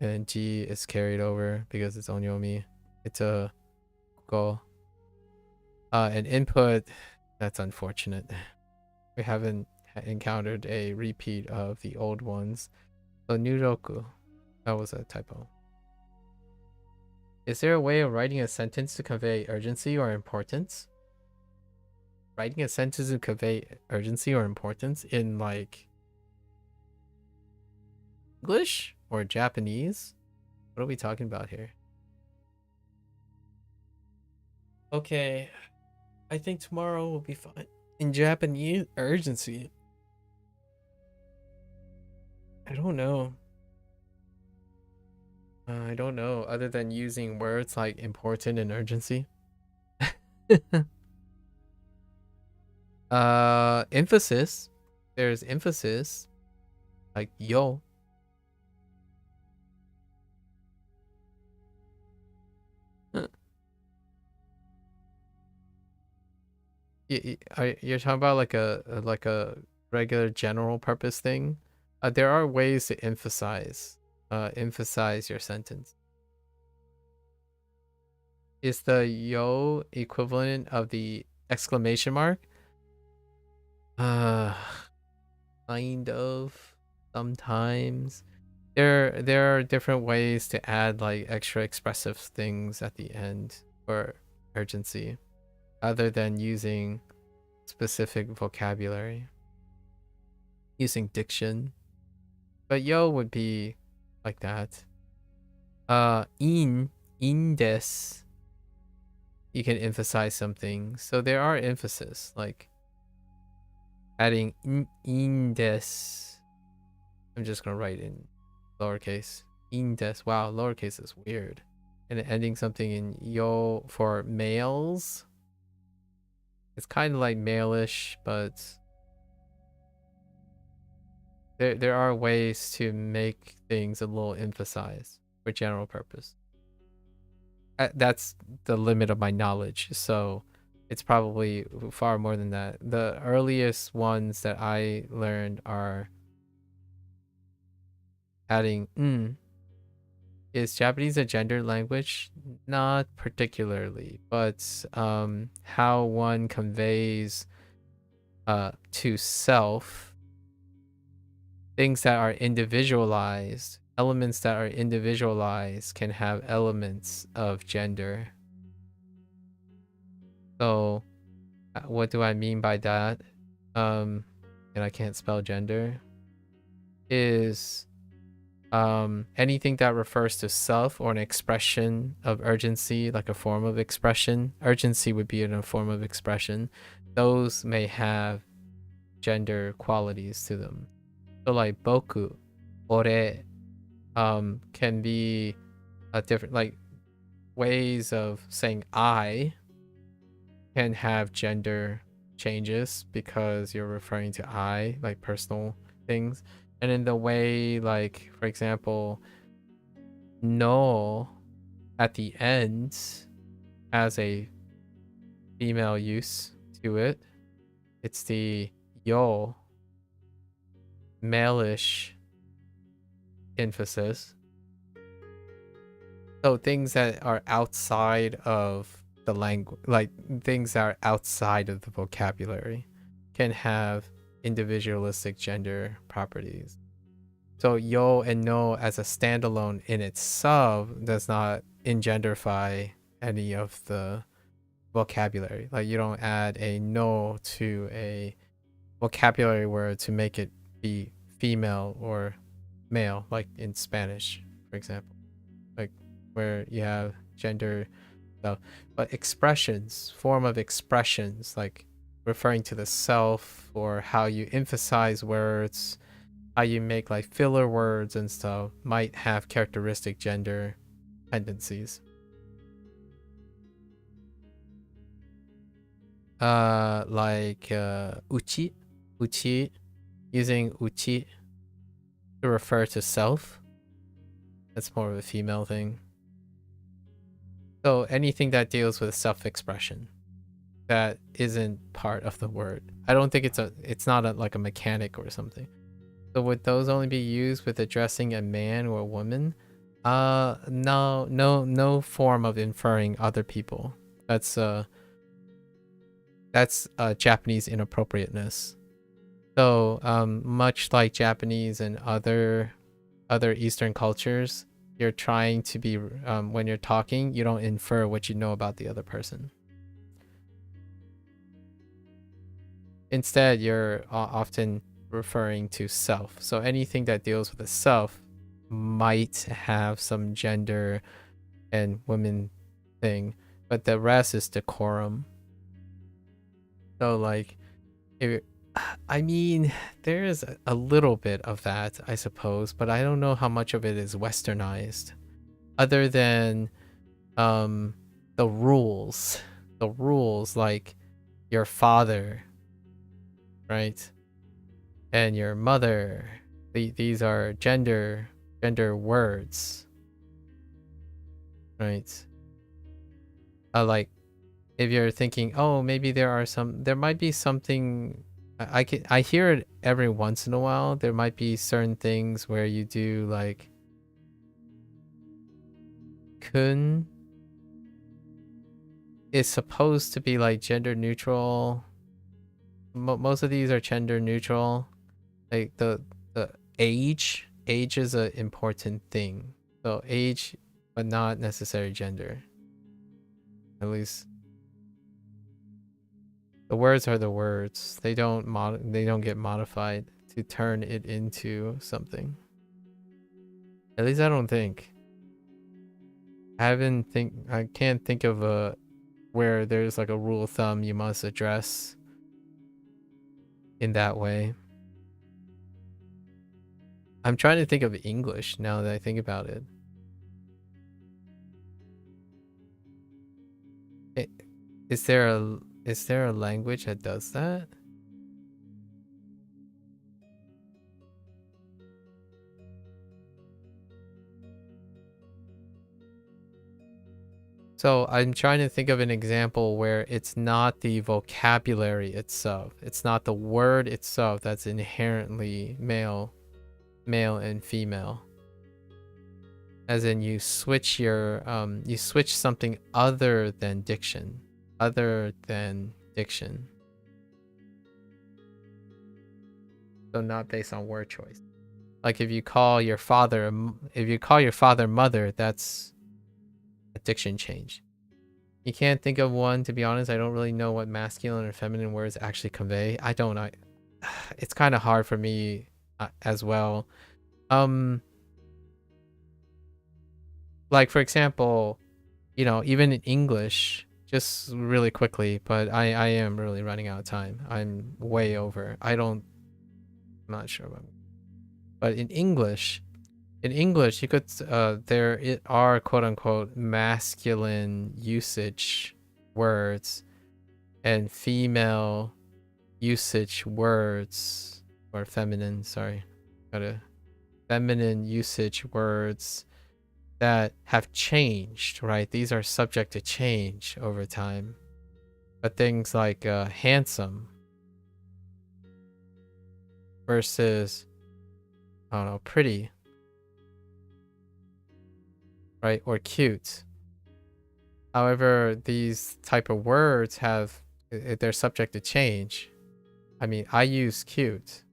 and G is carried over because it's onyomi. It's a go. An input, that's unfortunate. We haven't encountered a repeat of the old ones. So Nuroku, that was a typo. Is there a way of writing a sentence to convey urgency or importance? Writing a sentence to convey urgency or importance in like English or Japanese? What are we talking about here? Okay, I think tomorrow will be fine. In Japanese, urgency. I don't know. I don't know, other than using words like important and urgency. Emphasis. There's emphasis. Like yo. You're talking about like a regular general purpose thing. There are ways to emphasize your sentence. Is the yo equivalent of the exclamation mark? Kind of. Sometimes there are different ways to add like extra expressive things at the end for urgency, other than using specific vocabulary, using diction. But yo would be like that. In des, you can emphasize something. So there are emphasis, like adding in des. I'm just gonna write in lowercase. In des. Wow, lowercase is weird. And ending something in yo for males. It's kind of like male-ish, but there are ways to make things a little emphasized for general purpose. That's the limit of my knowledge, so it's probably far more than that. The earliest ones that I learned are adding Is Japanese a gender language? Not particularly, but how one conveys to self things that are individualized, elements that are individualized can have elements of gender. So what do I mean by that? And I can't spell gender, is anything that refers to self or an expression of urgency, like a form of expression. Urgency would be in a form of expression. Those may have gender qualities to them. So like boku, ore, can be a different, like ways of saying I can have gender changes because you're referring to I, like personal things. And in the way, like, for example, no at the end has a female use to it. It's the yo, male-ish emphasis. So things that are outside of the language, like things that are outside of the vocabulary, can have individualistic gender properties. So yo and no as a standalone in itself does not engenderify any of the vocabulary. Like you don't add a no to a vocabulary word to make it be female or male, like in Spanish, for example, like where you have gender stuff. But expressions, form of expressions, like referring to the self or how you emphasize words, how you make like filler words and stuff, might have characteristic gender tendencies. Like uchi, using uchi to refer to self. That's more of a female thing. So anything that deals with self-expression that isn't part of the word. I don't think it's not like a mechanic or something. So would those only be used with addressing a man or a woman? No form of inferring other people. That's Japanese inappropriateness. So much like Japanese and other Eastern cultures, you're trying to be when you're talking, you don't infer what you know about the other person. Instead, you're often referring to self. So anything that deals with the self might have some gender and women thing, but the rest is decorum. So like, I mean, there is a little bit of that, I suppose, but I don't know how much of it is westernized, other than the rules like your father, right, and your mother. These are gender words, right? Like if you're thinking, oh, maybe there might be something. I hear it every once in a while. There might be certain things where you do like kun is supposed to be like gender neutral. Most of these are gender neutral. Like the age is an important thing. So age, but not necessarily gender. At least the words are the words. They don't get modified to turn it into something. At least I don't think. I can't think of where there's like a rule of thumb you must address in that way. I'm trying to think of English now that I think about it. Is there a language that does that? So I'm trying to think of an example where it's not the vocabulary itself. It's not the word itself that's inherently male and female. As in you switch something other than diction. So not based on word choice. Like if you call your father mother, that's a diction change. You can't think of one, to be honest. I don't really know what masculine or feminine words actually convey. It's kind of hard for me as well. Like for example, even in English, just really quickly, but I am really running out of time. I'm way over. I'm not sure about, but in English, you could there are quote unquote masculine usage words and female usage words, or feminine, sorry, feminine usage words that have changed, right? These are subject to change over time. But things like handsome versus, I don't know, pretty, right? Or cute. However, these type of words they're subject to change. I mean, I use cute.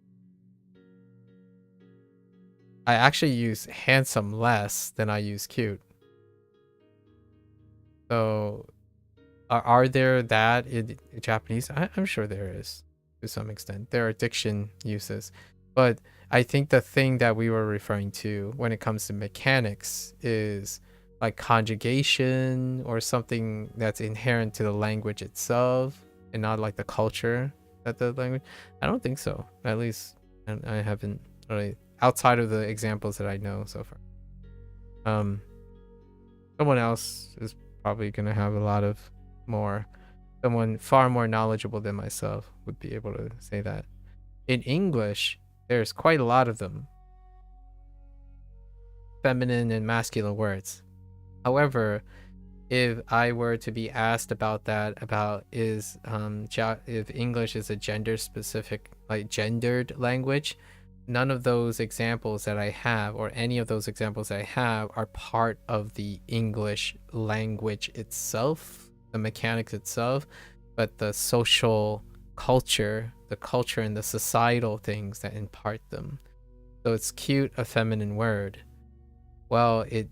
I actually use handsome less than I use cute. So, are there that in Japanese? I'm sure there is to some extent. There are diction uses. But I think the thing that we were referring to when it comes to mechanics is like conjugation or something that's inherent to the language itself and not like the culture that the language. I don't think so. At least I haven't really, outside of the examples that I know so far. Someone else is probably gonna have a lot of someone far more knowledgeable than myself would be able to say that. In English, there's quite a lot of them. Feminine and masculine words. However, if I were to be asked about that, about if English is a gender specific, like gendered language, none of those examples that I have, or any of those examples that I have, are part of the English language itself, the mechanics itself, but the social culture, and the societal things that impart them. So it's cute, a feminine word. Well, it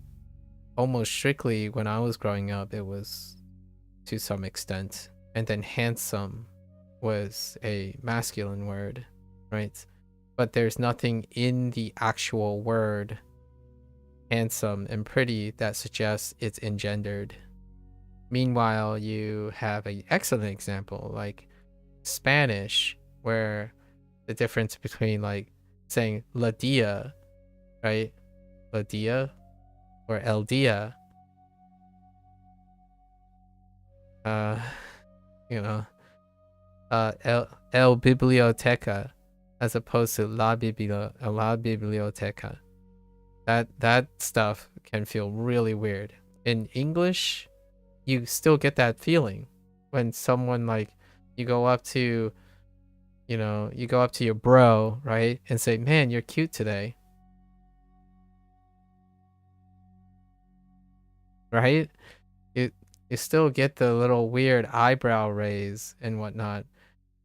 almost strictly, when I was growing up, it was to some extent. And then handsome was a masculine word, right? But there's nothing in the actual word handsome and pretty that suggests it's engendered. Meanwhile, you have an excellent example like Spanish, where the difference between like saying la dia, right? La dia or el dia. El biblioteca as opposed to la biblioteca. That stuff can feel really weird. In English, you still get that feeling when someone like you go up to your bro, right, and say, "Man, you're cute today." Right? You still get the little weird eyebrow raise and whatnot.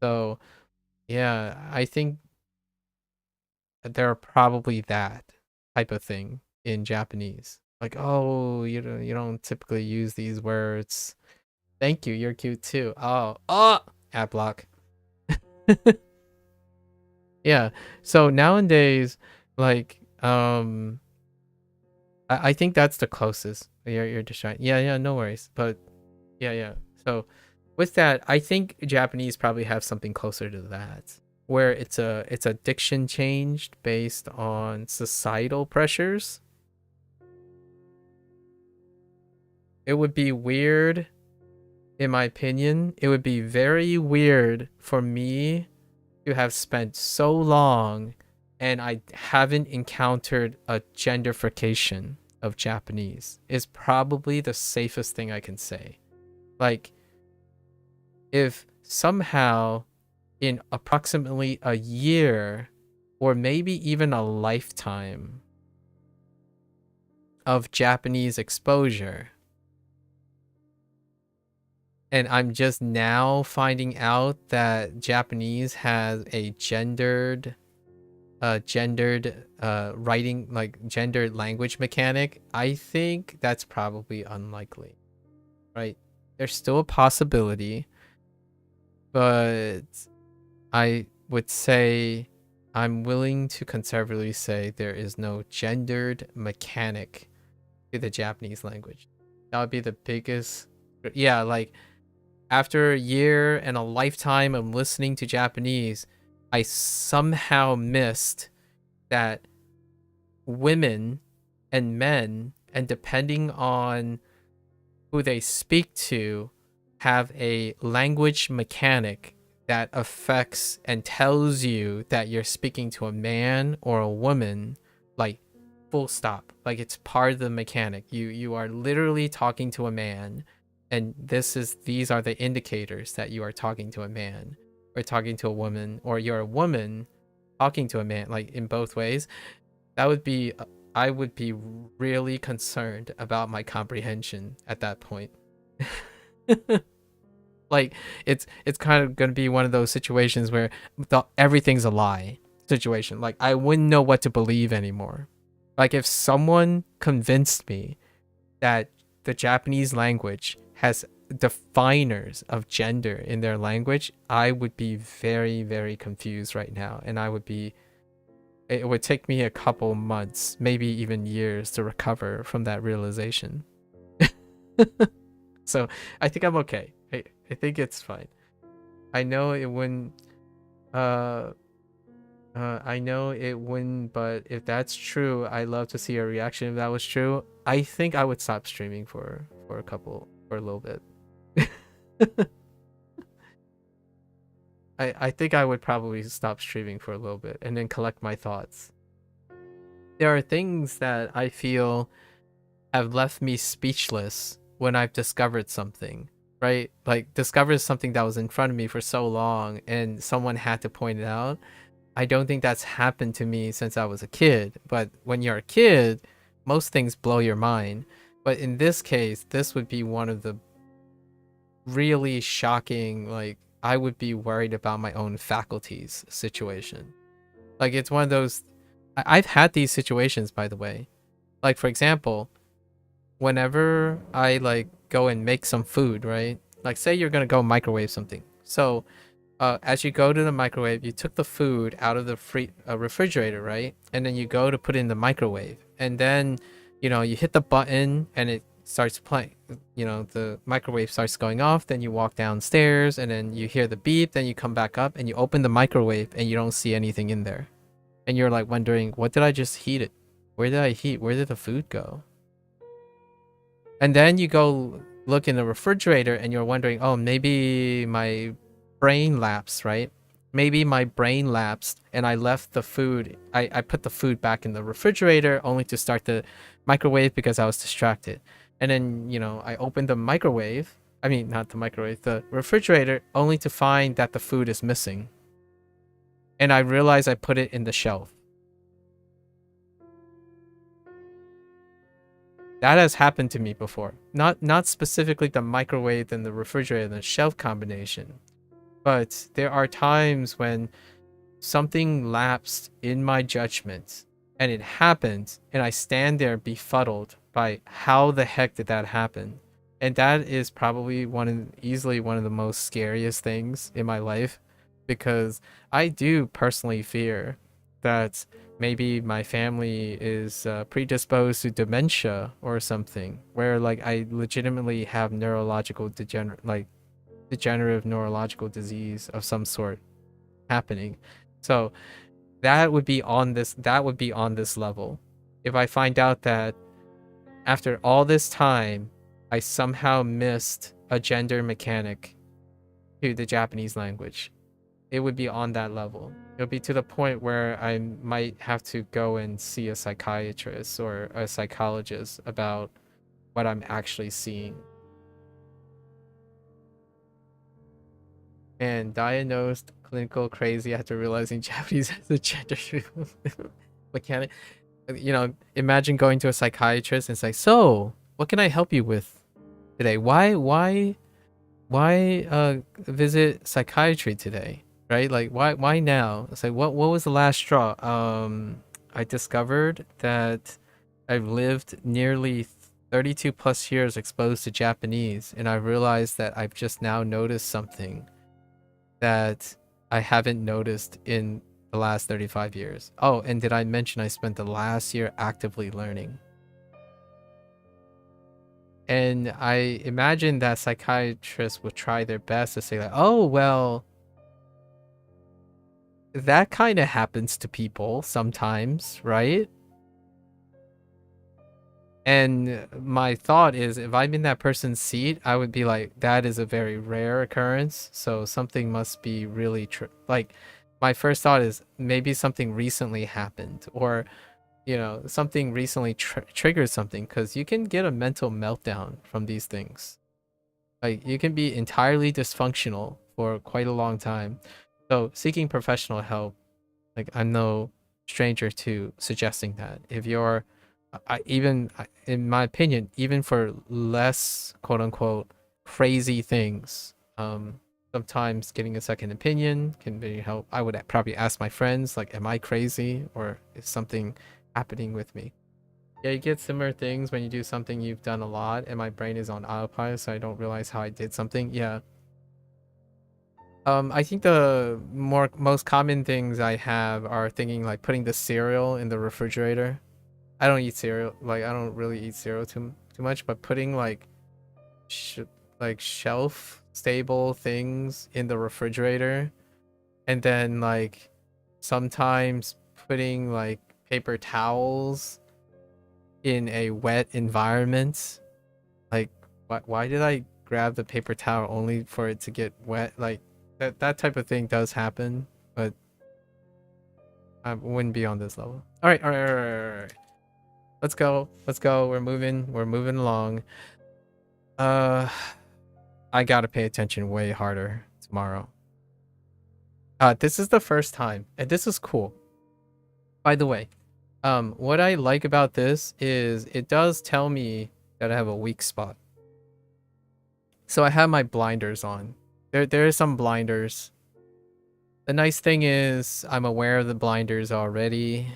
So, yeah, I think there are probably that type of thing in Japanese. Like, oh, you don't typically use these words. Thank you, you're cute too. Oh, ad block. Yeah. So nowadays, like, I think that's the closest. You're distracted. Yeah, no worries. But yeah. So with that, I think Japanese probably have something closer to that, where it's a diction changed based on societal pressures. It would be weird, in my opinion. It would be very weird for me to have spent so long and I haven't encountered a genderification of Japanese. Is probably the safest thing I can say. Like, if somehow in approximately a year or maybe even a lifetime of Japanese exposure, and I'm just now finding out that Japanese has a gendered writing, like gendered language mechanic, I think that's probably unlikely, right? There's still a possibility, but I would say I'm willing to conservatively say there is no gendered mechanic to the Japanese language. That would be the biggest. Yeah, like after a year and a lifetime of listening to Japanese, I somehow missed that women and men, and depending on who they speak to, have a language mechanic that affects and tells you that you're speaking to a man or a woman, like full stop. Like it's part of the mechanic. You are literally talking to a man, and these are the indicators that you are talking to a man or talking to a woman, or you're a woman talking to a man, like in both ways. That would be I would be really concerned about my comprehension at that point. Like it's kind of gonna be one of those situations where everything's a lie situation. Like I wouldn't know what to believe anymore. Like if someone convinced me that the Japanese language has definers of gender in their language, I would be very, very confused right now, and it would take me a couple months, maybe even years, to recover from that realization. So I think I'm okay. I think it's fine. I know it wouldn't. I know it wouldn't. But if that's true, I'd love to see a reaction. If that was true, I think I would stop streaming for a little bit. I think I would probably stop streaming for a little bit and then collect my thoughts. There are things that I feel have left me speechless when I've discovered something, right? Like discovered something that was in front of me for so long and someone had to point it out. I don't think that's happened to me since I was a kid, but when you're a kid, most things blow your mind. But in this case, this would be one of the really shocking, like I would be worried about my own faculties situation. Like it's one of those, I've had these situations, by the way. Like for example, whenever I like go and make some food, right? Like say you're gonna go microwave something. So as you go to the microwave, you took the food out of the refrigerator, right? And then you go to put it in the microwave, and then you hit the button and it starts playing. The microwave starts going off. Then you walk downstairs, and then you hear the beep. Then you come back up and you open the microwave, and you don't see anything in there, and you're like wondering, what did I just heat it? Where did I heat? Where did the food go? And then you go look in the refrigerator, and you're wondering, oh, maybe my brain lapsed, right? Maybe my brain lapsed and I left the food. I put the food back in the refrigerator only to start the microwave because I was distracted. And then, I opened the microwave. I mean, not the microwave, the refrigerator, only to find that the food is missing. And I realized I put it in the shelf. That has happened to me before. Not specifically the microwave and the refrigerator and the shelf combination. But there are times when something lapsed in my judgment and it happened, and I stand there befuddled by how the heck did that happen? And that is probably easily one of the most scariest things in my life, because I do personally fear that maybe my family is predisposed to dementia or something, where like I legitimately have degenerative neurological disease of some sort happening. So that would be on this level. If I find out that after all this time I somehow missed a gender mechanic to the Japanese language, it would be on that level. It would be to the point where I might have to go and see a psychiatrist or a psychologist about what I'm actually seeing. And diagnosed clinical crazy after realizing Japanese has a gender mechanic. Imagine going to a psychiatrist and say, so what can I help you with today? Why visit psychiatry today? Right? Like why now? It's like what was the last straw? I discovered that I've lived nearly 32 plus years exposed to Japanese, and I realized that I've just now noticed something that I haven't noticed in the last 35 years. Oh, and did I mention I spent the last year actively learning? And I imagine that psychiatrists would try their best to say like, oh, well, that kind of happens to people sometimes, right? And my thought is, if I'm in that person's seat, I would be like, that is a very rare occurrence. So something must be really like, my first thought is maybe something recently happened, or, something recently triggered something, because you can get a mental meltdown from these things. Like you can be entirely dysfunctional for quite a long time. So seeking professional help, like I'm no stranger to suggesting that. If you're in my opinion, even for less quote unquote crazy things, sometimes getting a second opinion can be help. I would probably ask my friends, like, am I crazy or is something happening with me? Yeah, you get similar things when you do something you've done a lot and my brain is on autopilot, so I don't realize how I did something. Yeah. I think the most common things I have are thinking like putting the cereal in the refrigerator. I don't eat cereal, like I don't really eat cereal too much, but putting like like shelf stable things in the refrigerator, and then like sometimes putting like paper towels in a wet environment. Like why did I grab the paper towel only for it to get wet? Like that type of thing does happen, but I wouldn't be on this level. All right. Let's go. We're moving along. I gotta pay attention way harder tomorrow. This is the first time, and this is cool. By the way, what I like about this is it does tell me that I have a weak spot. So I have my blinders on. There are some blinders. The nice thing is I'm aware of the blinders already,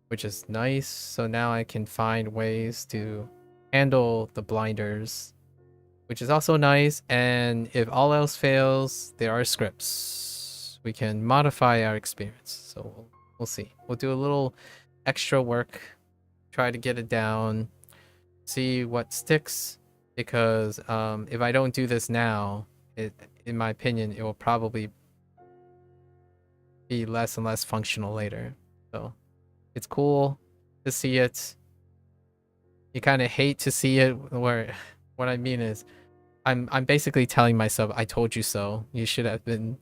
which is nice. So now I can find ways to handle the blinders, which is also nice. And if all else fails, there are scripts. We can modify our experience. So we'll see. We'll do a little extra work, try to get it down, see what sticks. Because if I don't do this now, in my opinion, it will probably be less and less functional later. So it's cool to see it. You kind of hate to see it. Where what I mean is, I'm basically telling myself, I told you so. You should have been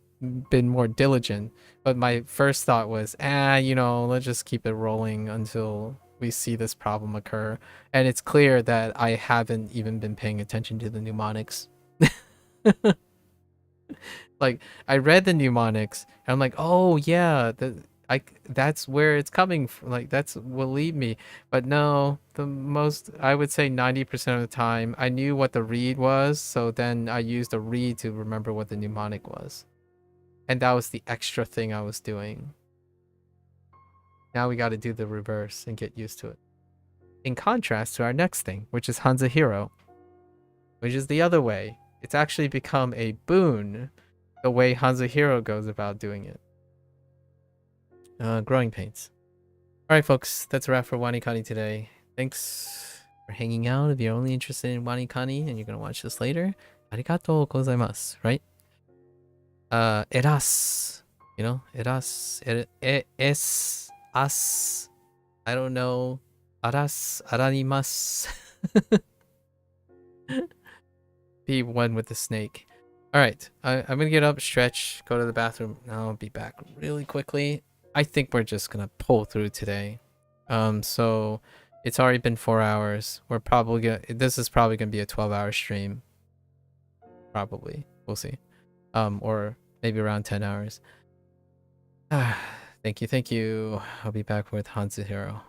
more diligent. But my first thought was, let's just keep it rolling until we see this problem occur. And it's clear that I haven't even been paying attention to the mnemonics. Like I read the mnemonics and I'm like, oh yeah, that's where it's coming from. Like that's will lead me. But no, I would say 90% of the time I knew what the read was, so then I used the read to remember what the mnemonic was. And that was the extra thing I was doing. Now we got to do the reverse and get used to it. In contrast to our next thing, which is HanziHero, which is the other way. It's actually become a boon the way HanziHero goes about doing it. Growing pains. All right, folks, that's a wrap for WaniKani today. Thanks for hanging out. If you're only interested in WaniKani and you're gonna watch this later, arigatou gozaimasu, right? Eras, eras, es, as, I don't know, aras, aranimas. Be one with the snake. All right, I'm gonna get up, stretch, go to the bathroom. I'll be back really quickly. I think we're just gonna pull through today. So it's already been 4 hours. This is probably gonna be a 12-hour stream. Probably, we'll see. Or maybe around 10 hours. Thank you. I'll be back with HanziHero.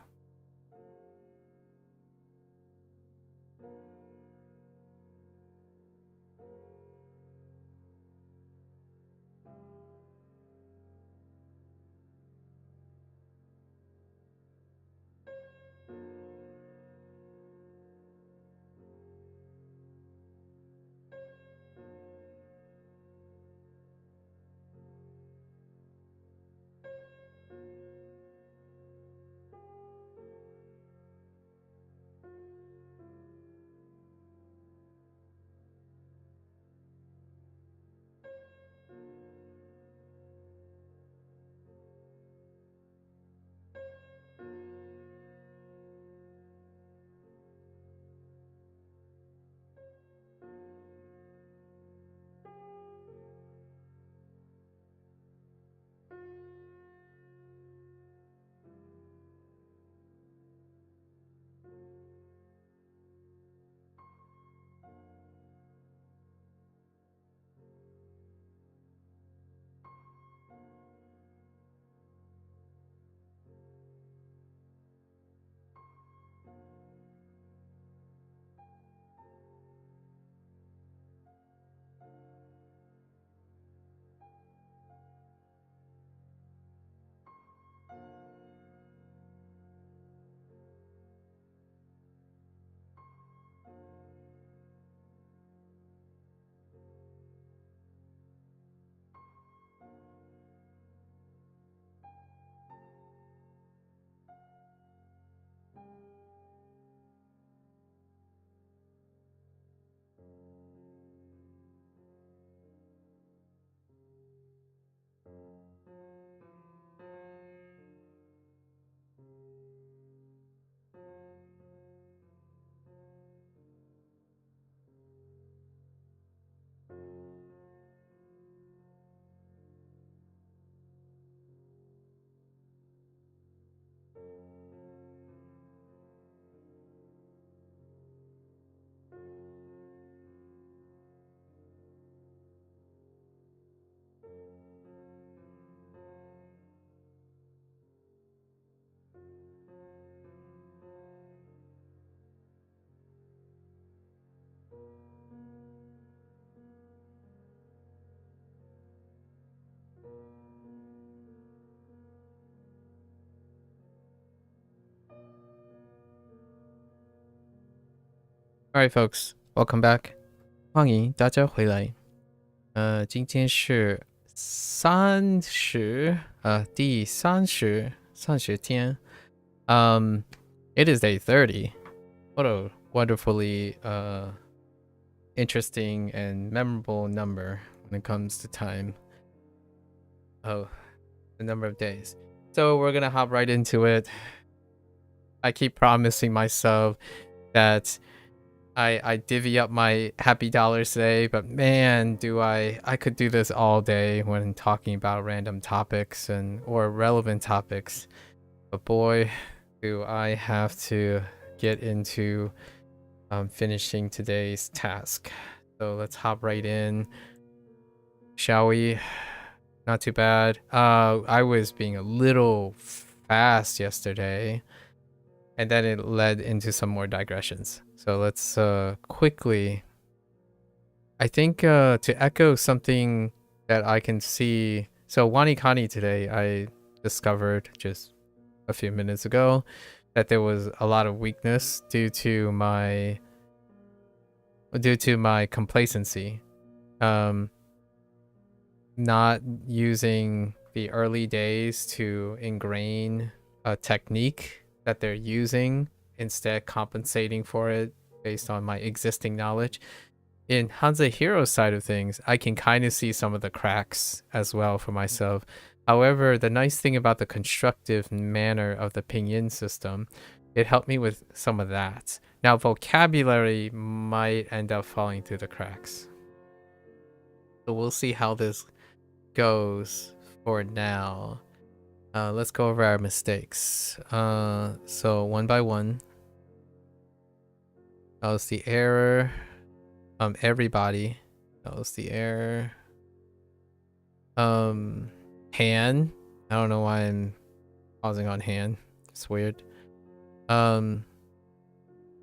Alright, folks, welcome back. 欢迎大家回来。今天是第30天。It is day 30. What a wonderfully interesting and memorable number when it comes to time. Oh, the number of days. So we're gonna hop right into it. I keep promising myself that I divvy up my happy dollars today, but man, do I could do this all day when talking about random topics or relevant topics. But boy, do I have to get into finishing today's task. So let's hop right in, shall we? Not too bad. I was being a little fast yesterday, and then it led into some more digressions. So let's quickly, I think to echo something that I can see. So WaniKani today, I discovered just a few minutes ago that there was a lot of weakness due to my complacency. Not using the early days to ingrain a technique that they're using, instead compensating for it based on my existing knowledge. In HanziHero side of things, I can kind of see some of the cracks as well for myself. However, the nice thing about the constructive manner of the pinyin system, it helped me with some of that. Now, vocabulary might end up falling through the cracks. So we'll see how this goes for now. Let's go over our mistakes. So one by one. That was the error. Everybody. That was the error. Han. I don't know why I'm pausing on Han. It's weird. Dong.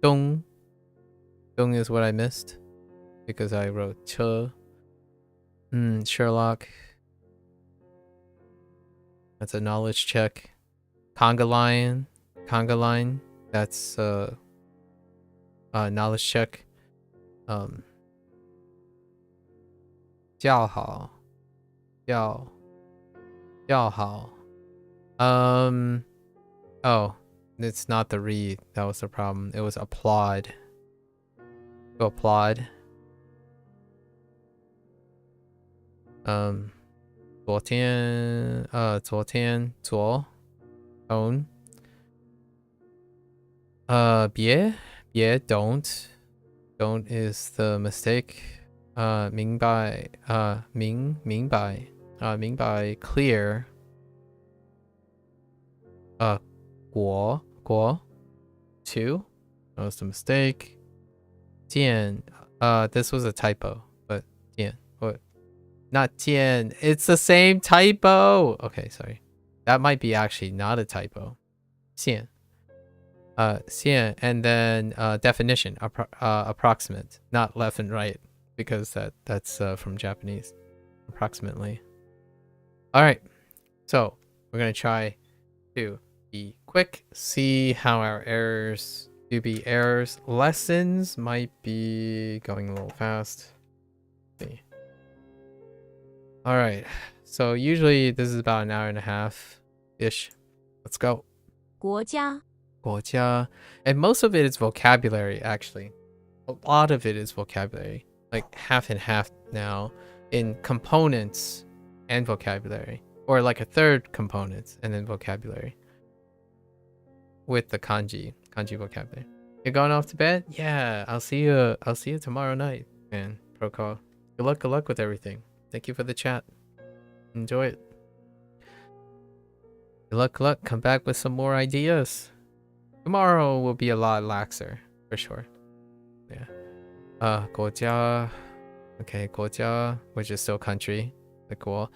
Dong is what I missed because I wrote Che. Sherlock. That's a knowledge check. Conga line. That's knowledge check. 较好. Oh, it's not the read. That was the problem. It was applaud. To applaud. 昨天 own. 别 don't is the mistake. 明白 明白 clear. 国 2, that was the mistake. 见 this was a typo, but 见 what? Not 见, it's the same typo. Okay, sorry. That might be actually not a typo. 线 and then definition, approximate, not left and right, because that's from Japanese. Approximately. All right, so we're gonna try to be quick, see how our errors do be errors. Lessons might be going a little fast. Let's see. All right, so usually this is about an hour and a half ish. Let's go. 国家 And most of it is vocabulary, actually. A lot of it is vocabulary, like half and half now, in components and vocabulary, or like a third components and then vocabulary with the kanji vocabulary. You're going off to bed? Yeah, I'll see you tomorrow night, man. Protocol. Good luck with everything. Thank you for the chat. Enjoy it. Good luck. Come back with some more ideas. Tomorrow will be a lot laxer, for sure. Yeah. 国家. Okay, 国家, which is still country. Cool.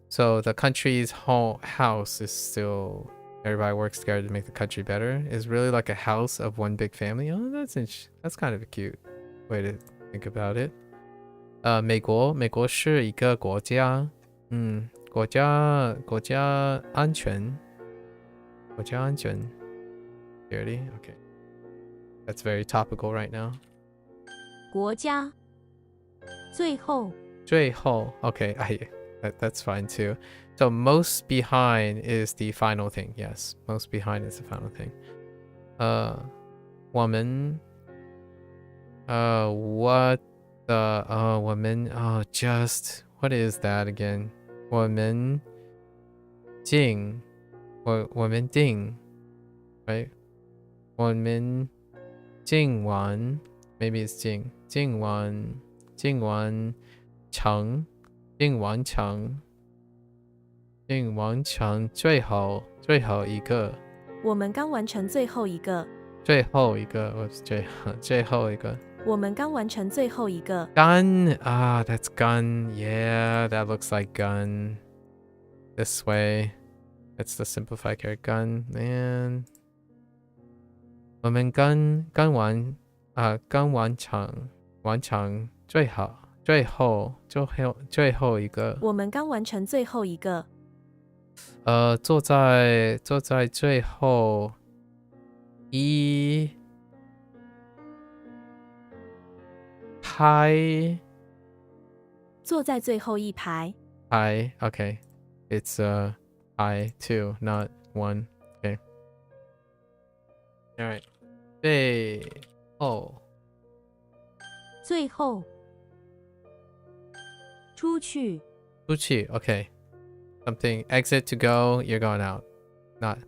So the country's house is still, everybody works together to make the country better. Is really like a house of one big family. Oh, that's kind of a cute way to think about it. 美国是一个国家。国家安全。Security. Okay. That's very topical right now. 国家最后最后 okay, that's fine too. So most behind is the final thing. Yes, most behind is the final thing. 我们 what the 我们 just what is that again? 我们定 right? 我们今晚 maybe it's 今晚场最后一个我们刚完成最后一个最后一个我们刚完成最后一个 gun that's gun yeah that looks like gun this way that's the simplified character gun man 我们刚完成最后一个我们刚完成最后一个坐在最后一排坐在最后一排 okay it's I two not one okay all right 最后出去 okay something exit to go you're going out not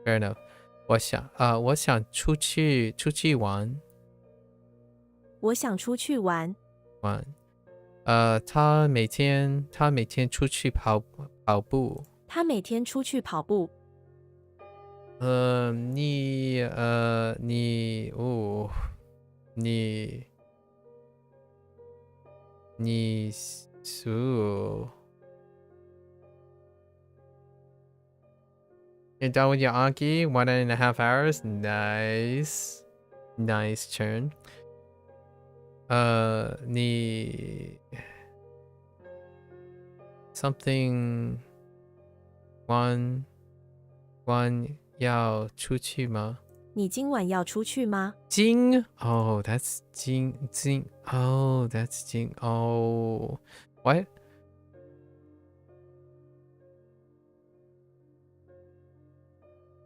fair enough 我想出去玩我想出去玩他每天出去跑步他每天出去跑步你You're done with your Anki? 1.5 hours? Nice turn. 你 something one 要出去吗？你今晚要出去吗？ Oh, that's 金 Oh, that's 金 Oh, what?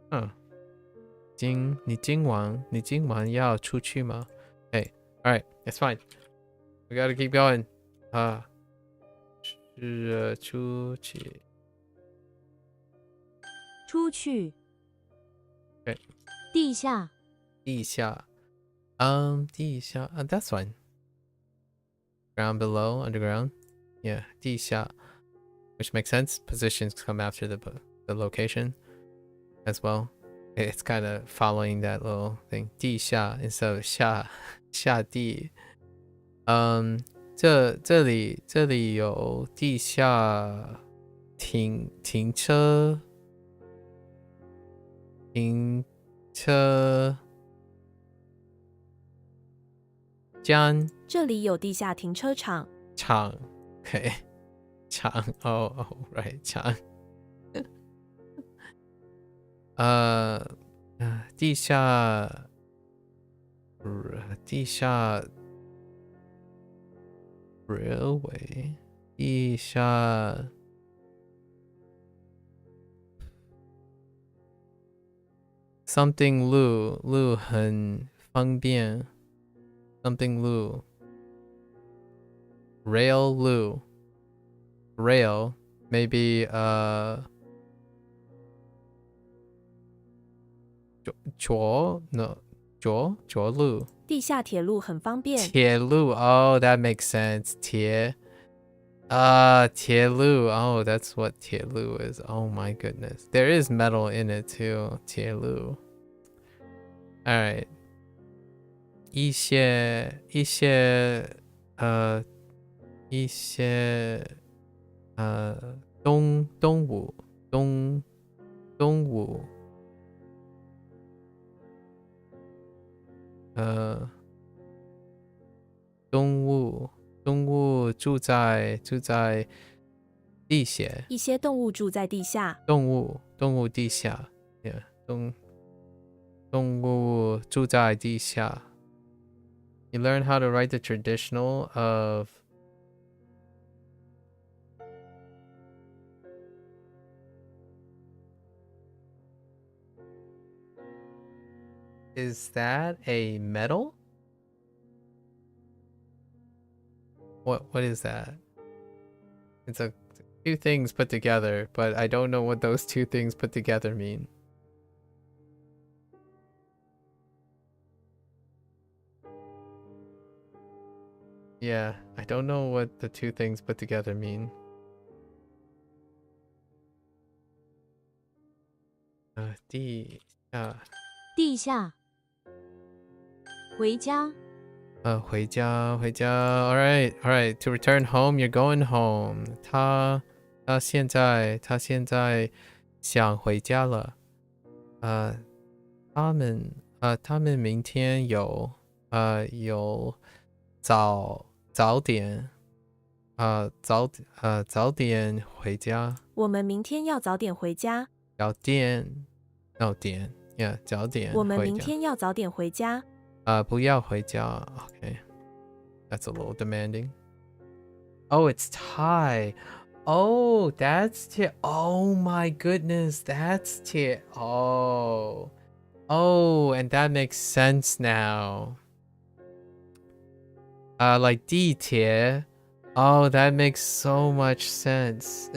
Huh. 你今晚要出去吗？ Hey, all right, it's fine. We gotta keep going. 是出去。出去 Okay. 地下地下 that's fine. Ground below, underground. Yeah, 地下 which makes sense. Positions come after the location as well. It's kind of following that little thing. 地下 instead of 下地。这里有地下停车间这里有地下停车场 Okay 场 oh right 场地下 railway 地下something 路很方便 something 路 rail 路 rail maybe 着路地下铁路很方便铁路 oh that makes sense 铁铁路. Oh, that's what 铁路 is. Oh my goodness. There is metal in it too. 铁路. All right. 一些动物住在地下。一些动物住在地下。动物地下。Yeah. 动物住在地下。You learn how to write the traditional of Is that a metal? What is that? It's a two things put together, but I don't know what those two things put together mean. Yeah, I don't know what the two things put together mean. 地下。回家。回家。All right. To return home, you're going home. 他现在想回家了。他们明天有早点回家。我们明天要早点回家。早点 Yeah, 早点回家。我们明天要早点回家。不要回家。Okay. That's a little demanding. Oh, it's Thai. Oh, that's Thai. Oh my goodness, that's Thai. Oh, and that makes sense now. Like 地铁. Oh, that makes so much sense.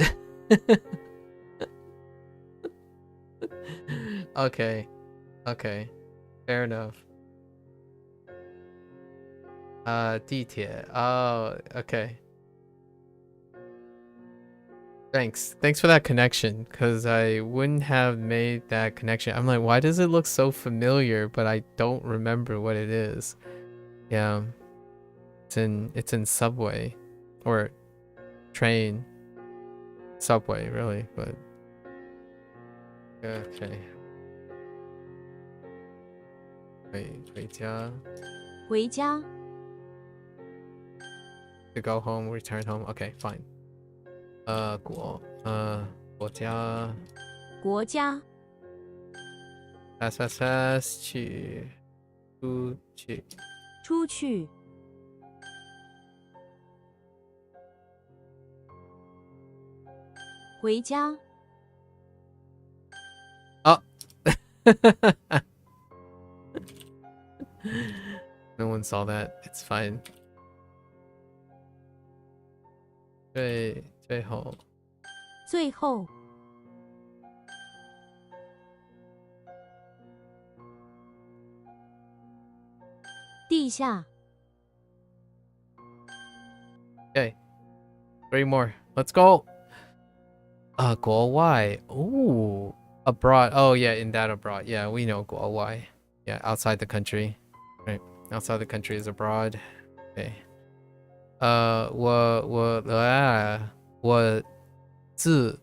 Okay. Fair enough. 地铁. Oh, okay. Thanks for that connection, because I wouldn't have made that connection. I'm like, why does it look so familiar, but I don't remember what it is. Yeah. It's in subway or train. Subway, really, but okay. 回家。回家。To go home, return home. Okay, fine. 国家。国家。fast 出去。回家。No one saw that. It's fine. 最后。地下。Okay. 3 more. Let's go. 国外. Ooh. Abroad. Oh yeah, in that abroad. Yeah, we know 国外. Yeah, outside the country. Right. Outside the country is abroad. Okay. 我字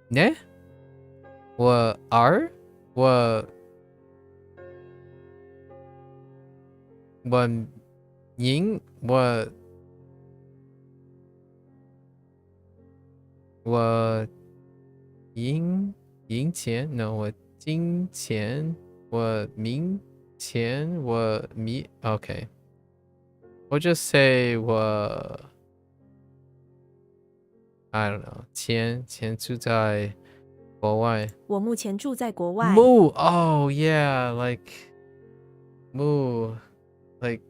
呢？我赢钱 No, 我金钱我明钱我迷 Okay. We'll just say I don't know. 钱住在国外。我目前住在国外。Move. Oh yeah, like move, like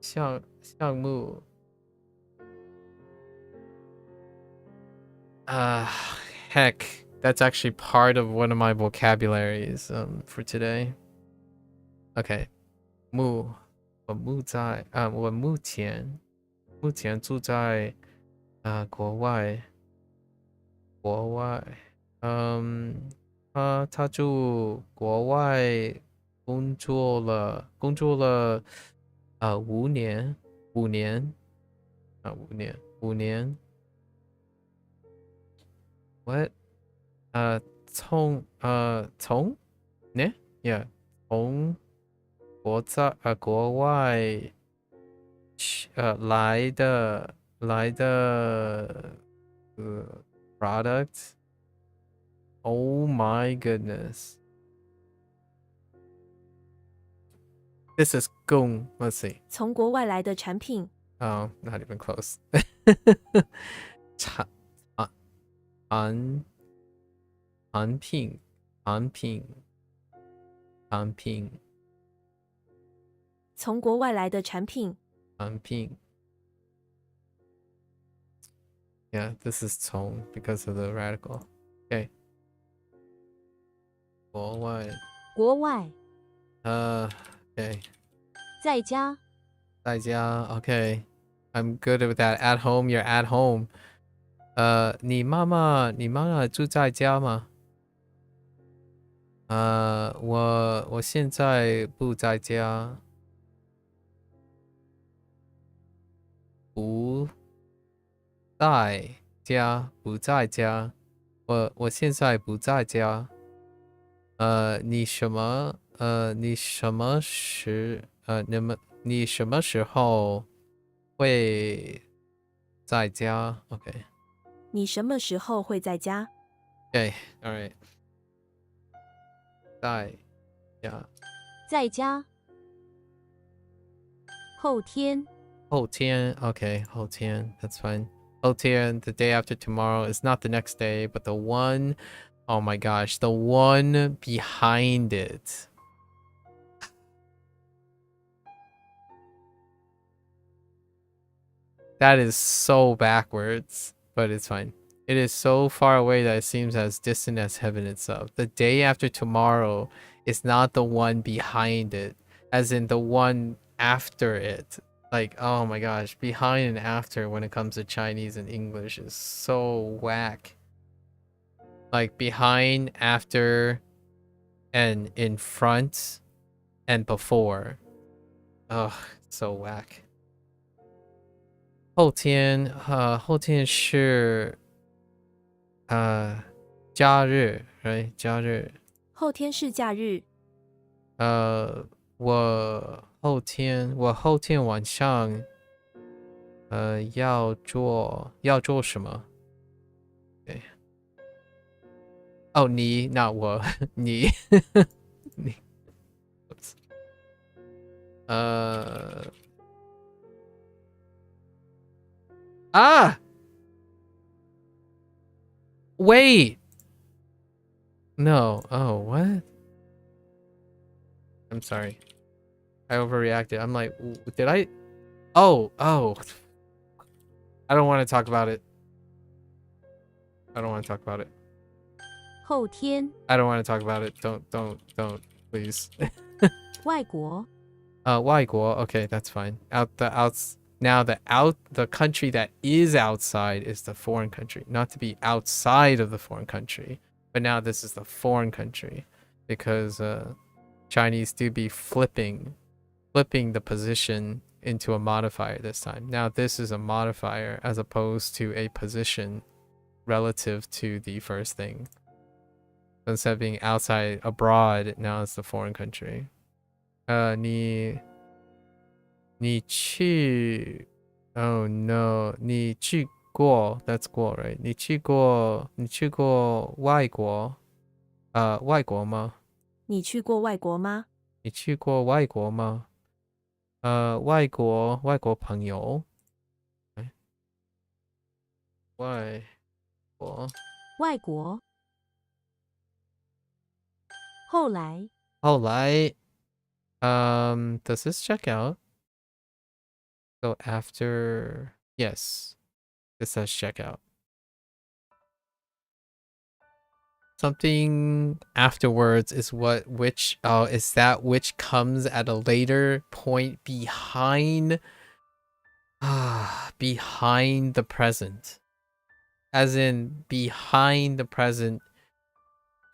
项目。Heck, that's actually part of one of my vocabularies for today. Okay, move. 我目前住在国外，国外，他住国外工作了5年，5年。What？从呢？Yeah，从国外来的product。Oh my goodness. This is Gung. Let's see. 从国外来的产品。Oh, not even close. 产品。从国外来的产品。Yeah, this is 从 because of the radical. Okay. 国外。Okay. 在家。Okay. I'm good with that. At home, you're at home. 你妈妈住在家吗？我现在不在家。不在家。我现在不在家。你什么时候会在家 ？Okay. 你什么时候会在家 Okay, all right. 在家。后天。Okay, 后天 that's fine. 后天 the day after tomorrow is not the next day, but the one, oh my gosh, the one behind it. That is so backwards, but it's fine. It is so far away that it seems as distant as heaven itself. The day after tomorrow is not the one behind it, as in the one after it. Like, oh my gosh, behind and after when it comes to Chinese and English is so whack. Like behind, after, and in front, and before. Ugh, so whack. 后天是假日 right 假日。后天是假日。我后天晚上要做什么？对。哦，你那我你你wait. No. Oh, what? I'm sorry. I overreacted. I'm like, did I? Oh. I don't want to talk about it. I don't want to talk about it. 后天。I don't want to talk about it. Don't, please. 外国。外国. Okay, that's fine. Now the country that is outside is the foreign country. Not to be outside of the foreign country, but now this is the foreign country because Chinese do be flipping the position into a modifier this time. Now this is a modifier as opposed to a position relative to the first thing. So instead of being outside, abroad, now it's the foreign country. 你去 Oh no, 你去过 That's 过 right? 你去过外国吗？你去过外国吗？你去过外国吗？外国朋友。外国。后来。Does this check out? So after, yes, this says checkout. Something afterwards is is that which comes at a later point behind behind the present. As in behind the present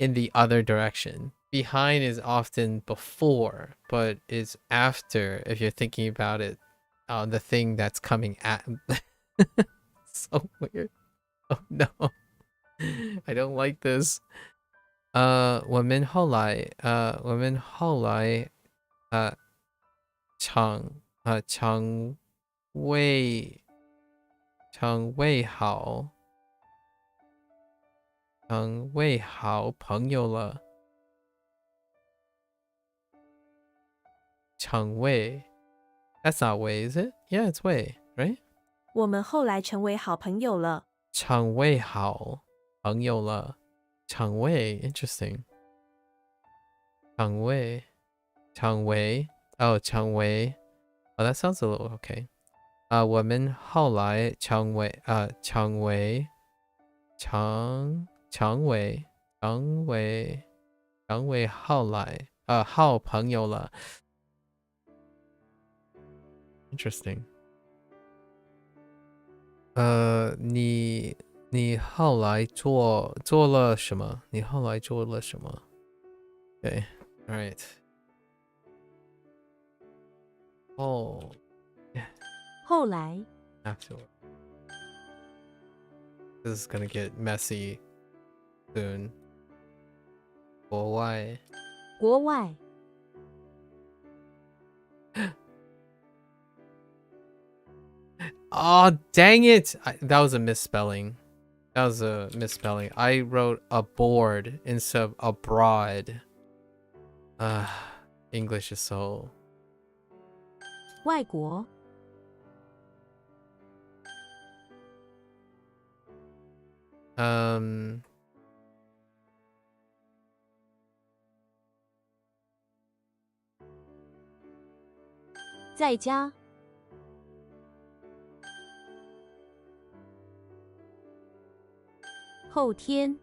in the other direction. Behind is often before, but is after if you're thinking about it. The thing that's coming at. So weird. Oh no. I don't like this. 我们后来成为好朋友了。成为 That's not way, is it? Yeah, it's way, right? 我们后来成为好朋友了。成为好朋友了。成为 interesting. 成为 oh 成为 oh that sounds a little okay. 我们后来成为后来好朋友了。Interesting. 你后来做了什么？你后来做了什么？ Okay, all right. Oh, 后来 afterward. This is gonna get messy soon. 国外国外 Oh, dang it! That was a misspelling. I wrote aboard instead of abroad. English is so... 外国 在家后天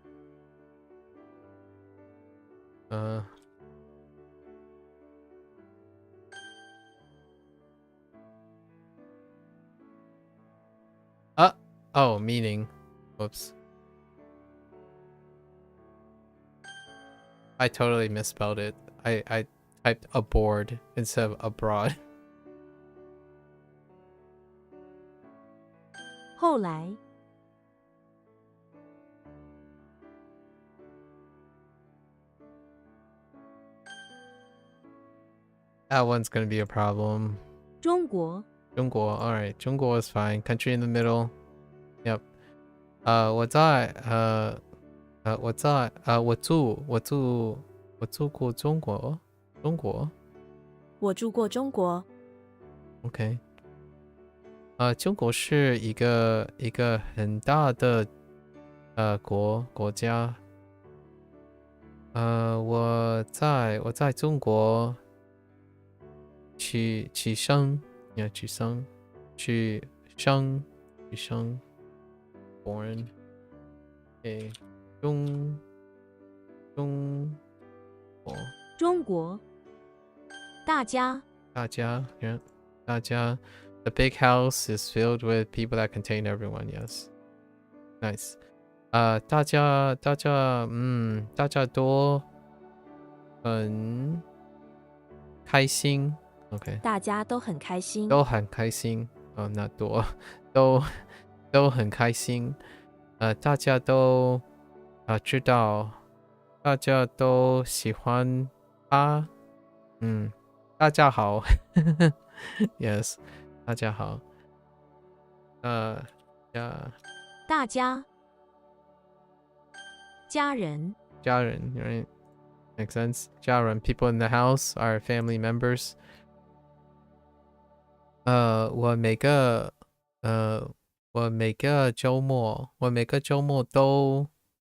oh, meaning. Whoops. I totally misspelled it. I typed aboard instead of abroad. 后来 That one's gonna be a problem. 中国 Zhongguo, alright. Zhongguo is fine. Country in the middle. Yep. 我住过中国。我住过中国 OK. 中国是一个很大的国家。我在中国去生 born. Okay. 中国中国大家 yeah. 大家 The big house is filled with people that contain everyone, yes. Nice. 大家都很开心 OK. 大家都很开心都很开心 Oh, not 多都很开心大家都知道大家都喜欢他大家好Yes 大家好大家家人 right? Makes sense 家人 people in the house are family members 我每个周末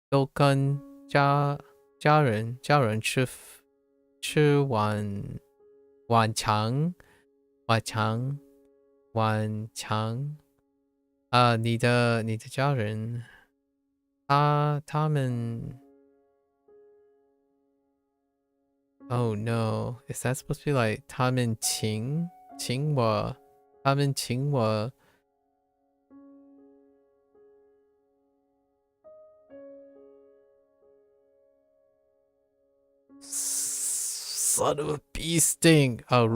都跟家人吃晚餐你的家人他们 Oh no, is that supposed to be like 他们请我 son of a bee sting. Oh,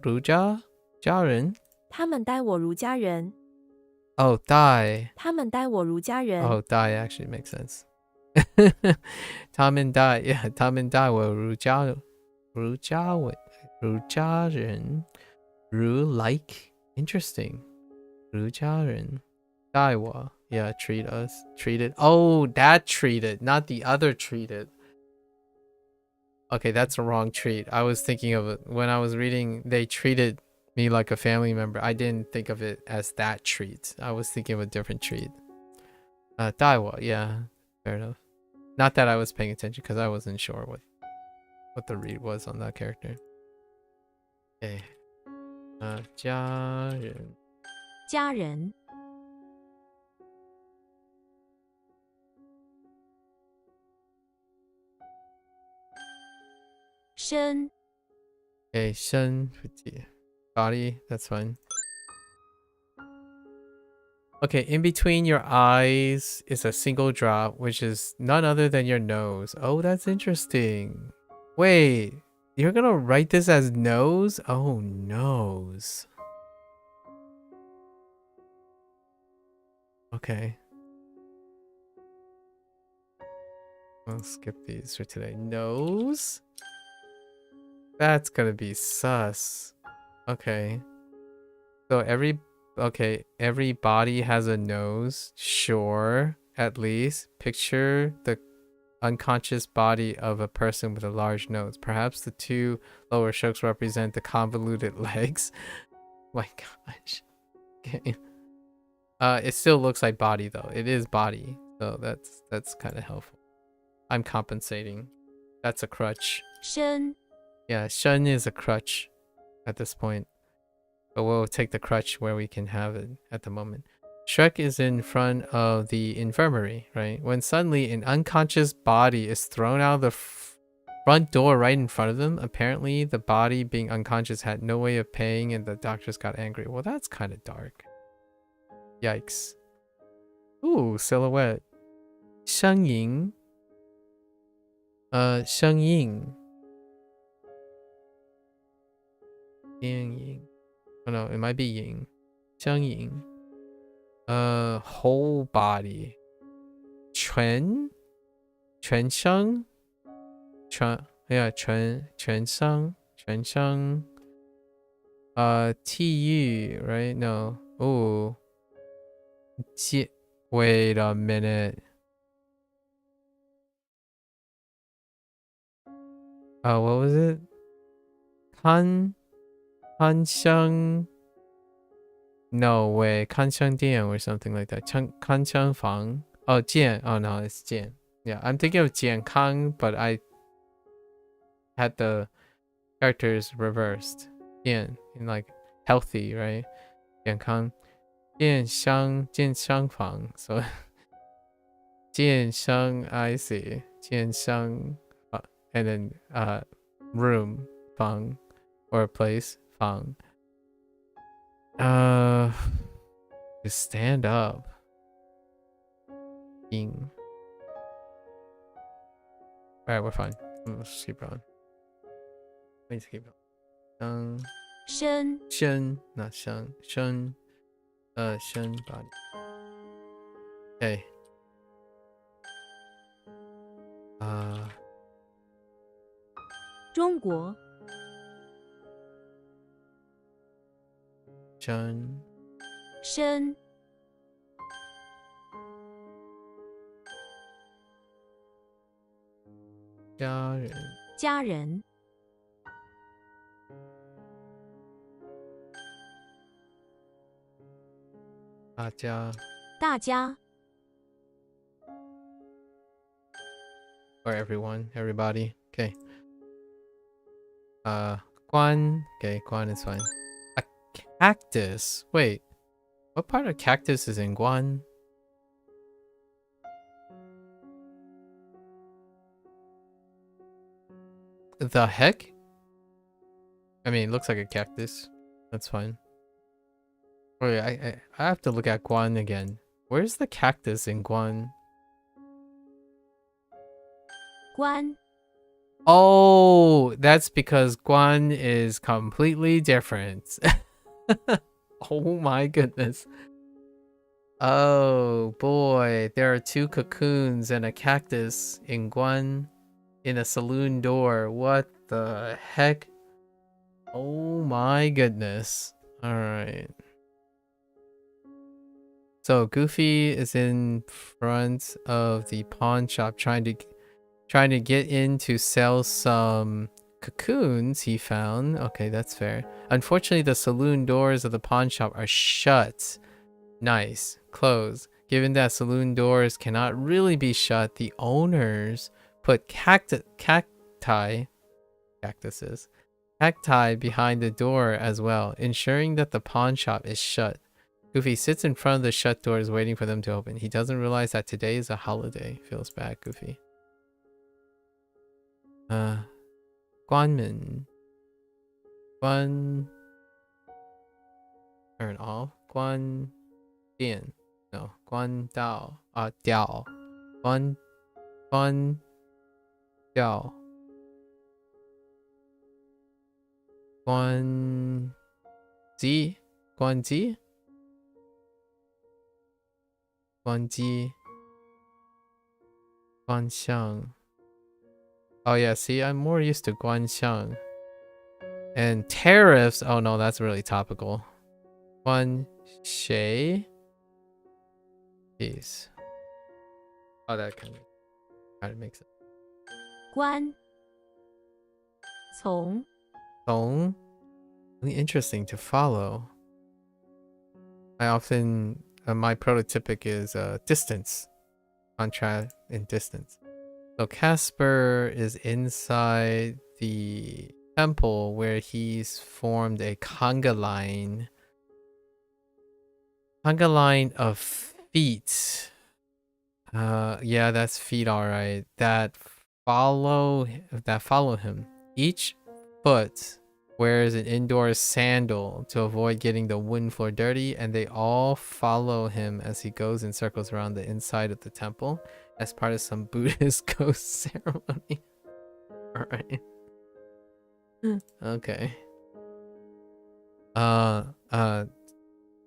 儒家人. 他们待我如家人。 Oh, 待. 他们待我如家人。 Oh, 待 actually makes sense. 他们待 yeah, 他们待我如家人. 如 like interesting. 如家人. 待我 yeah, treat us. Treated. Oh, that treated, not the other treated. Okay, that's a wrong treat. I was thinking of it when I was reading. They treated me like a family member. I didn't think of it as that treat. I was thinking of a different treat. 待我 yeah, fair enough. Not that I was paying attention because I wasn't sure what the read was on that character. Okay. 家人. 家人。 身。 Okay, 身 body, that's fine. Okay, in between your eyes is a single drop, which is none other than your nose. Oh, that's interesting. Wait, you're gonna write this as nose? Oh, nose. Okay. I'll skip these for today. Nose? That's gonna be sus. Okay. So every body has a nose. Sure, at least. Picture the unconscious body of a person with a large nose. Perhaps the two lower strokes represent the convoluted legs. My gosh. Okay. It still looks like body though. It is body. So that's kind of helpful. I'm compensating. That's a crutch. 身. Yeah, shun is a crutch at this point. But we'll take the crutch where we can have it at the moment. Shrek is in front of the infirmary, right? When suddenly an unconscious body is thrown out of the front door right in front of them. Apparently the body being unconscious had no way of paying and the doctors got angry. Well, that's kind of dark. Yikes. Ooh, silhouette. 声音. 声音. 电影. Oh no, it might be ying. 声音. Whole body. 全身. Yeah, 全身. 体育, right? No. Ooh. Wait a minute. What was it? 看香 No way. 看香店 or something like that. 看香房. Oh, 健. Oh no, it's 健. Yeah, I'm thinking of 健康, but I had the characters reversed. 健 in like healthy, right? 健康. 健商房. So 健商 I see. 健商 and then room 房 or a place 房. Just stand up. Ying. Alright, we're fine. Let's just keep going. Let's keep going. 身 not 身 身 body. Okay. 中国 身 身 家人 家人 大家 大家 or everyone, everybody. Okay. 关 okay, 关 is fine. A cactus. Wait. What part of cactus is in Guan? The heck? I mean, it looks like a cactus. That's fine. Wait, I have to look at Guan again. Where's the cactus in Guan? 关 Oh, that's because Guan is completely different. Oh my goodness. Oh boy, there are 2 cocoons and a cactus in Guan in a saloon door. What the heck? Oh my goodness. Alright. So Goofy is in front of the pawn shop trying to get in to sell some cocoons he found. Okay, that's fair. Unfortunately, the saloon doors of the pawn shop are shut. Nice. Closed. Given that saloon doors cannot really be shut, the owners put cacti behind the door as well, ensuring that the pawn shop is shut. Goofy sits in front of the shut doors waiting for them to open. He doesn't realize that today is a holiday. Feels bad, Goofy. Guanmin. Guan. Turn off. Guan. Dian. No. Guan Dao. Diao. Guan. Diao. Guan. Zi. Guan Zi. Guan Ji. Guan Xiang. Oh yeah, see, I'm more used to Guanxiang. And tariffs, oh no, that's really topical. Guan Shay. Peace. Oh, that kind of makes sense. Guan. Cong. Song. Really interesting to follow. I often, my prototypic is distance. Contrast in distance. So Casper is inside the temple where he's formed a conga line. Conga line of feet. Yeah, that's feet, all right. That follow him. Each foot wears an indoor sandal to avoid getting the wooden floor dirty, and they all follow him as he goes in circles around the inside of the temple as part of some Buddhist ghost ceremony. All right. Okay.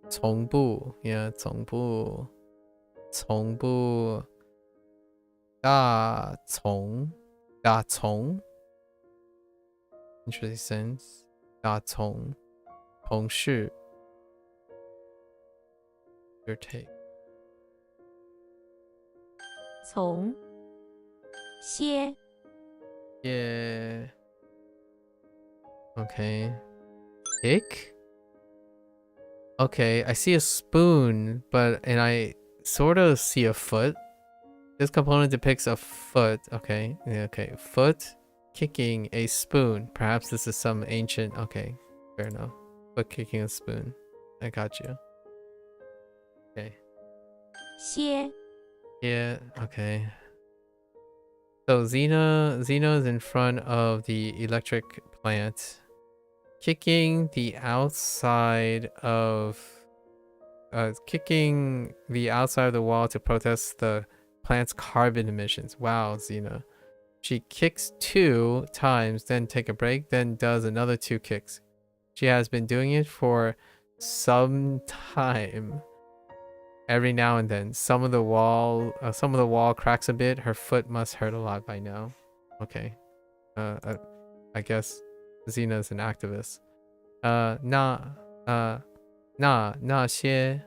从部, yeah, 从部大从 interesting sense. 大从同事 your take. 从些 Yeah. Okay. Kick? Okay, I see a spoon, and I sort of see a foot. This component depicts a foot. Okay, yeah, okay. Foot kicking a spoon. Perhaps this is some ancient. Okay, fair enough. Foot kicking a spoon. I got you. Okay. 些 Yeah, okay. So Xena is in front of the electric plant, kicking the outside of the wall to protest the plant's carbon emissions. Wow, Xena. She kicks 2 times, then take a break, then does another 2 kicks. She has been doing it for some time. Every now and then, some of the wall cracks a bit. Her foot must hurt a lot by now. Okay. I guess Xena's an activist. 那些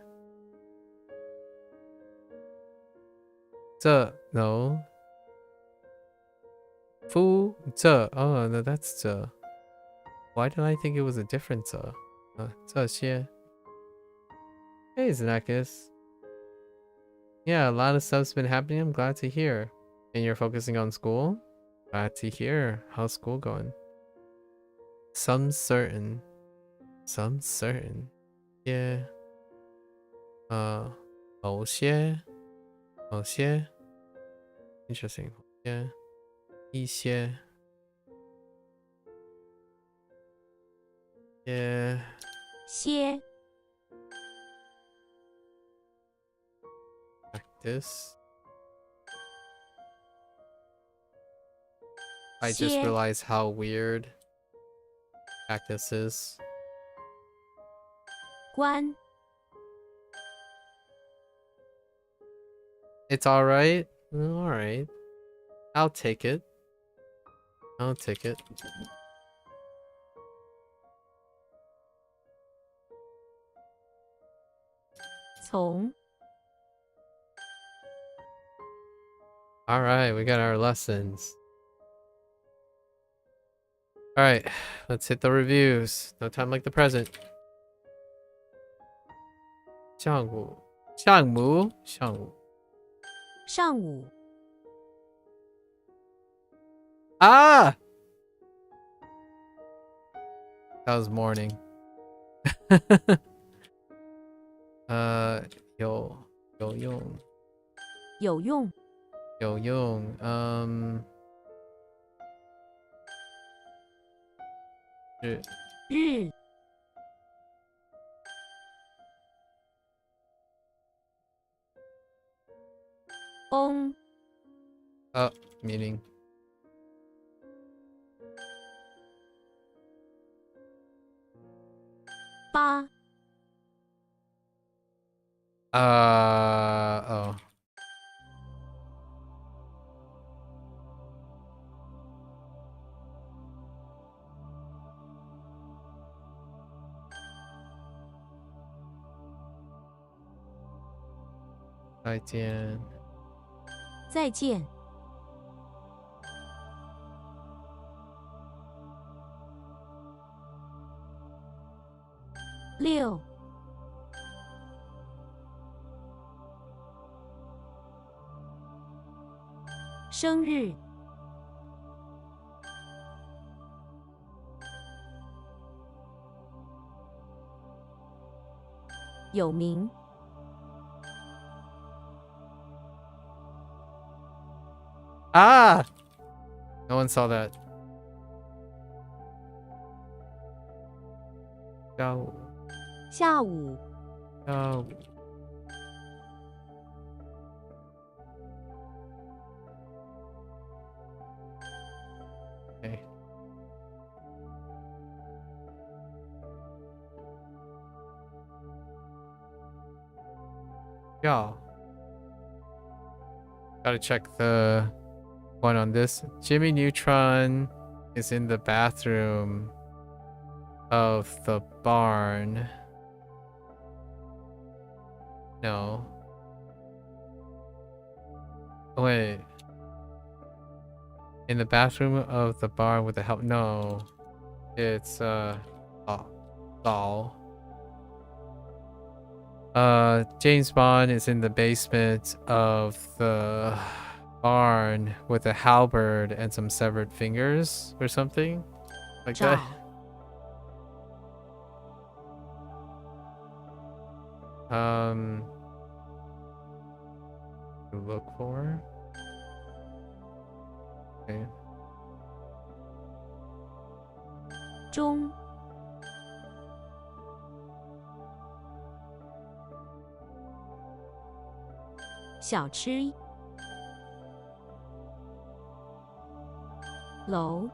no. 夫 oh no, that's why did I think it was a different 这些 Hey Xenakis. Yeah, a lot of stuff's been happening. I'm glad to hear. And you're focusing on school? Glad to hear. How's school going? Some certain. Yeah. 某些 Interesting. Yeah. 一些 Yeah. 些 This. I just realized how weird cactus is. 关 It's alright. Alright. I'll take it. I'll take it. 从 Alright, we got our lessons. Alright, let's hit the reviews. No time like the present. 上午上午上午 Ah! That was morning. 有用有用日日 on meaning 八 oh. Bye, Tian. 再见六生日有名 Ah! No one saw that. 下午 Okay. Yeah. Gotta check the one on this. Jimmy Neutron is in the bathroom of the barn. No. Oh, wait. In the bathroom of the barn with the help. No. It's Doll. James Bond is in the basement of the barn with a halberd and some severed fingers or something like that. 找 To look for. Okay. 中小吃楼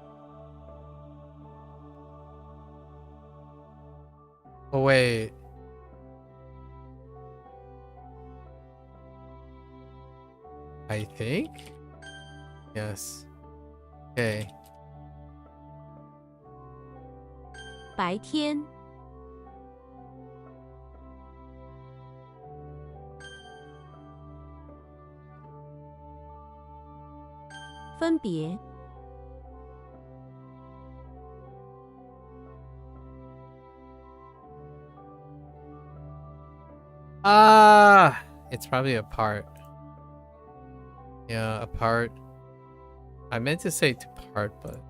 Oh wait. I think? Yes. Okay. 白天分别 Ah! It's probably a part. Yeah, a part. I meant to say to part, but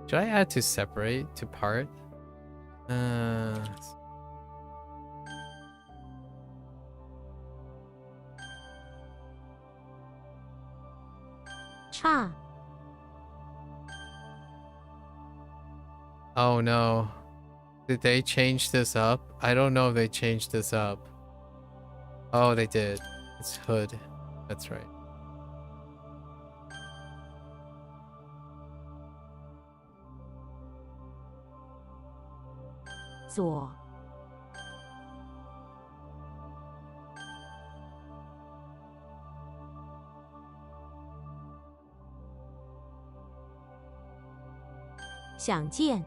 should I add to separate to part?差 Oh no. Did they change this up? I don't know if they changed this up. Oh, they did. It's hood. That's right. 左想见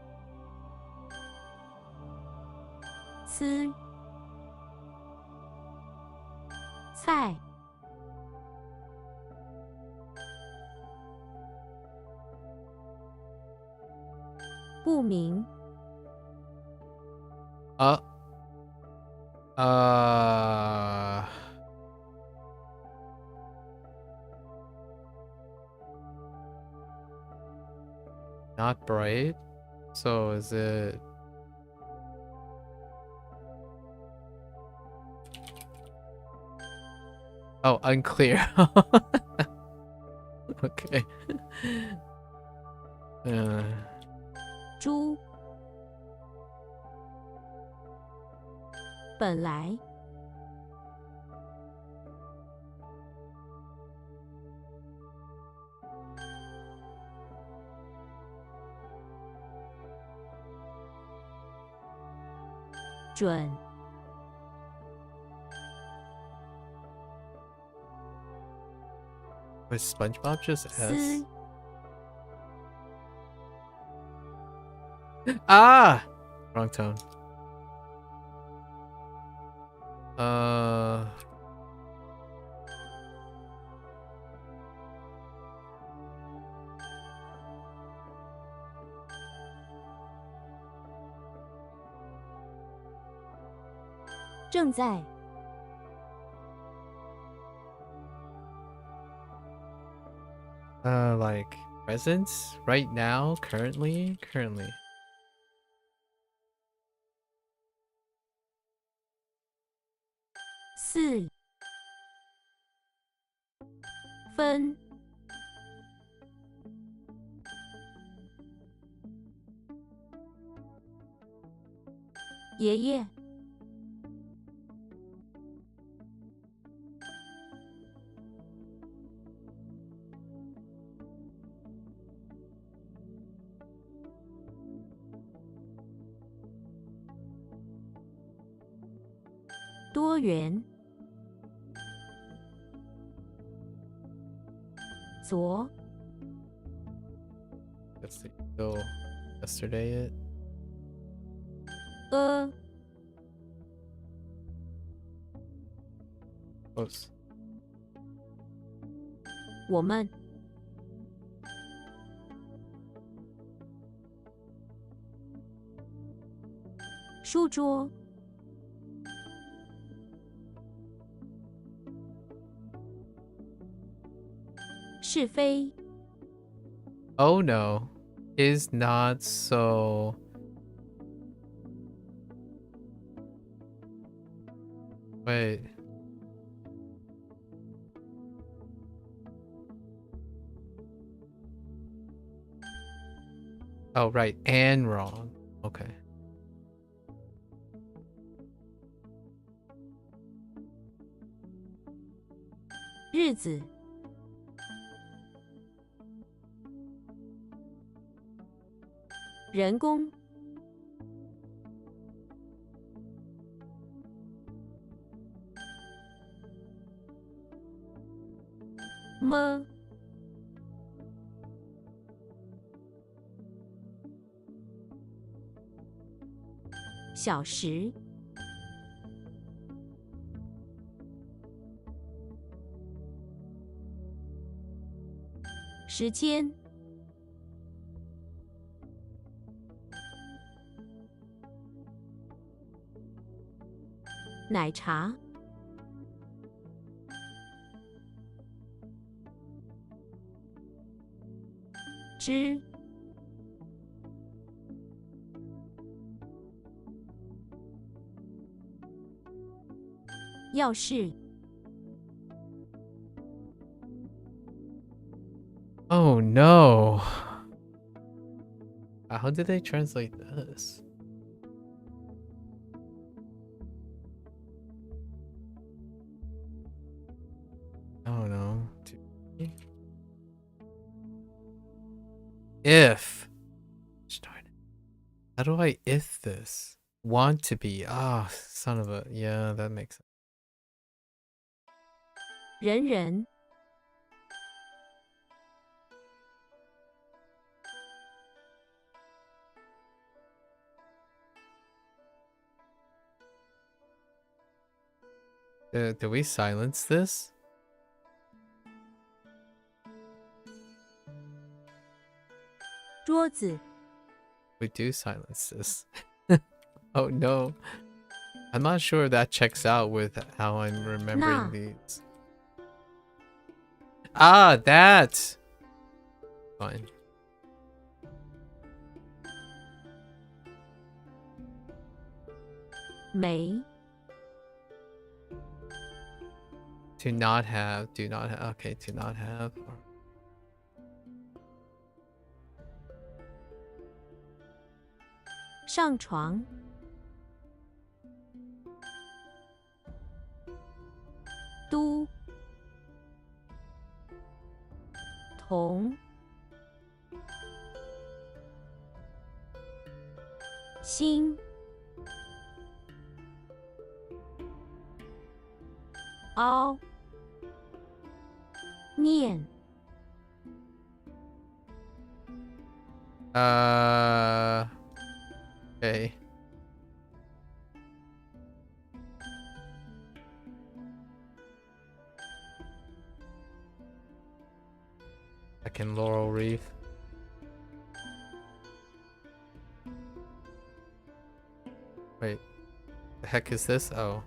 吃菜不明not bright. So is it? Oh, unclear. Okay. 猪本来准 Was SpongeBob just S? 思 Ah! Wrong tone. 正在 Like presents right now, currently. 四分爷爷多元左 Let's see. So yesterday it. Close. 我们书桌是非 Oh no. Is not so. Wait. Oh, right. And wrong. Okay. 日子人工么小时时间奶茶汁钥匙 Oh no. How did they translate this? I don't know. If. Darn it. How do I if this? Want to be. Ah, son of a. Yeah, that makes sense. 人人 Do we silence this? 桌子 We do silence this. Oh no. I'm not sure if that checks out with how I'm remembering Nah. these. Ah, that! Fine. May To not have, do not have. Okay, to not have. 上床 都 同 心 凹 念 Okay. Second laurel wreath. Wait, the heck is this? Oh.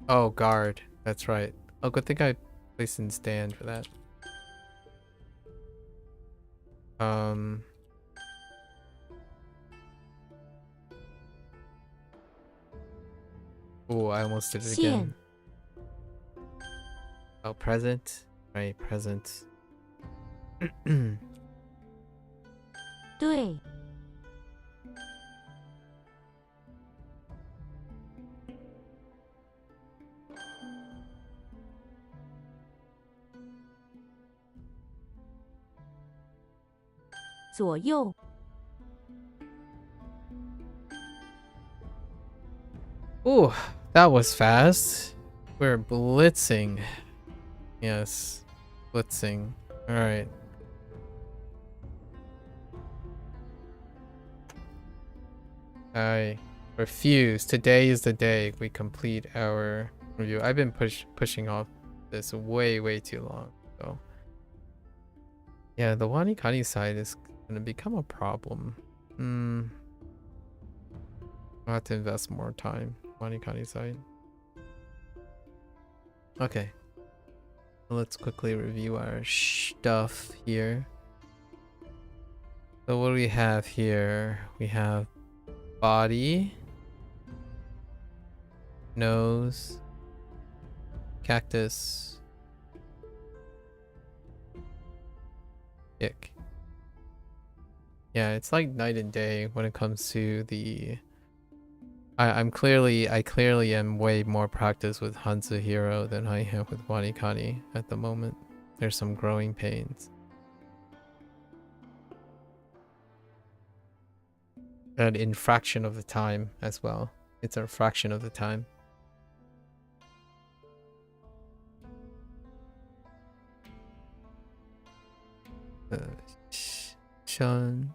Oh, guard. That's right. Oh, good thing I placed in stand for that. Oh, I almost did it again. Oh, present. Right, present. 对 左右 Ooh, that was fast. We're blitzing. Yes, blitzing. All right. I refuse. Today is the day we complete our review. I've been pushing off this way too long. So yeah, the WaniKani side is gonna become a problem. I'll have to invest more time. WaniKani side. Okay. Let's quickly review our stuff here. So what do we have here? We have body, nose, cactus, ick. Yeah, it's like night and day when it comes to the I clearly am way more practiced with HanziHero than I am with WaniKani at the moment. There's some growing pains. And in fraction of the time as well. It's a fraction of the time. Shun.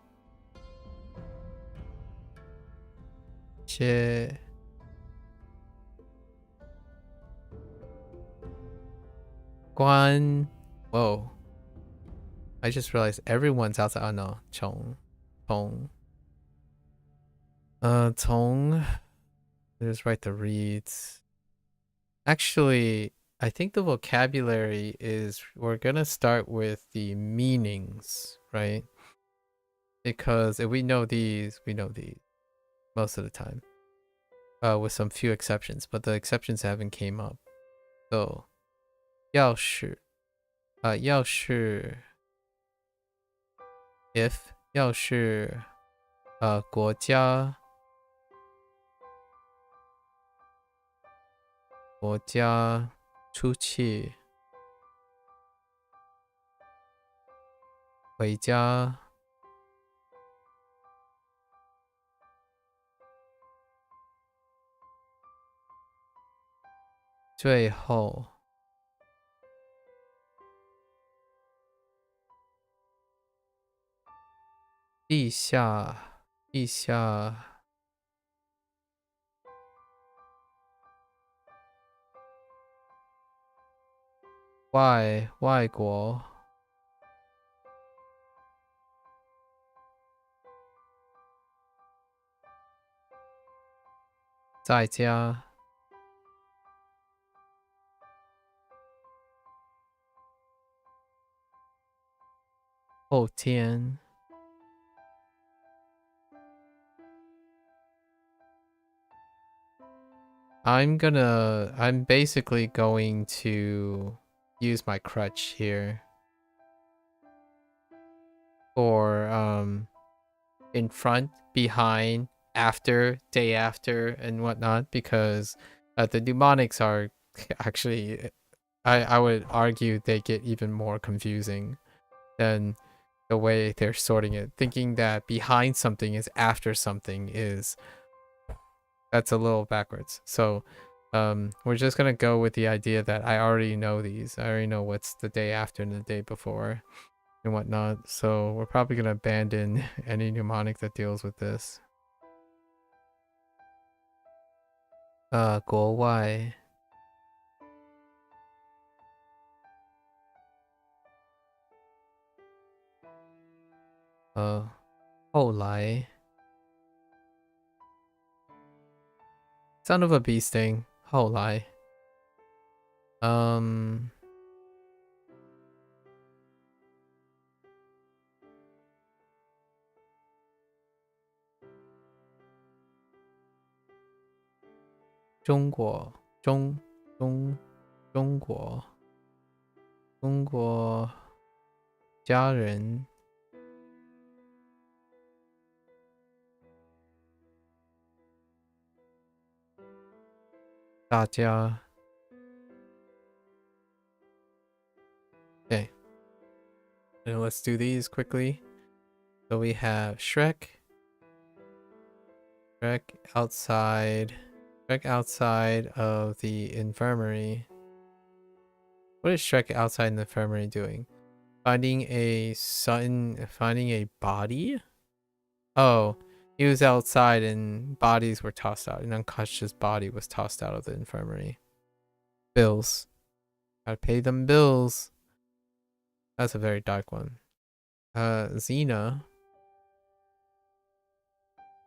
Guan. Whoa. I just realized everyone's outside. Oh no. Chong. Tong. Tong. Just write the reads. Actually, I think the vocabulary is we're gonna start with the meanings, right? Because if we know these, we know these most of the time. With some few exceptions, but the exceptions haven't came up. So 要是 要是 if 要是国家出去回家最后地下外国在家后天I'm basically going to use my crutch here for in front, behind, after, day after, and whatnot, because the mnemonics are actually, I would argue they get even more confusing than the way they're sorting it. Thinking that behind something is after something that's a little backwards. So we're just gonna go with the idea that I already know these. I already know what's the day after and the day before and whatnot. So we're probably gonna abandon any mnemonic that deals with this. 国外后来 Son of a bee sting 后来中国家人大家 Okay, and let's do these quickly. So we have Shrek outside of the infirmary. What is Shrek outside the infirmary doing? Finding a body? Oh, he was outside and bodies were tossed out. An unconscious body was tossed out of the infirmary. Bills. Gotta pay them bills. That's a very dark one. Xena.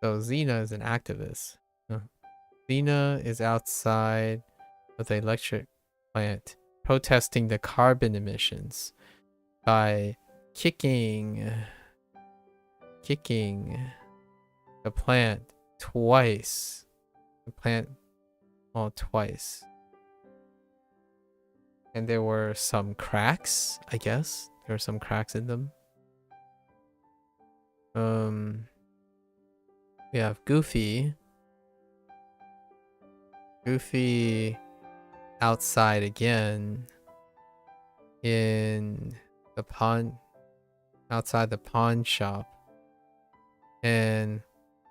So Xena is an activist. Xena is outside of the electric plant protesting the carbon emissions by kicking the plant twice. Twice. And there were some cracks, I guess. There were some cracks in them. We have Goofy. Goofy outside again in the outside the pawn shop. And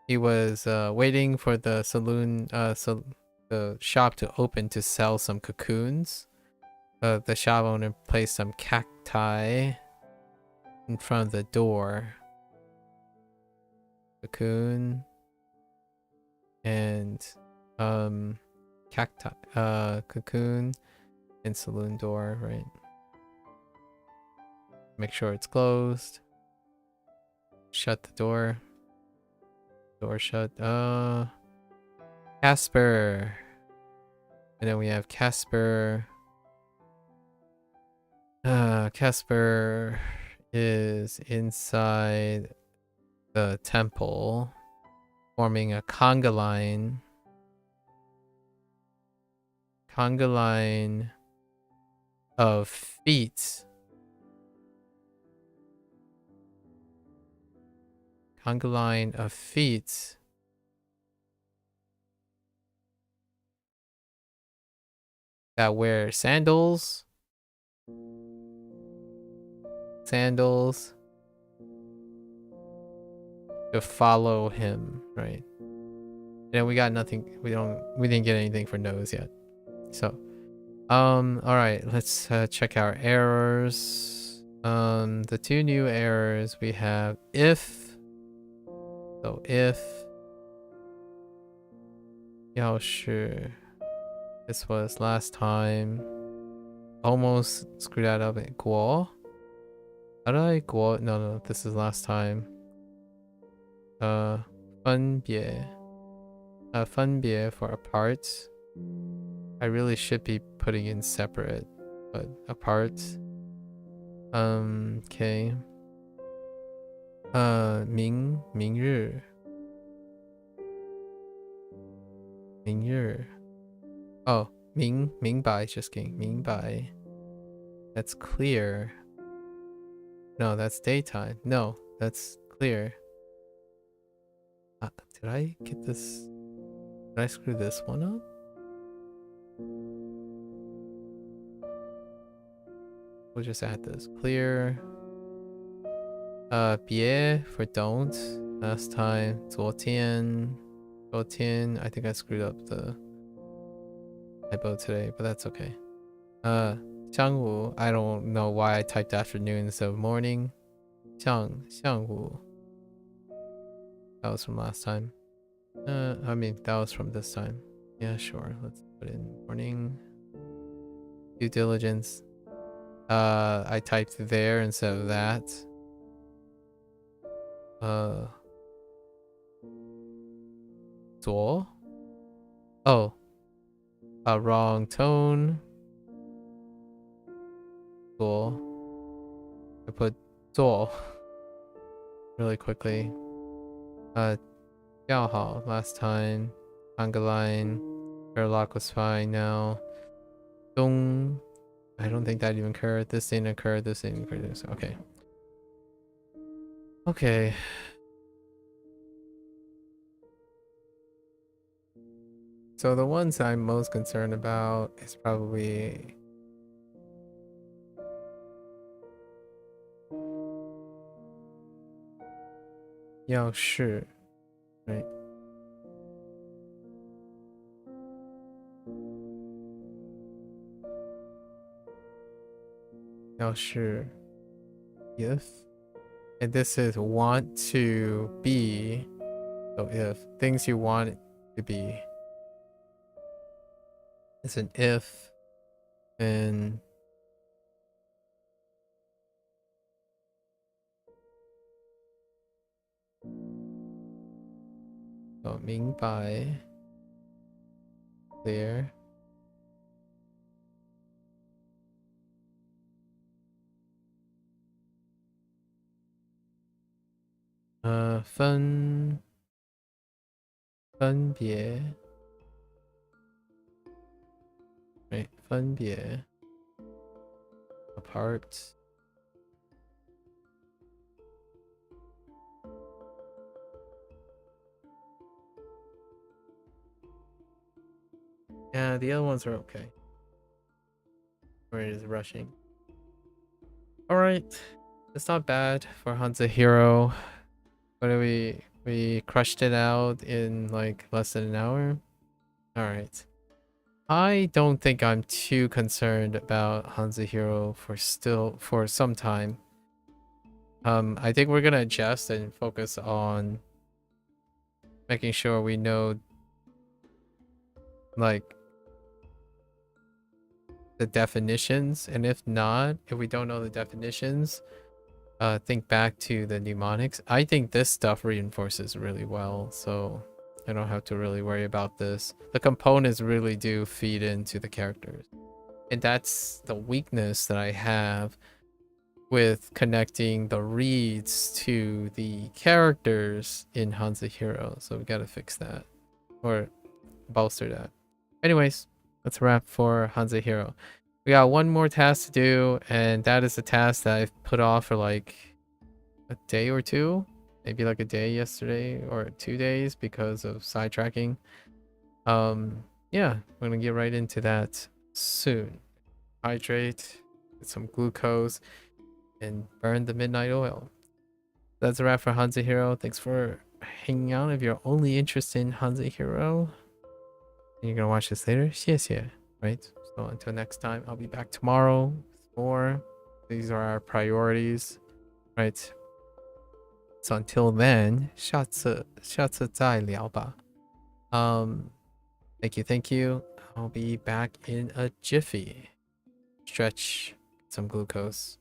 he was waiting for the saloon, the shop to open to sell some cocoons. The shop owner placed some cacti in front of the door. Cocoon and cacti, cocoon and saloon door, right? Make sure it's closed. Shut the door. Door shut. Casper. And then we have Casper. Casper is inside the temple, forming a conga line. Conga line of feet. Conga line of feet. That wear sandals. To follow him, right? And we got nothing. We didn't get anything for nose yet. So All right, let's check our errors. The 2 new errors we have if. So if. 要是. This was last time. Almost screwed that up. 国. How did I 国? No, this is last time. 分别. 分别 for apart. I really should be putting in separate, but apart. Okay. 明日. 明日. Oh, 明白, just kidding. 明白. That's clear. No, that's daytime. No, that's clear. Did I get this? Did I screw this one up? We'll just add this. Clear. 别 for don't. Last time. 昨天. I think I screwed up the typo today, but that's okay. 上午. I don't know why I typed afternoon instead of morning. 上午. That was from last time. I mean, that was from this time. Yeah, sure. Let's put in morning. Due diligence. I typed there instead of that. Zuo? Oh. Wrong tone. Zuo. I put Zuo really quickly. 较好 last time. Angaline. Airlock was fine now. Dong. I don't think that even occurred. This didn't occur. This didn't occur. This. Okay. Okay. So the ones I'm most concerned about is probably Yao Shi, right? Yao Shi. If. And this is want to be. So if things you want it to be. It's an if. And so 明白 clear. Fun 分别 right 分别 apart. Yeah, the other ones are okay. Where it is rushing. Alright. It's not bad for HanziHero. What do we crushed it out in like less than an hour? Alright. I don't think I'm too concerned about HanziHero for some time. I think we're gonna adjust and focus on making sure we know like the definitions, and if we don't know the definitions, think back to the mnemonics. I think this stuff reinforces really well, so I don't have to really worry about this. The components really do feed into the characters, and that's the weakness that I have with connecting the reads to the characters in HanziHero. So we gotta fix that or bolster that. Anyways, that's a wrap for HanziHero. We got one more task to do, and that is a task that I've put off for like a day or two, maybe like a day yesterday or 2 days because of sidetracking. Yeah, we're gonna get right into that soon. Hydrate, get some glucose, and burn the midnight oil. That's a wrap for HanziHero. Thanks for hanging out. If you're only interested in HanziHero and you're gonna watch this later, 谢谢, right? So until next time, I'll be back tomorrow with more. These are our priorities, right? So until then, 下次再聊吧. Thank you. I'll be back in a jiffy. Stretch some glucose.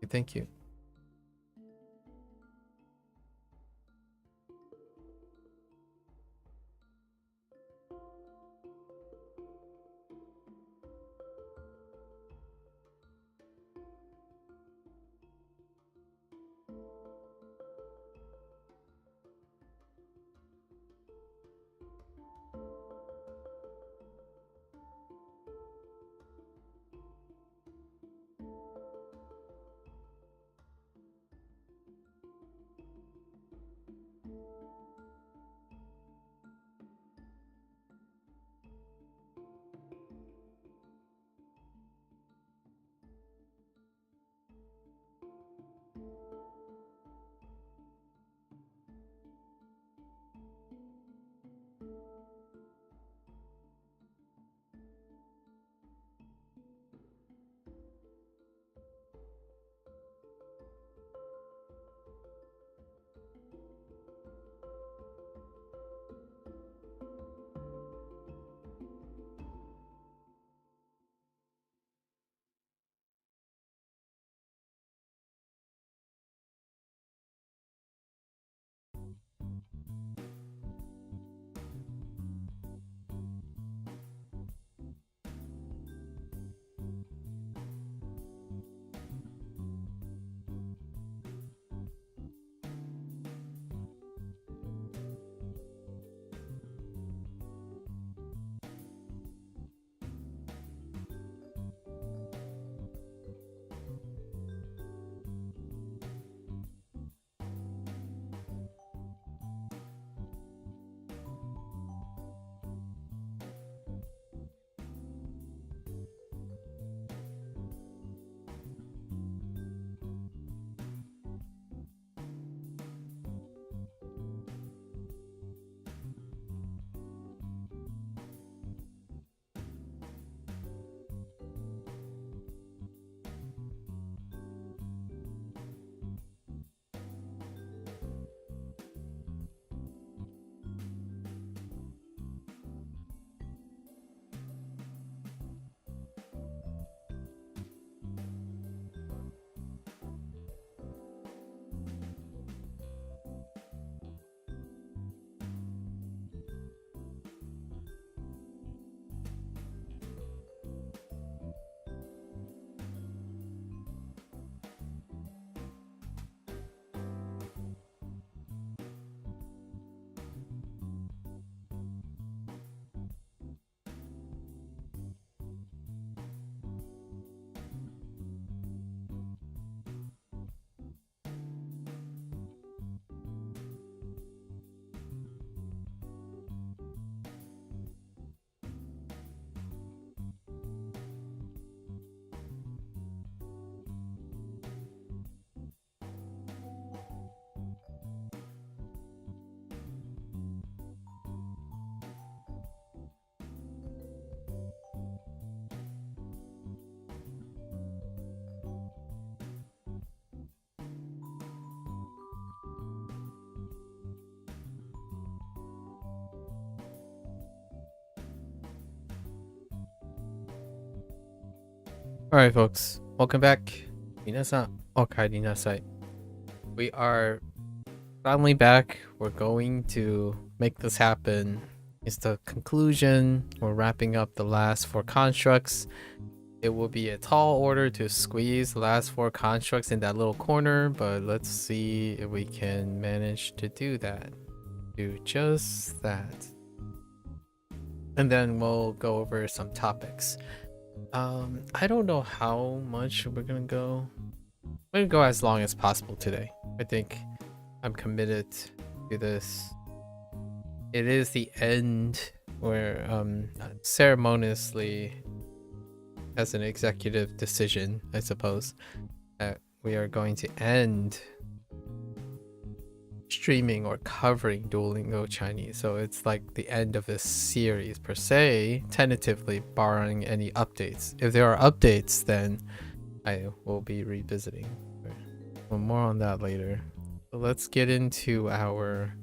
Thank you. Alright, folks. Welcome back. Minasan okaeri nasai. We are finally back. We're going to make this happen. It's the conclusion. We're wrapping up the last 4 constructs. It will be a tall order to squeeze the last 4 constructs in that little corner, but let's see if we can manage to do that. Do just that. And then we'll go over some topics. I don't know how much we're gonna go. We're gonna go as long as possible today. I think I'm committed to this. It is the end where ceremoniously, as an executive decision, I suppose, that we are going to end streaming or covering Duolingo Chinese, so it's like the end of this series per se, tentatively barring any updates. If there are updates, then I will be revisiting. Well, more on that later. So let's get into our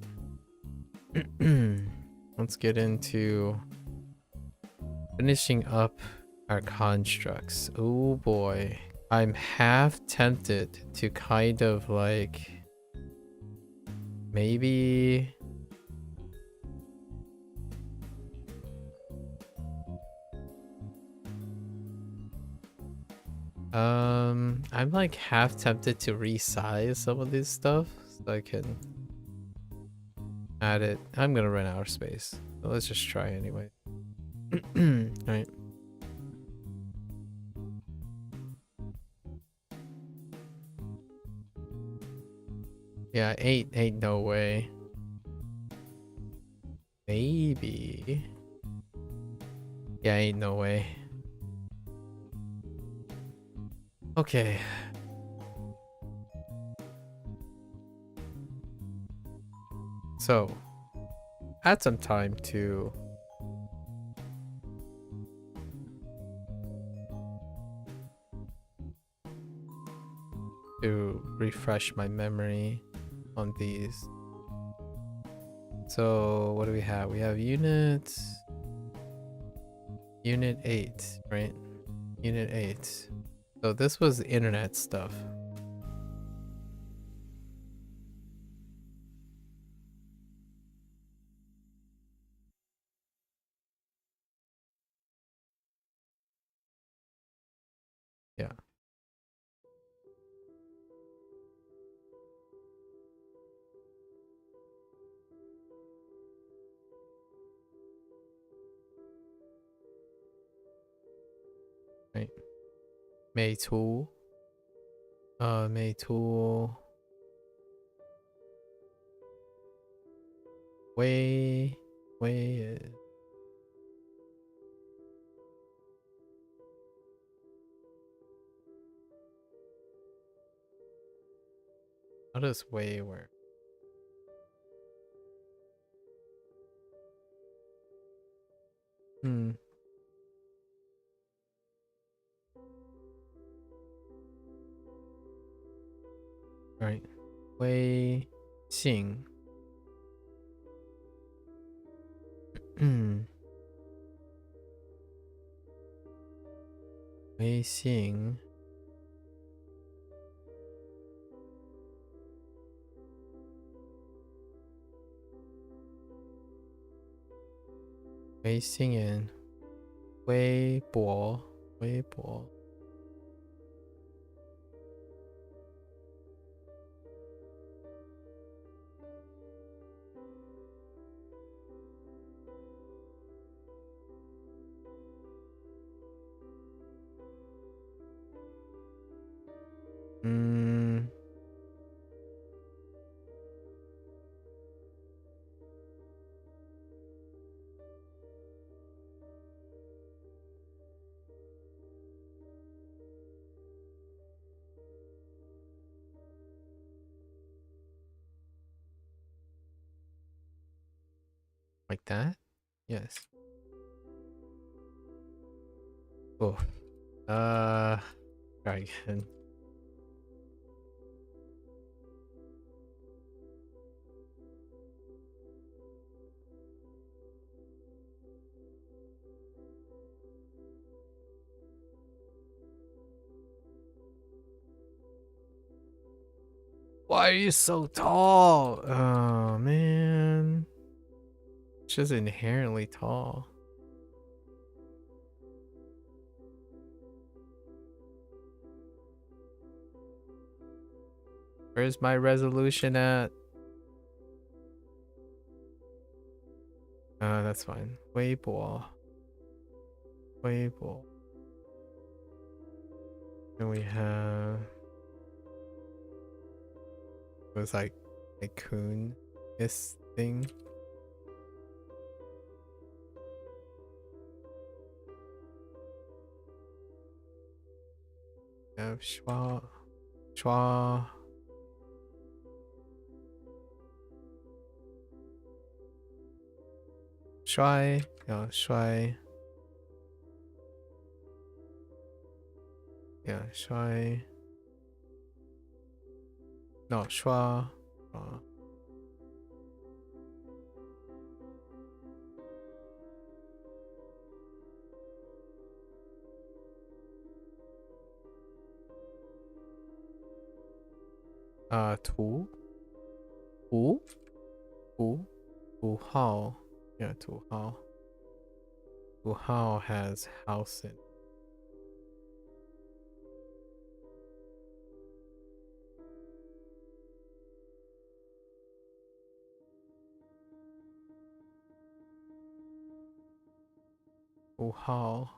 let's get into finishing up our constructs. Oh boy, I'm half tempted to kind of like maybe I'm like half tempted to resize some of this stuff so I can add it. I'm gonna run out of space, so let's just try anyway. Right. Yeah, ain't no way. Maybe. Yeah, ain't no way. Okay. So, add some time to refresh my memory on these. So, what do we have? We have unit 8, right? Unit 8. So this was internet stuff. Yeah. Right. May tool. May tool. Way. How does way work? Right. Wei Xing. Wei Xing. Wei Xing and Weibo. Weibo. Like that? Yes. Oh. Try again. Why are you so tall? Oh man. It's just inherently tall. Where's my resolution at? That's fine. Weibo. Weibo. And we have... It was like a coon this thing. We have Schwa. 帅，要帅，要帅，要刷啊。土号 yeah 土号 has house in 土号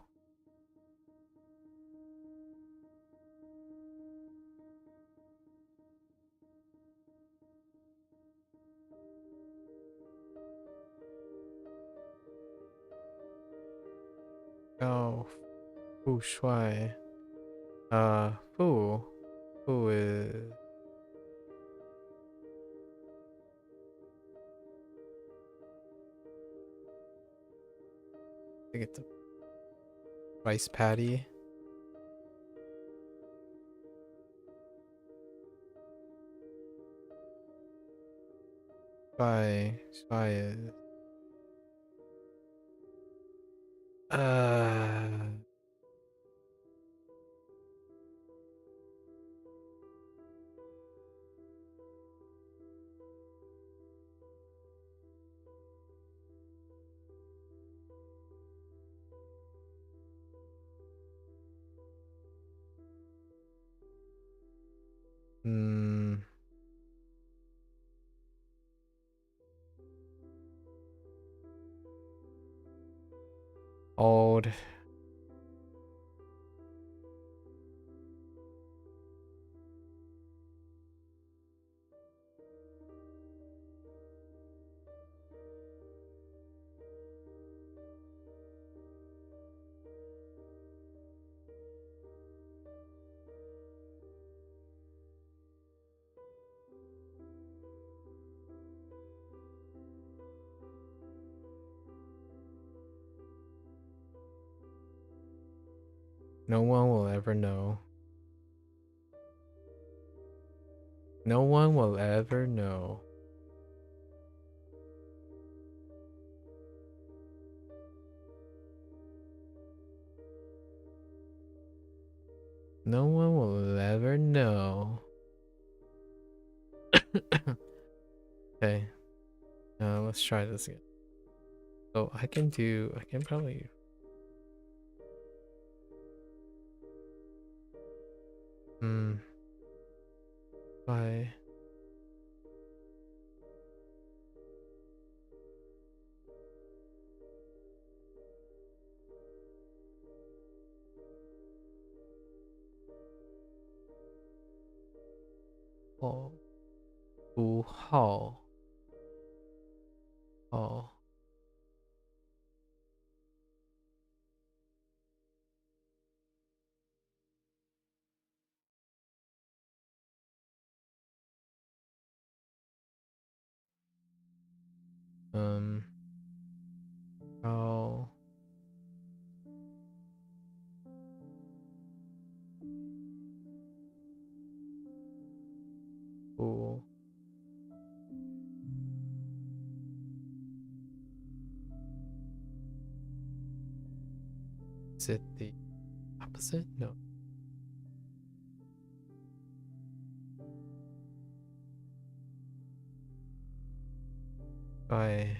要富帅富 is I think it's a rice patty. Spy is old no one will ever know. No one will ever know. No one will ever know. Okay. Let's try this again. So I can probably Bye. Oh. 5号 哦 高 5 Is it the opposite? No. By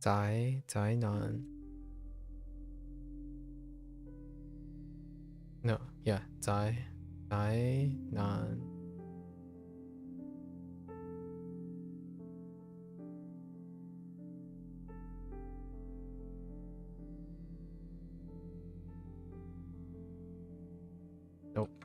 Zai Nan. No, yeah, Zai Nan. Nope.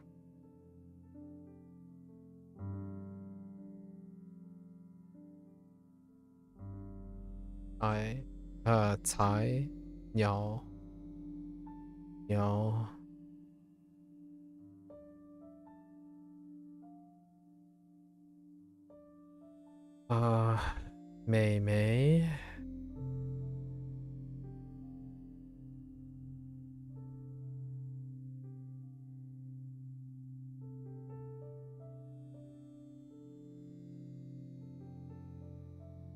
Cai Niao Niao Mei Mei.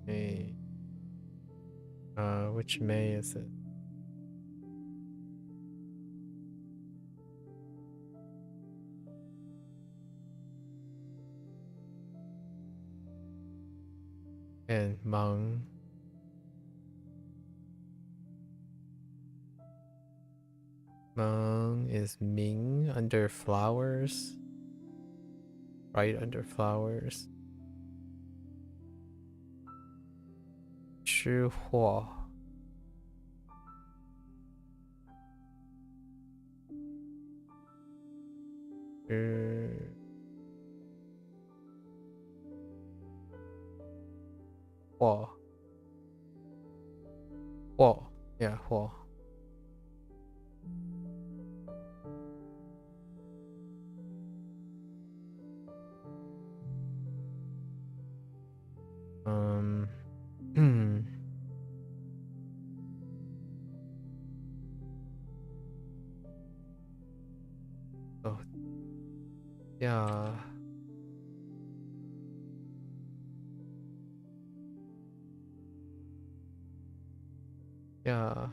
May. Which May is it? And Meng. Meng is Ming under flowers. Right under flowers. 吃货. Yeah, 货. Oh, yeah. Yeah.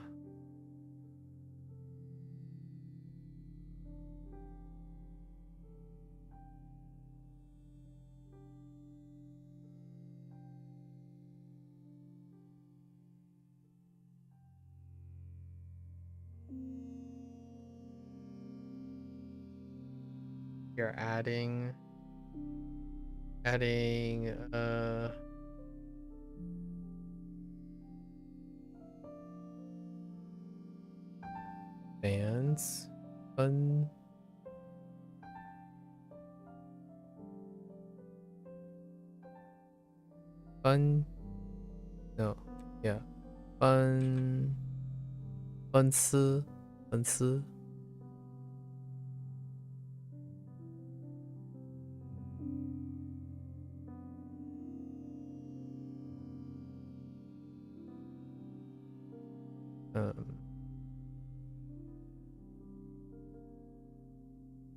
You're adding bands. Fun. No. Yeah. Fun. 粉丝.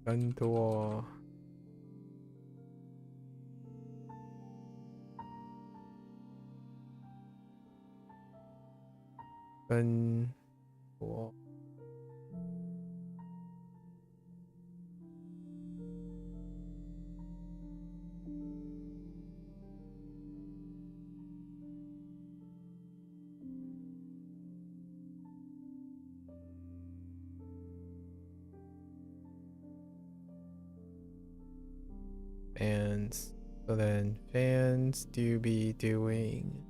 Gun door. Gun door. Fans. So then fans do be doing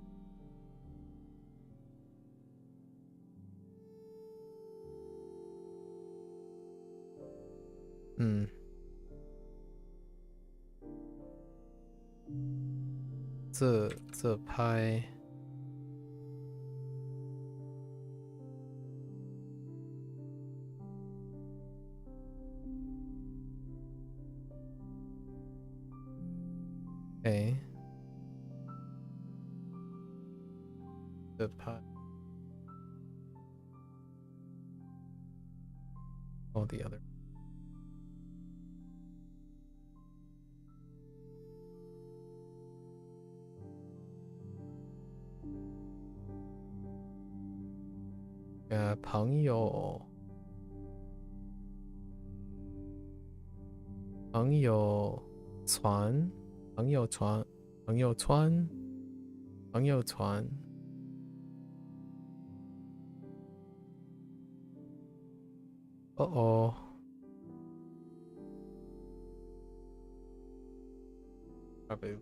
自拍. Okay. The pot. All the other. Yeah, 朋友船. Uh-oh. Probably.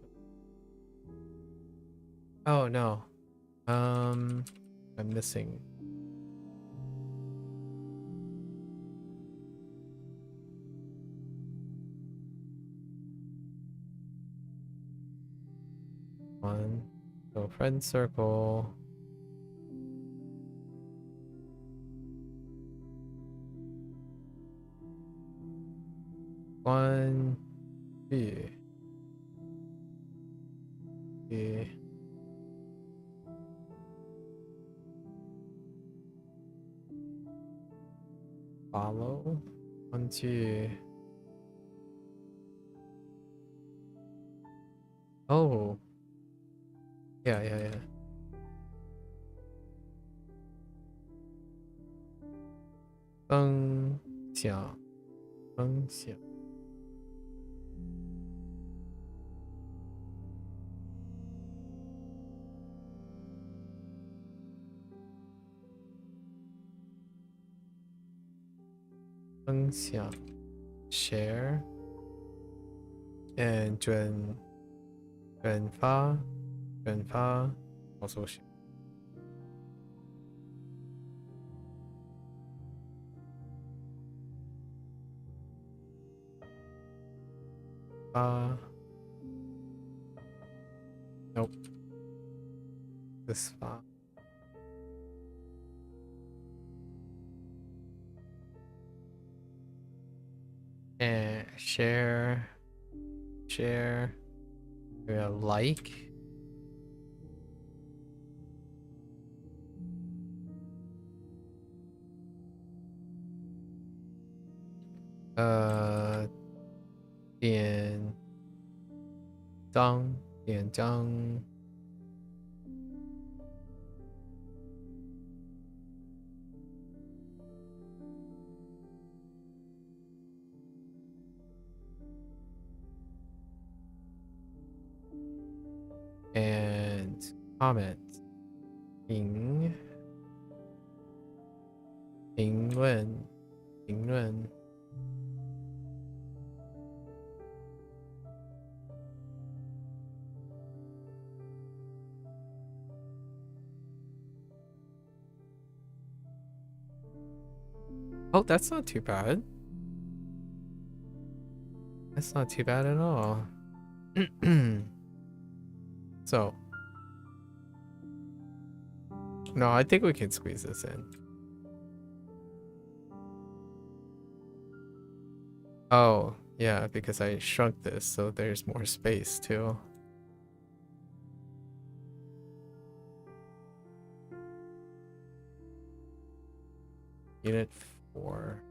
Oh no. I'm missing. One. So friend circle. One, two. 去 follow 忘记 oh yeah 分享分享分享 share and 转发 also share 发 nope this 发 and share like点章 and comment 评论 oh that's not too bad. That's not too bad at all. So no, I think we can squeeze this in. Oh yeah, because I shrunk this so there's more space too. Unit 4.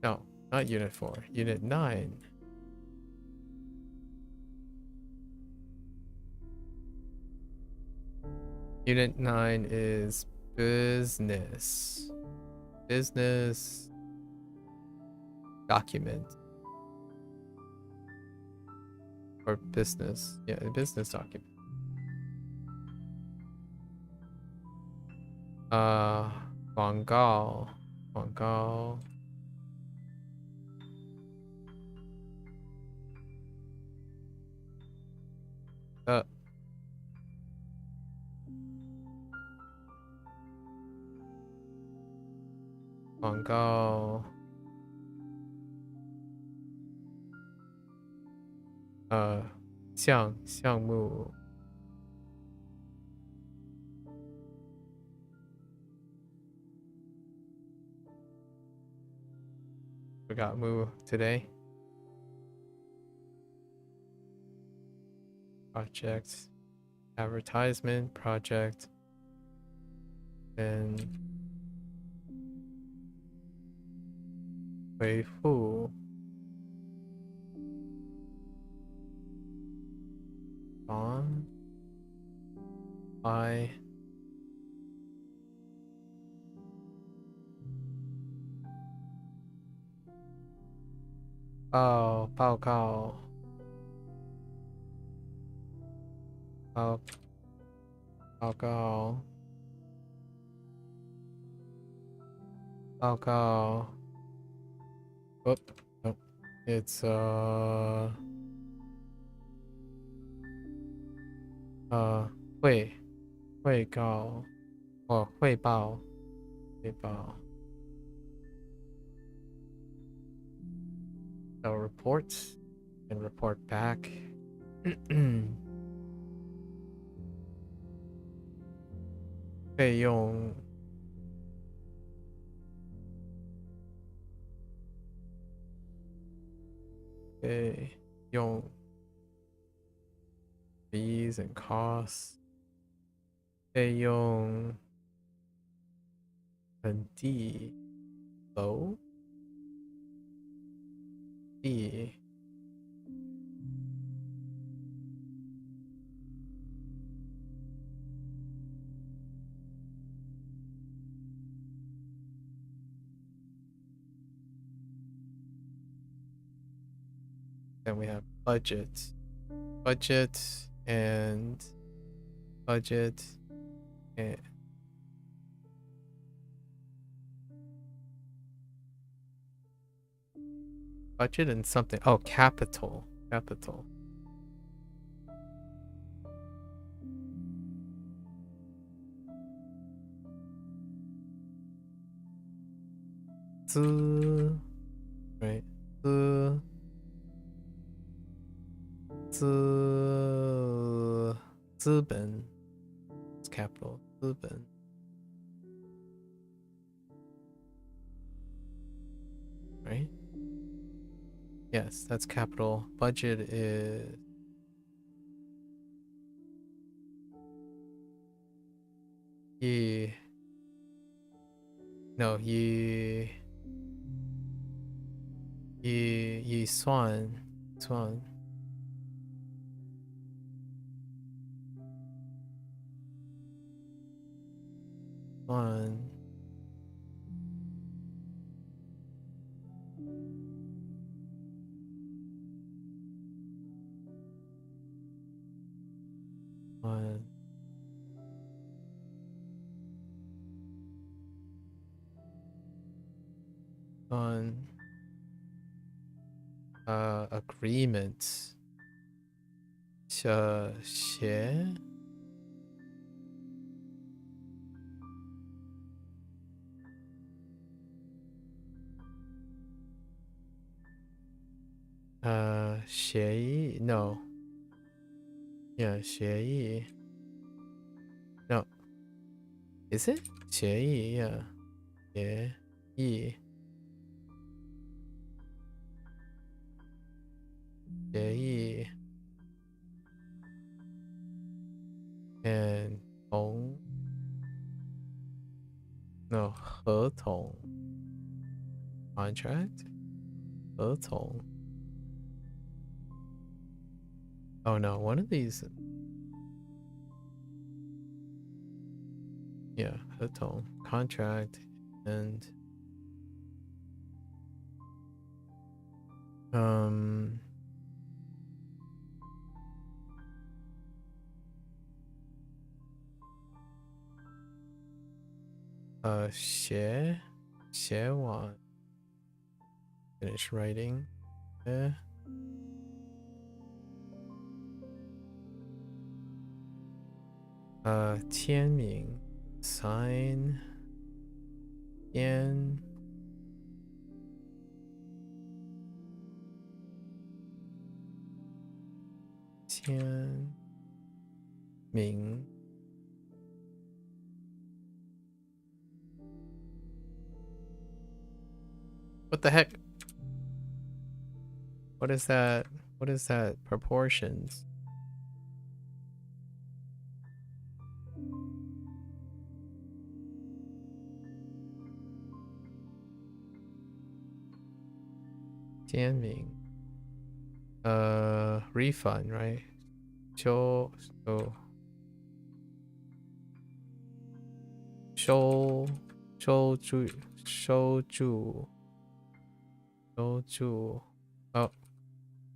No, not Unit 4. Unit 9. Unit 9 is business. Business document. Or business. Yeah, business document. 广告 广告项目 We got Moo today. Project, advertisement, project, and 回复 on by报告Oop, nope. It's汇告 or 汇报 So report and report back. 费用费用 fees and costs. 费用很低 low 低 Then we have budget and budget and budget and something. Oh, capital. Capital. Right. 资本 is capital. 资本 right? Yes, that's capital. Budget is Swan. On agreement 协 协议 no yeah 协议 no is it 协议 yeah 协议 协议 and 同 no 合同 contract 合同 oh no one of these yeah 合同 contract and写完 finish writing 签名 sign 签名 What the heck? What is that? What is that? Proportions. Jianming. Refund, right? Show. Oh,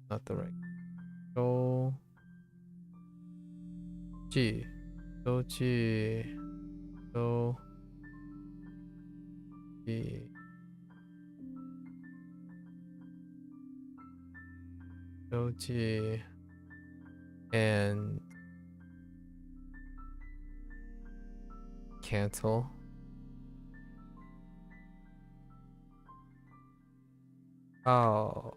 not the right. Shoji and cancel. Oh,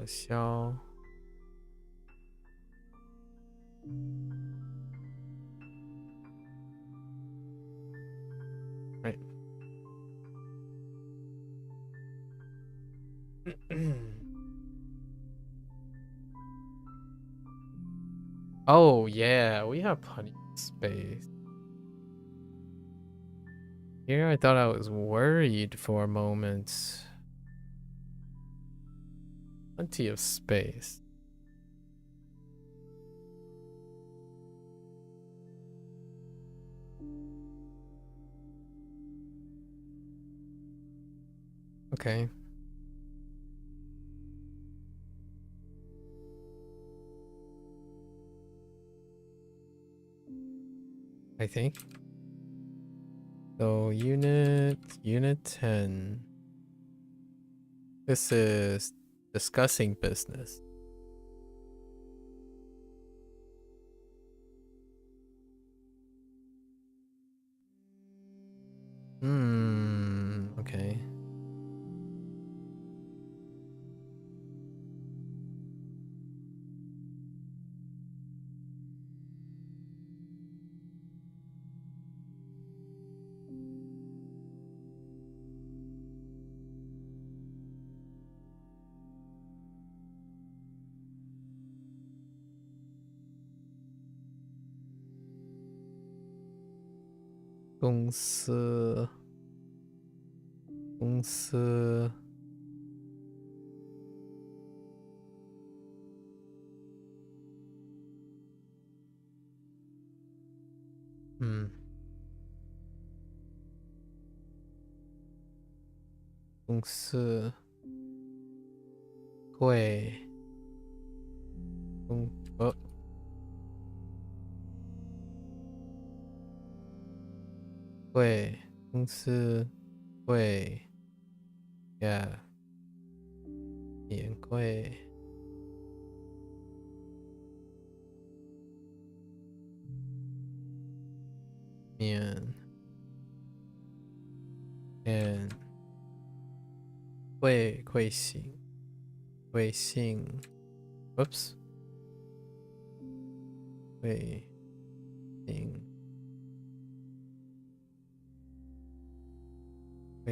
消 right. Oh yeah, we have plenty of space. Here I thought I was worried for a moment. Plenty of space. Okay. I think. So unit 10. This is discussing business. Okay.公司 公司会公司会 yeah 年会面 and 会信 whoops 会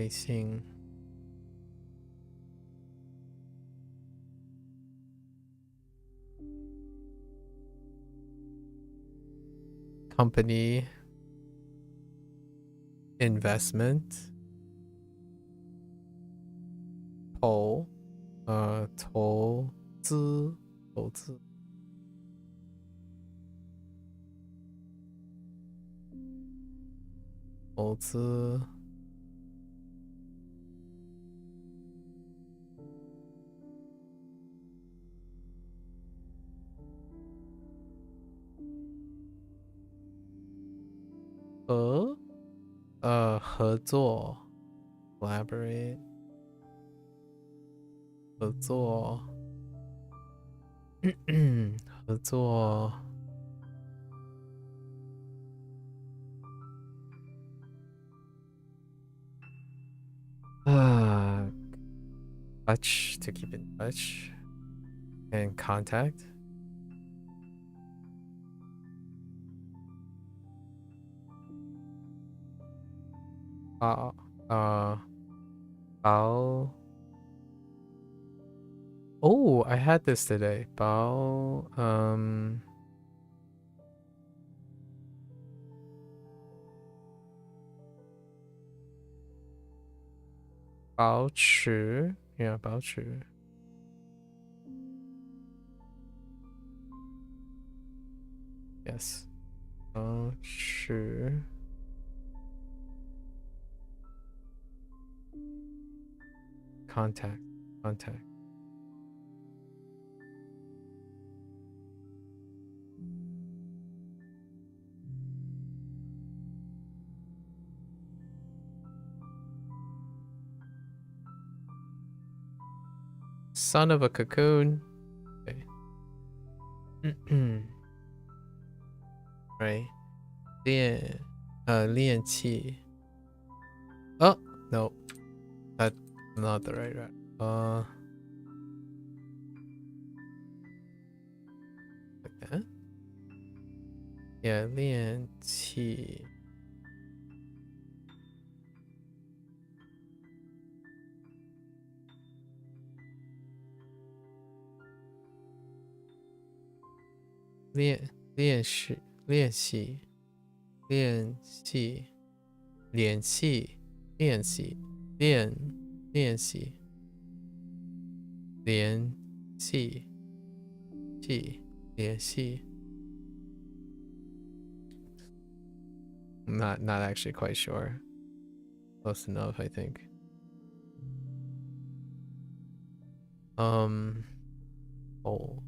信 company investment 投资合作 collaborate 合作合作touch to keep in touch and contact oh, I had this today. 保持 yeah 保持 yes 保持 contact son of a cocoon okay. Right 练气 oh no that's not the right like that yeah 练气练习练习练习联系练习练练习联系系联系 not actually quite sure. Close enough, I think. Oh,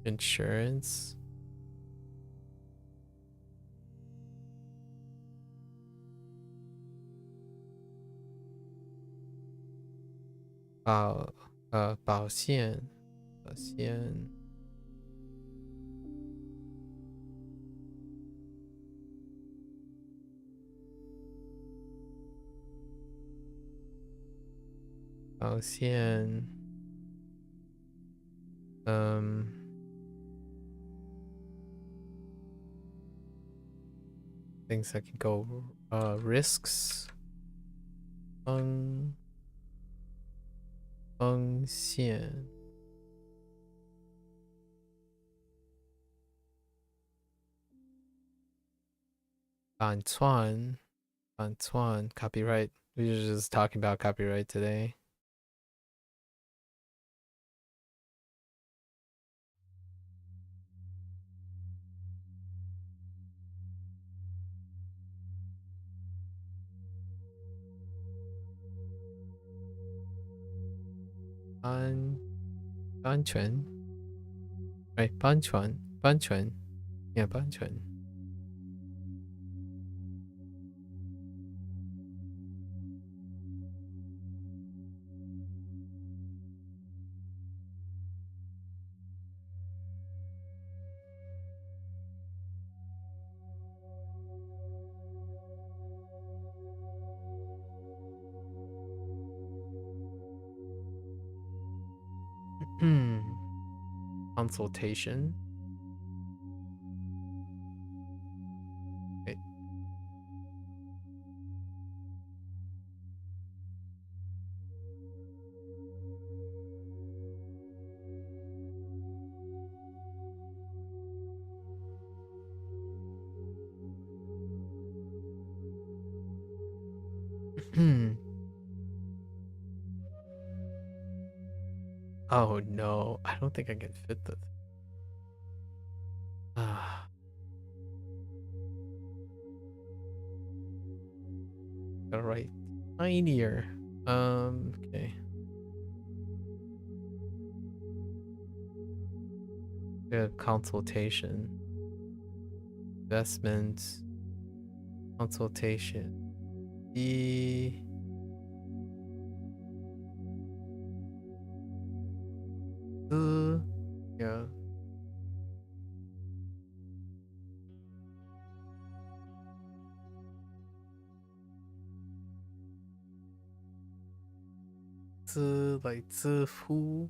insurance. Bao 保险things that can go risks 风险版权 copyright. We were just talking about copyright today. Ban Chuan. Right, Ban Chuan. Yeah, Ban Chuan. Consultation. Wait. Oh no, I don't think I can fit this. Gotta write tinier. Okay. We have consultation. Investment. Consultation. Yeah. Like 自乎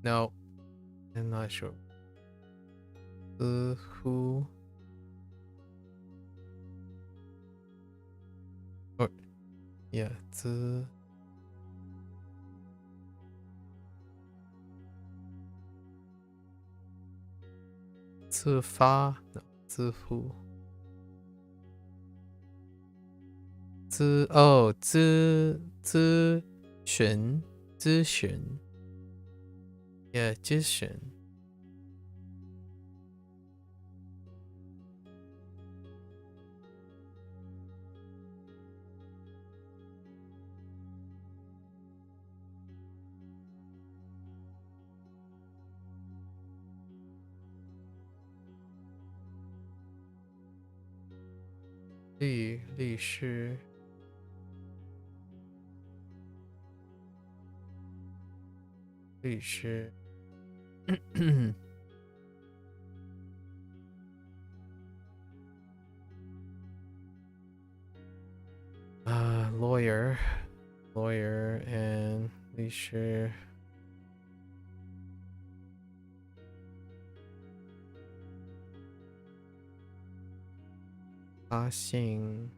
No, I'm not sure. Who? Or yeah, the. 自发 no, 自负 咨询 yeah 咨询 律师 lawyer, and leisure. Passing.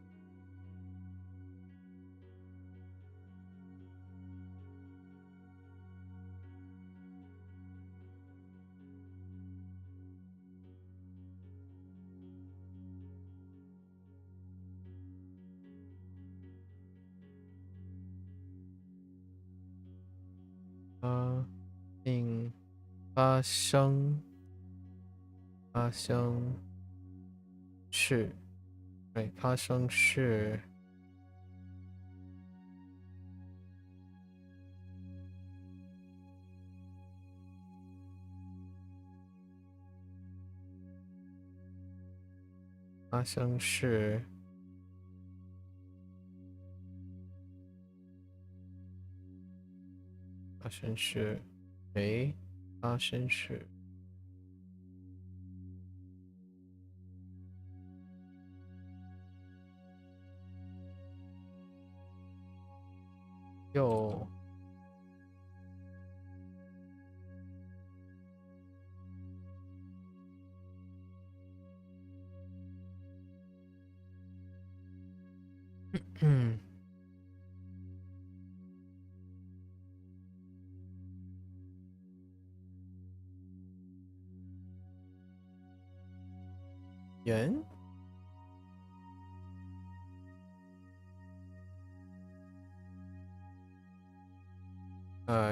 发生事，对，发生事。发生事。发生事。诶，发生事。又。人。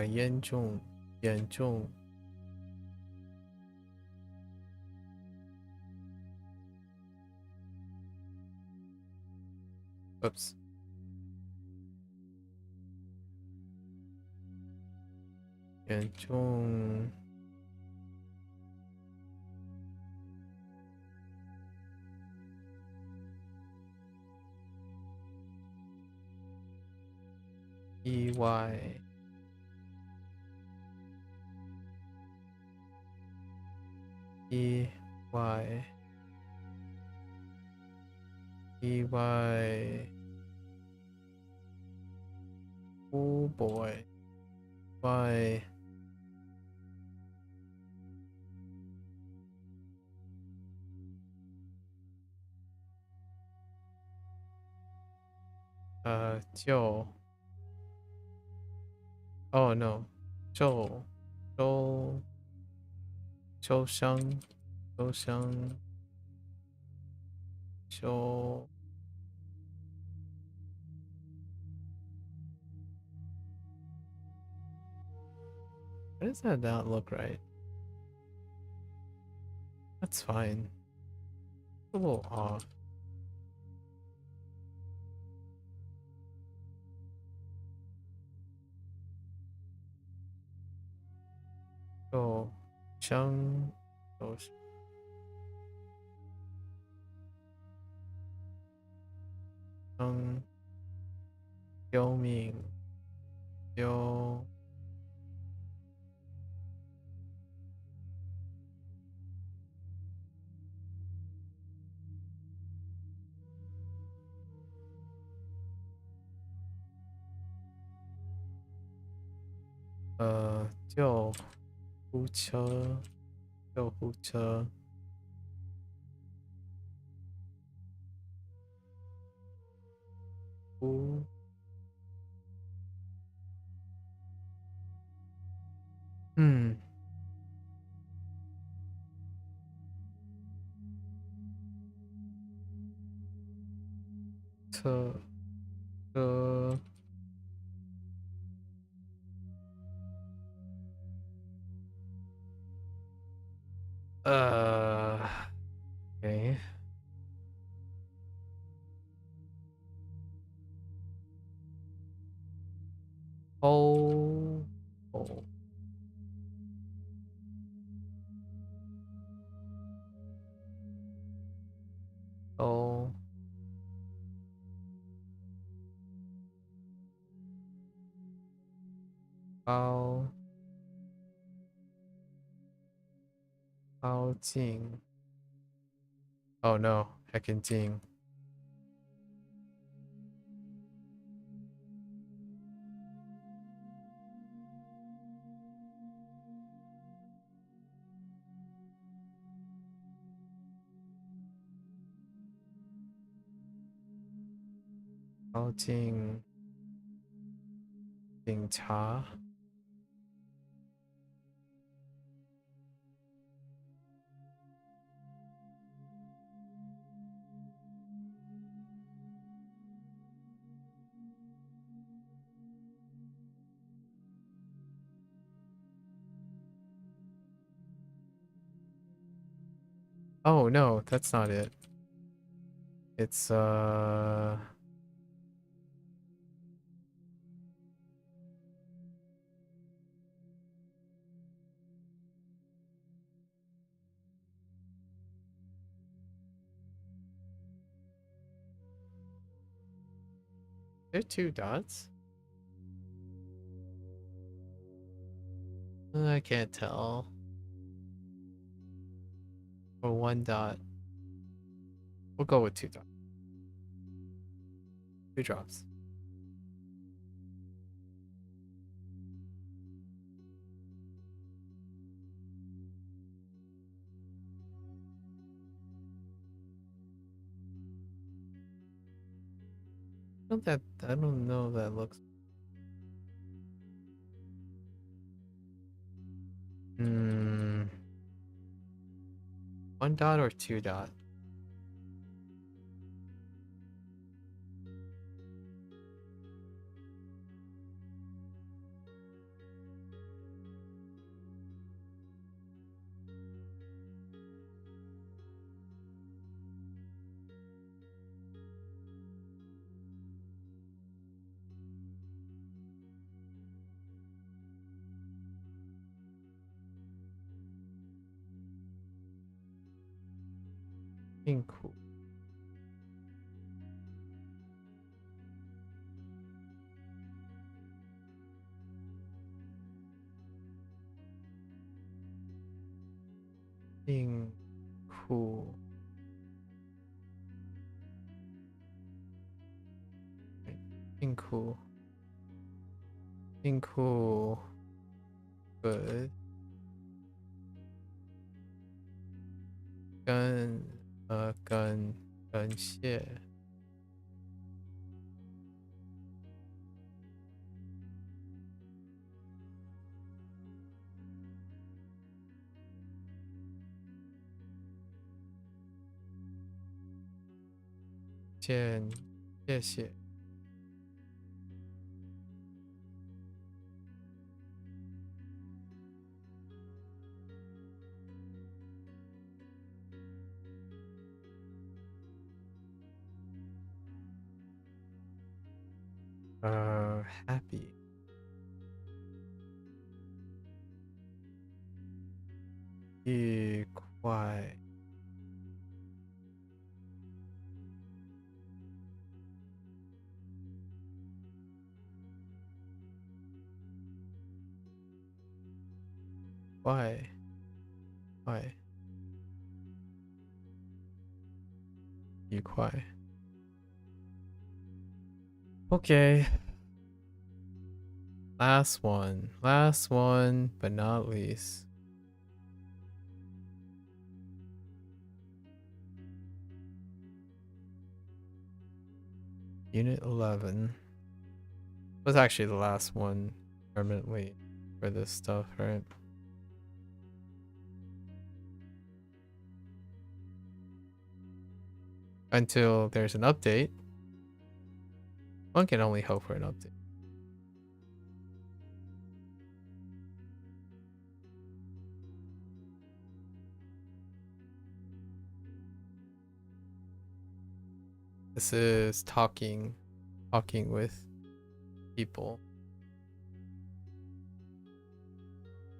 严重。Oops. 严重。意外。意外。意外。Oh boy. Why? Joe. Oh no. Joe. Shang. Joe. Why does that not look right? That's fine. A little off. Oh, Shang. Oh, Shang. Yao Ming. Yao.救护车。救护车。呼。车。Okay. Oh. Bao. Bao Jing. Oh no, heckin' Jing. 靠近警察。Oh no, that's not it. It's there 2 dots? I can't tell. Or 1 dot. We'll go with 2 dots. 2 drops. I don't know if that looks. Hmm. 1 dot or 2 dot? Cool. Being cool. Being cool. Being cool. Good. Gun. Gun. 感谢。谢谢。Happy.愉快。快。快。愉快。Okay. Last one, but not least. Unit 11 was actually the last one permanently for this stuff, right? Until there's an update. One can only hope for an update. This is talking with people.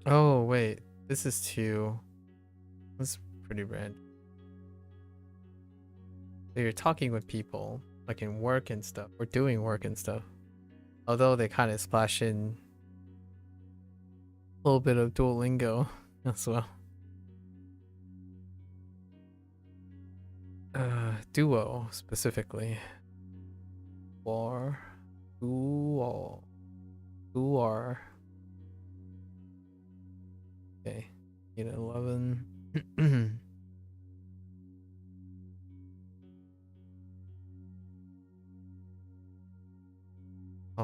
Oh wait, this is 2. That's pretty random. So you're talking with people, like in work and stuff, or doing work and stuff. Although they kind of splash in a little bit of Duolingo as well. Duo specifically. Or duo. Duar. Okay. Unit 11.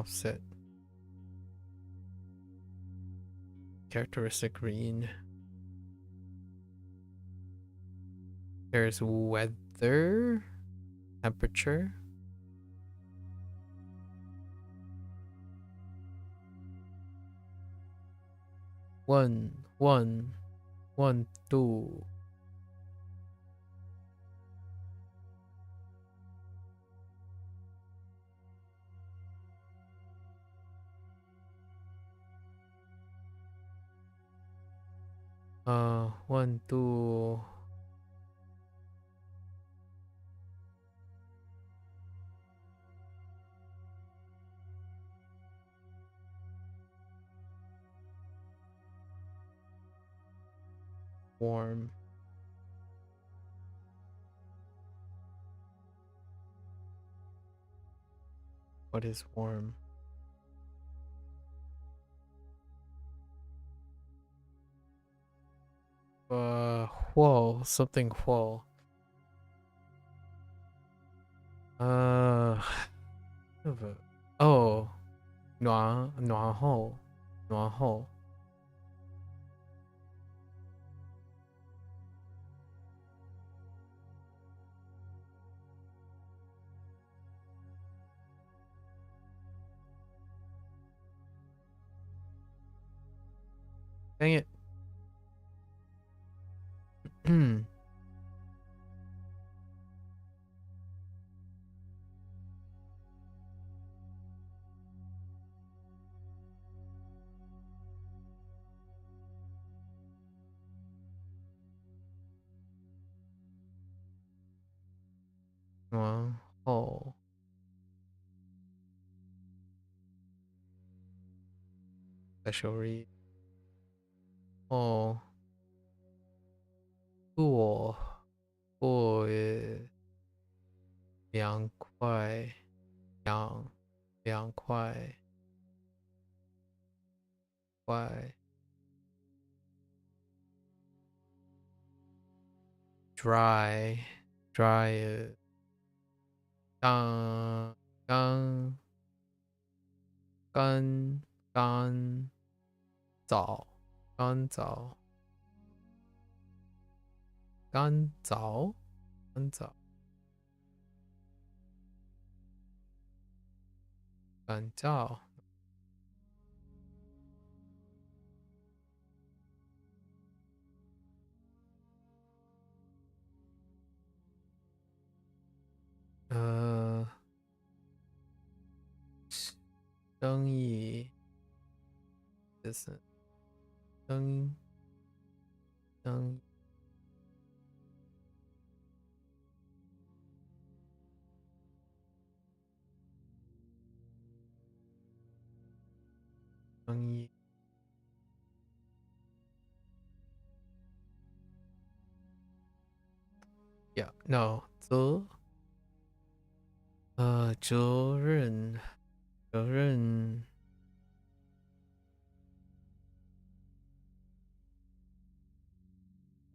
opposite. Characteristic green. There's weather, temperature. One, two. One, two. Warm. What is warm? Whoa, something whoa. Oh, 暖后. Dang it. 暖后 special read. Oh, 凉快 dry 干燥 生意 business 生意 yeah no 责任 责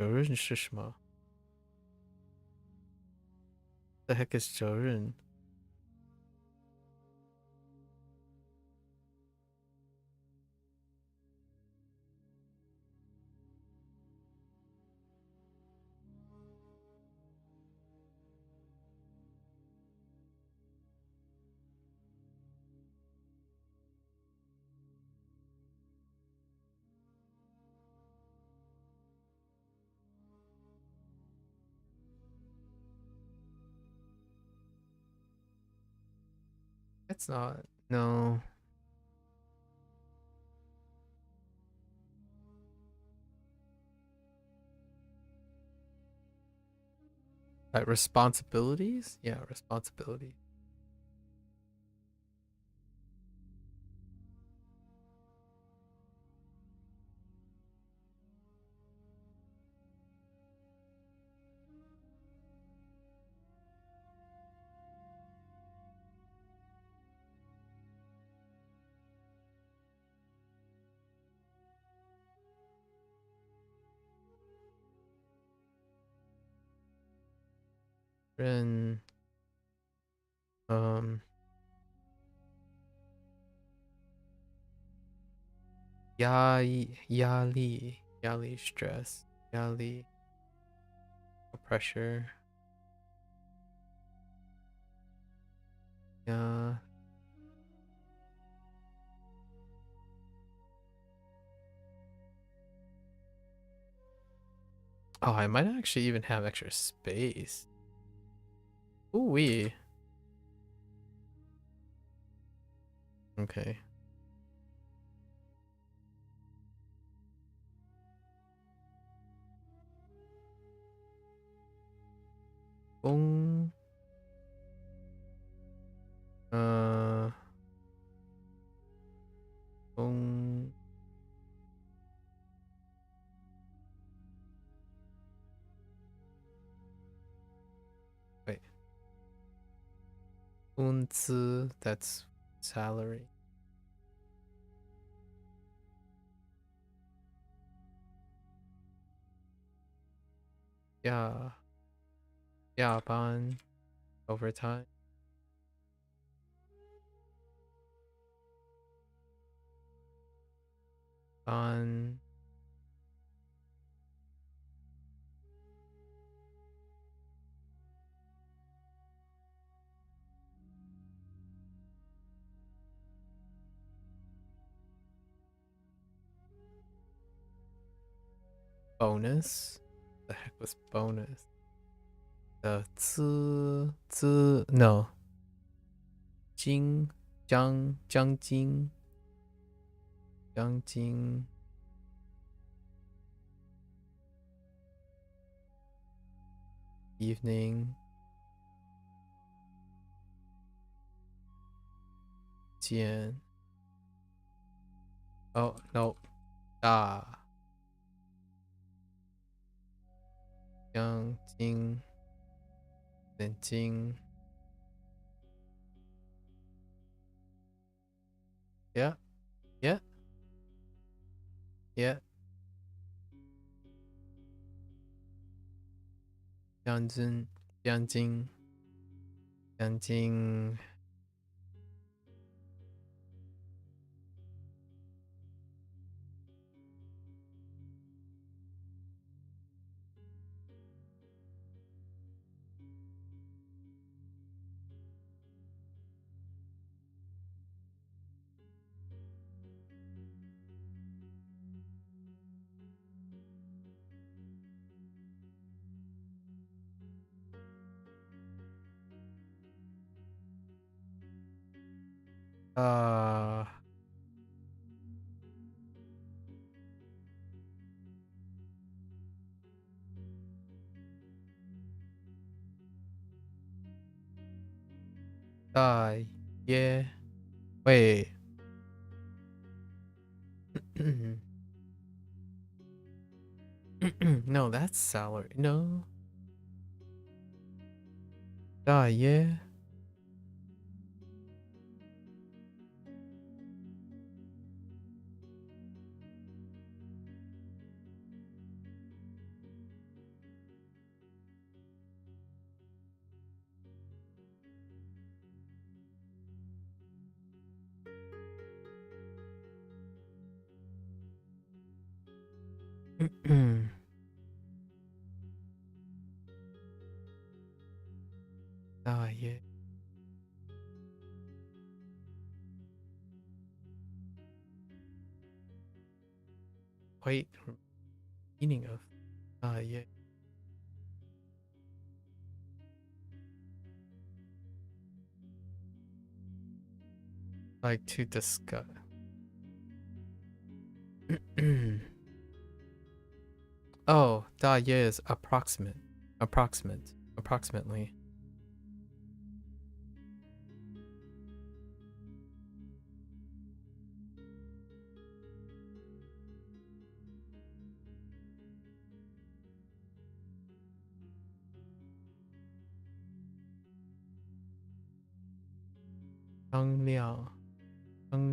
任是什么 the heck is 责任 It's not. No. Responsibilities? Yeah, responsibility. Then 压力 stress 压力 pressure 压 Oh, I might actually even have extra space. Ooh wee. Okay. Boom. Boom. Wait. 工资 that's salary. Yeah. Yeah, ban overtime. Ban bonus. The heck was bonus? The no. 奖金 evening 见 Oh no 大奖金眼睛 Yeah. Yeah. Yeah. 奖金 yeah. Wait. No, that's salary. No. Yeah. Yeah. Wait. Meaning of yeah. Like to discuss. Oh, yeah is approximately.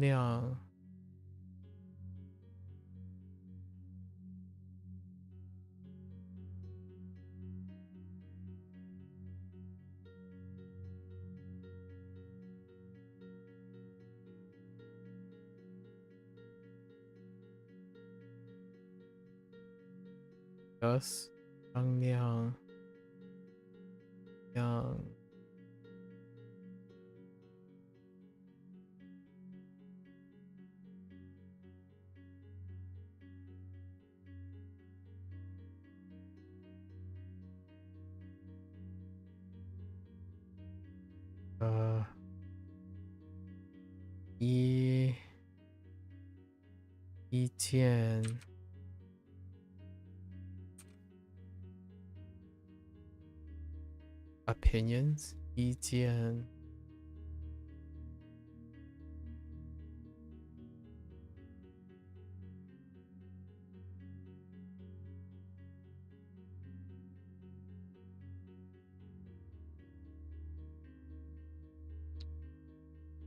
Liang. Gus, 张亮, Young. Yi Jian. Opinions. Yi Jian.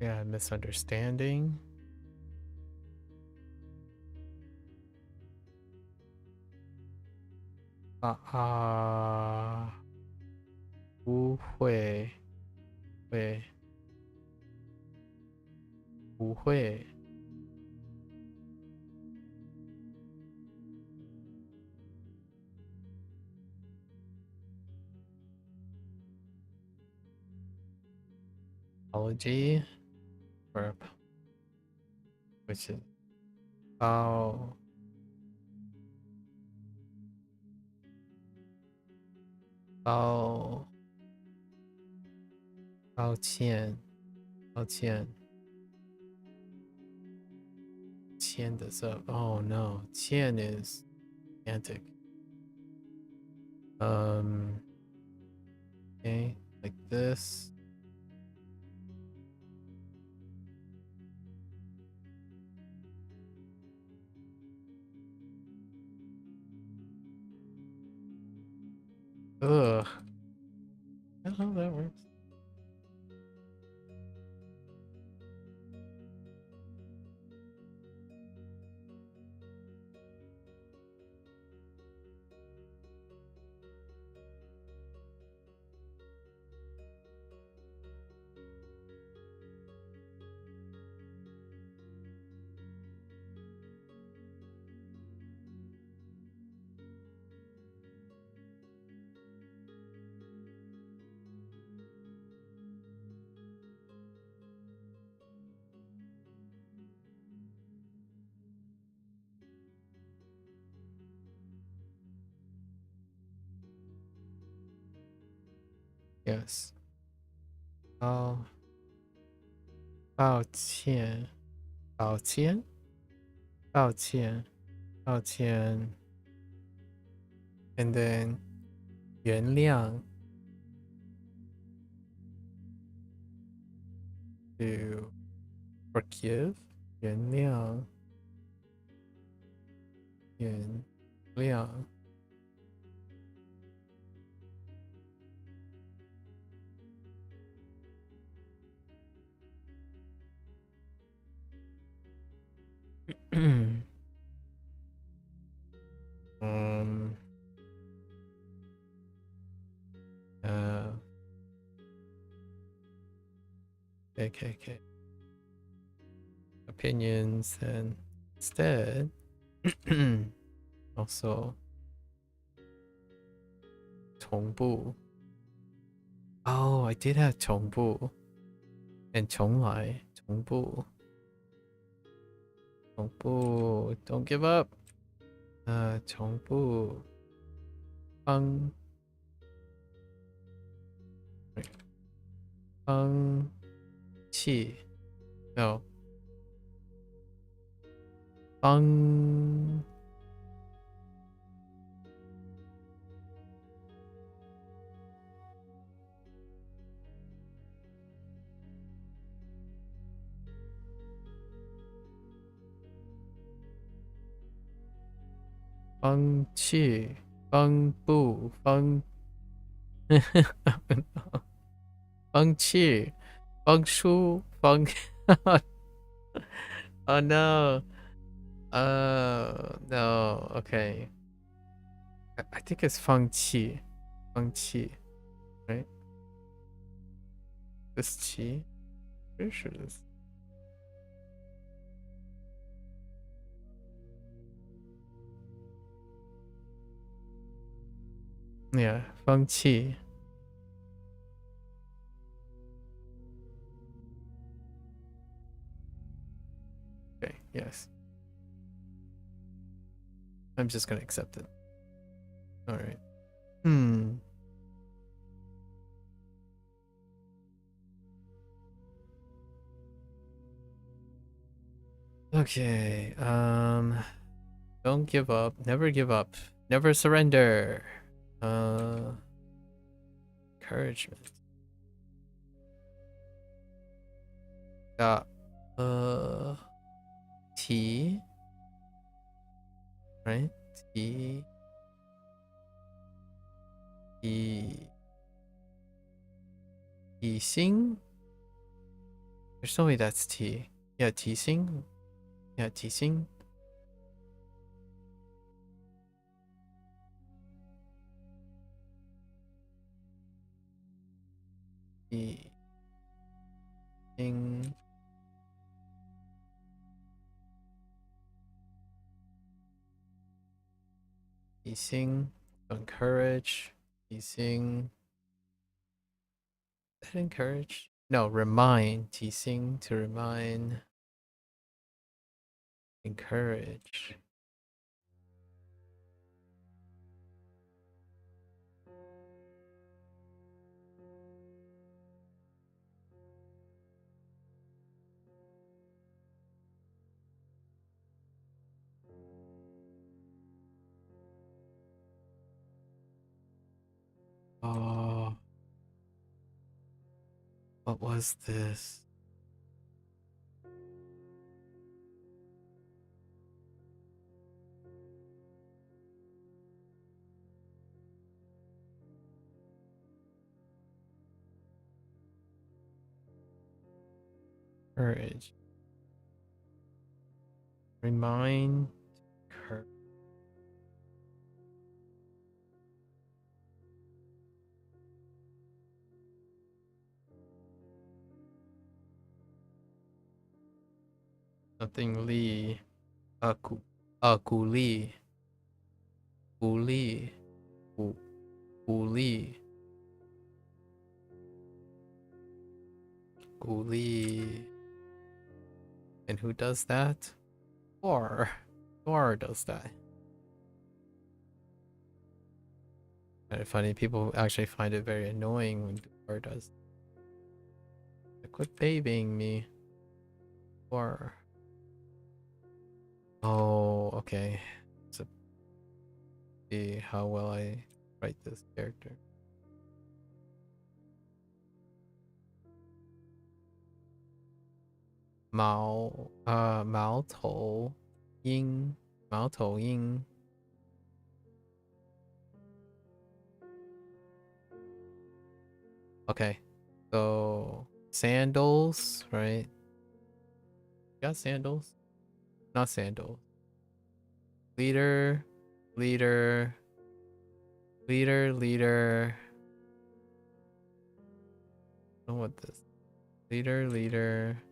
Yeah, misunderstanding.不会apology verb, which is 抱歉 Qian is up. Oh no, Qian is gigantic. Okay, like this. Ugh. I don't know how that works. Yes. 抱歉 and then 原谅 to forgive 原谅 okay. Opinions and instead also 重复 Oh, I did have 重复 and 重来重复 Don't give up 重复放弃 No 放弃放不放放弃放书放 Oh no no okay I think it's 放弃 right this 弃 pretty sure this Yeah, 放弃. Okay, yes. I'm just gonna accept it. Alright. Okay, don't give up, never give up, never surrender. Encouragement. Got T, right? T Sing. There's no way that's T. Yeah, T Sing. Yeah, T Sing. T Sing. T Sing. Encourage. T Sing. Is that encourage? No, remind. T Sing to remind. Encourage. Oh, what was this? Courage. Remind. Courage. Something Lee. Guli. Guli. Guli. Guli. And who does that? Or does that. Kind of funny. People actually find it very annoying when Or does. Quit babying me. Or. Oh, okay. So see how well I write this character. Mao Tou Ying. Mao Tou Ying. Okay. So sandals, right? Got sandals? Not sandals. Leader. I don't want this. Leader.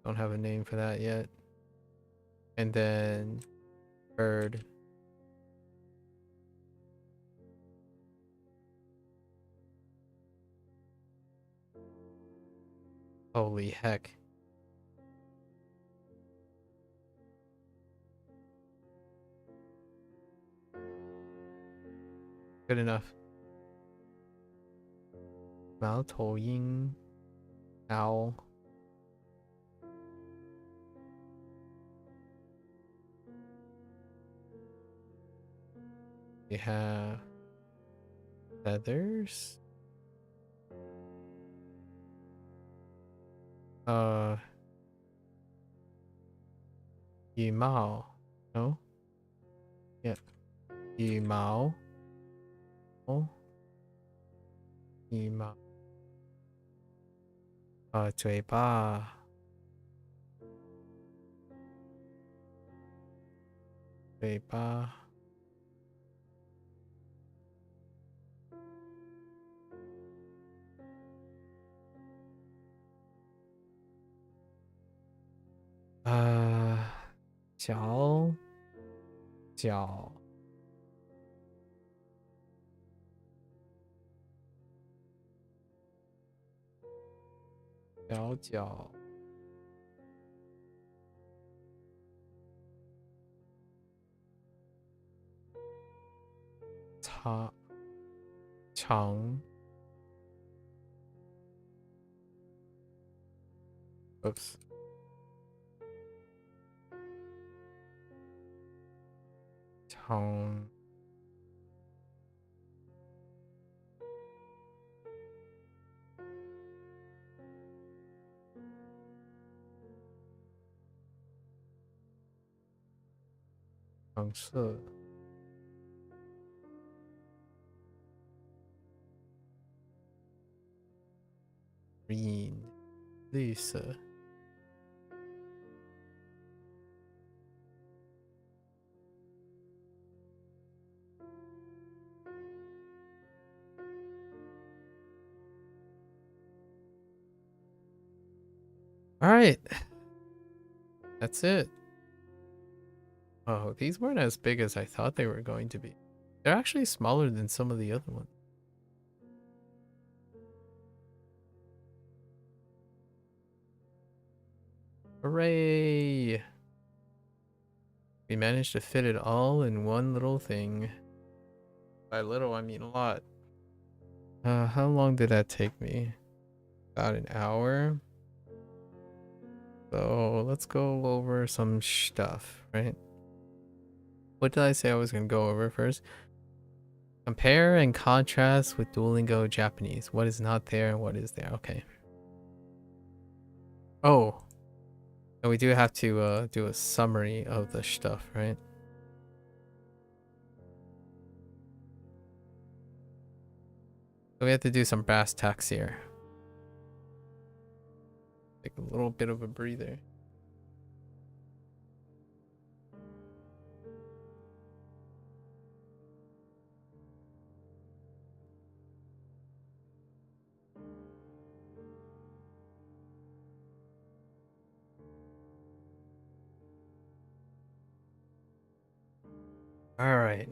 Don't have a name for that yet. And then bird. Holy heck. Good enough. Mao Tou Ying. Owl. We have feathers. Yimao. No? Yeah. Yimao. Oh. Yimao. 嘴巴.脚脚脚脚长 oops 长色 green 绿色 All right, that's it. Oh, these weren't as big as I thought they were going to be. They're actually smaller than some of the other ones. Hooray! We managed to fit it all in one little thing. By little, I mean a lot. How long did that take me? About an hour. So let's go over some stuff, right? What did I say I was going to go over first? Compare and contrast with Duolingo Japanese. What is not there and what is there? Okay. Oh. And we do have to do a summary of the stuff, right? So we have to do some brass tacks here. Take a little bit of a breather. All right.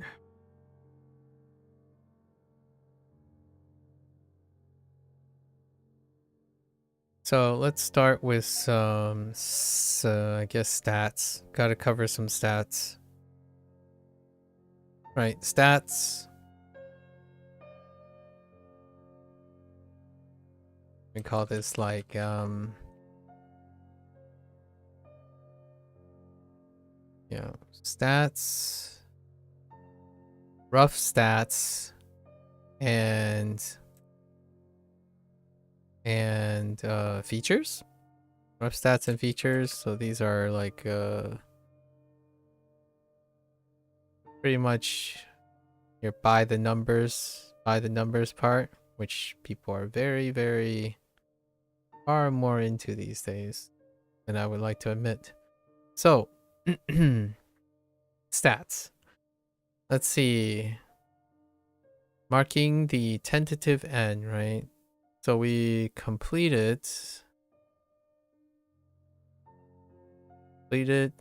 So let's start with some, I guess, stats. Got to cover some stats. Right, stats. We call this like, yeah, stats, rough stats, and features. Rough stats and features. So these are like pretty much your by the numbers part, which people are very far more into these days than I would like to admit. So stats. Let's see. Marking the tentative end, right? So we completed the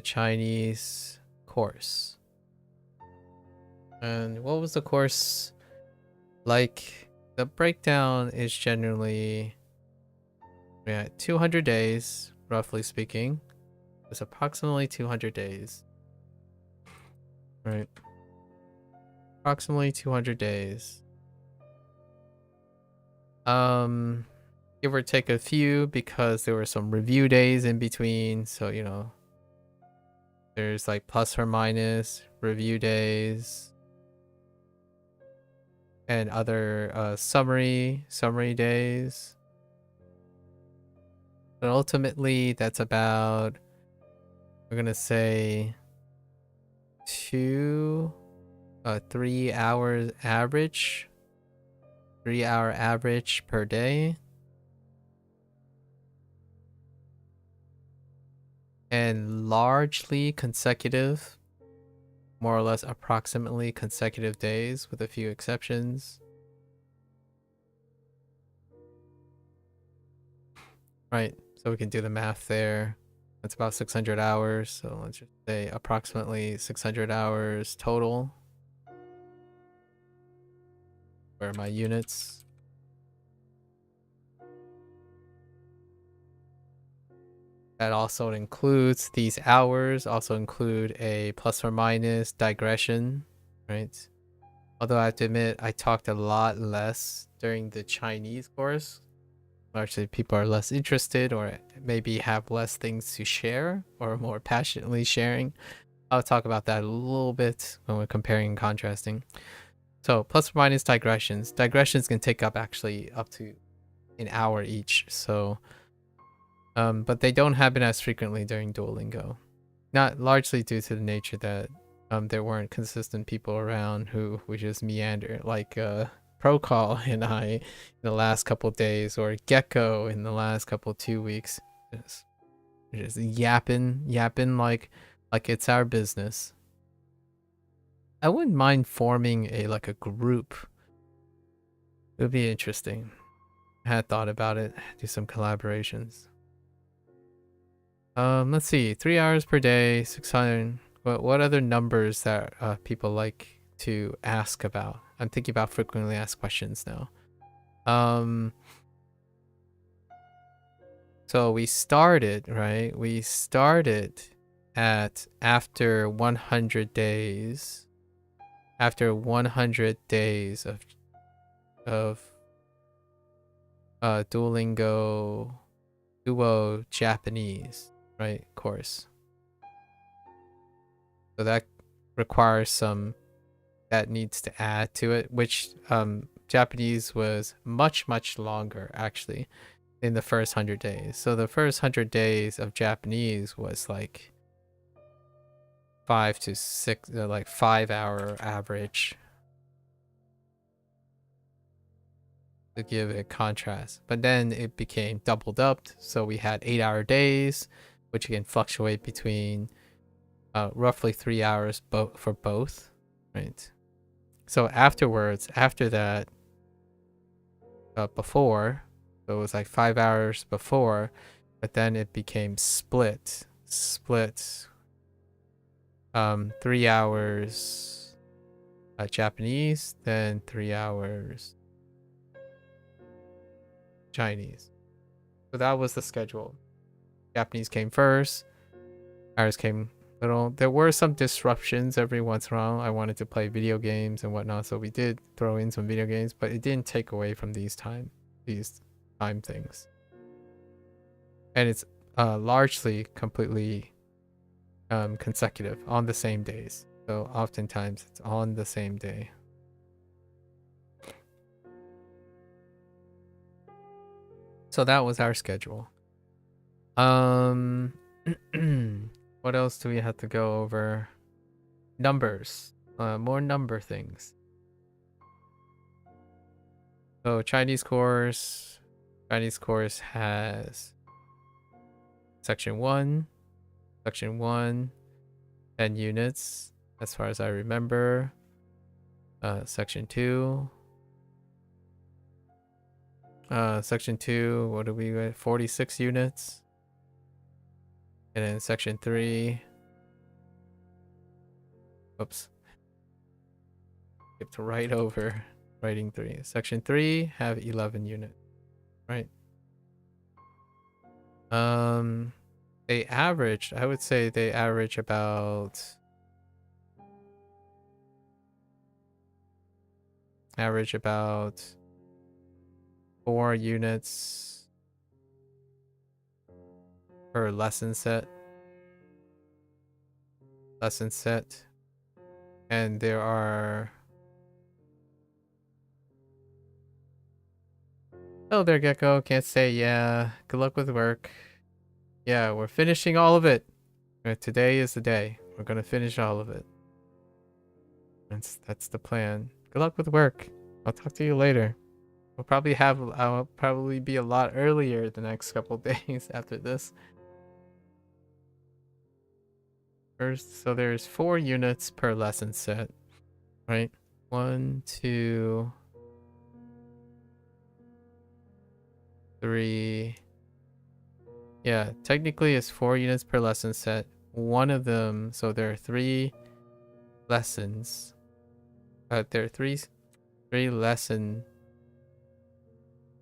Chinese course. And what was the course like? The breakdown is generally 200 days, roughly speaking. It's approximately 200 days. Right. Approximately 200 days. Give or take a few because there were some review days in between, so you know, there's like plus or minus review days and other summary days. But ultimately that's about, we're gonna say 3 hours average. 3-hour average per day. And largely consecutive, more or less approximately consecutive days with a few exceptions. Right, so we can do the math there. That's about 600 hours. So let's just say approximately 600 hours total. Where are my units? That also includes these hours, also include a plus or minus digression, right? Although I have to admit, I talked a lot less during the Chinese course. Largely, people are less interested or maybe have less things to share or more passionately sharing. I'll talk about that a little bit when we're comparing and contrasting. So plus or minus digressions. Digressions can take up actually up to an hour each. So, but they don't happen as frequently during Duolingo. Not largely due to the nature that there weren't consistent people around who would just meander, like Procall and I in the last couple days, or Gecko in the last couple 2 weeks. Just yapping like it's our business. I wouldn't mind forming a group. It would be interesting. I had thought about it. Do some collaborations. Let's see. 3 hours per day, 600. What other numbers that people like to ask about? I'm thinking about frequently asked questions now. So we started, right? We started at after 100 days. After 100 days of Duolingo Duo Japanese, right, course. So that requires some that needs to add to it, which Japanese was much longer actually in the first 100 days. So the first 100 days of Japanese was like 5 to 6, like 5 hour average, to give a contrast. But then it became doubled up, so we had 8-hour days, which can fluctuate between roughly 3 hours for both, right? So afterwards, after that, before, so it was like 5 hours before, but then it became split 3 hours Japanese, then 3 hours Chinese. So that was the schedule. Japanese came first, ours came little. There were some disruptions every once in a while. I wanted to play video games and whatnot, so we did throw in some video games, but it didn't take away from these time things. And it's largely completely consecutive on the same days. So oftentimes it's on the same day. So that was our schedule. What else do we have to go over? Numbers. More number things. So Chinese course has section 1, 10 units as far as I remember. Section 2, what do we get? 46 units. And then section 3, oops, skipped right over writing 3. Section 3 have 11 units, right? They averaged, I would say they average about 4 units per lesson set. And there are, oh, there, Gecko. Can't say yeah. Good luck with work. Yeah, we're finishing all of it. Today is the day. We're gonna finish all of it. That's the plan. Good luck with work. I'll talk to you later. I'll probably be a lot earlier the next couple days after this. First, so there's 4 units per lesson set, right? 1, 2, 3, Yeah, technically it's 4 units per lesson set. One of them, so there are 3 lessons. There are three lesson,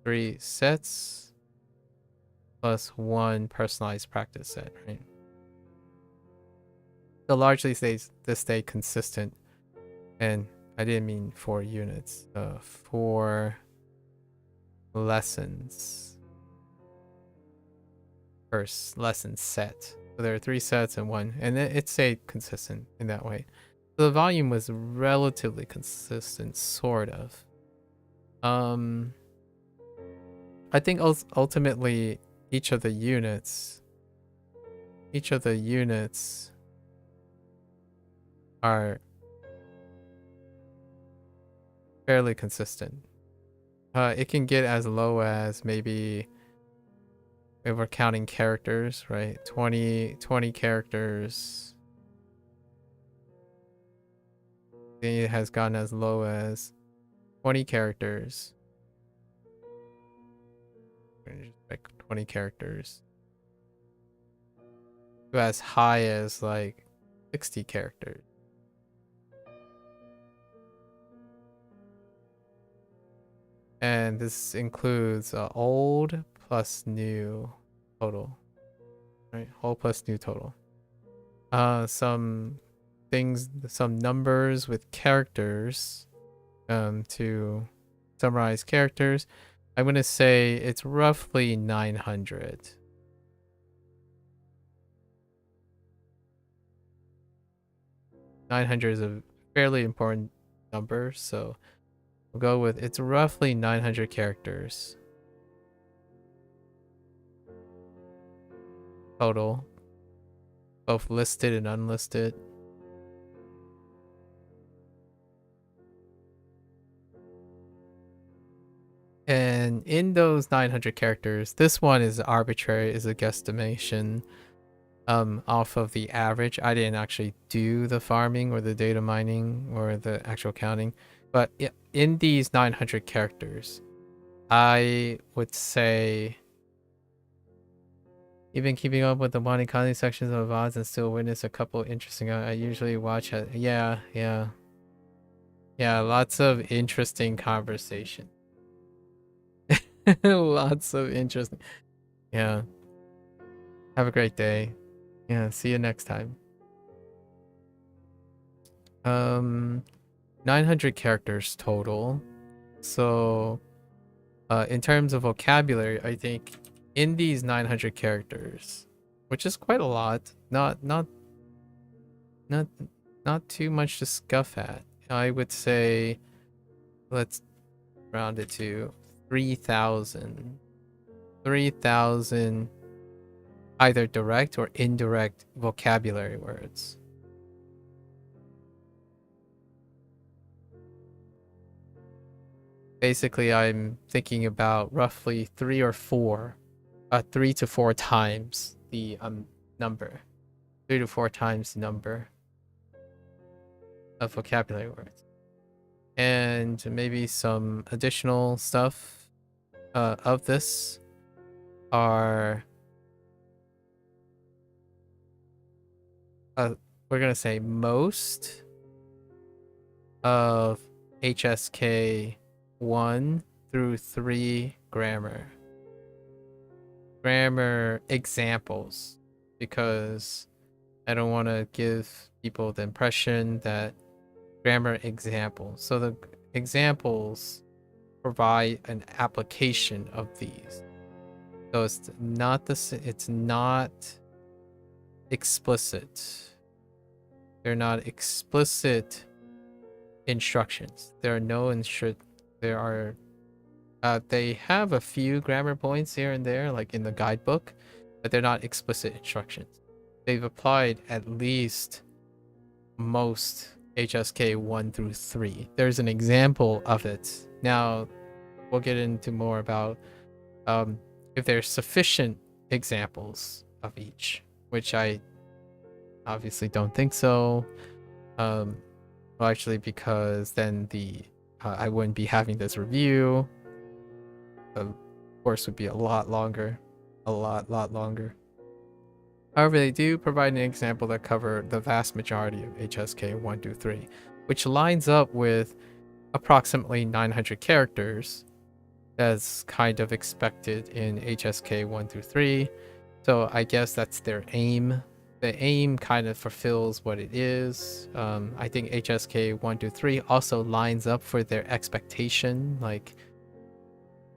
3 sets plus 1 personalized practice set, right? So largely they stay consistent. And I didn't mean 4 units. 4 lessons per lesson set. So there are 3 sets and 1, and it stayed consistent in that way. So the volume was relatively consistent, sort of. I think ultimately each of the units are fairly consistent. It can get as low as maybe, if we're counting characters, right? 20 characters. It has gotten as low as 20 characters. Like 20 characters. To as high as like 60 characters. And this includes old plus new total. Right? Old plus new total. Some things, some numbers with characters to summarize characters. I'm going to say it's roughly 900. Is a fairly important number, so we'll go with it's roughly 900 characters total, both listed and unlisted. And in those 900 characters, this one is arbitrary, is a guesstimation off of the average. I didn't actually do the farming or the data mining or the actual counting, but in these 900 characters, I would say, even keeping up with the WaniKani sections of VODs and still witness a couple interesting. I usually watch it. Yeah, lots of interesting conversation. Lots of interesting. Yeah. Have a great day. Yeah, see you next time. 900 characters total. So in terms of vocabulary, I think in these 900 characters, which is quite a lot, not too much to scoff at. I would say, let's round it to 3,000 either direct or indirect vocabulary words. Basically, I'm thinking about roughly 3 to 4 times the number. 3 to 4 times the number of vocabulary words. And maybe some additional stuff of this are we're gonna say most of HSK 1 through 3 grammar examples, because I don't want to give people the impression that grammar examples. So the examples provide an application of these. So it's not explicit. They're not explicit instructions. There are no they have a few grammar points here and there, like in the guidebook, but they're not explicit instructions. They've applied at least most HSK 1 through 3. There's an example of it. Now, we'll get into more about if there's sufficient examples of each, which I obviously don't think so. Well, actually, because then I wouldn't be having this review. The course would be a lot longer. a lot longer. However, they do provide an example that cover the vast majority of HSK 1 through 3, which lines up with approximately 900 characters as kind of expected in HSK 1 through 3. So I guess that's their aim. The aim kind of fulfills what it is. I think HSK 1 through 3 also lines up for their expectation. Like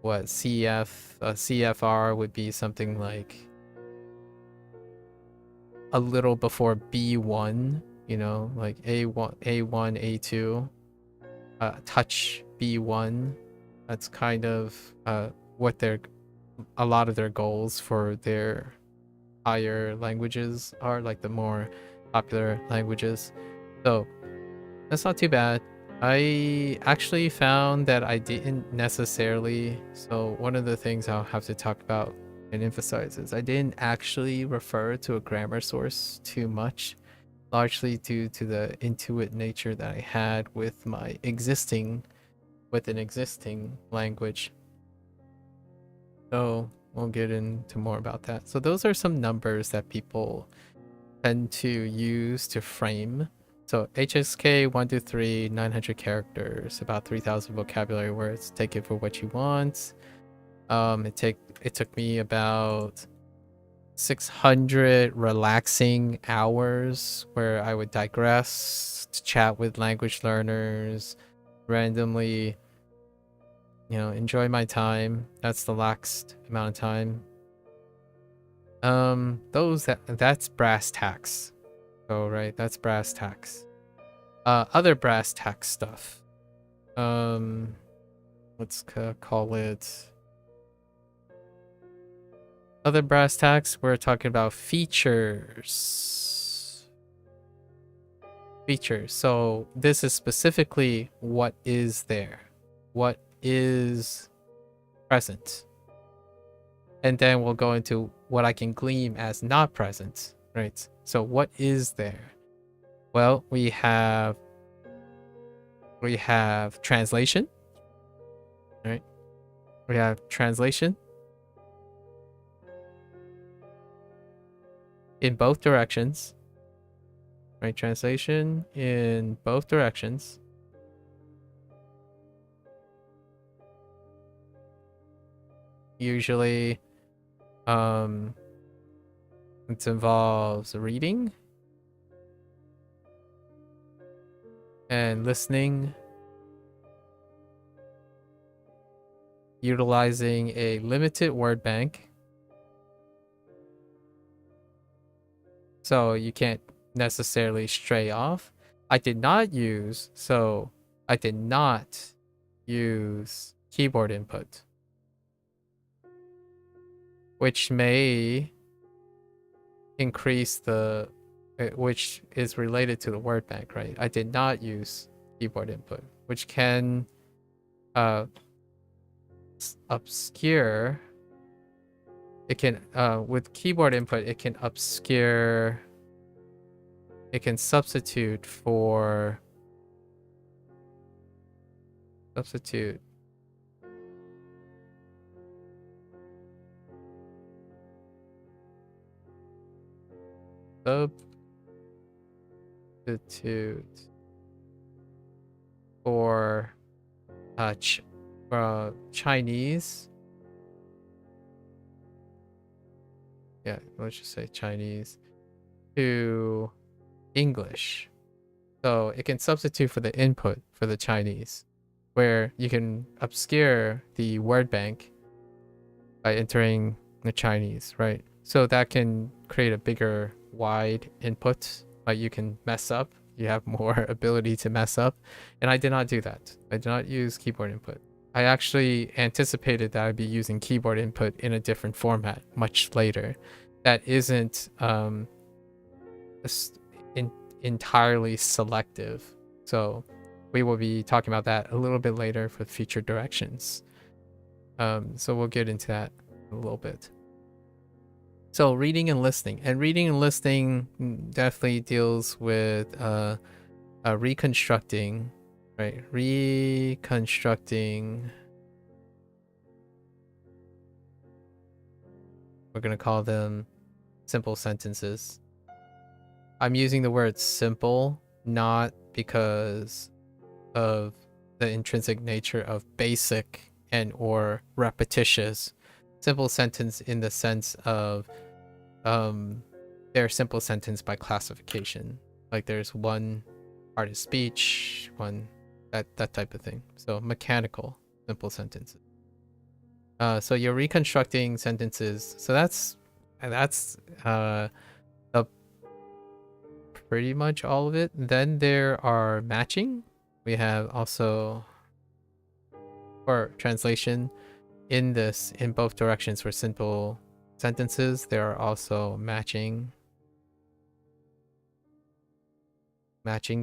what CFR would be something like a little before B1, you know, like A1, A2, touch B1. That's kind of what a lot of their goals for their higher languages are, like the more popular languages. So that's not too bad. I actually found that I didn't necessarily, so one of the things I'll have to talk about and emphasize is I didn't actually refer to a grammar source too much, largely due to the intuitive nature that I had with an existing language. So we'll get into more about that. So those are some numbers that people tend to use to frame. So HSK 1 through 3, 900 characters, about 3,000 vocabulary words. Take it for what you want. It took me about 600 relaxing hours where I would digress to chat with language learners, randomly, you know, enjoy my time. That's the laxed amount of time. That's brass tacks. So right, that's brass tacks. Other brass tack stuff. Let's call it other brass tacks. We're talking about features. So this is specifically what is there, what is present, and then we'll go into what I can glean as not present, right? So what is there? Well, we have translation, right? We have translation in both directions, right? Translation in both directions. Usually, it involves reading and listening, utilizing a limited word bank. So you can't necessarily stray off. I did not use keyboard input, which may increase which is related to the word bank, right? I did not use keyboard input, which can obscure. It can with keyboard input, it can obscure. It can substitute for substitute. Substitute for Chinese. Yeah, let's just say Chinese to English. So it can substitute for the input for the Chinese, where you can obscure the word bank by entering the Chinese, right? So that can create a bigger wide input. Like you can mess up. You have more ability to mess up. And I did not do that. I did not use keyboard input. I actually anticipated that I'd be using keyboard input in a different format much later. That isn't entirely selective. So we will be talking about that a little bit later for future directions. So we'll get into that in a little bit. So reading and listening. And reading and listening definitely deals with reconstructing, right? Reconstructing We're going to call them simple sentences. I'm using the word simple not because of the intrinsic nature of basic and or repetitious. Simple sentence in the sense of they're simple sentence by classification. Like there's one part of speech, one that type of thing. So mechanical simple sentences. So you're reconstructing sentences. So that's pretty much all of it. Then there are matching. We have also for translation in both directions for simple sentences. There are also matching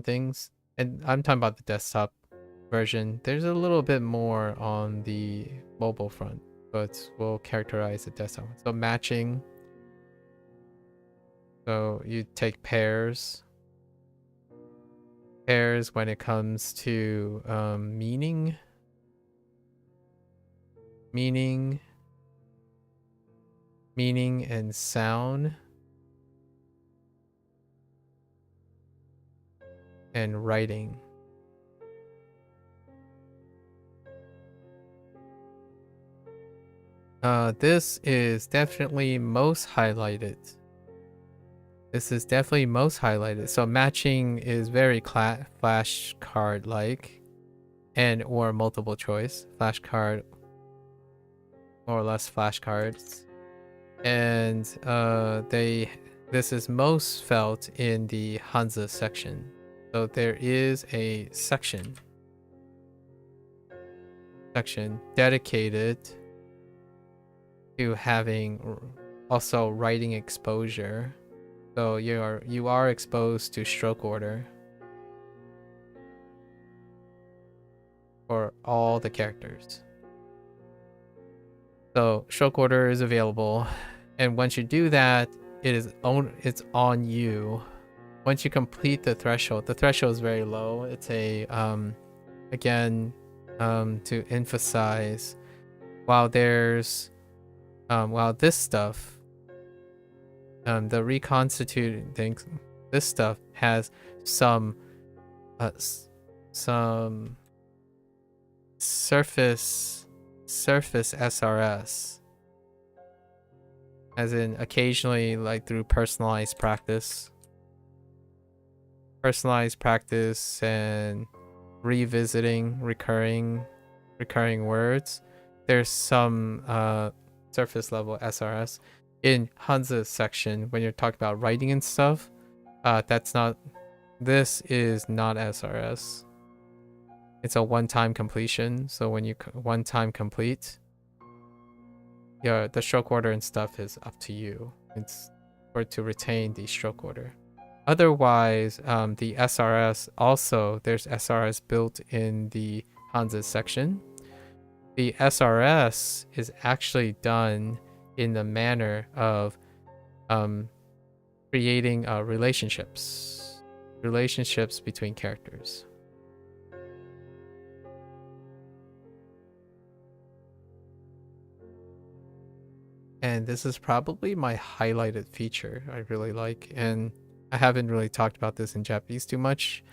things. And I'm talking about the desktop version. There's a little bit more on the mobile front, but we'll characterize the desktop. So matching. So you take pairs when it comes to meaning and sound and writing. This is definitely most highlighted. So matching is very flashcard-like and or multiple choice. Flashcard, more or less flashcards. And this is most felt in the Hanzi section. So there is a section dedicated to having also writing exposure. So you are exposed to stroke order for all the characters. So stroke order is available, and once you do that, it's on you. Once you complete the threshold is very low. It's a again to emphasize, while this stuff, the reconstituting things, this stuff has some surface SRS, as in occasionally, like through personalized practice and revisiting recurring words, there's some surface level SRS. In Hanzi's section, when you're talking about writing and stuff, this is not SRS. It's a one-time completion. So when you one-time complete, the stroke order and stuff is up to you. It's for to retain the stroke order. Otherwise, the SRS also, there's SRS built in the Hanzi section. The SRS is actually done in the manner of creating relationships between characters. And this is probably my highlighted feature I really like, and I haven't really talked about this in Japanese too much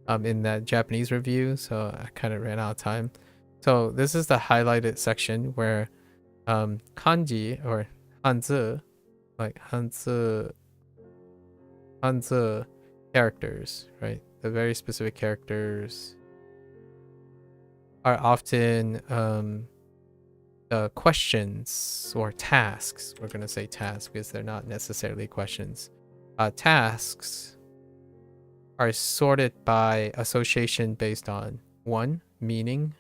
in that Japanese review, so I kind of ran out of time. So this is the highlighted section where kanji or Hanzi, like Hanzi characters, right? The very specific characters are often questions or tasks. We're gonna say tasks because they're not necessarily questions. Tasks are sorted by association based on 1, meaning.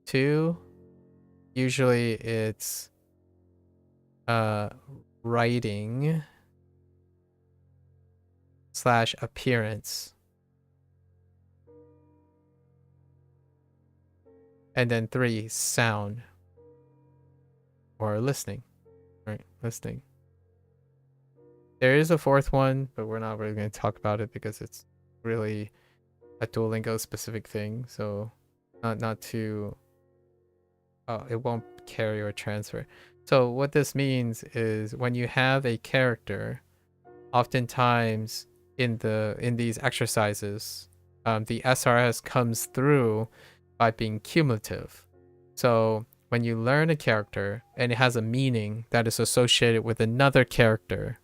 2, usually it's writing / appearance. And then 3, sound or listening, right? Listening. There is a 4th one, but we're not really going to talk about it because it's really a Duolingo specific thing. So not too it won't carry or transfer. So what this means is when you have a character, oftentimes in these exercises, the SRS comes through by being cumulative. So when you learn a character and it has a meaning that is associated with another character,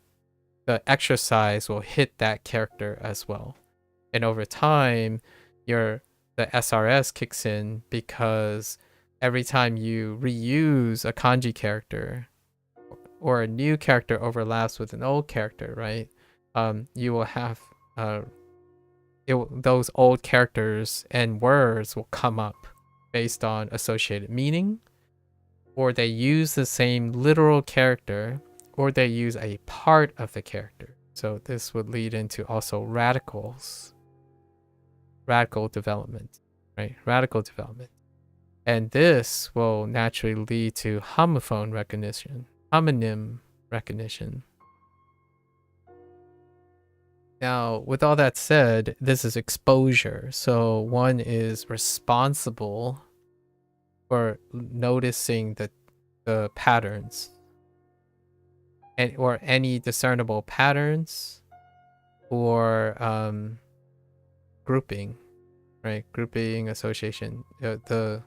the exercise will hit that character as well. And over time, the SRS kicks in because every time you reuse a kanji character or a new character overlaps with an old character, right? You will have those old characters and words will come up based on associated meaning, or they use the same literal character, or they use a part of the character. So this would lead into also radical development, right? Radical development. And this will naturally lead to homonym recognition. Now, with all that said, this is exposure. So one is responsible for noticing the patterns or any discernible patterns or grouping, right? Grouping, association. The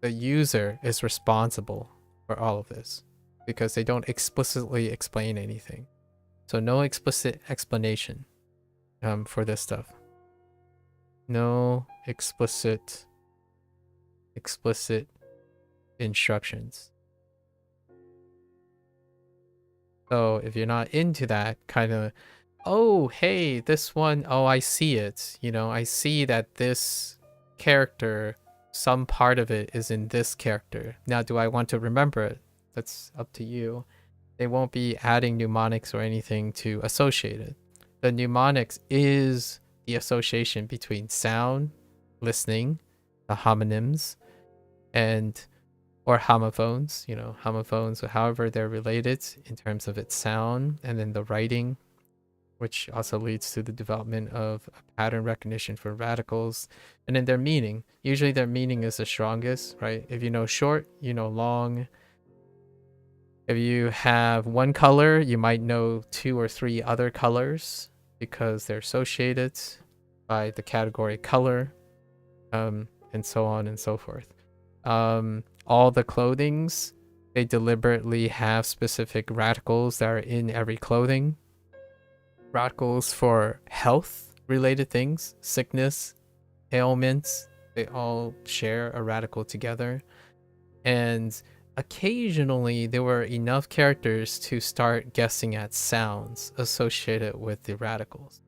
user is responsible for all of this because they don't explicitly explain anything. So no explicit explanation for this stuff. No explicit instructions. So if you're not into that kind of, oh, hey, this one, oh, I see it. You know, I see that this character, some part of it is in this character. Now, do I want to remember it? That's up to you. They won't be adding mnemonics or anything to associate it. The mnemonics is the association between sound, listening, the homonyms, or homophones, you know, homophones, however they're related in terms of its sound, and then the writing, which also leads to the development of pattern recognition for radicals, and then their meaning. Usually their meaning is the strongest, right? If you know short, you know long. If you have one color, you might know 2 or 3 other colors because they're associated by the category color, and so on and so forth. All the clothings, they deliberately have specific radicals that are in every clothing. Radicals for health related things, sickness, ailments, they all share a radical together. And occasionally there were enough characters to start guessing at sounds associated with the radicals,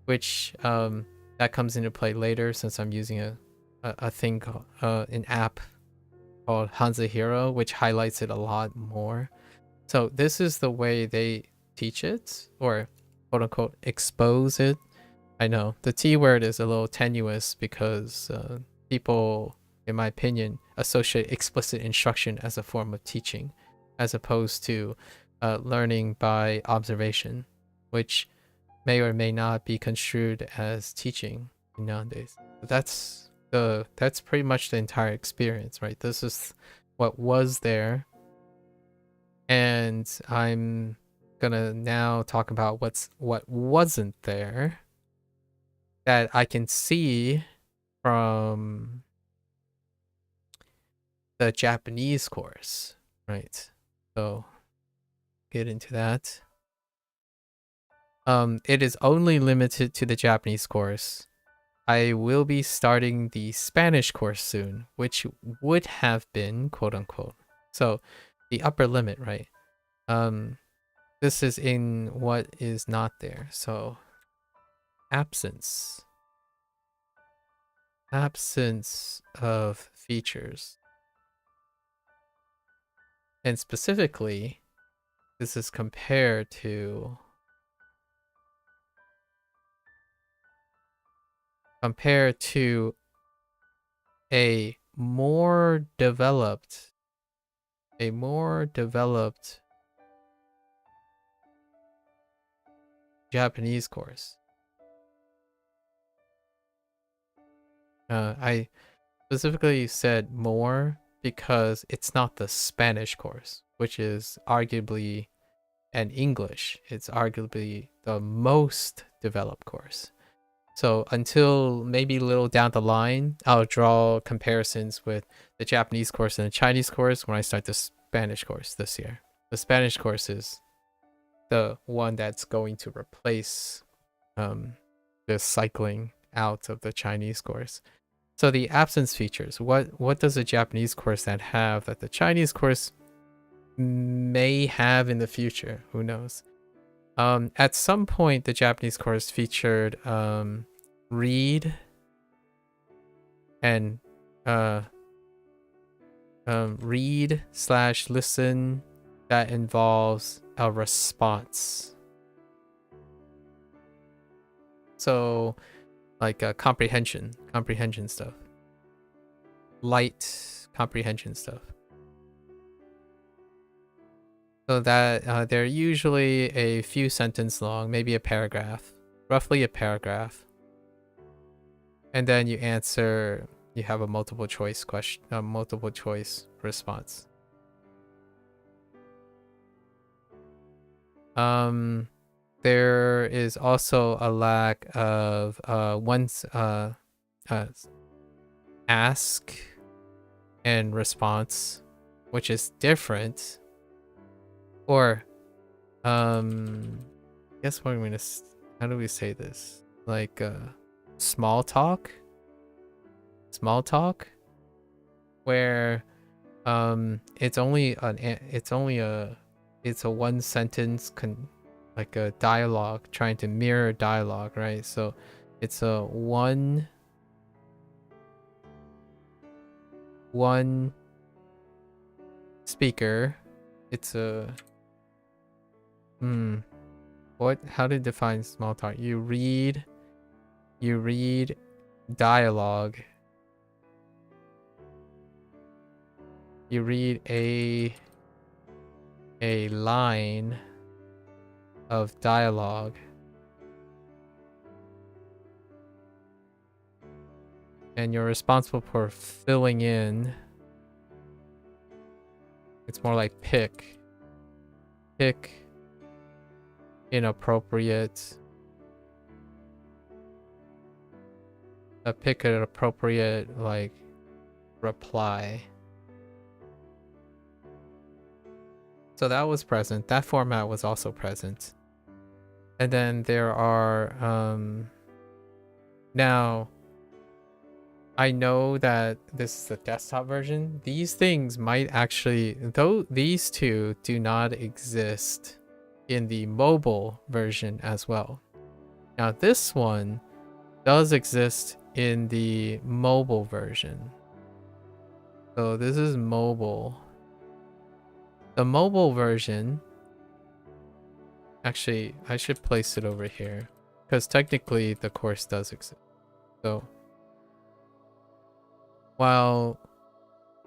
which that comes into play later since I'm using a thing called an app called HanziHero, which highlights it a lot more. So this is the way they teach it, or quote unquote expose it. I know the T word is a little tenuous because people, in my opinion, associate explicit instruction as a form of teaching as opposed to learning by observation, which may or may not be construed as teaching nowadays. But that's pretty much the entire experience, right? This is what was there, and I'm gonna now talk about what wasn't there that I can see from the Japanese course, right? So get into that. It is only limited to the Japanese course. I will be starting the Spanish course soon, which would have been quote unquote. So the upper limit, right? This is in what is not there. So absence of features. And specifically, this is compared to a more developed Japanese course. I specifically said more because it's not the Spanish course, which is arguably, and English, it's arguably the most developed course. So until maybe a little down the line, I'll draw comparisons with the Japanese course and the Chinese course when I start the Spanish course this year. The Spanish course is the one that's going to replace the cycling out of the Chinese course. So the absence features, what does a Japanese course have that the Chinese course may have in the future? Who knows? At some point, the Japanese course featured read and read/listen that involves a response. So like comprehension stuff, light comprehension stuff. So that they're usually a few sentences long, maybe a paragraph, roughly a paragraph. And then you answer, you have a multiple choice question, a multiple choice response. There is also a lack of ask and response, which is different. Or I guess what I'm gonna, how do we say this? Like small talk, where it's a one sentence like a dialogue, trying to mirror dialogue, right? So it's a one speaker. It's a how to define small talk? You read dialogue. You read a line of dialogue, and you're responsible for filling in. It's more like pick inappropriate, pick an appropriate like reply. So that was present. That format was also present. And then there are now I know that this is the desktop version. These things might actually, though these two do not exist in the mobile version as well. Now this one does exist in the mobile version. So this is mobile. The mobile version, actually I should place it over here because technically the course does exist. So while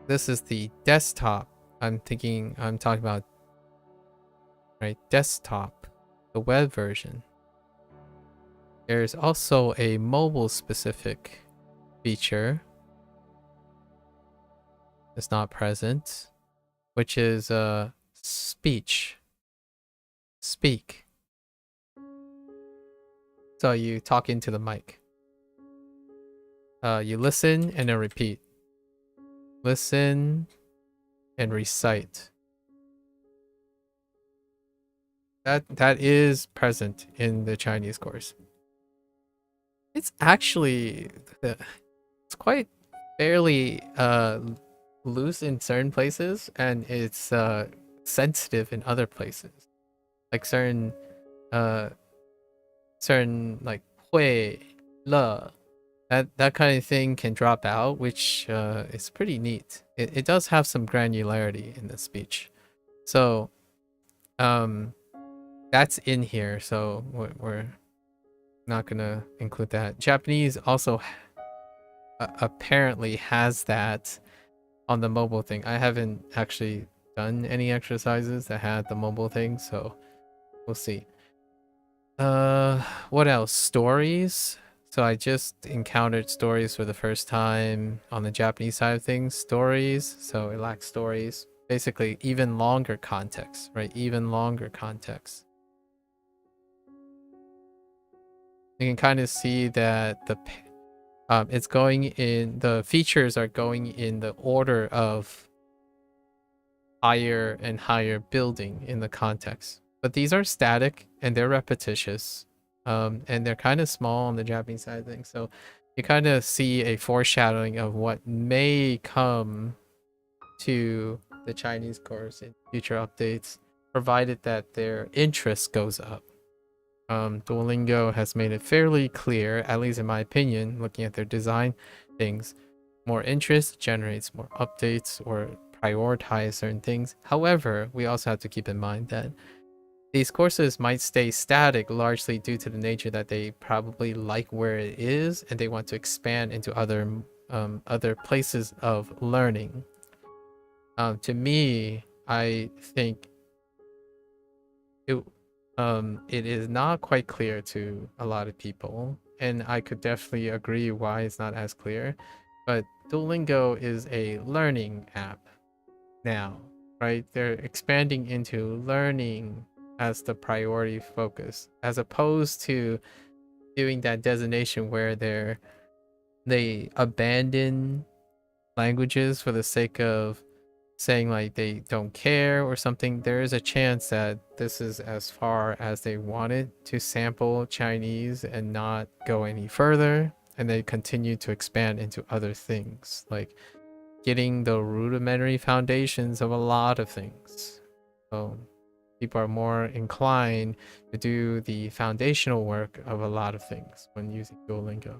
this is the desktop, I'm talking about, right, desktop, the web version. There's also a mobile specific feature that's not present, which is speak. So you talk into the mic. You listen and then repeat. Listen and recite. That is present in the Chinese course. It's actually it's quite fairly loose in certain places, and it's sensitive in other places. Like certain like hui, le, that kind of thing can drop out, which is pretty neat. It does have some granularity in the speech. So that's in here, so we're not gonna include that. Japanese also apparently has that on the mobile thing. I haven't actually done any exercises that had the mobile thing, so we'll see. What else? Stories. So I just encountered stories for the first time on the Japanese side of things. Stories, so it lacks stories. Basically, even longer context, right? Even longer context. You can kind of see that it's going in, the features are going in the order of higher and higher building in the context. But these are static and they're repetitious. And they're kind of small on the Japanese side of things. So you kind of see a foreshadowing of what may come to the Chinese course in future updates, provided that their interest goes up. Duolingo has made it fairly clear, at least in my opinion, looking at their design things, more interest generates more updates or prioritize certain things. However, we also have to keep in mind that these courses might stay static largely due to the nature that they probably like where it is and they want to expand into other places of learning. To me, I think it is not quite clear to a lot of people, and I could definitely agree why it's not as clear. But Duolingo is a learning app now, right? They're expanding into learning as the priority focus, as opposed to doing that designation where they abandon languages for the sake of saying like they don't care or something. There is a chance that this is as far as they wanted to sample Chinese and not go any further, and they continue to expand into other things, like getting the rudimentary foundations of a lot of things. So people are more inclined to do the foundational work of a lot of things when using Duolingo,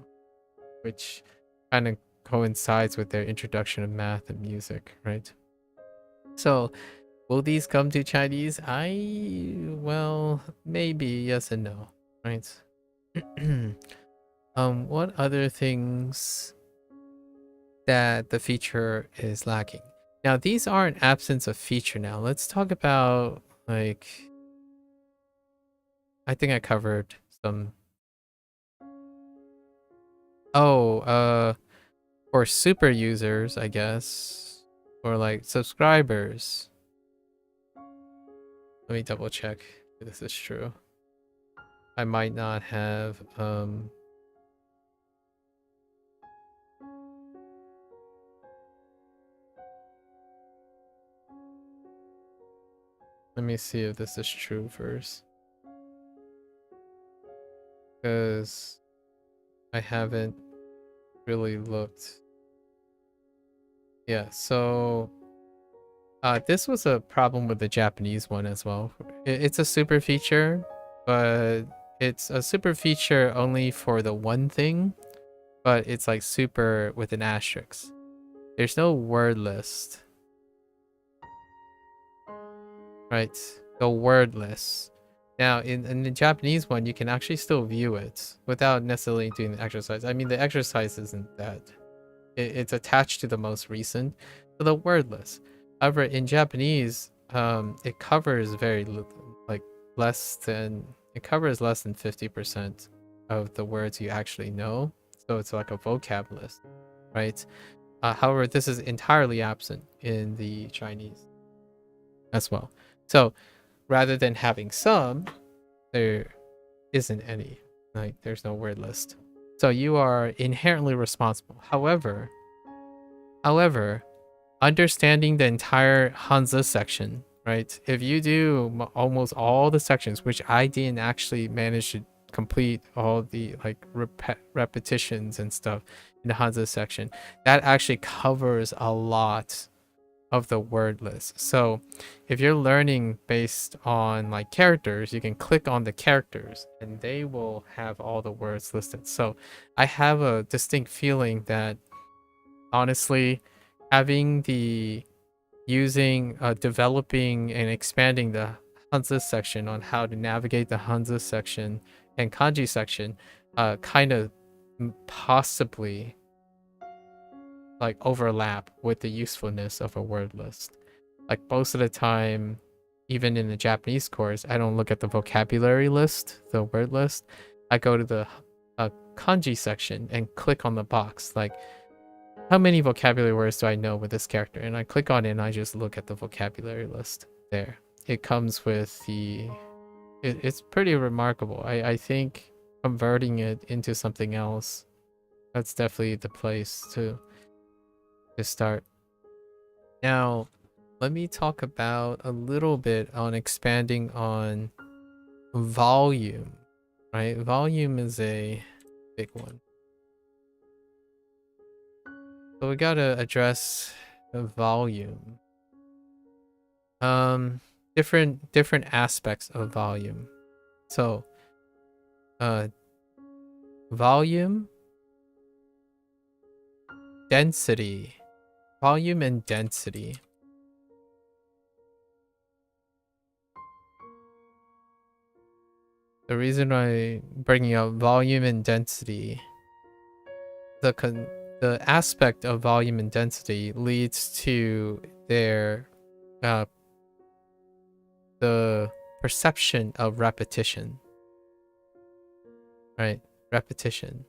which kind of coincides with their introduction of math and music, right? So will these come to Chinese? Well, maybe yes and no, right? What other things that the feature is lacking? Now, these are an absence of feature now. Let's talk about, like, I think I covered some. For super users, I guess, or like subscribers. Let me double check if this is true. I might not have let me see if this is true first, because I haven't really looked. Yeah, so this was a problem with the Japanese one as well. It's a super feature, but it's a super feature only for the one thing, but it's like super with an asterisk. There's no word list. Right, the word list. Now, in the Japanese one, you can actually still view it without necessarily doing the exercise. I mean, the exercise isn't that. It's attached to the most recent, so the word list. However, in Japanese, it covers very little, like less than 50% of the words you actually know. So it's like a vocab list, right? However, this is entirely absent in the Chinese as well. So rather than having some, there isn't any. Like, there's no word list. So you are inherently responsible. However, understanding the entire Hanzi section, right? If you do almost all the sections, which I didn't actually manage to complete all the like repetitions and stuff in the Hanzi section, that actually covers a lot of the word list. So if you're learning based on like characters, you can click on the characters and they will have all the words listed. So I have a distinct feeling that honestly having developing and expanding the Hanzi section on how to navigate the Hanzi section and kanji section kind of possibly like overlap with the usefulness of a word list. Like most of the time, even in the Japanese course, I don't look at the vocabulary list, the word list. I go to the kanji section and click on the box, like, how many vocabulary words do I know with this character? And I click on it and I just look at the vocabulary list there. It comes with the... It's pretty remarkable. I think converting it into something else, that's definitely the place to start. Now, let me talk about a little bit on expanding on volume, right? Volume is a big one. So we gotta address the volume. Different aspects of volume. So, volume, density, volume and density. The reason I'm bringing up volume and density, the aspect of volume and density leads to their the perception of repetition, right? Repetition.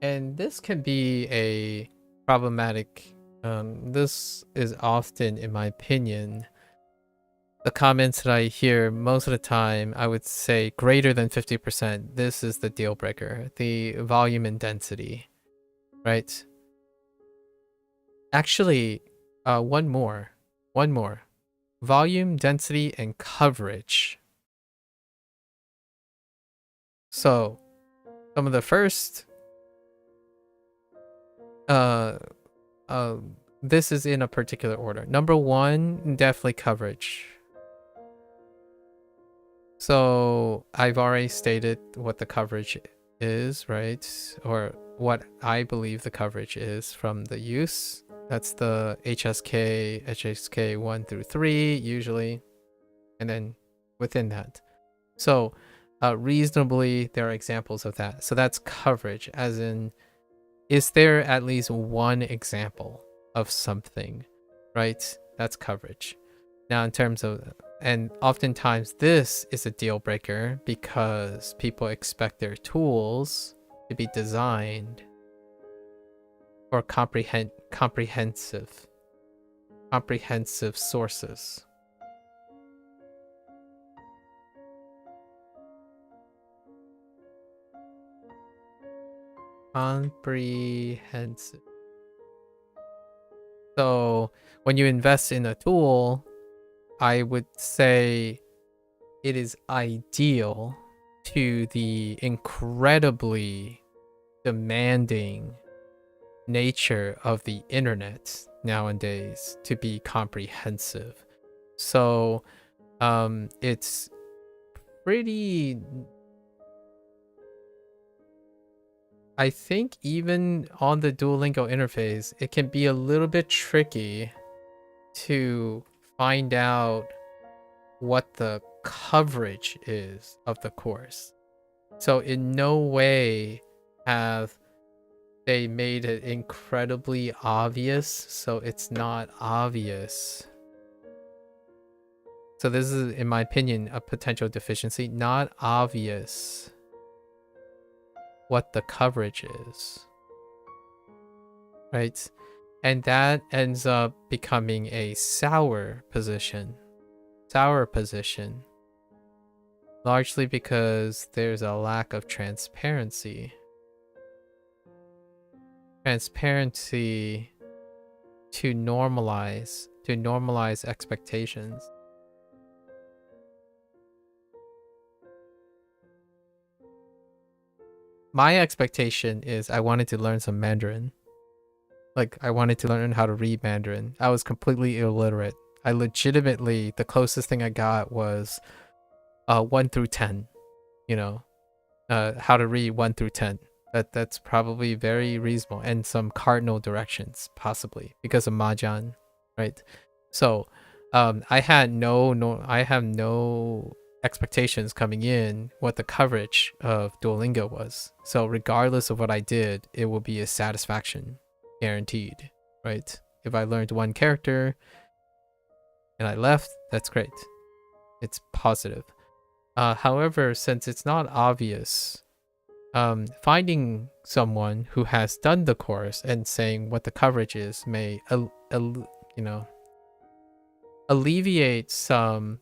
And this can be a problematic, this is often, in my opinion, the comments that I hear most of the time, I would say greater than 50%, this is the deal breaker, the volume and density, right? Actually, one more. Volume, density, and coverage. So, some of the first, this is in a particular order. Number one, definitely coverage. So I've already stated what the coverage is, right? Or what I believe the coverage is from the use. That's the HSK 1 through 3 usually, and then within that. So reasonably, there are examples of that. So that's coverage, as in, is there at least one example of something, right? That's coverage. Now, in terms of, and oftentimes this is a deal breaker because people expect their tools to be designed for comprehensive sources. Comprehensive. So when you invest in a tool, I would say it is ideal to the incredibly demanding nature of the internet nowadays to be comprehensive. So it's pretty, I think even on the Duolingo interface, it can be a little bit tricky to find out what the coverage is of the course. So in no way have they made it incredibly obvious, so it's not obvious. So this is, in my opinion, a potential deficiency. Not obvious what the coverage is, right? And that ends up becoming a sour position, largely because there's a lack of transparency to normalize expectations. My expectation is I wanted to learn some Mandarin. Like, I wanted to learn how to read Mandarin. I was completely illiterate. I legitimately, the closest thing I got was 1 through 10, you know, how to read 1 through 10. That's probably very reasonable, and some cardinal directions possibly because of Mahjong, right? So I have no expectations coming in what the coverage of Duolingo was. So regardless of what I did, it will be a satisfaction, guaranteed, right? If I learned one character and I left, that's great. It's positive. However, since it's not obvious, finding someone who has done the course and saying what the coverage is may, alleviate some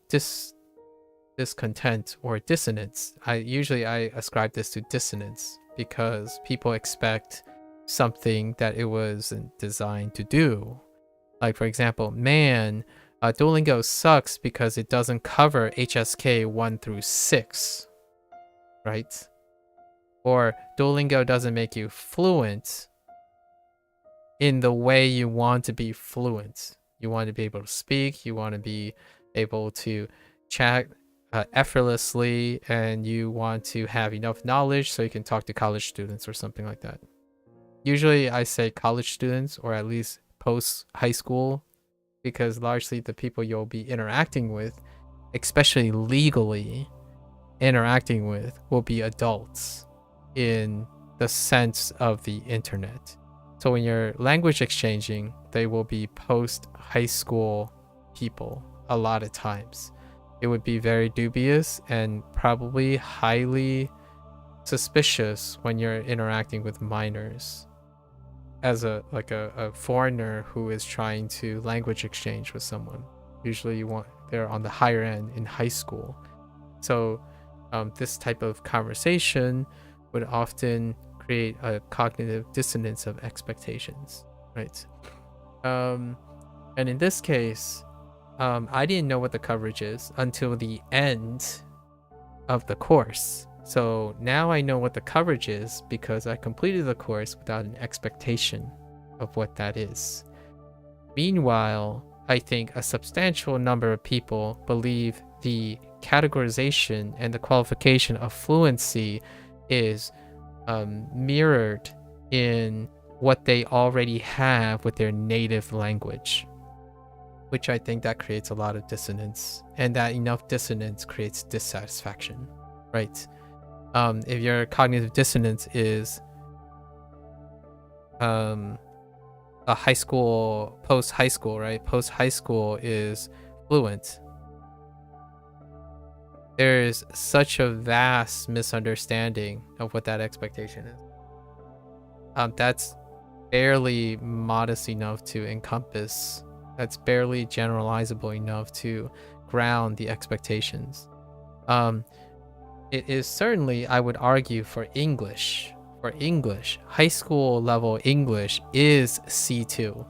discontent or dissonance. I ascribe this to dissonance because people expect something that it wasn't designed to do. Like, for example, Duolingo sucks because it doesn't cover HSK 1 through 6, right? Or Duolingo doesn't make you fluent in the way you want to be fluent. You want to be able to speak, you want to be able to chat effortlessly, and you want to have enough knowledge so you can talk to college students or something like that. Usually I say college students, or at least post high school, because largely the people you'll be interacting with, especially legally interacting with, will be adults in the sense of the internet. So when you're language exchanging, they will be post high school people a lot of times. It would be very dubious and probably highly suspicious when you're interacting with minors as a foreigner who is trying to language exchange with someone. Usually they're on the higher end in high school. So this type of conversation would often create a cognitive dissonance of expectations, right? And in this case, I didn't know what the coverage is until the end of the course. So now I know what the coverage is because I completed the course without an expectation of what that is. Meanwhile, I think a substantial number of people believe the categorization and the qualification of fluency is mirrored in what they already have with their native language, which I think that creates a lot of dissonance, and that enough dissonance creates dissatisfaction, right? If your cognitive dissonance is a high school, post-high school, right? Post-high school is fluent. There is such a vast misunderstanding of what that expectation is. That's barely modest enough to encompass. That's barely generalizable enough to ground the expectations. It is certainly, I would argue, for English. For English, high school level English is C2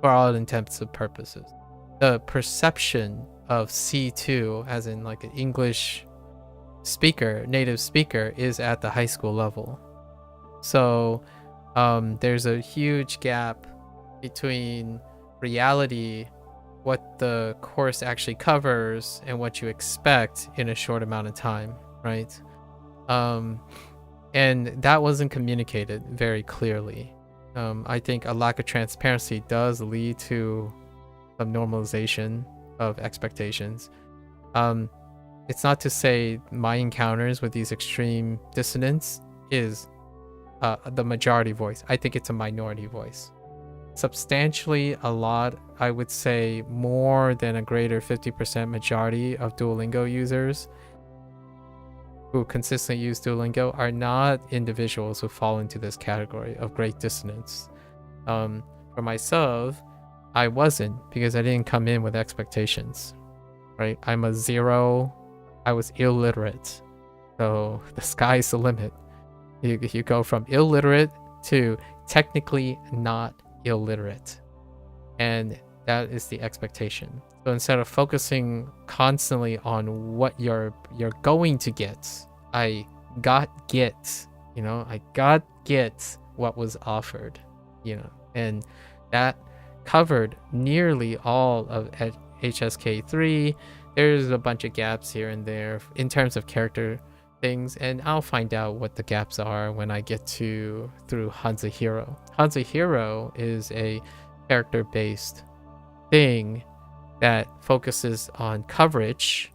for all intents and purposes. The perception of C2, as in like an English speaker, native speaker, is at the high school level. So there's a huge gap between reality, what the course actually covers, and what you expect in a short amount of time, right? And that wasn't communicated very clearly. I think a lack of transparency does lead to some normalization of expectations. It's not to say my encounters with these extreme dissonance is the majority voice. I think it's a minority voice. Substantially a lot, I would say more than a greater 50% majority of Duolingo users who consistently use Duolingo are not individuals who fall into this category of great dissonance. For myself, I wasn't, because I didn't come in with expectations, right? I'm a 0. I was illiterate. So the sky's the limit. You go from illiterate to technically not illiterate. And that is the expectation. So instead of focusing constantly on what you're going to get, I got what was offered, and that covered nearly all of HSK3. There's a bunch of gaps here and there in terms of character things, and I'll find out what the gaps are when I get through HanziHero. HanziHero is a character-based thing that focuses on coverage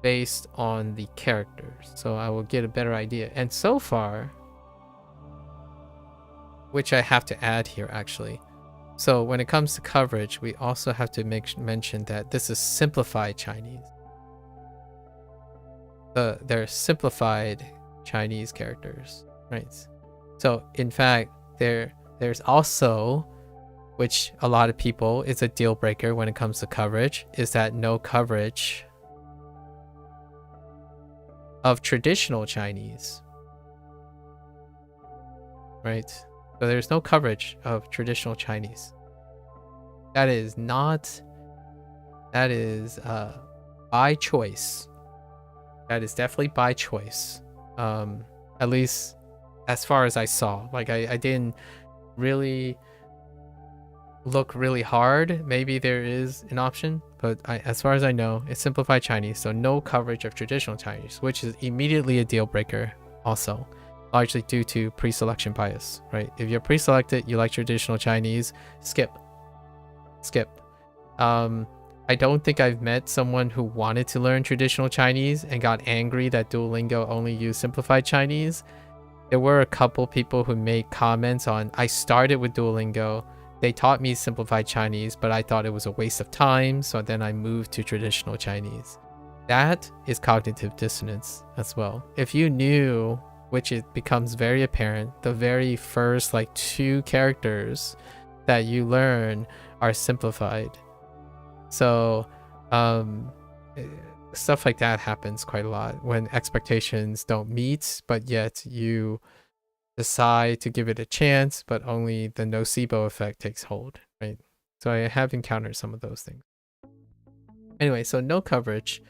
based on the characters, so I will get a better idea. And so far, which I have to add here actually, so when it comes to coverage, we also have to mention that this is simplified Chinese. they're simplified Chinese characters, right? So in fact, there's also, which a lot of people, it's a deal breaker when it comes to coverage, is that no coverage of traditional Chinese, right? So there's no coverage of traditional Chinese. That is by choice. That is definitely by choice. At least as far as I saw. Like I didn't really look really hard. Maybe there is an option, but as far as I know, it's simplified Chinese, so no coverage of traditional Chinese, which is immediately a deal breaker also, largely due to pre-selection bias, right? If you're pre-selected, you like traditional Chinese, skip. I don't think I've met someone who wanted to learn traditional Chinese and got angry that Duolingo only used simplified Chinese. There were a couple people who made comments on, I started with Duolingo, they taught me simplified Chinese, but I thought it was a waste of time, so then I moved to traditional Chinese. That is cognitive dissonance as well. If you knew, which it becomes very apparent, the very first like 2 characters that you learn are simplified. So stuff like that happens quite a lot when expectations don't meet, but yet you decide to give it a chance, but only the nocebo effect takes hold, right? So I have encountered some of those things. Anyway, so no coverage.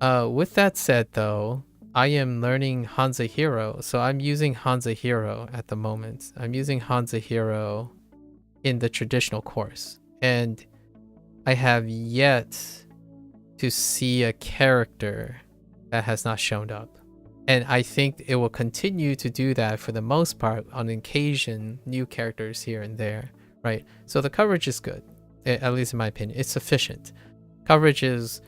With that said though, I am learning HanziHero, so I'm using HanziHero at the moment. I'm using HanziHero in the traditional course, and I have yet to see a character that has not shown up. And I think it will continue to do that for the most part. On occasion, new characters here and there, right? So the coverage is good, at least in my opinion. It's sufficient. Coverage is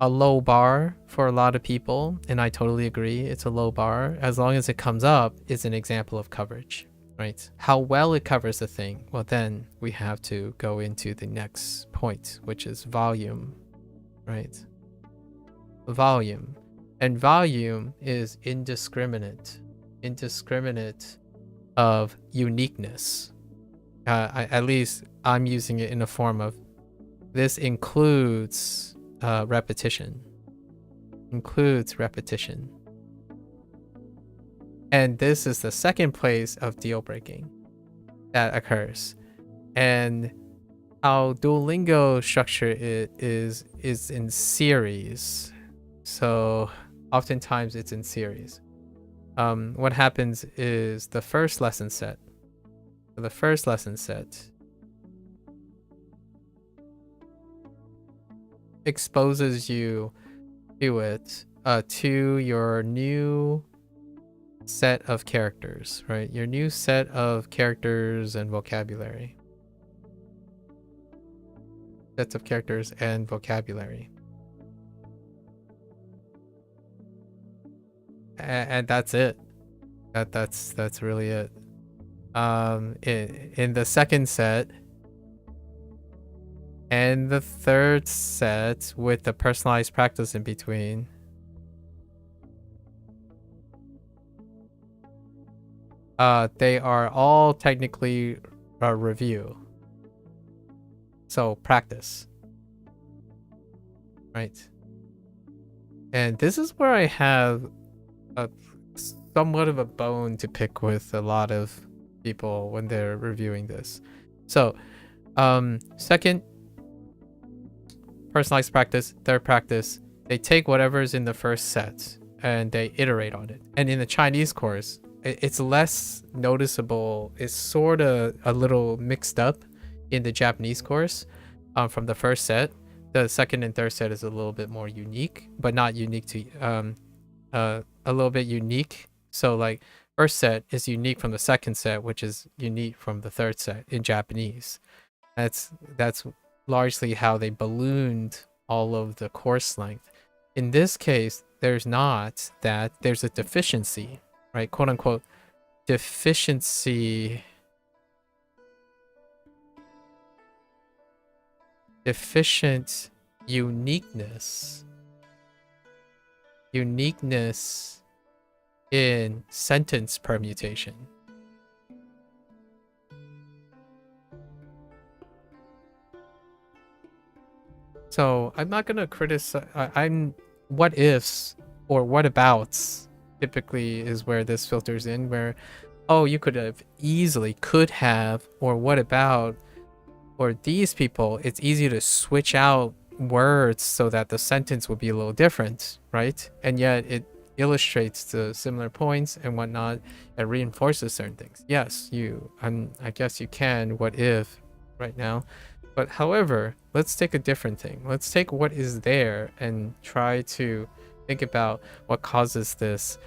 a low bar for a lot of people, and I totally agree. It's a low bar. As long as it comes up, it's an example of coverage, right? How well it covers the thing, well then we have to go into the next point, which is volume, right? Volume. And volume is indiscriminate of uniqueness. At least I'm using it in the form of, this includes repetition. And this is the second place of deal breaking that occurs. And how Duolingo structure it is in series. So oftentimes it's in series. What happens is the first lesson set exposes you to it, to your new set of characters, right? Your new set of characters and vocabulary. Sets of characters and vocabulary. And that's it. That's really it. In the second set and the third set with the personalized practice in between, they are all technically a review. So practice, right? And this is where I have somewhat of a bone to pick with a lot of people when they're reviewing this. So second, personalized practice. Third practice, they take whatever's in the first set and they iterate on it. And in the Chinese course, it's less noticeable. It's sort of a little mixed up in the Japanese course from the first set. The second and third set is a little bit more unique, but not unique to a little bit unique. So like first set is unique from the second set, which is unique from the third set in Japanese. That's largely how they ballooned all of the course length. In this case, there's not that. There's a deficiency, right? Quote unquote deficient uniqueness uniqueness in sentence permutation. So I'm not gonna criticize. I'm what ifs or what abouts typically is where this filters in. Where, oh, you could have easily could have, or what about, or these people. It's easy to switch out words so that the sentence would be a little different, right? And yet it illustrates the similar points and whatnot and reinforces certain things. Yes, I guess you can what if right now. But however, let's take a different thing. Let's take what is there and try to think about what causes this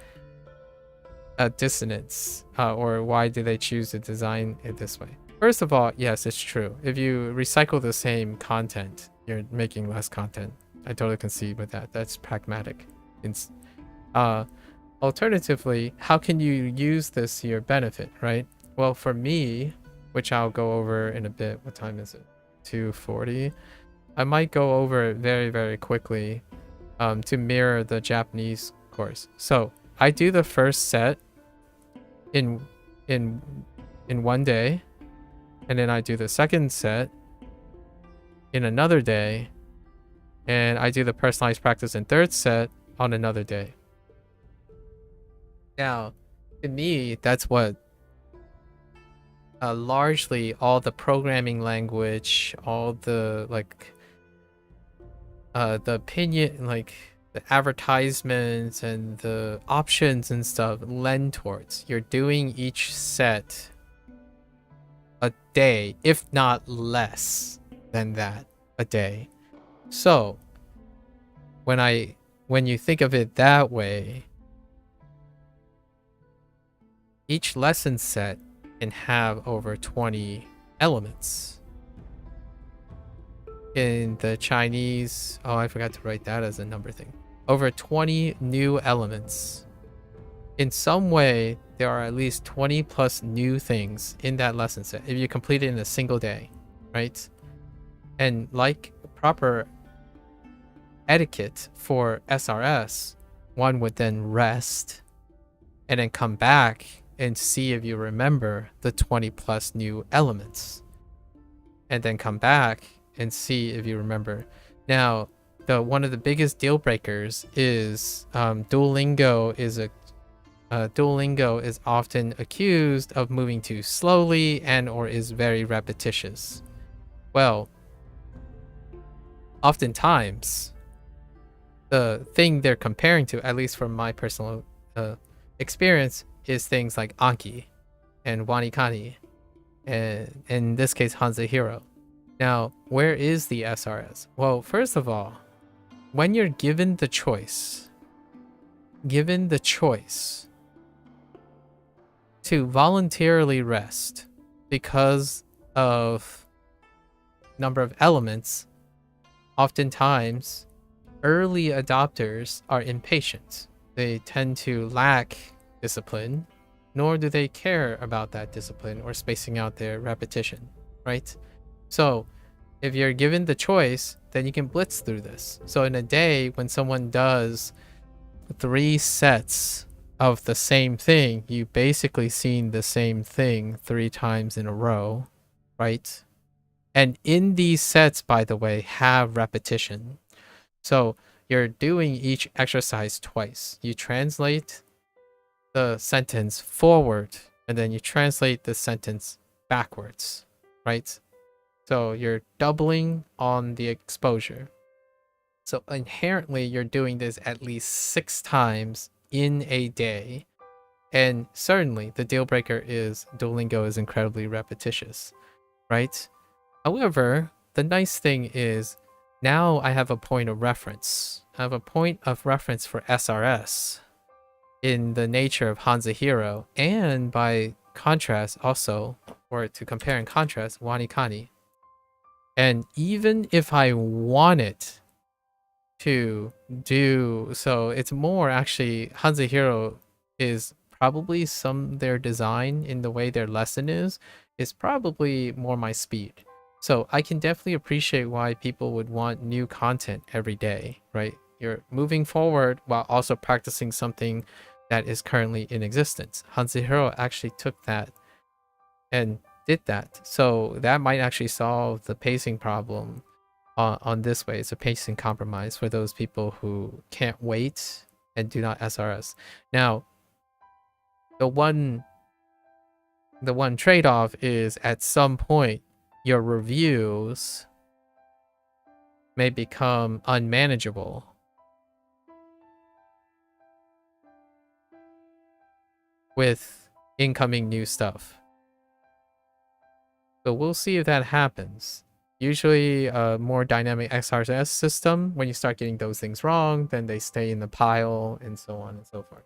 dissonance, or why do they choose to design it this way. First of all, yes, it's true. If you recycle the same content, you're making less content. I totally concede with that. That's pragmatic. Alternatively, how can you use this to your benefit, right? Well, for me, which I'll go over in a bit. What time is it? 2:40. I might go over it very, very quickly to mirror the Japanese course. So I do the first set in one day, and then I do the second set in another day, and I do the personalized practice in third set on another day. Now, to me, that's what largely all the programming language, all the the opinion, like the advertisements and the options and stuff lend towards. You're doing each set a day, if not less than that, a day. So when you think of it that way, each lesson set can have over 20 elements. In the Chinese, oh, I forgot to write that as a number thing. Over 20 new elements. In some way, there are at least 20 plus new things in that lesson set if you complete it in a single day, right? And like proper etiquette for SRS, one would then rest and then come back and see if you remember the 20 plus new elements, and then come back and see if you remember. Now, one of the biggest deal breakers is Duolingo is often accused of moving too slowly and or is very repetitious. Well, oftentimes the thing they're comparing to, at least from my personal experience, is things like Anki and WaniKani, and in this case HanziHero. Now, where is the SRS? Well, first of all, when you're given the choice to voluntarily rest because of number of elements, oftentimes early adopters are impatient. They tend to lack discipline, nor do they care about that discipline or spacing out their repetition, right? So if you're given the choice, then you can blitz through this. So in a day, when someone does 3 sets of the same thing, you basically seen the same thing 3 times in a row, right? And in these sets, by the way, have repetition. So you're doing each exercise twice. You translate the sentence forward, and then you translate the sentence backwards, right? So you're doubling on the exposure. So inherently, you're doing this at least 6 times in a day. And certainly, the deal breaker is Duolingo is incredibly repetitious, right? However, the nice thing is now I have a point of reference. I have a point of reference for SRS in the nature of HanziHero, and by contrast also, or to compare and contrast, WaniKani. And even if I wanted to do so, it's more actually HanziHero is probably their design in the way their lesson is probably more my speed. So I can definitely appreciate why people would want new content every day, right? You're moving forward while also practicing something that is currently in existence. HanziHero actually took that and did that. So that might actually solve the pacing problem on this way. It's a pacing compromise for those people who can't wait and do not SRS. Now, the one trade-off is at some point your reviews may become unmanageable. With incoming new stuff. So we'll see if that happens. Usually a more dynamic XRS system, when you start getting those things wrong, then they stay in the pile and so on and so forth.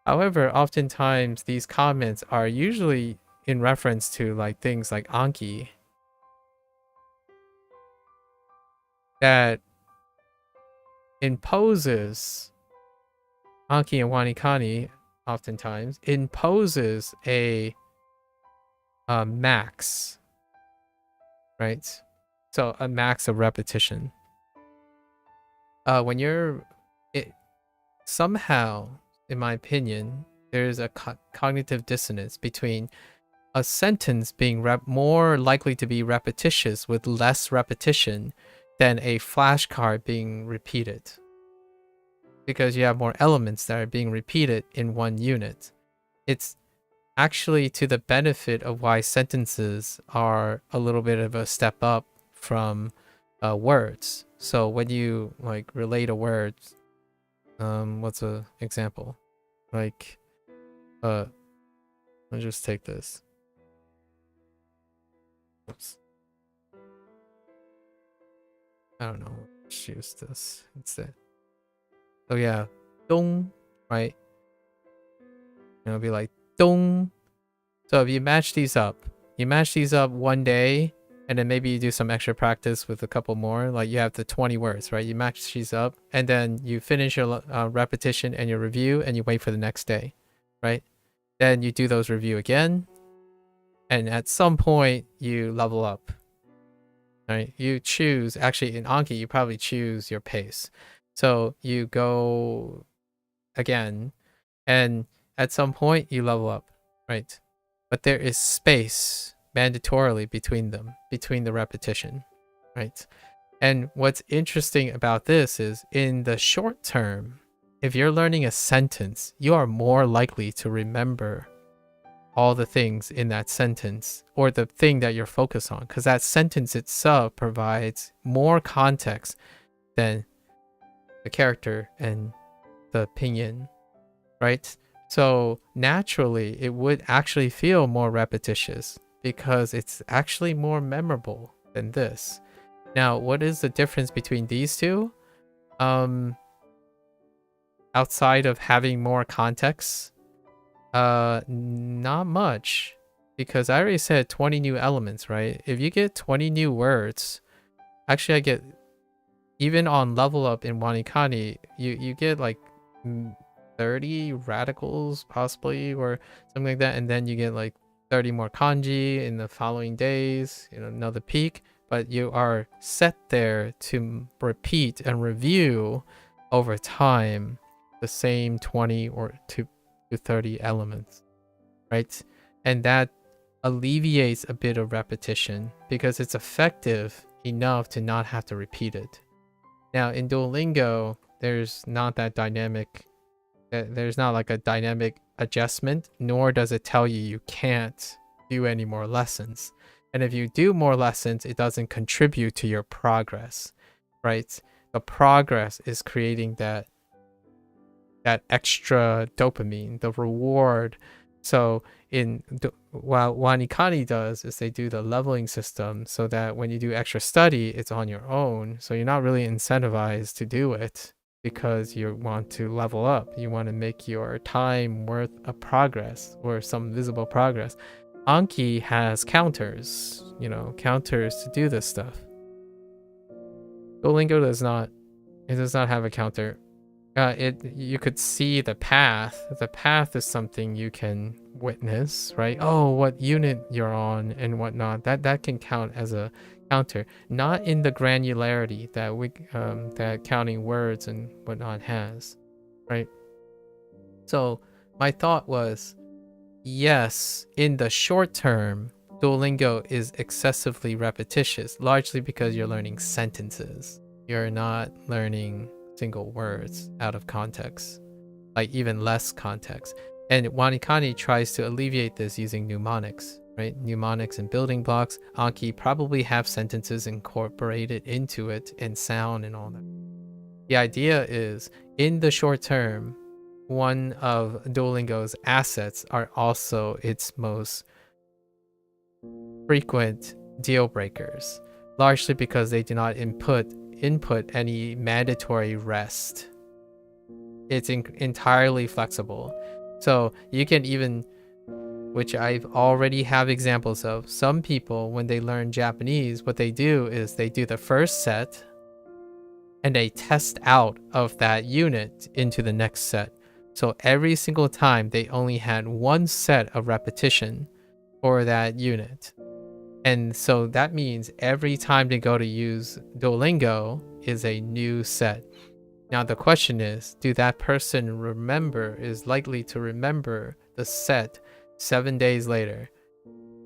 However, oftentimes these comments are usually in reference to like things like Anki that imposes, Anki and WaniKani oftentimes imposes a max, right? So a max of repetition. When you're somehow, in my opinion, there's a cognitive dissonance between a sentence being more likely to be repetitious with less repetition than a flashcard being repeated, because you have more elements that are being repeated in one unit. It's actually to the benefit of why sentences are a little bit of a step up from words. So when you like relate a word, what's an example? Like, let's just take this. Oops. I don't know. Let's use this instead. So yeah, dong, right? It'll be like dong. So if you match these up one day, and then maybe you do some extra practice with a couple more. Like you have the 20 words, right? You match these up, and then you finish your repetition and your review, and you wait for the next day, right? Then you do those review again, and at some point you level up. Right? You choose, actually in Anki, you probably choose your pace. So you go again, and at some point you level up, right? But there is space mandatorily between them, between the repetition, right? And what's interesting about this is in the short term, if you're learning a sentence, you are more likely to remember all the things in that sentence or the thing that you're focused on, because that sentence itself provides more context than the character and the pinyin, right? So naturally it would actually feel more repetitious because it's actually more memorable than this. Now, what is the difference between these two? Outside of having more context, not much, because I already said 20 new elements, right? If you get 20 new words, actually I get, even on level up in WaniKani, you get like 30 radicals possibly, or something like that, and then you get like 30 more kanji in the following days, you know, another peak, but you are set there to repeat and review over time the same 20 or to 30 elements, right? And that alleviates a bit of repetition because it's effective enough to not have to repeat it. Now in Duolingo, there's not that dynamic, there's not like a dynamic adjustment, nor does it tell you can't do any more lessons. And if you do more lessons, it doesn't contribute to your progress, right? The progress is creating that extra dopamine, the reward. So what WaniKani does is they do the leveling system so that when you do extra study, it's on your own. So you're not really incentivized to do it because you want to level up. You want to make your time worth a progress or some visible progress. Anki has counters, you know, counters to do this stuff. Duolingo does not. It does not have a counter. You could see the path. The path is something you can witness, right? Oh, what unit you're on and whatnot. That can count as a counter, not in the granularity that that counting words and whatnot has, right? So my thought was, yes, in the short term, Duolingo is excessively repetitious, largely because you're learning sentences. You're not learning single words out of context, like even less context. And WaniKani tries to alleviate this using mnemonics, right? Mnemonics and building blocks. Anki probably have sentences incorporated into it and sound and all that. The idea is, in the short term, one of Duolingo's assets are also its most frequent deal breakers, largely because they do not input any mandatory rest. It's entirely flexible. So you can even, which I've already have examples of, some people, when they learn Japanese, what they do is they do the first set and they test out of that unit into the next set. So every single time they only had one set of repetition for that unit. And so that means every time they go to use Duolingo is a new set. Now the question is, do that person is likely to remember the set 7 days later,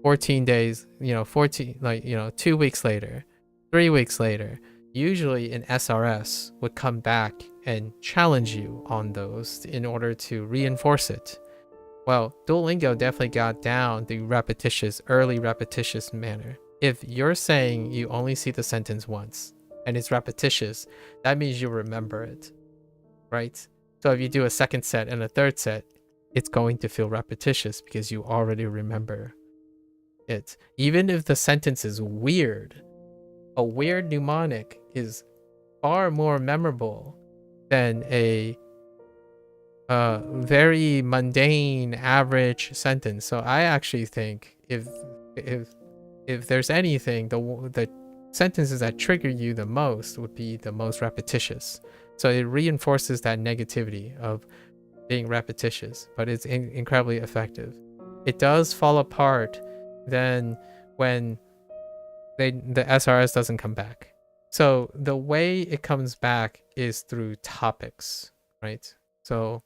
14 days, 2 weeks later, 3 weeks later? Usually an SRS would come back and challenge you on those in order to reinforce it. Well, Duolingo definitely got down the early repetitious manner. If you're saying you only see the sentence once and it's repetitious, that means you remember it, right? So if you do a second set and a third set, it's going to feel repetitious because you already remember it. Even if the sentence is weird, a weird mnemonic is far more memorable than a very mundane average sentence. So I actually think if there's anything, the sentences that trigger you the most would be the most repetitious. So it reinforces that negativity of being repetitious, but it's incredibly effective. It does fall apart then when the SRS doesn't come back. So the way it comes back is through topics, right? So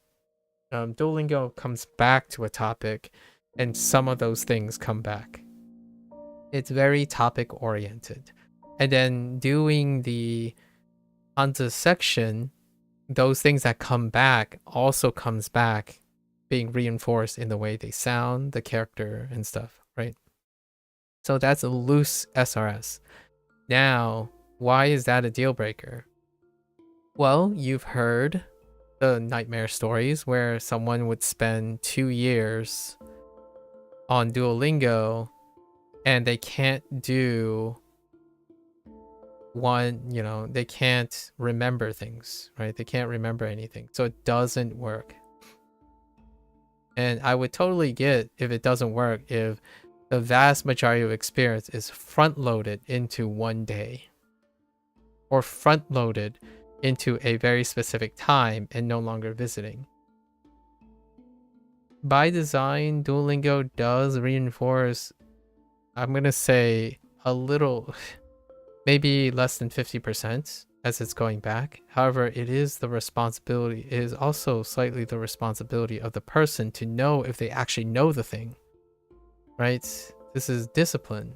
Duolingo comes back to a topic and some of those things come back. It's very topic oriented. And then doing the Hanzi section, those things that come back also comes back being reinforced in the way they sound, the character and stuff, right? So that's a loose SRS. Now, why is that a deal breaker? Well, you've heard the nightmare stories where someone would spend 2 years on Duolingo and they can't do they can't remember things, right? They can't remember anything. So it doesn't work. And I would totally get if it doesn't work if the vast majority of experience is front-loaded into one day or front-loaded into a very specific time and no longer visiting. By design, Duolingo does reinforce, I'm going to say a little, maybe less than 50% as it's going back. However, it is also slightly the responsibility of the person to know if they actually know the thing, right? This is discipline.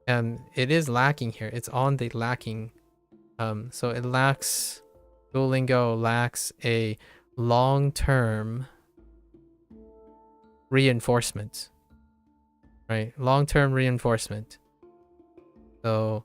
And it is lacking here. It's on the lacking. So Duolingo lacks a long-term reinforcement, right? Long-term reinforcement. So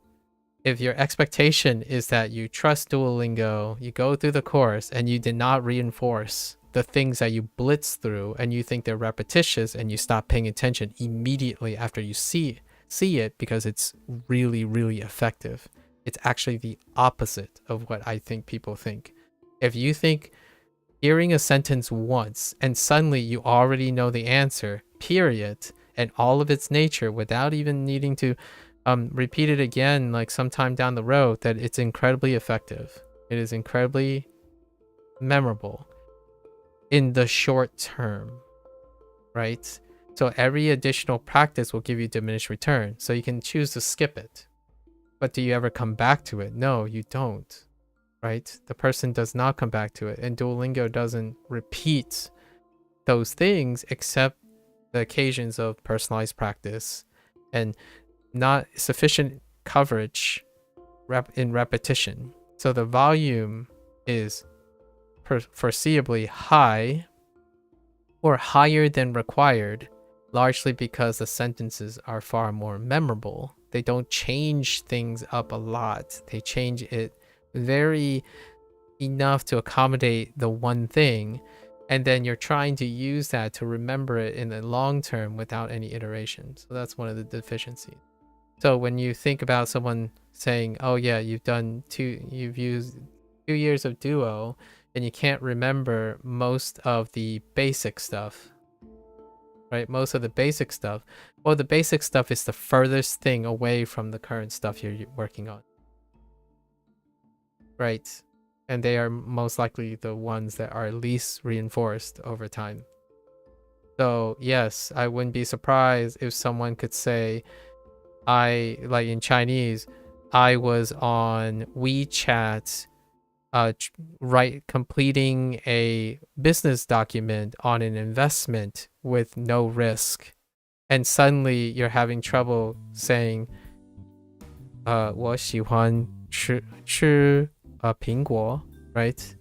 if your expectation is that you trust Duolingo, you go through the course and you did not reinforce the things that you blitz through and you think they're repetitious and you stop paying attention immediately after you see it because it's really, really effective. It's actually the opposite of what I think people think. If you think hearing a sentence once and suddenly you already know the answer, period, and all of its nature without even needing to repeat it again like sometime down the road, that it's incredibly effective. It is incredibly memorable in the short term, right? So every additional practice will give you diminished return. So you can choose to skip it. But do you ever come back to it? No, you don't, right? The person does not come back to it. And Duolingo doesn't repeat those things except the occasions of personalized practice and not sufficient coverage in repetition. So the volume is foreseeably high or higher than required, largely because the sentences are far more memorable. They don't change things up a lot. They change it very enough to accommodate the one thing, and then you're trying to use that to remember it in the long term without any iteration. So that's one of the deficiencies. So when you think about someone saying, oh yeah, you've used 2 years of Duo and you can't remember most of the basic stuff, right? Most of the basic stuff. Well, the basic stuff is the furthest thing away from the current stuff you're working on, right? And they are most likely the ones that are least reinforced over time. So yes, I wouldn't be surprised if someone could say, like in Chinese, I was on WeChat completing a business document on an investment with no risk, and suddenly you're having trouble saying 我喜欢吃苹果, right?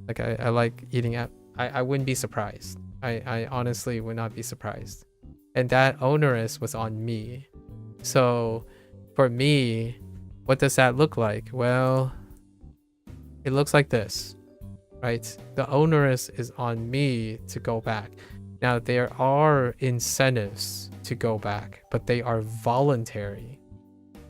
Like I like eating I wouldn't be surprised. I honestly would not be surprised. And that onerous was on me. So for me, what does that look like? Well, it looks like this, right? The onerous is on me to go back. Now, there are incentives to go back, but they are voluntary.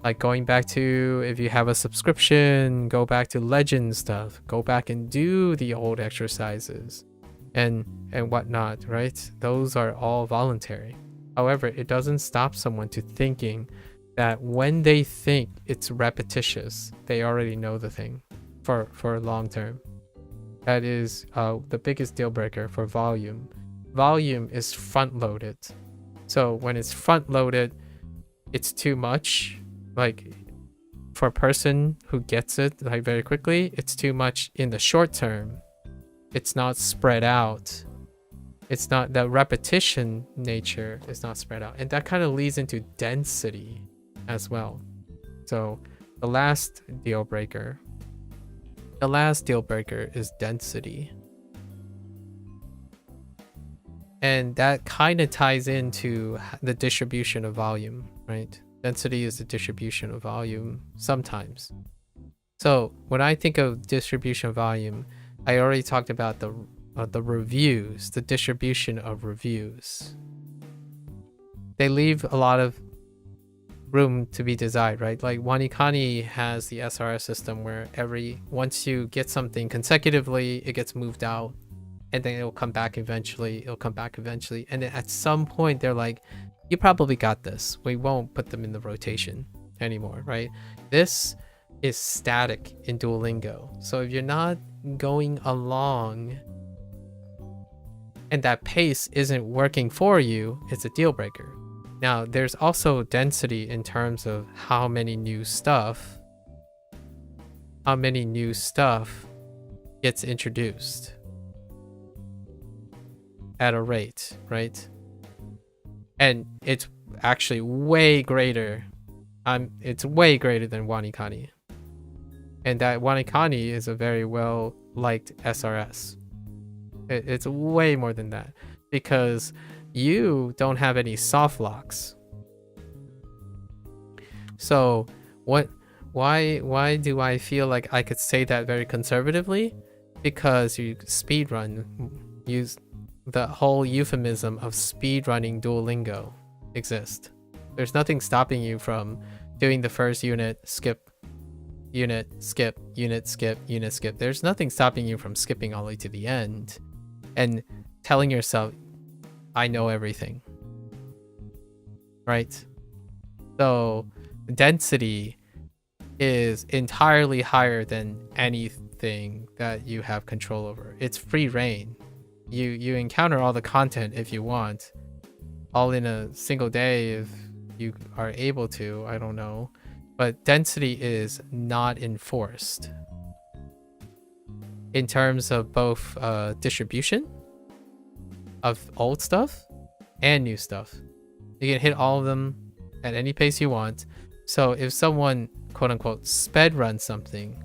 Like going back to, if you have a subscription, go back to legend stuff, go back and do the old exercises and whatnot, right? Those are all voluntary. However, it doesn't stop someone to thinking that when they think it's repetitious, they already know the thing for long term. That is the biggest deal breaker for volume. Volume is front loaded. So when it's front loaded, it's too much. Like for a person who gets it like very quickly, it's too much in the short term. It's not spread out. It's not, the repetition nature is not spread out. And that kind of leads into density as well. So the last deal breaker is density. And that kind of ties into the distribution of volume, right? Density is the distribution of volume sometimes. So when I think of distribution of volume, I already talked about the reviews, the distribution of reviews. They leave a lot of room to be desired, right? Like WaniKani has the SRS system where once you get something consecutively, it gets moved out, and then it'll come back eventually. And then at some point they're like, you probably got this. We won't put them in the rotation anymore, right? This is static in Duolingo. So if you're not going along and that pace isn't working for you, it's a deal breaker. Now, there's also density in terms of how many new stuff gets introduced at a rate, right? And it's actually way greater. It's way greater than WaniKani. And that WaniKani is a very well liked SRS. It's way more than that because you don't have any soft locks. So why do I feel like I could say that very conservatively? Because you speedrun, use the whole euphemism of speedrunning Duolingo exist. There's nothing stopping you from doing the first unit, skip, unit, skip, unit, skip, unit, skip. There's nothing stopping you from skipping all the way to the end and telling yourself, I know everything, right? So density is entirely higher than anything that you have control over. It's free reign. You encounter all the content if you want, all in a single day if you are able to, I don't know. but density is not enforced in terms of both distribution of old stuff and new stuff. You can hit all of them at any pace you want. So if someone quote unquote sped run something,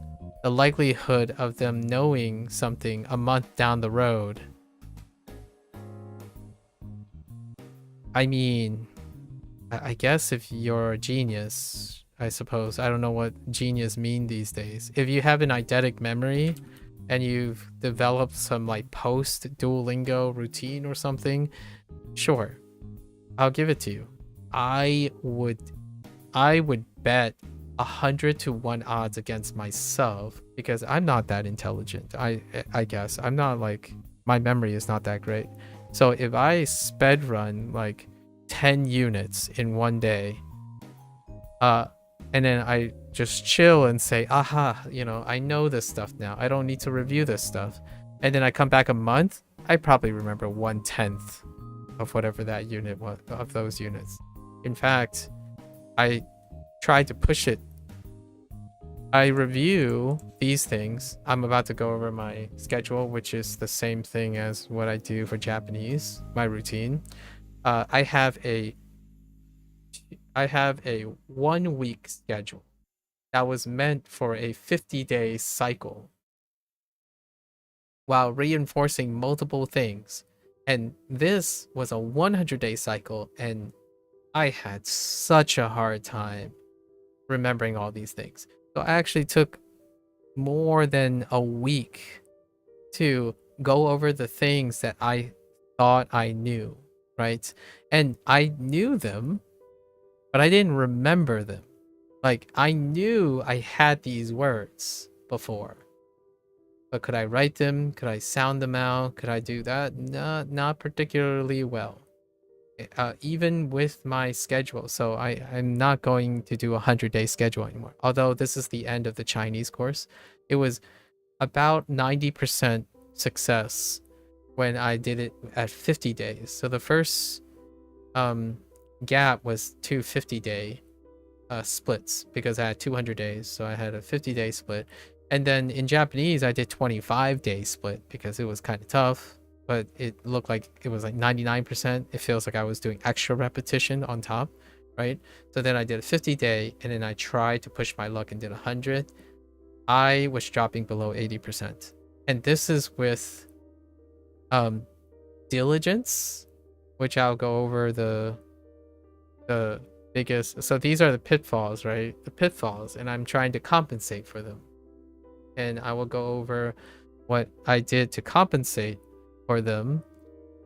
the likelihood of them knowing something a month down the road, I mean, I guess if you're a genius, I suppose, I don't know what genius mean these days. If you have an eidetic memory and you've developed some like post Duolingo routine or something, sure, I'll give it to you. I would bet 100 to 1 odds against myself because I'm not that intelligent. I guess I'm not like, my memory is not that great. So if I sped run like 10 units in one day, and then I just chill and say, aha, you know, I know this stuff now. I don't need to review this stuff. And then I come back a month, I probably remember 1/10 of whatever that unit was, of those units. In fact, I tried to push it. I review these things. I'm about to go over my schedule, which is the same thing as what I do for Japanese, my routine. I have a 1 week schedule that was meant for a 50-day cycle while reinforcing multiple things. And this was a 100-day cycle, and I had such a hard time remembering all these things. So I actually took more than a week to go over the things that I thought I knew, right? And I knew them, but I didn't remember them. Like, I knew I had these words before, but could I write them? Could I sound them out? Could I do that? Not particularly well. Even with my schedule. So I'm not going to do a 100-day schedule anymore. Although this is the end of the Chinese course. It was about 90% success when I did it at 50 days. So the first gap was 2 50-day splits because I had 200 days. So I had a 50-day split. And then in Japanese, I did 25-day split because it was kind of tough. But it looked like it was like 99%. It feels like I was doing extra repetition on top, right? So then I did a 50-day, and then I tried to push my luck and did 100. I was dropping below 80%. And this is with diligence, which I'll go over the biggest. So these are the pitfalls, right? The pitfalls, and I'm trying to compensate for them. And I will go over what I did to compensate for them,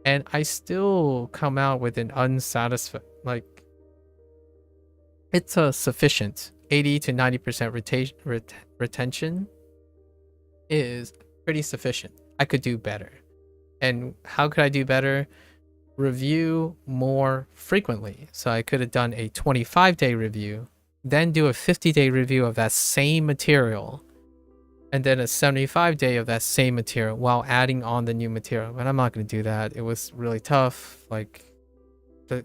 and I still come out with an unsatisfied, like, it's a sufficient 80 to 90% retention is pretty sufficient. I could do better. And how could I do better? Review more frequently. So I could have done a 25-day review, then do a 50-day review of that same material, and then a 75-day of that same material while adding on the new material. But I'm not going to do that. It was really tough. Like,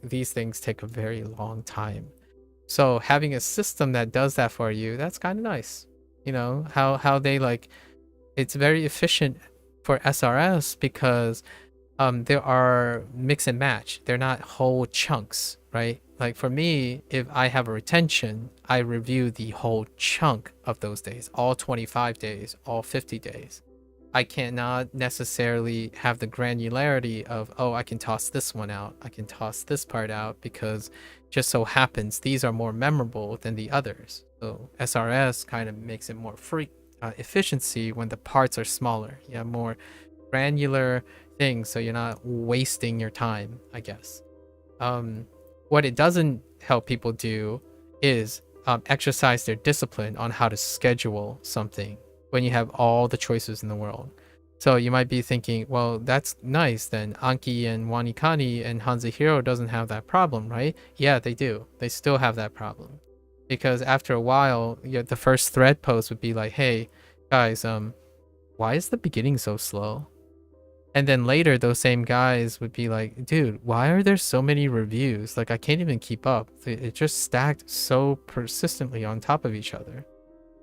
these things take a very long time. So having a system that does that for you, that's kind of nice. You know, how they like, it's very efficient for SRS because there are mix and match. They're not whole chunks, right? Like for me, if I have a retention, I review the whole chunk of those days, all 25 days, all 50 days. I cannot necessarily have the granularity of, oh, I can toss this one out, I can toss this part out, because just so happens these are more memorable than the others. So SRS kind of makes it more efficiency when the parts are smaller. You have more granular things, so you're not wasting your time, I guess. What it doesn't help people do is exercise their discipline on how to schedule something when you have all the choices in the world. So you might be thinking, well, that's nice, then Anki and WaniKani and HanziHero doesn't have that problem, right? Yeah, they do. They still have that problem. Because after a while, the first thread post would be like, hey, guys, why is the beginning so slow? And then later, those same guys would be like, dude, why are there so many reviews? Like, I can't even keep up. It just stacked so persistently on top of each other,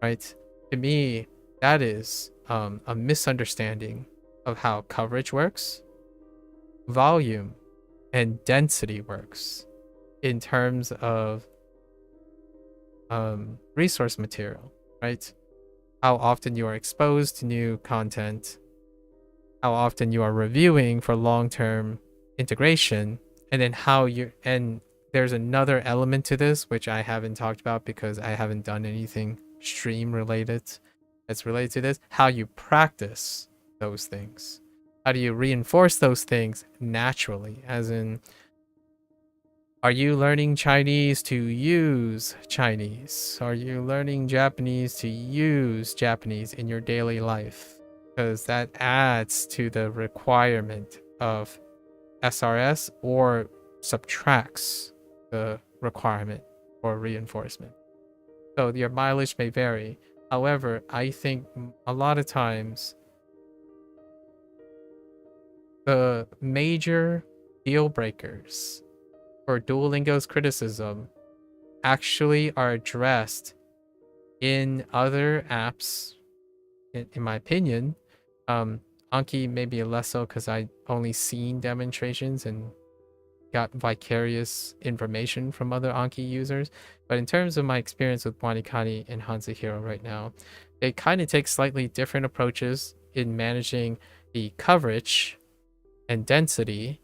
right? To me, that is a misunderstanding of how coverage works, volume, and density works in terms of resource material, right? How often you are exposed to new content, how often you are reviewing for long-term integration, and then and there's another element to this which I haven't talked about because I haven't done anything stream related that's related to this, how you practice those things. How do you reinforce those things naturally? As in, are you learning Chinese to use Chinese? Are you learning Japanese to use Japanese in your daily life? Because that adds to the requirement of SRS or subtracts the requirement for reinforcement. So your mileage may vary. However, I think a lot of times the major deal breakers for Duolingo's criticism actually are addressed in other apps, in my opinion. Anki maybe less so because I only seen demonstrations and got vicarious information from other Anki users. But in terms of my experience with WaniKani and HanziHero right now, they kind of take slightly different approaches in managing the coverage and density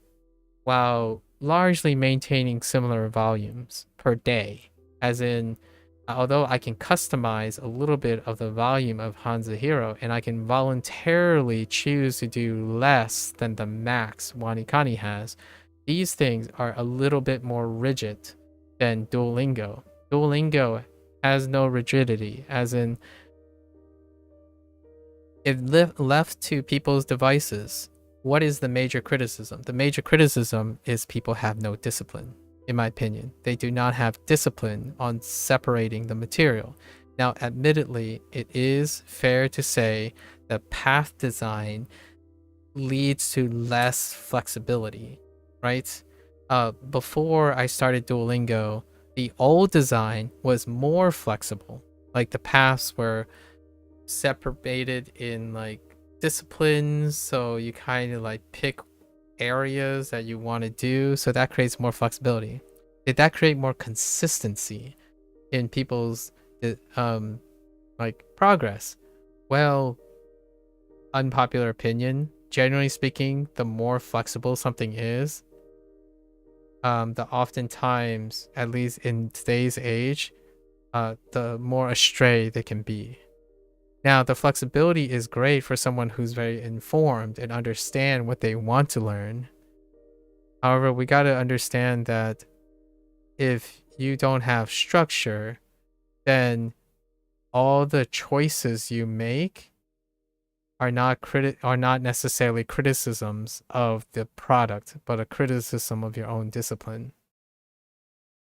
while largely maintaining similar volumes per day. As in, although I can customize a little bit of the volume of HanziHero and I can voluntarily choose to do less than the max WaniKani has, these things are a little bit more rigid than Duolingo. Duolingo has no rigidity, as in, if left to people's devices, what is the major criticism? The major criticism is people have no discipline. In my opinion, they do not have discipline on separating the material. Now, admittedly, it is fair to say that path design leads to less flexibility, right? Before I started Duolingo, the old design was more flexible. Like the paths were separated in like disciplines, so you kind of like pick areas that you want to do, so that creates more flexibility. Did that create more consistency in people's like progress? Well, unpopular opinion, generally speaking, the more flexible something is, the oftentimes, at least in today's age, the more astray they can be. Now, the flexibility is great for someone who's very informed and understand what they want to learn. However, we got to understand that if you don't have structure, then all the choices you make are not necessarily criticisms of the product, but a criticism of your own discipline.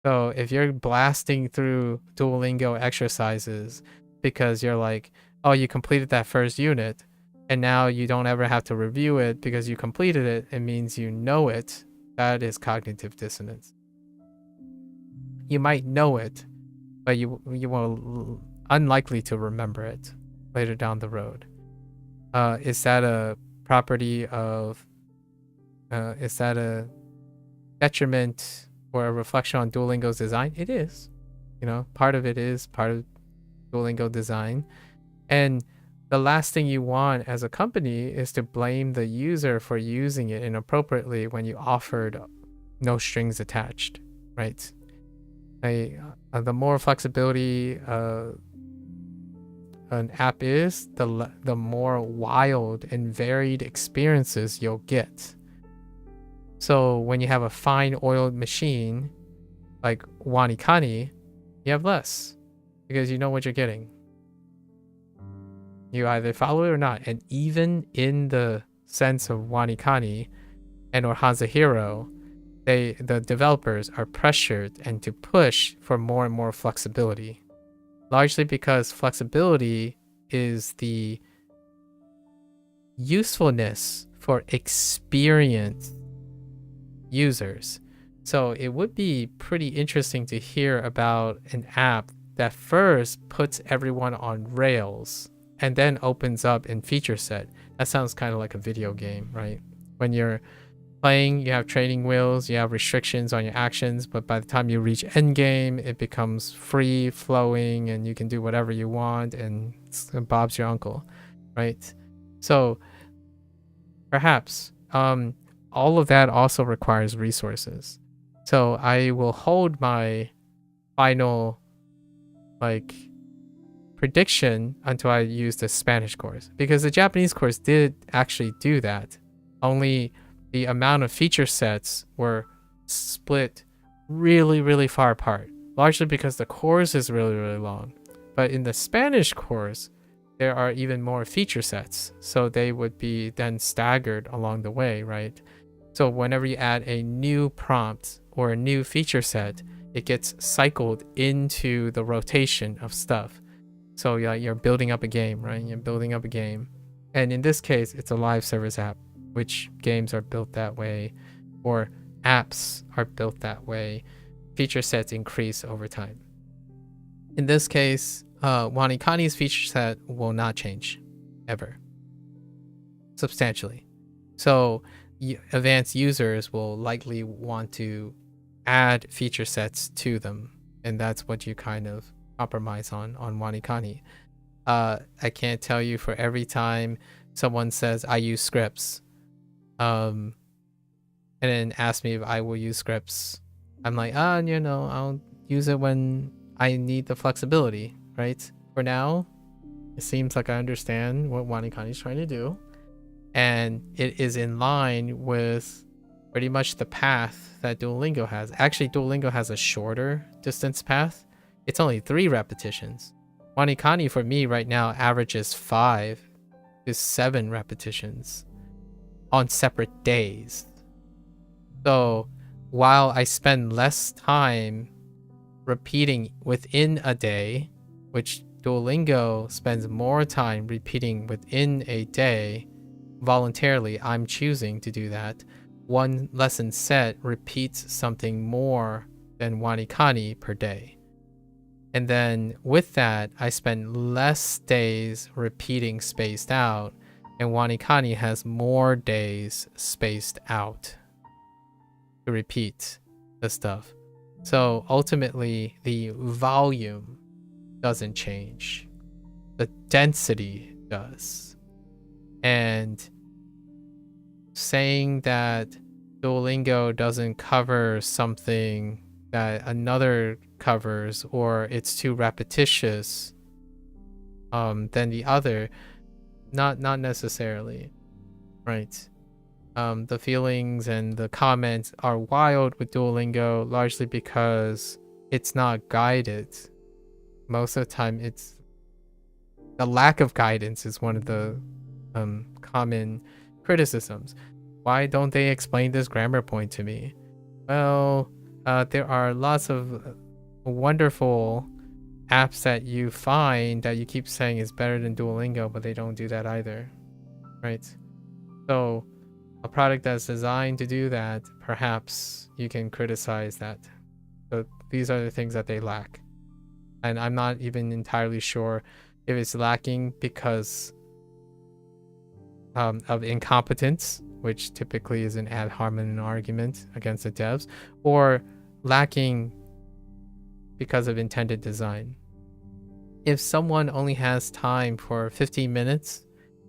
So if you're blasting through Duolingo exercises because you're like, oh, you completed that first unit, and now you don't ever have to review it because you completed it, it means you know it. That is cognitive dissonance. You might know it, but you will unlikely to remember it later down the road. Is that a property of? Is that a detriment or a reflection on Duolingo's design? It is. You know, part of it is part of Duolingo design. And the last thing you want as a company is to blame the user for using it inappropriately when you offered no strings attached, right? The more flexibility an app is, the more wild and varied experiences you'll get. So when you have a fine oiled machine like WaniKani, you have less because you know what you're getting. You either follow it or not. And even in the sense of WaniKani and or HanziHero, the developers are pressured and to push for more and more flexibility. Largely because flexibility is the usefulness for experienced users. So it would be pretty interesting to hear about an app that first puts everyone on rails and then opens up in feature set. That sounds kind of like a video game, right? When you're playing, you have training wheels, you have restrictions on your actions, but by the time you reach endgame, it becomes free flowing and you can do whatever you want, and Bob's your uncle, right? So perhaps all of that also requires resources. So I will hold my final prediction until I use the Spanish course, because the Japanese course did actually do that. Only the amount of feature sets were split really, really far apart, largely because the course is really, really long. But in the Spanish course, there are even more feature sets, so they would be then staggered along the way, right? So whenever you add a new prompt or a new feature set, it gets cycled into the rotation of stuff. So you're building up a game, right? You're building up a game. And in this case, it's a live service app, which games are built that way, or apps are built that way. Feature sets increase over time. In this case, WaniKani's feature set will not change, ever. Substantially. So advanced users will likely want to add feature sets to them, and that's what you kind of compromise on WaniKani. I can't tell you for every time someone says I use scripts, and then ask me if I will use scripts, I'm like, I'll use it when I need the flexibility, right? For now, it seems like I understand what WaniKani is trying to do, and it is in line with pretty much the path that Duolingo has. Actually, Duolingo has a shorter distance path. It's only 3 repetitions. WaniKani for me right now averages 5 to 7 repetitions on separate days. So while I spend less time repeating within a day, which Duolingo spends more time repeating within a day, voluntarily, I'm choosing to do that. One lesson set repeats something more than WaniKani per day. And then with that, I spend less days repeating spaced out, and WaniKani has more days spaced out to repeat the stuff. So ultimately, the volume doesn't change. The density does. And saying that Duolingo doesn't cover something that another covers, or it's too repetitious than the other, not necessarily, right? The feelings and the comments are wild with Duolingo, largely because it's not guided. Most of the time, it's the lack of guidance is one of the common criticisms. Why don't they explain this grammar point to me? Well, there are lots of wonderful apps that you find that you keep saying is better than Duolingo, but they don't do that either, right? So a product that's designed to do that, perhaps you can criticize that. So these are the things that they lack. And I'm not even entirely sure if it's lacking because of incompetence, which typically is an ad hominem argument against the devs, or lacking because of intended design. If someone only has time for 15 minutes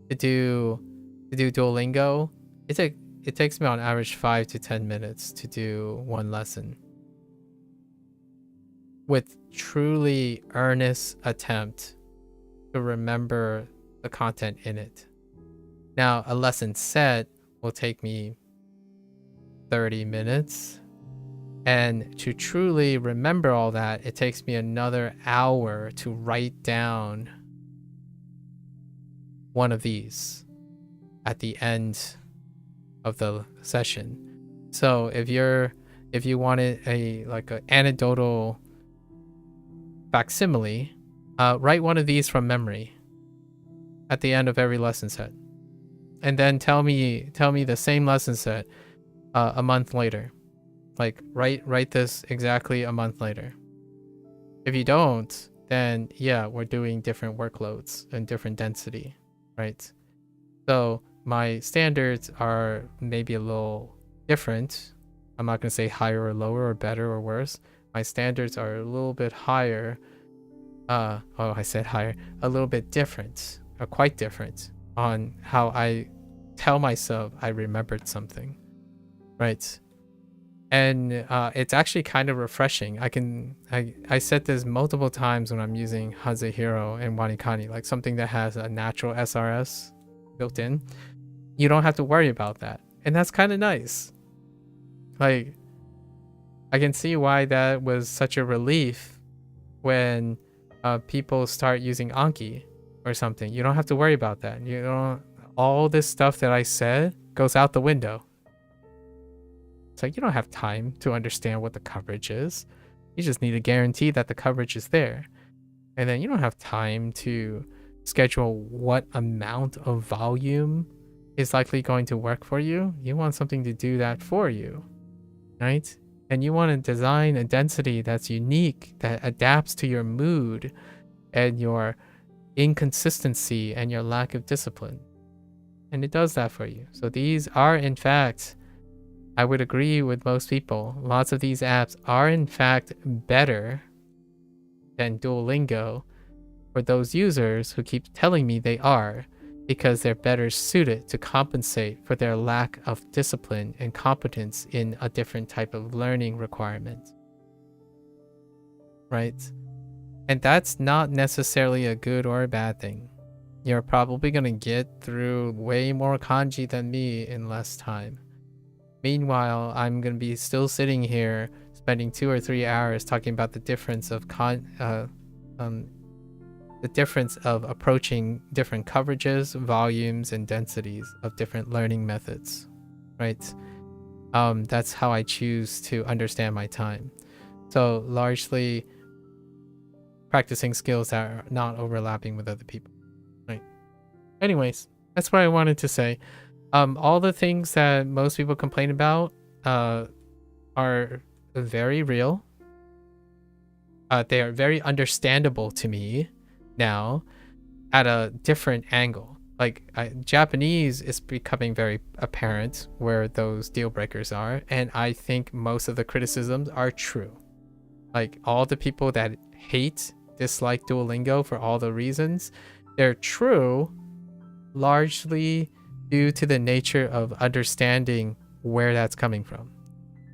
to do Duolingo, it takes me on average 5 to 10 minutes to do one lesson with truly earnest attempt to remember the content in it. Now, a lesson set will take me 30 minutes, and to truly remember all that, it takes me another hour to write down one of these at the end of the session. So if you wanted an anecdotal facsimile, write one of these from memory at the end of every lesson set. and then tell me the same lesson set a month later. Like write this exactly a month later. If you don't, then yeah, we're doing different workloads and different density, right? So my standards are maybe a little different. I'm not going to say higher or lower or better or worse. My standards are a little bit higher. I said higher. A little bit different, or quite different, on how I tell myself I remembered something, right? And it's actually kind of refreshing. I said this multiple times when I'm using HanziHero and WaniKani, like something that has a natural SRS built in. You don't have to worry about that, and that's kind of nice. Like, I can see why that was such a relief when people start using Anki or something. You don't have to worry about that. You know, all this stuff that I said goes out the window. It's like you don't have time to understand what the coverage is. You just need to guarantee that the coverage is there. And then you don't have time to schedule what amount of volume is likely going to work for you. You want something to do that for you, right? And you want to design a density that's unique, that adapts to your mood and your inconsistency and your lack of discipline. And it does that for you. So these are, in fact, I would agree with most people, lots of these apps are in fact better than Duolingo for those users who keep telling me they are, because they're better suited to compensate for their lack of discipline and competence in a different type of learning requirement. Right? And that's not necessarily a good or a bad thing. You're probably going to get through way more kanji than me in less time. Meanwhile, I'm going to be still sitting here spending 2 or 3 hours talking about the difference of approaching different coverages, volumes, and densities of different learning methods, right? That's how I choose to understand my time. So largely practicing skills that are not overlapping with other people, right? Anyways, that's what I wanted to say. All the things that most people complain about are very real. They are very understandable to me now at a different angle. Like Japanese is becoming very apparent where those deal breakers are, and I think most of the criticisms are true. Like all the people that dislike Duolingo for all the reasons, they're true largely due to the nature of understanding where that's coming from.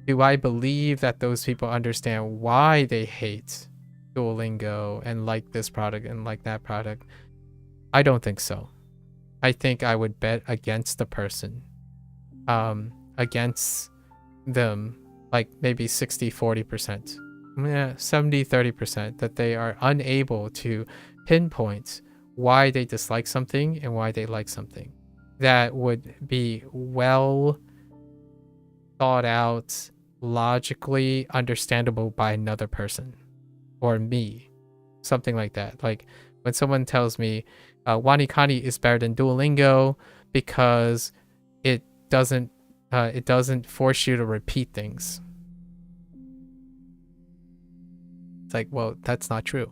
Do I believe that those people understand why they hate Duolingo and like this product and like that product? I don't think so. I think I would bet against the person, against them, like maybe 60-40%, 70-30%, that they are unable to pinpoint why they dislike something and why they like something. That would be well thought out, logically understandable by another person or me, something like that. Like when someone tells me WaniKani is better than Duolingo because it doesn't force you to repeat things. It's like, well, that's not true.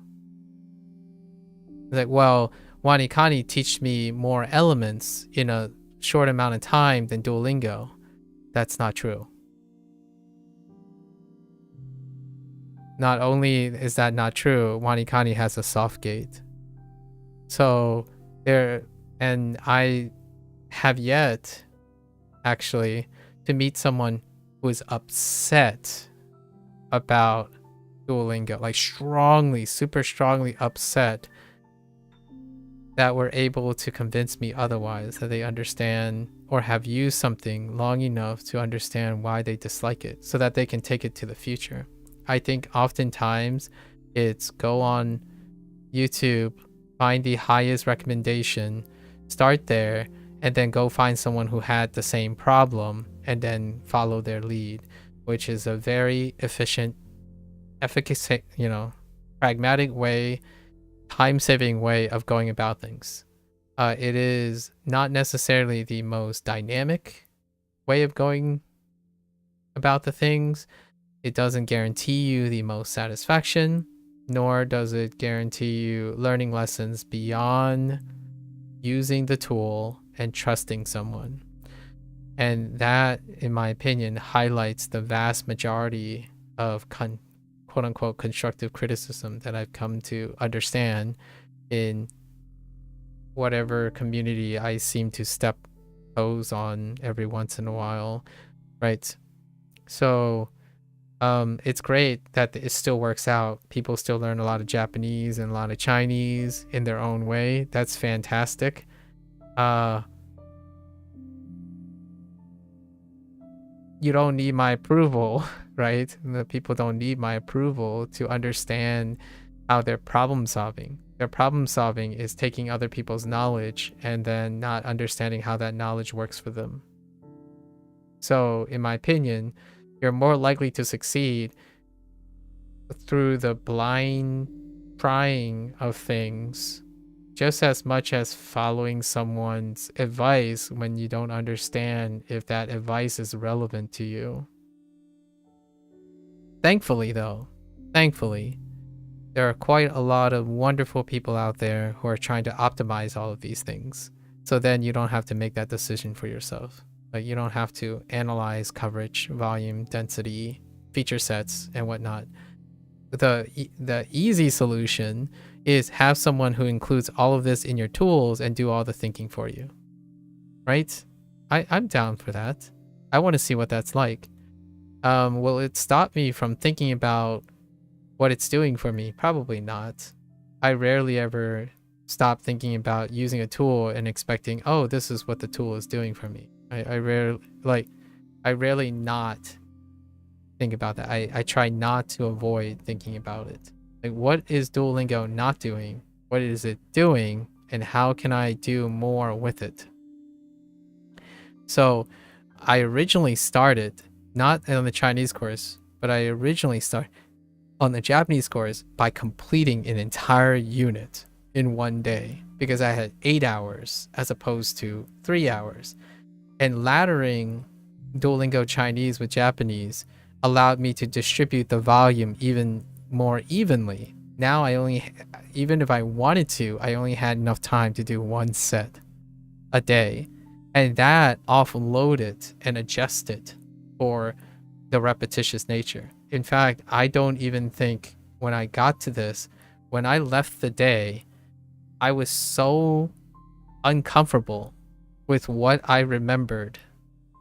It's like, well, WaniKani teach me more elements in a short amount of time than Duolingo. That's not true. Not only is that not true, WaniKani has a soft gate. So and I have yet actually to meet someone who is upset about Duolingo, like super strongly upset, that were able to convince me otherwise, that they understand or have used something long enough to understand why they dislike it so that they can take it to the future. I think oftentimes it's go on YouTube, find the highest recommendation, start there, and then go find someone who had the same problem and then follow their lead, which is a very efficient, pragmatic way, time-saving way of going about things. It is not necessarily the most dynamic way of going about the things. It doesn't guarantee you the most satisfaction, nor does it guarantee you learning lessons beyond using the tool and trusting someone. And that, in my opinion, highlights the vast majority of quote-unquote constructive criticism that I've come to understand in whatever community I seem to step toes on every once in a while, right? So it's great that it still works out. People still learn a lot of Japanese and a lot of Chinese in their own way. That's fantastic. You don't need my approval, right? The people don't need my approval to understand how they're problem solving. Their problem solving is taking other people's knowledge and then not understanding how that knowledge works for them. So, in my opinion, you're more likely to succeed through the blind trying of things just as much as following someone's advice when you don't understand if that advice is relevant to you. Thankfully, there are quite a lot of wonderful people out there who are trying to optimize all of these things. So then you don't have to make that decision for yourself. Like, you don't have to analyze coverage, volume, density, feature sets, and whatnot. The easy solution is have someone who includes all of this in your tools and do all the thinking for you. Right? I'm down for that. I want to see what that's like. Will it stop me from thinking about what it's doing for me? Probably not. I rarely ever stop thinking about using a tool and expecting, oh, this is what the tool is doing for me. I rarely not think about that. I try not to avoid thinking about it. Like, what is Duolingo not doing? What is it doing? And how can I do more with it? So I originally started, not on the Chinese course, but I originally started on the Japanese course by completing an entire unit in one day because I had 8 hours as opposed to 3 hours. And laddering Duolingo Chinese with Japanese allowed me to distribute the volume even more evenly. Now even if I wanted to, I only had enough time to do one set a day. And that offloaded and adjusted for the repetitious nature. In fact, I don't even think when I got to this, when I left the day, I was so uncomfortable with what I remembered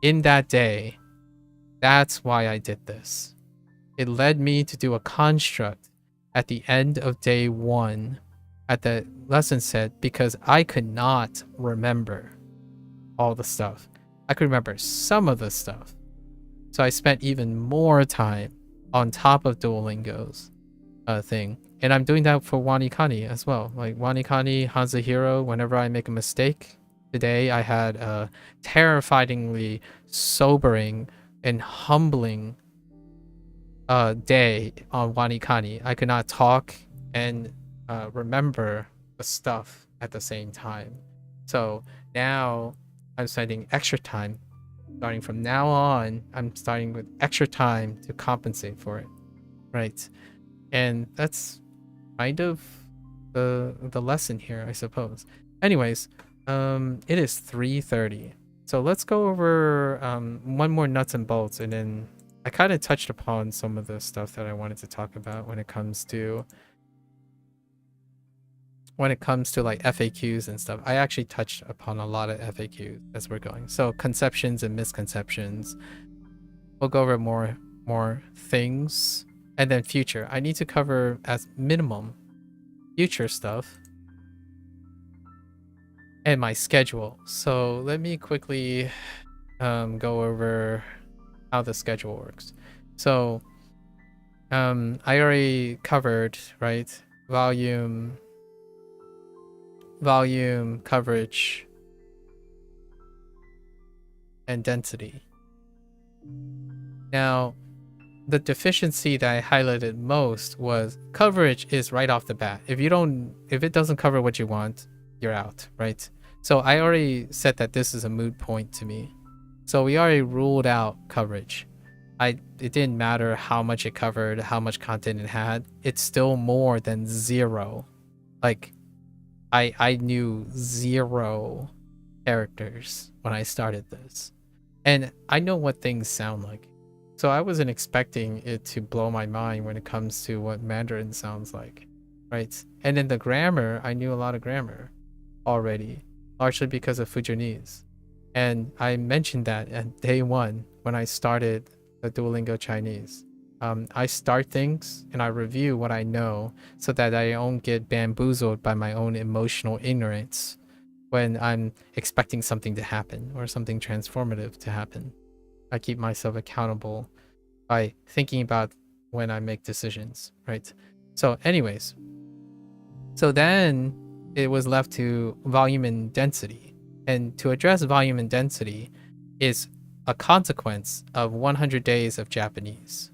in that day. That's why I did this. It led me to do a construct at the end of day 1 at the lesson set because I could not remember all the stuff. I could remember some of the stuff. So I spent even more time on top of Duolingo's thing. And I'm doing that for WaniKani as well. Like WaniKani, HanziHero, whenever I make a mistake. Today I had a terrifyingly sobering and humbling day on WaniKani. I could not talk and remember the stuff at the same time. So now I'm spending extra time. Starting from now on, I'm starting with extra time to compensate for it. Right? And that's kind of the lesson here, I suppose. Anyways, it is 3:30. So let's go over one more nuts and bolts, and then I kind of touched upon some of the stuff that I wanted to talk about when it comes to like FAQs and stuff. I actually touched upon a lot of FAQs as we're going. So conceptions and misconceptions. We'll go over more things, and then future. I need to cover as minimum future stuff and my schedule. So let me quickly go over how the schedule works. So I already covered, right? Volume, coverage, and density. Now, the deficiency that I highlighted most was coverage is right off the bat. If it doesn't cover what you want, you're out, right? So I already said that this is a moot point to me. So we already ruled out coverage. It didn't matter how much it covered, how much content it had. It's still more than 0. Like, I knew 0 characters when I started this. And I know what things sound like. So I wasn't expecting it to blow my mind when it comes to what Mandarin sounds like, right? And in the grammar, I knew a lot of grammar already, largely because of Fujianese. And I mentioned that at day 1 when I started the Duolingo Chinese. I start things and I review what I know so that I don't get bamboozled by my own emotional ignorance when I'm expecting something to happen or something transformative to happen. I keep myself accountable by thinking about when I make decisions, right? So anyways, so then it was left to volume and density. And to address volume and density is a consequence of 100 days of Japanese.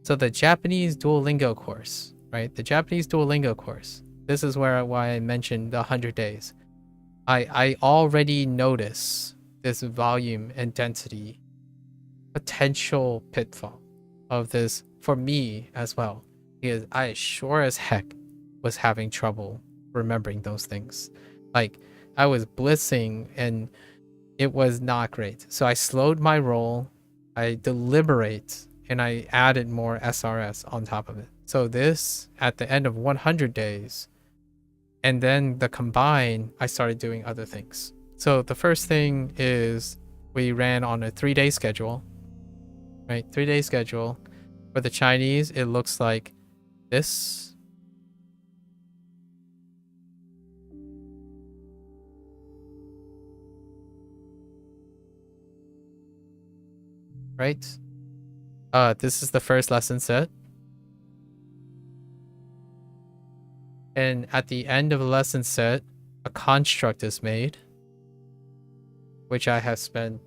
So the Japanese Duolingo course, right? The Japanese Duolingo course. This is why I mentioned the 100 days. I already notice this volume and density potential pitfall of this for me as well, because I sure as heck was having trouble remembering those things. Like, I was blitzing and it was not great. So I slowed my roll, I deliberate, and I added more SRS on top of it. So this, at the end of 100 days, and then the combine, I started doing other things. So the first thing is we ran on a 3-day schedule, right? 3-day schedule. For the Chinese, it looks like this. Right? This is the first lesson set. And at the end of the lesson set, a construct is made, which I have spent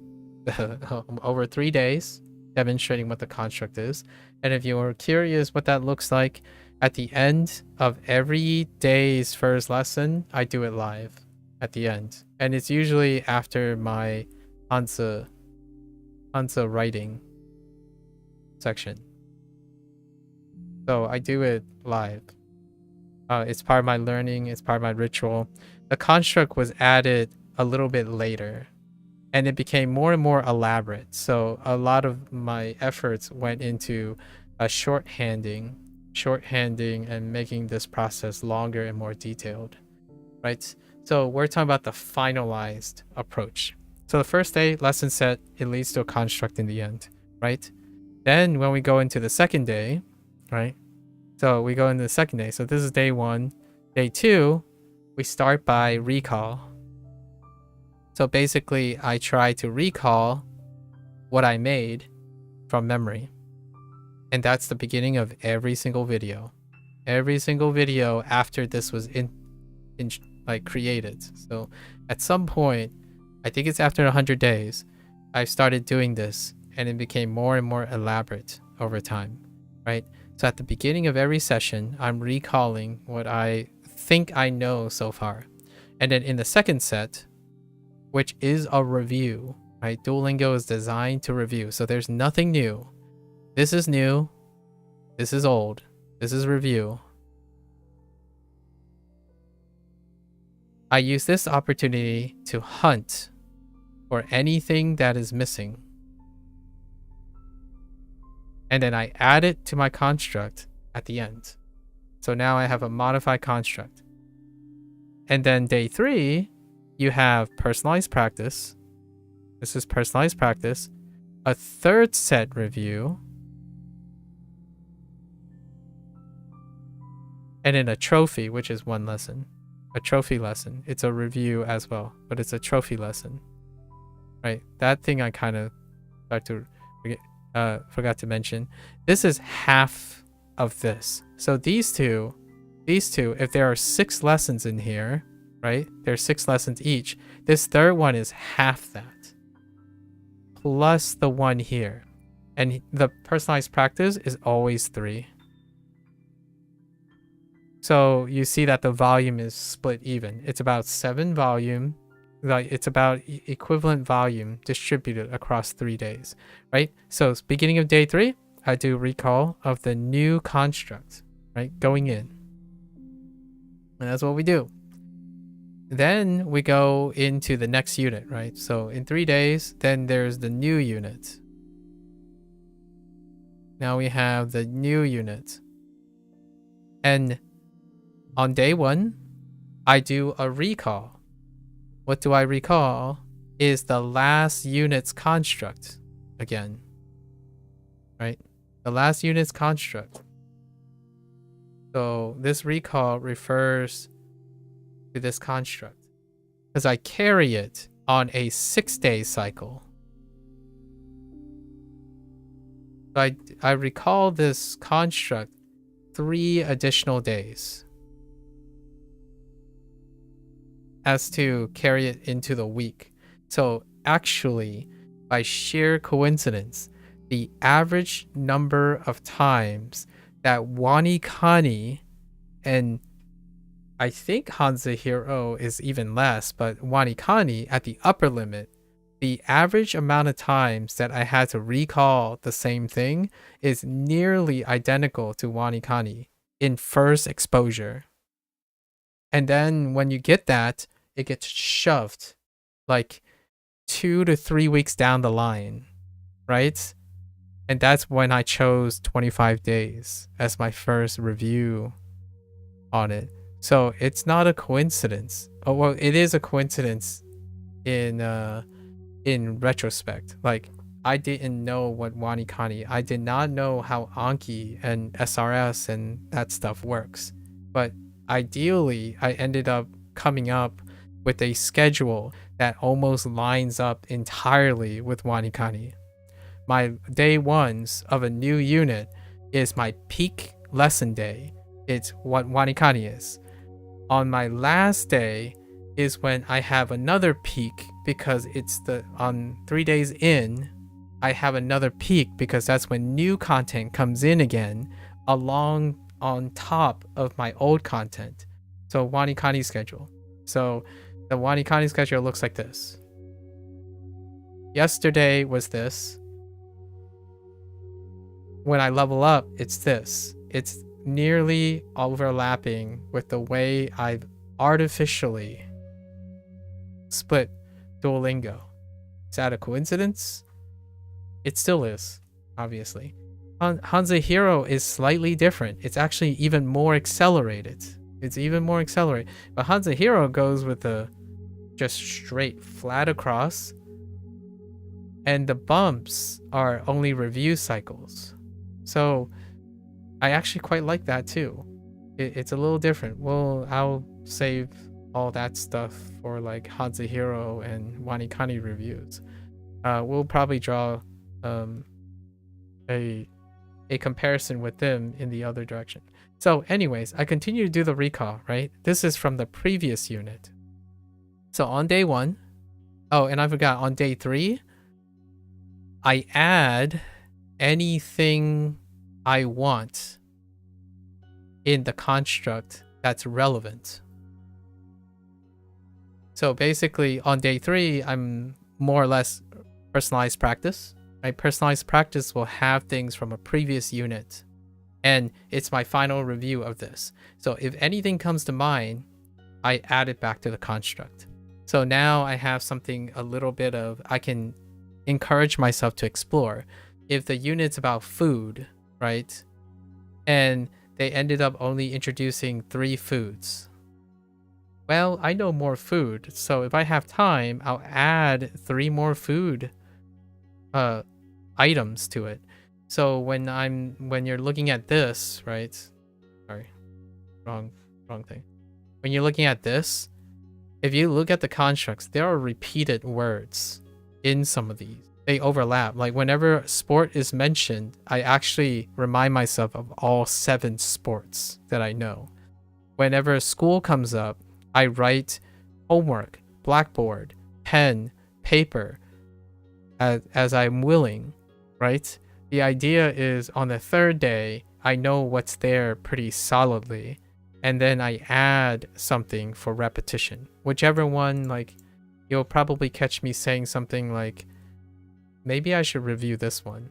over 3 days demonstrating what the construct is. And if you're curious what that looks like, at the end of every day's first lesson, I do it live at the end. And it's usually after my Hanzi writing section. So I do it live. It's part of my learning, it's part of my ritual. The construct was added a little bit later, and it became more and more elaborate. So a lot of my efforts went into shorthanding and making this process longer and more detailed, right? So we're talking about the finalized approach. So the first day, lesson set, it leads to a construct in the end, right? Then when we go into the second day, right? So we go into the second day. So this is day 1. Day 2, we start by recall. So basically, I try to recall what I made from memory. And that's the beginning of every single video. Every single video after this was created. So at some point, I think it's after 100 days, I started doing this, and it became more and more elaborate over time, right? So at the beginning of every session, I'm recalling what I think I know so far. And then in the second set, which is a review, right? Duolingo is designed to review. So there's nothing new. This is new. This is old. This is review. I use this opportunity to hunt for anything that is missing. And then I add it to my construct at the end. So now I have a modified construct. And then day 3, you have personalized practice. This is personalized practice. A third set review. And then a trophy, which is 1 lesson. A trophy lesson. It's a review as well, but it's a trophy lesson. Right? That thing I kind of forgot to mention. This is half of this. So these two, if there are 6 lessons in here, right? There's 6 lessons each. This third one is half that, plus the one here. And the personalized practice is always 3. So you see that the volume is split even. It's about 7 volume, like it's about equivalent volume distributed across 3 days, right? So beginning of day 3, I do recall of the new construct, right? Going in. And that's what we do. Then we go into the next unit, right? So in 3 days, then there's the new unit. Now we have the new unit. And on day 1, I do a recall. What do I recall is the last unit's construct again, right? The last unit's construct. So this recall refers to this construct because I carry it on a 6-day cycle. So I recall this construct 3 additional days as to carry it into the week. So actually, by sheer coincidence, the average number of times that WaniKani, and I think HanziHero is even less, but WaniKani at the upper limit, the average amount of times that I had to recall the same thing is nearly identical to WaniKani in first exposure. And then when you get that, it gets shoved like 2 to 3 weeks down the line, right? And that's when I chose 25 days as my first review on it. So it's not a coincidence. Oh, well, it is a coincidence in retrospect. Like, I didn't know what WaniKani, I did not know how Anki and SRS and that stuff works. But ideally, I ended up coming up with a schedule that almost lines up entirely with WaniKani. My day 1s of a new unit is my peak lesson day. It's what WaniKani is. On my last day is when I have another peak because it's on 3 days in, I have another peak because that's when new content comes in again along on top of my old content. So WaniKani schedule. So the WaniKani schedule looks like this. Yesterday was this. When I level up, it's this. It's nearly overlapping with the way I've artificially split Duolingo. Is that a coincidence? It still is, obviously. HanziHero is slightly different. It's actually even more accelerated. But HanziHero goes with the just straight flat across. And the bumps are only review cycles. So I actually quite like that too. It's a little different. Well, I'll save all that stuff for like HanziHero and WaniKani reviews. We'll probably draw a comparison with them in the other direction. So anyways, I continue to do the recall, right? This is from the previous unit. So on day 1, oh, and I forgot, on day 3, I add anything I want in the construct that's relevant. So basically on day 3, I'm more or less personalized practice. My personalized practice will have things from a previous unit. And it's my final review of this. So if anything comes to mind, I add it back to the construct. So now I have something a little bit of, I can encourage myself to explore. If the unit's about food, right? And they ended up only introducing 3 foods. Well, I know more food. So if I have time, I'll add 3 more food items to it. So when you're looking at this, right? Sorry, wrong thing. When you're looking at this, if you look at the constructs, there are repeated words in some of these. They overlap. Like whenever sport is mentioned, I actually remind myself of all 7 sports that I know. Whenever school comes up, I write homework, blackboard, pen, paper, as I'm willing, right? The idea is on the 3rd day, I know what's there pretty solidly. and then I add something for repetition. Whichever one, like, you'll probably catch me saying something like, maybe I should review this one.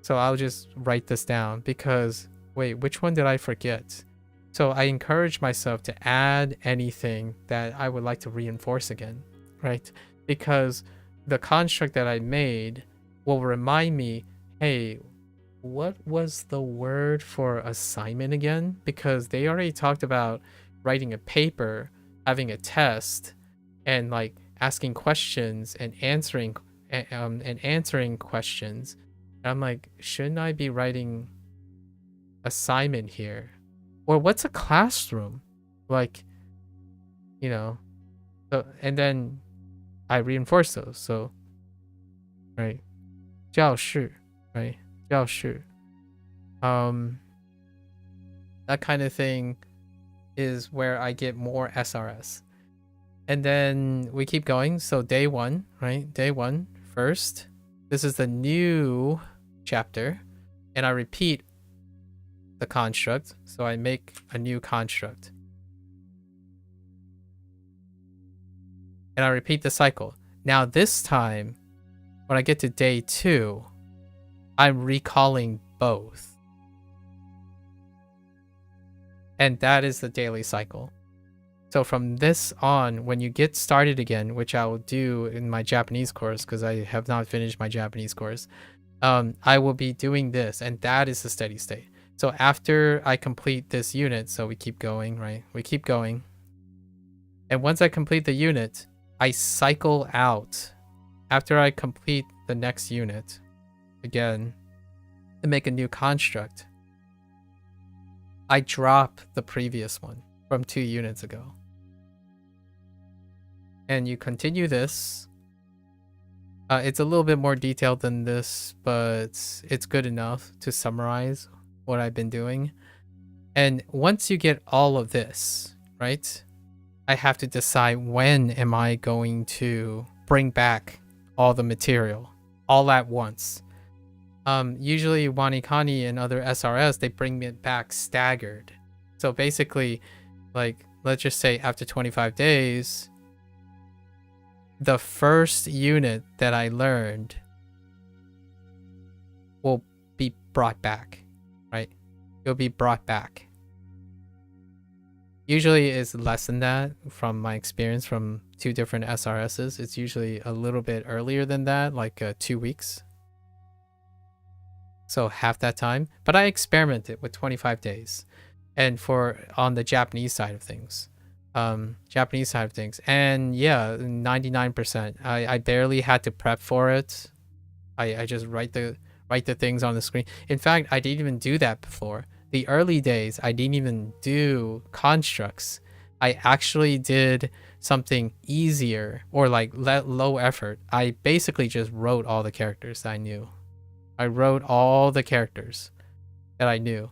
So I'll just write this down because, wait, which one did I forget? So I encourage myself to add anything that I would like to reinforce again, right? Because the construct that I made will remind me, hey, what was the word for assignment again? Because they already talked about writing a paper, having a test, and like asking questions and answering questions. And I'm like, shouldn't I be writing assignment here? Or what's a classroom? Like, you know, so, and then I reinforce those. So, right, 教室, right, 教室. That kind of thing is where I get more SRS. And then we keep going. So day 1, right? Day 1 first. This is the new chapter, and I repeat the construct. So I make a new construct. And I repeat the cycle. Now this time, when I get to day 2, I'm recalling both. And that is the daily cycle. So from this on, when you get started again, which I will do in my Japanese course, because I have not finished my Japanese course, I will be doing this, and that is the steady state. So after I complete this unit, so we keep going, right? We keep going. And once I complete the unit, I cycle out. After I complete the next unit, again, to make a new construct, I drop the previous one from 2 units ago. And you continue this. It's a little bit more detailed than this, but it's good enough to summarize what I've been doing. And once you get all of this, right, I have to decide when am I going to bring back all the material all at once. Usually WaniKani and other SRS, they bring it back staggered. So basically, like, let's just say after 25 days, the first unit that I learned will be brought back, right? It'll be brought back. Usually it's less than that from my experience from 2 different SRSs. It's usually a little bit earlier than that, like 2 weeks. So half that time. But I experimented with 25 days. And for on the Japanese side of things. And yeah, 99%. I barely had to prep for it. I just write the things on the screen. In fact, I didn't even do that before. The early days, I didn't even do constructs. I actually did something easier or like low effort. I basically just wrote all the characters that I knew. I wrote all the characters that I knew.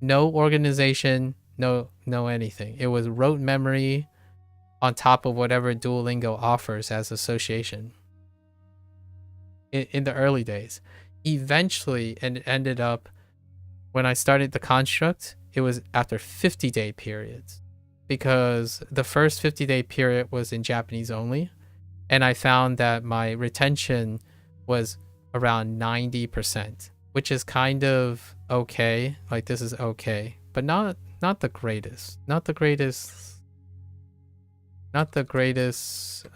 No organization, no anything. It was rote memory on top of whatever Duolingo offers as association. In the early days. Eventually, it ended up, when I started the construct, it was after 50-day periods. Because the first 50-day period was in Japanese only. And I found that my retention was around 90%, which is kind of okay. Like, this is okay, but not the greatest. Not the greatest.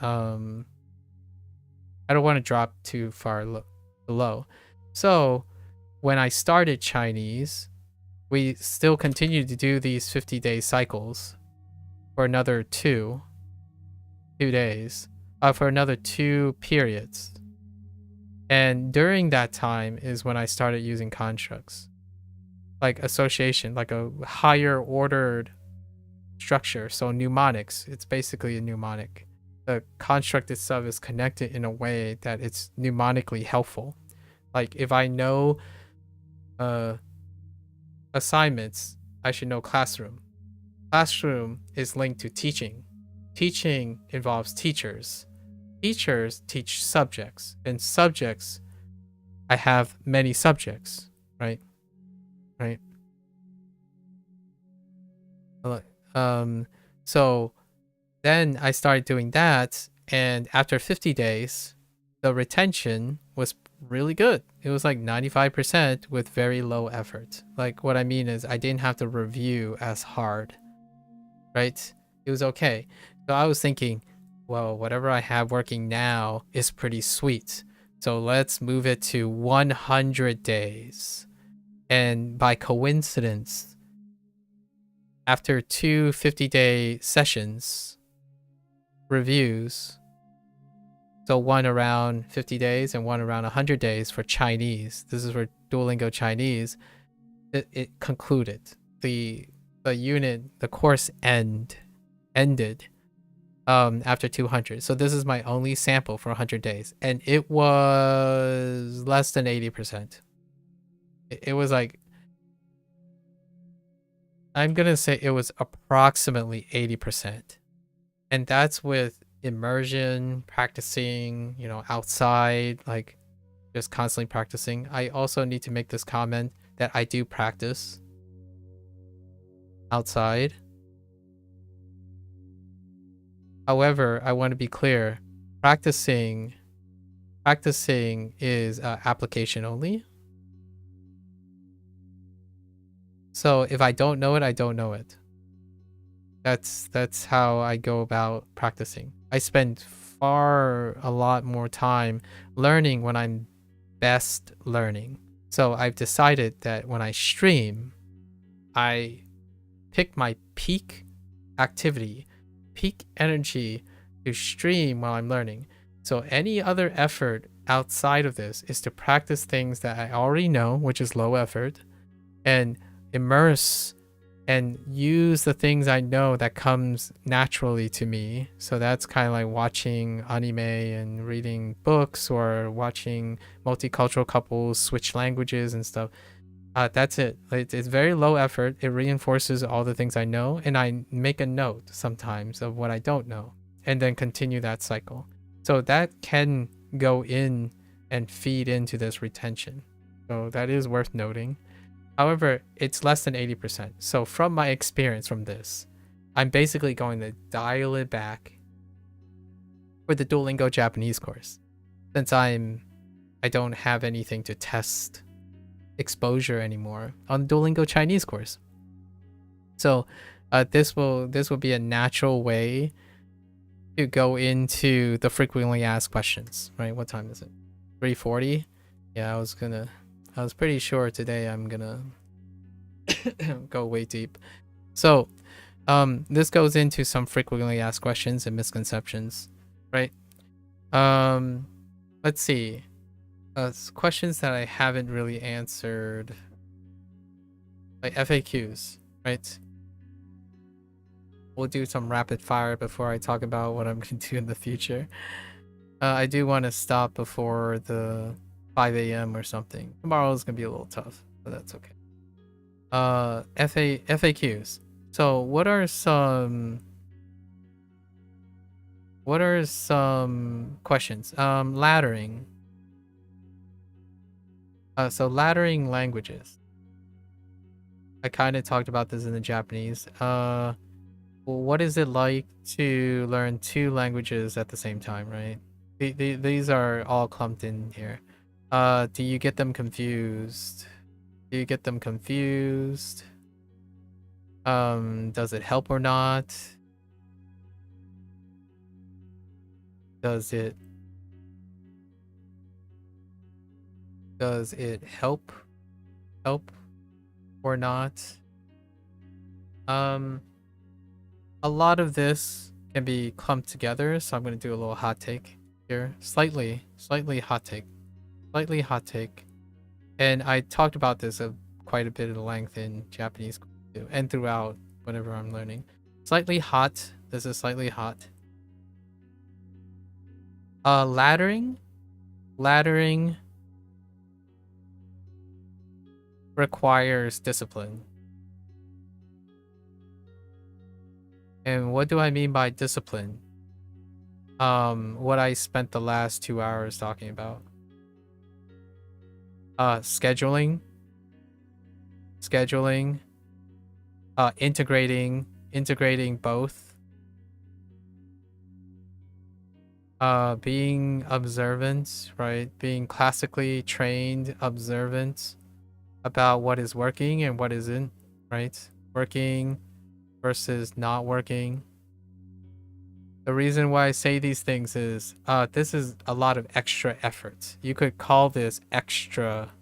I don't want to drop too far below. So when I started Chinese, we still continued to do these 50-day cycles for another 2 days, for another 2 periods. And during that time is when I started using constructs, like association, like a higher ordered structure. So mnemonics, it's basically a mnemonic. The construct itself is connected in a way that it's mnemonically helpful. Like if I know assignments, I should know classroom. Classroom is linked to teaching. Teaching involves teachers. Teachers teach subjects, and subjects, I have many subjects, right? So then I started doing that, and after 50 days, the retention was really good. It was like 95% with very low effort. Like what I mean is I didn't have to review as hard, right? It was okay. So I was thinking, well, whatever I have working now is pretty sweet. So let's move it to 100 days. And by coincidence, after two 50-day sessions, reviews, so one around 50 days and one around 100 days for Chinese, this is for Duolingo Chinese, it concluded. The course ended after 200. So this is my only sample for 100 days, and it was less than 80%. It was like, I'm gonna say it was approximately 80%, and that's with immersion, practicing, outside, like just constantly practicing. I also need to make this comment that I do practice outside. However, I want to be clear, practicing is application only. So if I don't know it, I don't know it. That's how I go about practicing. I spend a lot more time learning when I'm best learning. So I've decided that when I stream, I pick my peak activity, peak energy to stream while I'm learning. So any other effort outside of this is to practice things that I already know, which is low effort, and immerse and use the things I know that comes naturally to me. So that's kind of like watching anime and reading books, or watching multicultural couples switch languages and stuff. That's it. It's very low effort. It reinforces all the things I know, and I make a note sometimes of what I don't know, and then continue that cycle. So that can go in and feed into this retention. So that is worth noting. However, it's less than 80%. So from my experience from this, I'm basically going to dial it back for the Duolingo Japanese course, since I don't have anything to test exposure anymore on the Duolingo Chinese course. So this will be a natural way to go into the frequently asked questions, right? What time is it? 3:40? Yeah, I was pretty sure today I'm gonna go way deep. So this goes into some frequently asked questions and misconceptions, right? Let's see. Questions that I haven't really answered, like FAQs, right? We'll do some rapid fire before I talk about what I'm going to do in the future. I do want to stop before the 5 a.m. or something. Tomorrow is going to be a little tough, but that's okay. FAQs. So what are some questions? Laddering. So laddering languages. I kind of talked about this in the Japanese. What is it like to learn two languages at the same time, right? These are all clumped in here. Do you get them confused? Does it help or not? Does it help or not? A lot of this can be clumped together, so I'm going to do a little hot take here. Slightly hot take. And I talked about this quite a bit at length in Japanese too, and throughout whenever I'm learning. Slightly hot. This is slightly hot. Laddering requires discipline. And what do I mean by discipline? What I spent the last 2 hours talking about. Scheduling, integrating integrating both. Being observant, right? Being classically trained observant about what is working and what isn't, right? Working versus not working. The reason why I say these things is this is a lot of extra effort. You could call this extra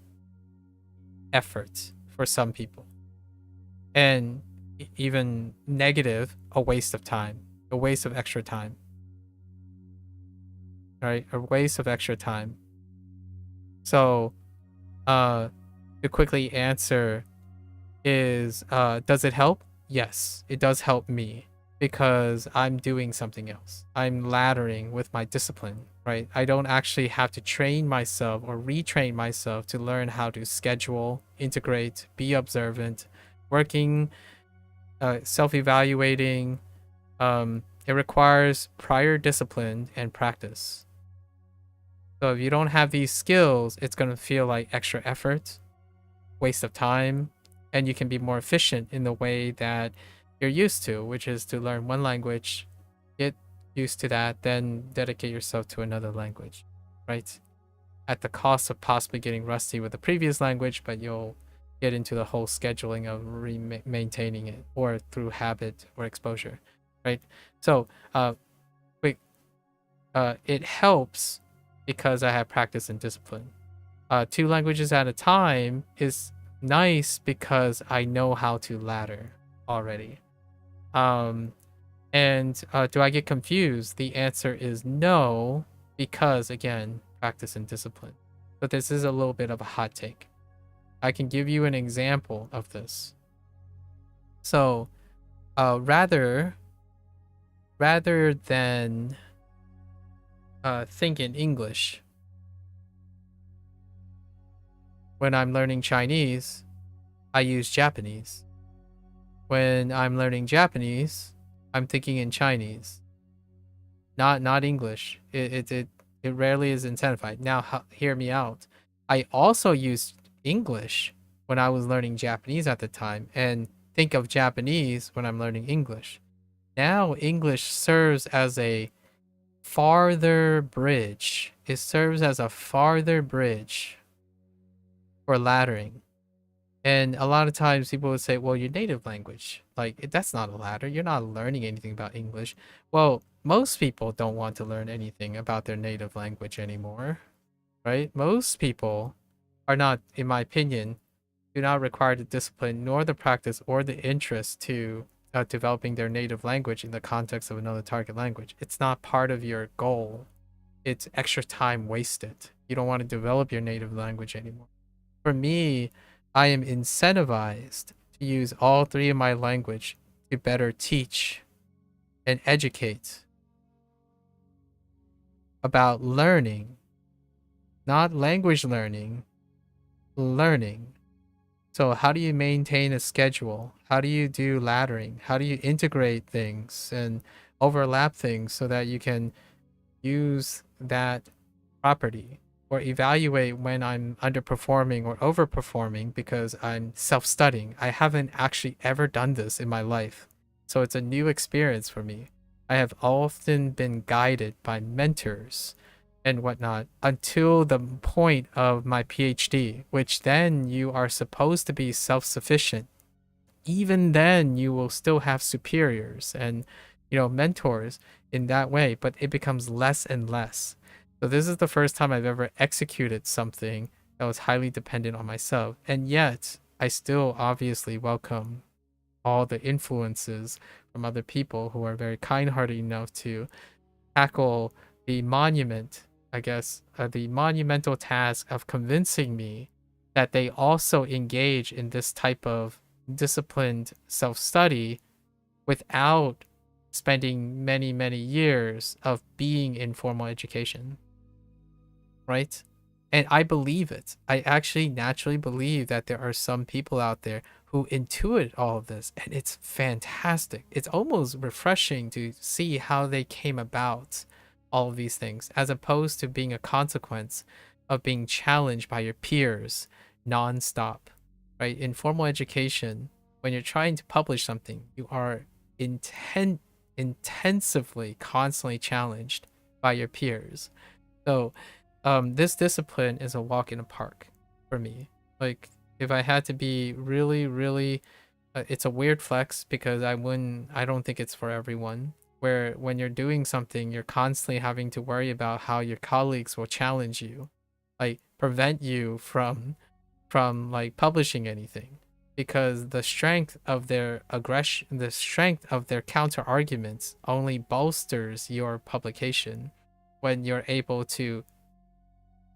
effort for some people. And even negative, a waste of time, a waste of extra time. Right? A waste of extra time. So, to quickly answer is, does it help? Yes, it does help me because I'm doing something else. I'm laddering with my discipline, right? I don't actually have to train myself or retrain myself to learn how to schedule, integrate, be observant, working, self-evaluating. It requires prior discipline and practice. So if you don't have these skills, it's going to feel like extra effort, waste of time, and you can be more efficient in the way that you're used to, which is to learn one language, get used to that, then dedicate yourself to another language, right? At the cost of possibly getting rusty with the previous language, but you'll get into the whole scheduling of maintaining it, or through habit or exposure, right? So it helps because I have practice and discipline. 2 languages at a time is nice because I know how to ladder already. Do I get confused? The answer is no, because again, practice and discipline. But this is a little bit of a hot take. I can give you an example of this. So, rather than think in English, when I'm learning Chinese, I use Japanese. When I'm learning Japanese, I'm thinking in Chinese, not English. It rarely is intensified. Now, hear me out. I also used English when I was learning Japanese at the time, and think of Japanese when I'm learning English. Now, English serves as a farther bridge. It serves as a farther bridge for laddering. And a lot of times people would say, well, your native language, like, that's not a ladder. You're not learning anything about English. Well, most people don't want to learn anything about their native language anymore, right? Most people are not, in my opinion, do not require the discipline nor the practice or the interest to developing their native language in the context of another target language. It's not part of your goal. It's extra time wasted. You don't want to develop your native language anymore. For me, I am incentivized to use all 3 of my language to better teach and educate about learning, not language learning, learning. So how do you maintain a schedule? How do you do laddering? How do you integrate things and overlap things so that you can use that property, or evaluate when I'm underperforming or overperforming because I'm self-studying? I haven't actually ever done this in my life, so it's a new experience for me. I have often been guided by mentors and whatnot until the point of my PhD, which then you are supposed to be self-sufficient. Even then, you will still have superiors and, mentors in that way, but it becomes less and less. So this is the first time I've ever executed something that was highly dependent on myself. And yet, I still obviously welcome all the influences from other people who are very kind-hearted enough to tackle the the monumental task of convincing me that they also engage in this type of disciplined self-study without spending many, many years of being in formal education. Right? And I believe it. I actually naturally believe that there are some people out there who intuit all of this, and it's fantastic. It's almost refreshing to see how they came about all of these things, as opposed to being a consequence of being challenged by your peers nonstop, right? In formal education, when you're trying to publish something, you are intensively, constantly challenged by your peers. So this discipline is a walk in a park for me. Like, if I had to be really, really, it's a weird flex because I don't think it's for everyone. Where when you're doing something, you're constantly having to worry about how your colleagues will challenge you, like prevent you from like publishing anything, because the strength of their aggression, the strength of their counter arguments only bolsters your publication when you're able to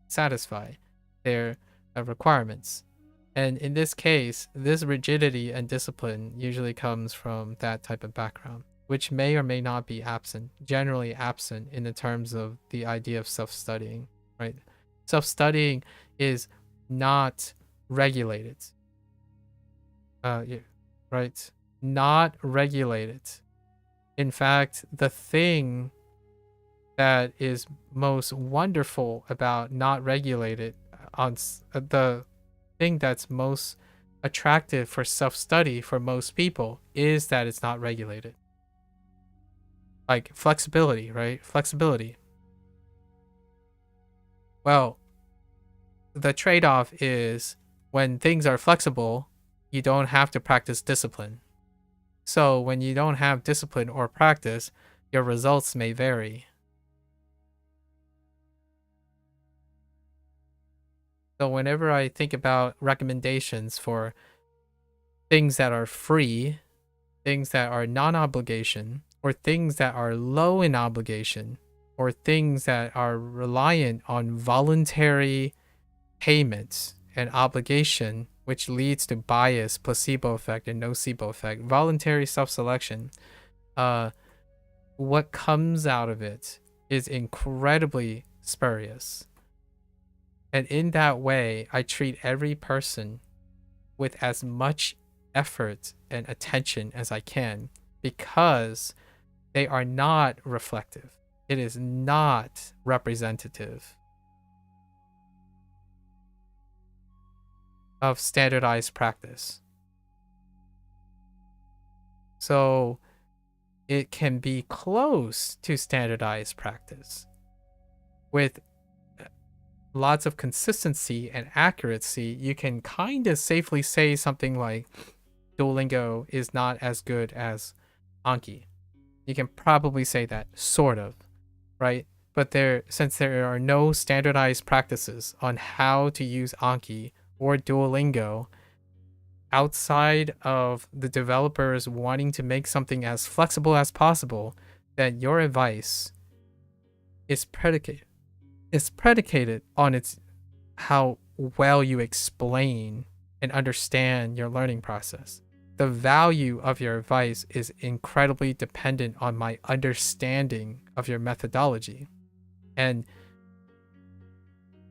satisfy their requirements. And in this case, this rigidity and discipline usually comes from that type of background, which may or may not be absent, generally absent in the terms of the idea of self-studying, right? Self-studying is not regulated. Yeah, right? Not regulated. In fact, the thing that is most wonderful about not regulated, the thing that's most attractive for self-study for most people is that it's not regulated. Like flexibility, right? Flexibility. Well, the trade-off is when things are flexible, you don't have to practice discipline. So when you don't have discipline or practice, your results may vary. So whenever I think about recommendations for things that are free, things that are non-obligation, or things that are low in obligation, or things that are reliant on voluntary payments and obligation, which leads to bias, placebo effect, and nocebo effect, voluntary self-selection, what comes out of it is incredibly spurious. And in that way, I treat every person with as much effort and attention as I can, because they are not reflective. It is not representative of standardized practice. So it can be close to standardized practice with lots of consistency and accuracy. You can kind of safely say something like Duolingo is not as good as Anki. You can probably say that, sort of, right? But since there are no standardized practices on how to use Anki or Duolingo, outside of the developers wanting to make something as flexible as possible, then your advice is predicated on how well you explain and understand your learning process. The value of your advice is incredibly dependent on my understanding of your methodology. And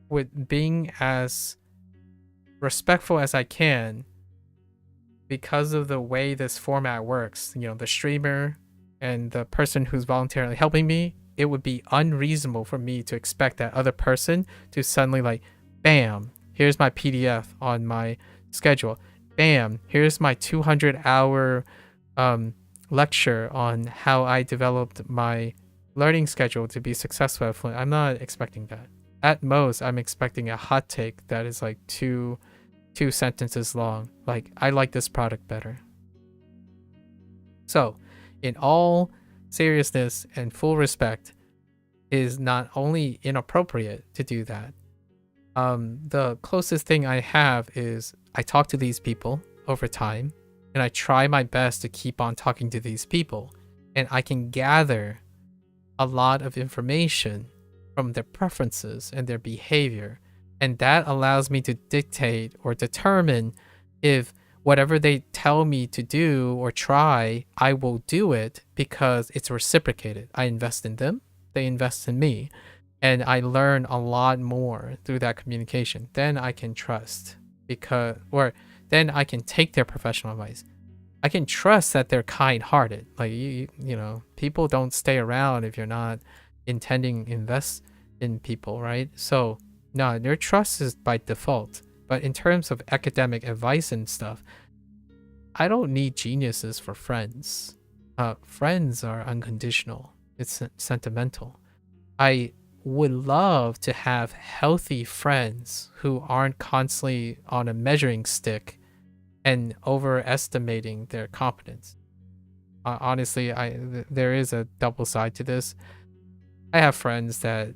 with being as respectful as I can, because of the way this format works, the streamer and the person who's voluntarily helping me, it would be unreasonable for me to expect that other person to suddenly like, bam, here's my PDF on my schedule. Bam, here's my 200-hour lecture on how I developed my learning schedule to be successful at Fluent. I'm not expecting that. At most, I'm expecting a hot take that is like two sentences long. Like, I like this product better. So, in all seriousness and full respect, is not only inappropriate to do that. The closest thing I have is I talk to these people over time, and I try my best to keep on talking to these people, and I can gather a lot of information from their preferences and their behavior, and that allows me to dictate or determine if whatever they tell me to do or try, I will do it because it's reciprocated. I invest in them, they invest in me, and I learn a lot more through that communication. Then I can trust then I can take their professional advice. I can trust that they're kind-hearted. Like, you know, people don't stay around if you're not intending to invest in people, right? So no, your trust is by default. But in terms of academic advice and stuff, I don't need geniuses for friends. friends are unconditional. It's sentimental. I would love to have healthy friends who aren't constantly on a measuring stick and overestimating their competence. Honestly, there is a double side to this. I have friends that,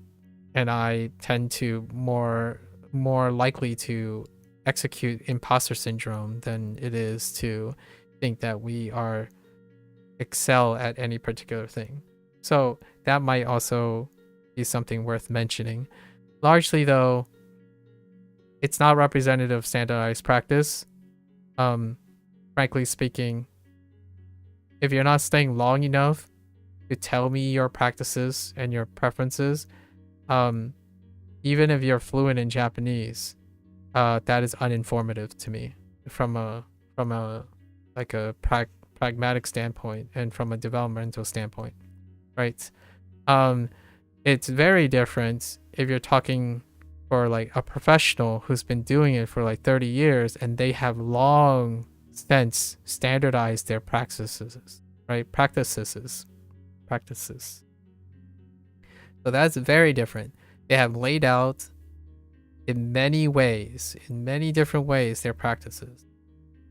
and I tend to more likely to execute imposter syndrome than it is to think that we are excel at any particular thing. So that might also be something worth mentioning. Largely though, it's not representative of standardized practice. Frankly speaking, if you're not staying long enough to tell me your practices and your preferences, even if you're fluent in Japanese, that is uninformative to me from a pragmatic standpoint and from a developmental standpoint, right? It's very different if you're talking for like a professional who's been doing it for like 30 years and they have long since standardized their practices, right? Practices. So that's very different. They have laid out in many different ways, their practices.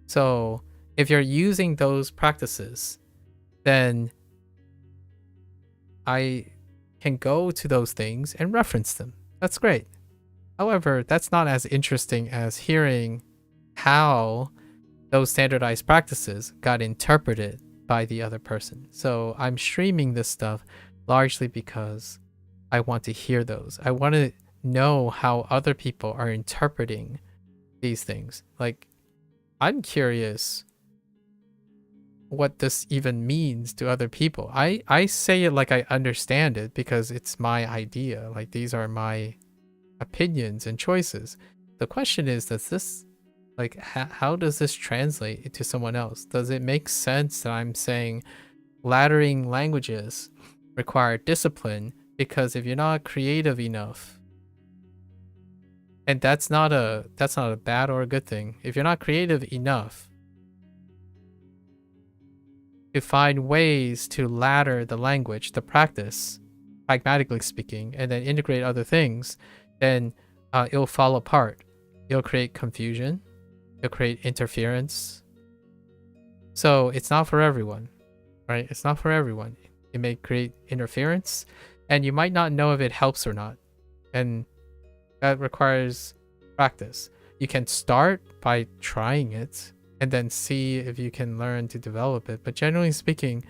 So if you're using those practices, then I can go to those things and reference them. That's great. However, that's not as interesting as hearing how those standardized practices got interpreted by the other person. So I'm streaming this stuff largely because I want to hear those. I want to know how other people are interpreting these things. Like, I'm curious what this even means to other people. I say it like I understand it because it's my idea. Like, these are my opinions and choices. The question is, does this, like, how does this translate to someone else? Does it make sense that I'm saying laddering languages require discipline? Because if you're not creative enough, and that's not a bad or a good thing. If you're not creative enough to find ways to ladder the language, the practice, pragmatically speaking, and then integrate other things, then it'll fall apart. It'll create confusion. It'll create interference. So it's not for everyone, right? It's not for everyone. It may create interference, and you might not know if it helps or not. And that requires practice. You can start by trying it and then see if you can learn to develop it. But generally speaking,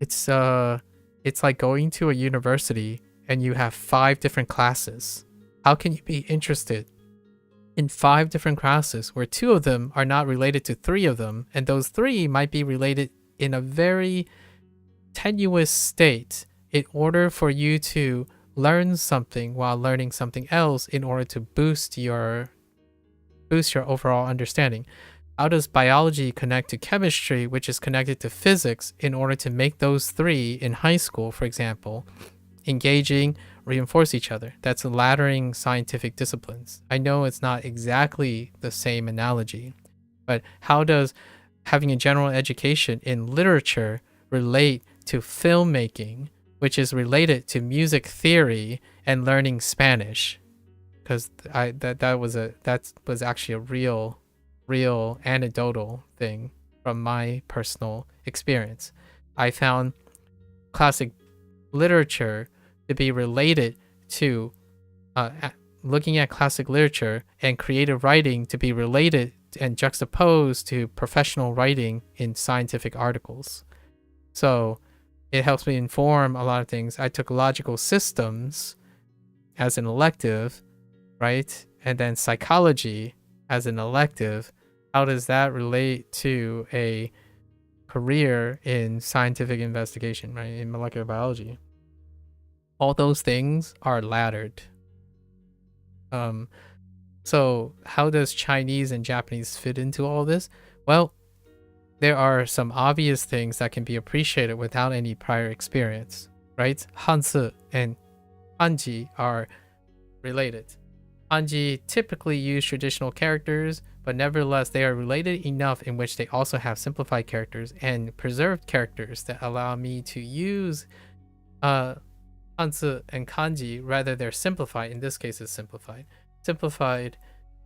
it's like going to a university and you have 5 different classes. How can you be interested in 5 different classes where 2 of them are not related to 3 of them, and those 3 might be related in a very tenuous state in order for you to learn something while learning something else in order to boost your overall understanding? How does biology connect to chemistry, which is connected to physics, in order to make those 3 in high school, for example, engaging, reinforce each other? That's laddering scientific disciplines. I know it's not exactly the same analogy, but how does having a general education in literature relate to filmmaking, which is related to music theory and learning Spanish? Because that was actually a real anecdotal thing from my personal experience. I found classic literature to be related to looking at classic literature, and creative writing to be related and juxtaposed to professional writing in scientific articles. So it helps me inform a lot of things. I took logical systems as an elective, right? And then psychology as an elective. How does that relate to a career in scientific investigation, right? In molecular biology. All those things are laddered. So how does Chinese and Japanese fit into all this? Well, there are some obvious things that can be appreciated without any prior experience, right? Hanzi and Kanji are related. Kanji typically use traditional characters, but nevertheless they are related enough in which they also have simplified characters and preserved characters that allow me to use Hanzi and Kanji, rather they're simplified. In this case, it's simplified,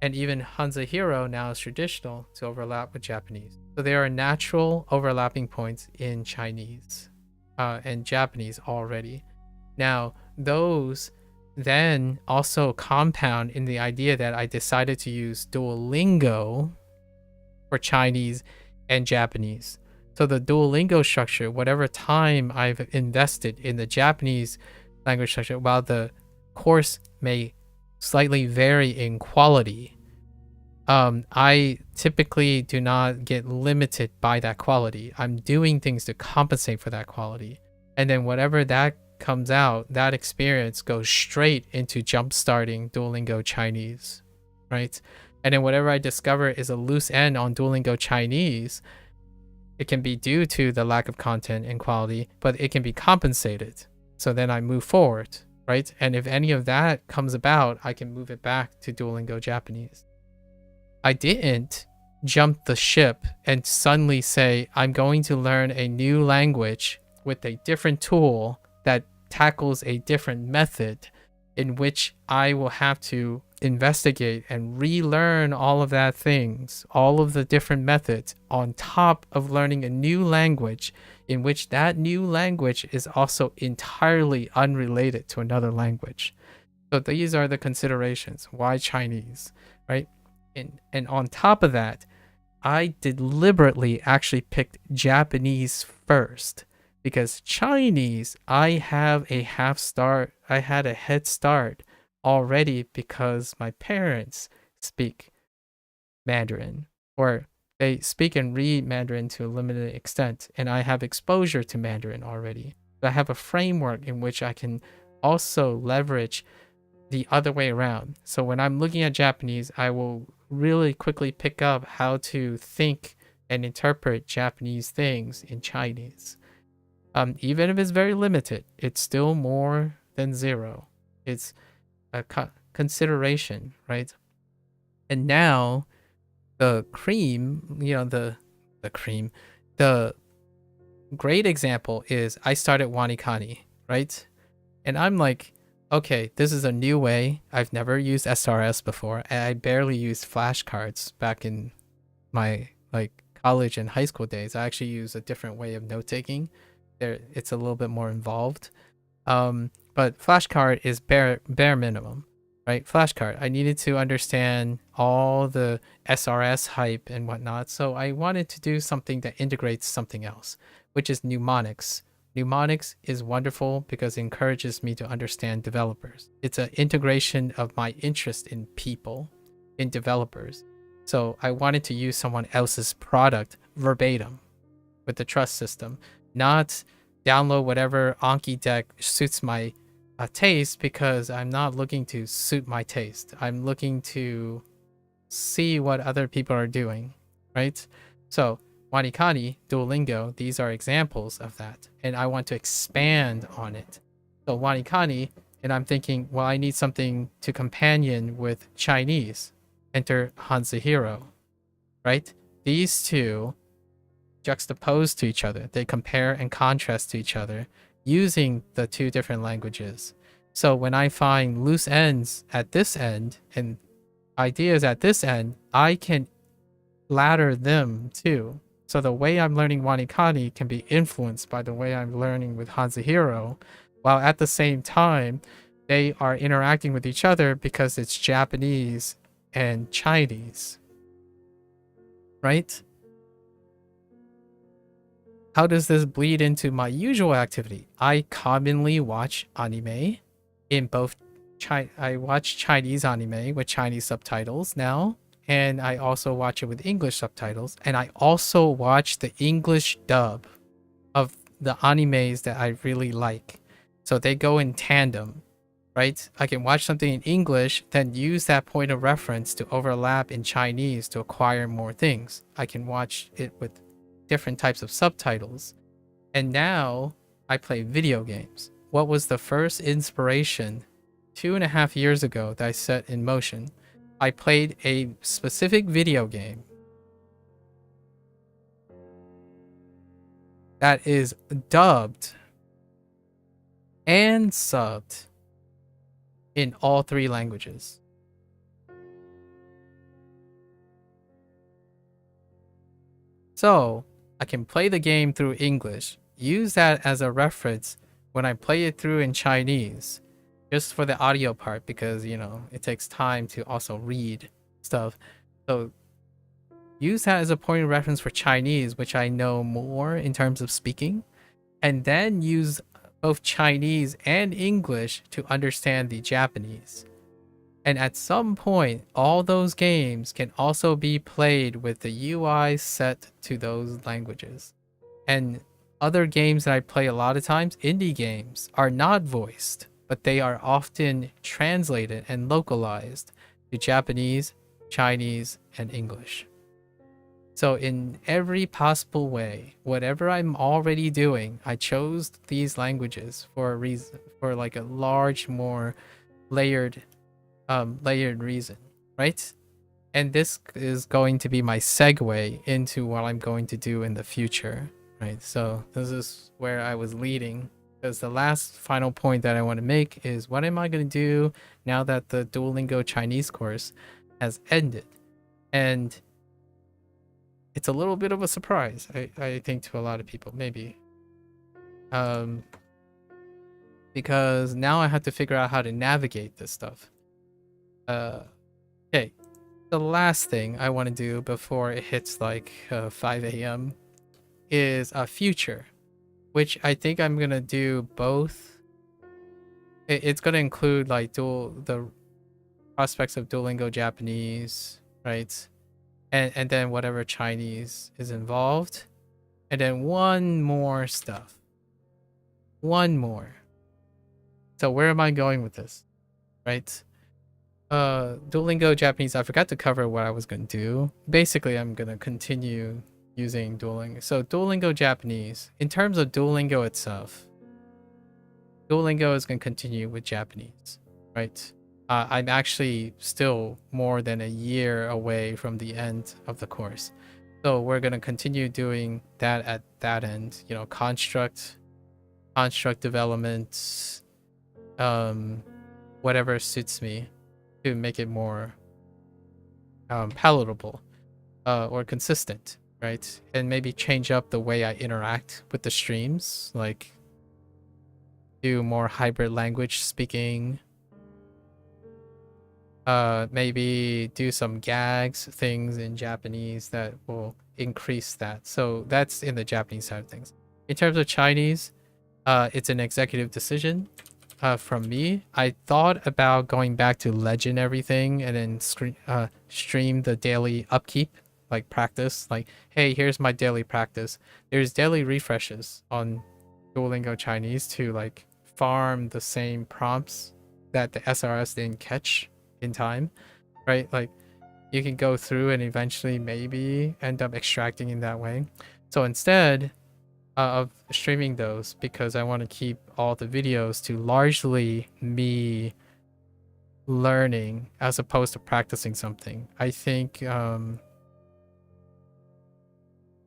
and even HanziHero now is traditional to overlap with Japanese. So there are natural overlapping points in Chinese and Japanese already. Now, those then also compound in the idea that I decided to use Duolingo for Chinese and Japanese. So the Duolingo structure, whatever time I've invested in the Japanese language structure, while the course may slightly vary in quality, I typically do not get limited by that quality. I'm doing things to compensate for that quality. And then whatever that comes out, that experience goes straight into jump-starting Duolingo Chinese, right? And then whatever I discover is a loose end on Duolingo Chinese, it can be due to the lack of content and quality, but it can be compensated. So then I move forward, right? And if any of that comes about, I can move it back to Duolingo Japanese. I didn't jump the ship and suddenly say, I'm going to learn a new language with a different tool that tackles a different method in which I will have to investigate and relearn all of that things, all of the different methods on top of learning a new language in which that new language is also entirely unrelated to another language. So these are the considerations. Why Chinese, right? And on top of that, I deliberately actually picked Japanese first because Chinese, I have a I had a head start already because my parents speak Mandarin, or they speak and read Mandarin to a limited extent, and I have exposure to Mandarin already. So I have a framework in which I can also leverage the other way around. So when I'm looking at Japanese, I will really quickly pick up how to think and interpret Japanese things in Chinese. Even if it's very limited, it's still more than zero. It's a consideration, right? And now the cream, the great example is I started WaniKani, right? And I'm like, okay, this is a new way. I've never used SRS before, and I barely used flashcards back in my college and high school days. I actually use a different way of note taking. It's a little bit more involved. But flashcard is bare minimum, right? Flashcard. I needed to understand all the SRS hype and whatnot, so I wanted to do something that integrates something else, which is mnemonics. Mnemonics is wonderful because it encourages me to understand developers. It's an integration of my interest in people, in developers. So I wanted to use someone else's product verbatim with the trust system, not download whatever Anki deck suits my taste, because I'm not looking to suit my taste. I'm looking to see what other people are doing, right? So WaniKani, Duolingo, these are examples of that, and I want to expand on it. So WaniKani, and I'm thinking, well, I need something to companion with Chinese. Enter HanziHero, right? These two juxtaposed to each other. They compare and contrast to each other using the two different languages. So when I find loose ends at this end and ideas at this end, I can ladder them too. So the way I'm learning WaniKani can be influenced by the way I'm learning with HanziHero, while at the same time, they are interacting with each other because it's Japanese and Chinese, right? How does this bleed into my usual activity? I commonly watch anime in both I watch Chinese anime with Chinese subtitles now, and I also watch it with English subtitles, and I also watch the English dub of the animes that I really like. So they go in tandem, right? I can watch something in English, then use that point of reference to overlap in Chinese to acquire more things. I can watch it with different types of subtitles. And now I play video games. What was the first inspiration 2.5 years ago that I set in motion. I played a specific video game that is dubbed and subbed in all 3 languages. So I can play the game through English, use that as a reference when I play it through in Chinese, just for the audio part, because, you know, it takes time to also read stuff. So use that as a point of reference for Chinese, which I know more in terms of speaking, and then use both Chinese and English to understand the Japanese. And at some point, all those games can also be played with the UI set to those languages. And other games that I play a lot of times, indie games, are not voiced, but they are often translated and localized to Japanese, Chinese, and English. So in every possible way, whatever I'm already doing, I chose these languages for a reason, for like a large, more layered reason, right? And this is going to be my segue into what I'm going to do in the future, right? So this is where I was leading, because the last final point that I want to make is, what am I going to do now that the Duolingo Chinese course has ended? And it's a little bit of a surprise, I think, to a lot of people, maybe. Because now I have to figure out how to navigate this stuff. Okay, the last thing I want to do before it hits like 5 a.m. is a future, which I think I'm gonna do both. It's gonna include like the prospects of Duolingo Japanese, right? And then whatever Chinese is involved, and then one more stuff. One more. So where am I going with this, right? Duolingo Japanese, I forgot to cover what I was going to do. Basically, I'm going to continue using Duolingo. So Duolingo Japanese, in terms of Duolingo itself, Duolingo is going to continue with Japanese, right? I'm actually still more than a year away from the end of the course. So we're going to continue doing that at that end, you know, construct development, whatever suits me, to make it more palatable or consistent, right? And maybe change up the way I interact with the streams, like do more hybrid language speaking, maybe do some gags things in Japanese that will increase that. So that's in the Japanese side of things. In terms of Chinese, it's an executive decision from me. I thought about going back to legend everything and then stream the daily upkeep, like practice, like, hey, here's my daily practice. There's daily refreshes on Duolingo Chinese to like farm the same prompts that the SRS didn't catch in time, right? Like you can go through and eventually maybe end up extracting in that way. So instead of streaming those, because I want to keep all the videos to largely me learning as opposed to practicing something, I think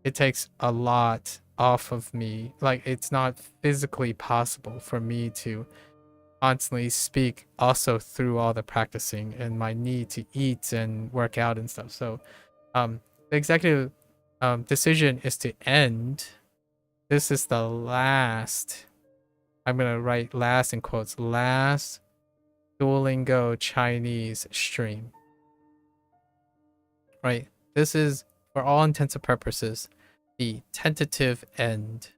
it takes a lot off of me. Like it's not physically possible for me to constantly speak also through all the practicing and my need to eat and work out and stuff. So the executive decision is to end. This is the last, I'm gonna write last in quotes, last Duolingo Chinese stream, right? This is, for all intents and purposes, the tentative end.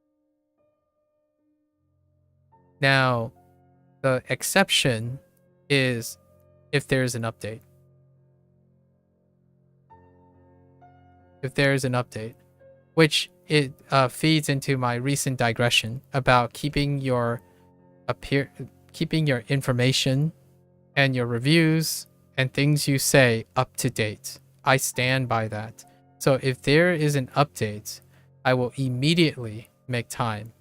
Now, the exception is if there's an update. If there is an update, which it feeds into my recent digression about keeping your information and your reviews and things you say up to date. I stand by that. So if there is an update, I will immediately make time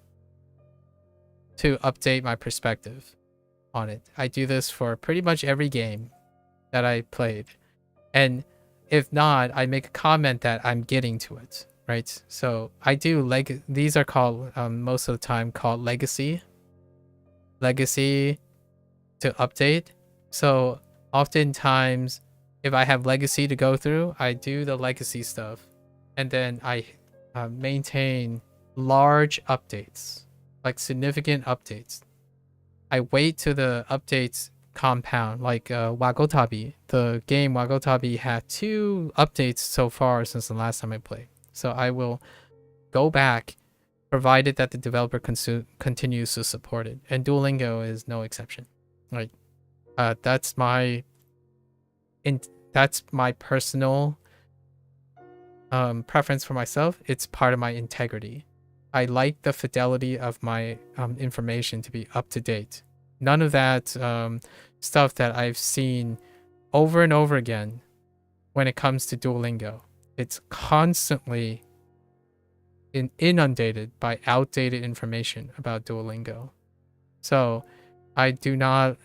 to update my perspective on it. I do this for pretty much every game that I played. And if not, I make a comment that I'm getting to it, right? So I do these are called most of the time called legacy to update. So oftentimes if I have legacy to go through, I do the legacy stuff, and then I maintain large updates, like significant updates. I wait till the updates compound, like Wagotabi. The game Wagotabi had 2 updates so far since the last time I played. So I will go back, provided that the developer continues to support it. And Duolingo is no exception. Like, that's my personal preference for myself. It's part of my integrity. I like the fidelity of my information to be up to date. None of that stuff that I've seen over and over again when it comes to Duolingo. It's constantly inundated by outdated information about Duolingo. So I do not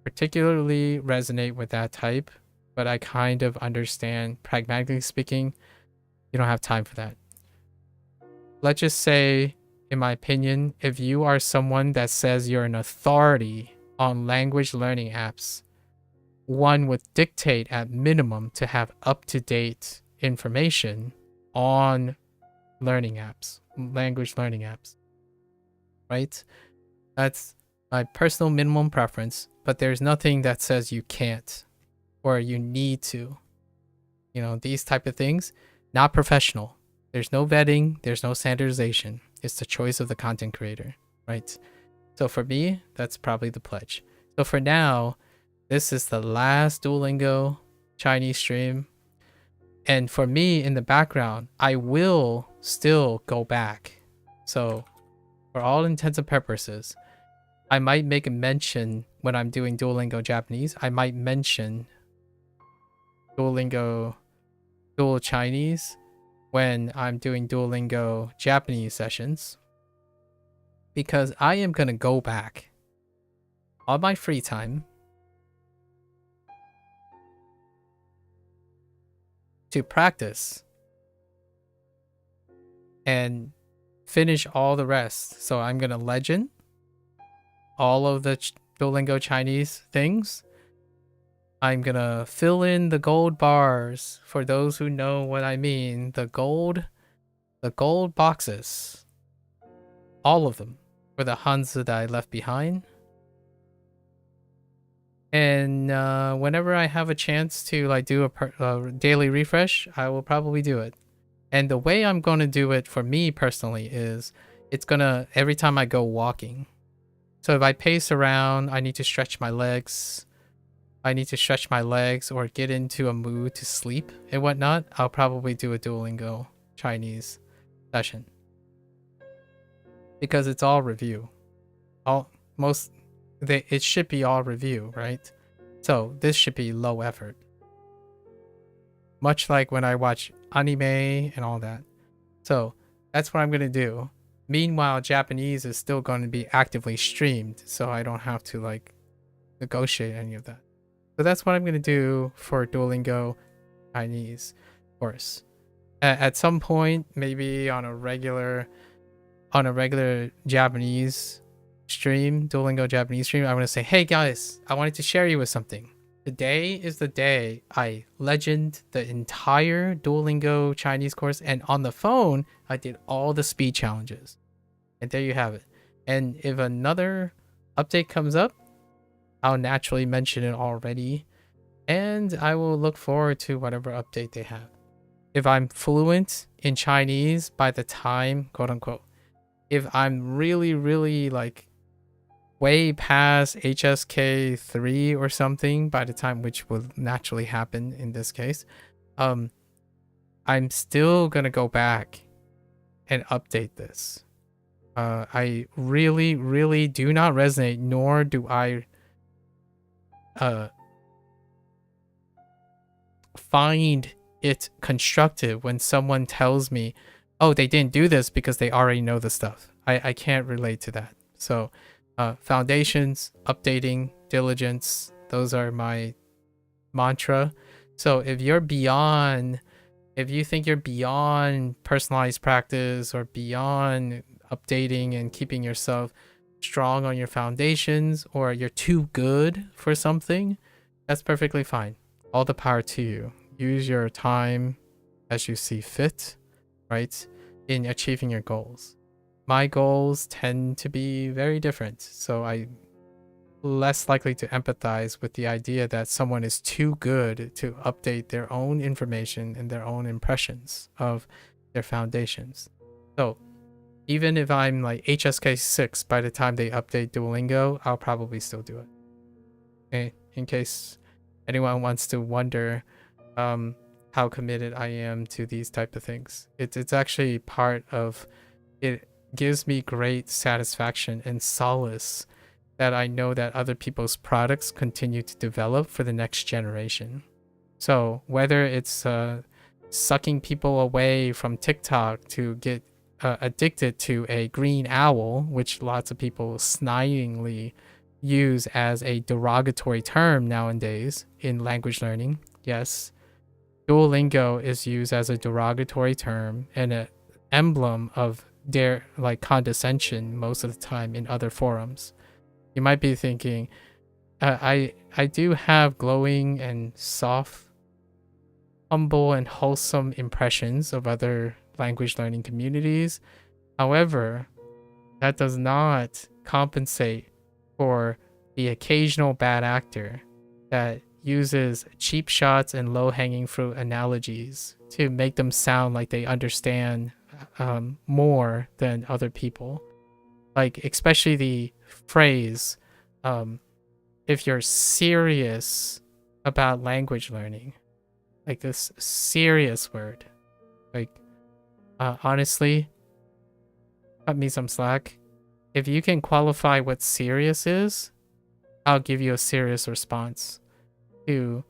particularly resonate with that type, but I kind of understand, pragmatically speaking, you don't have time for that. Let's just say, in my opinion, if you are someone that says you're an authority on language learning apps, one would dictate at minimum to have up-to-date information on learning apps, language learning apps, right? That's my personal minimum preference, but there's nothing that says you can't or you need to. You know, these type of things, not professional. There's no vetting, there's no standardization. It's the choice of the content creator, right? So for me, that's probably the pledge. So for now, this is the last Duolingo Chinese stream. And for me, in the background, I will still go back. So for all intents and purposes, I might make a mention when I'm doing Duolingo Japanese. I might mention Duolingo Dual Chinese when I'm doing Duolingo Japanese sessions, because I am going to go back on my free time to practice and finish all the rest. So I'm going to legend all of the Duolingo Chinese things. I'm going to fill in the gold bars for those who know what I mean. The gold boxes. All of them for the Hanzi that I left behind. And whenever I have a chance to like do a daily refresh, I will probably do it. And the way I'm going to do it for me personally is it's going to, every time I go walking. So if I pace around, I need to stretch my legs. Or get into a mood to sleep and whatnot, I'll probably do a Duolingo Chinese session. Because it's all review. It should be all review, right? So this should be low effort. Much like when I watch anime and all that. So that's what I'm going to do. Meanwhile, Japanese is still going to be actively streamed, so I don't have to like negotiate any of that. So that's what I'm going to do for Duolingo Chinese course. At some point, maybe on a regular Japanese stream, Duolingo Japanese stream, I'm going to say, hey guys, I wanted to share you with something. Today is the day I legend the entire Duolingo Chinese course, and on the phone, I did all the speed challenges. And there you have it. And if another update comes up, I'll naturally mention it already, and I will look forward to whatever update they have. If I'm fluent in Chinese by the time, quote unquote, if I'm really, really like way past HSK 3 or something by the time, which will naturally happen in this case, I'm still gonna go back and update this. I really, really do not resonate, nor do I find it constructive when someone tells me, oh, they didn't do this because they already know the stuff. I can't relate to that. So foundations, updating, diligence. Those are my mantra. So if you think you're beyond personalized practice or beyond updating and keeping yourself strong on your foundations, or you're too good for something, that's perfectly fine. All the power to you. Use your time as you see fit, right, in achieving your goals. My goals tend to be very different, so I'm less likely to empathize with the idea that someone is too good to update their own information and their own impressions of their foundations. So even if I'm like HSK 6 by the time they update Duolingo, I'll probably still do it. Okay, in case anyone wants to wonder how committed I am to these type of things. It's actually part of it. Gives me great satisfaction and solace that I know that other people's products continue to develop for the next generation. So whether it's sucking people away from TikTok to get addicted to a green owl, which lots of people snidingly use as a derogatory term nowadays in language learning. Yes, Duolingo is used as a derogatory term and an emblem of their like condescension most of the time in other forums. You might be thinking, I do have glowing and soft, humble and wholesome impressions of other language learning communities. However, that does not compensate for the occasional bad actor that uses cheap shots and low-hanging fruit analogies to make them sound like they understand more than other people. Like especially the phrase, if you're serious about language learning, like this serious word, like honestly, cut me some slack. If you can qualify what serious is, I'll give you a serious response to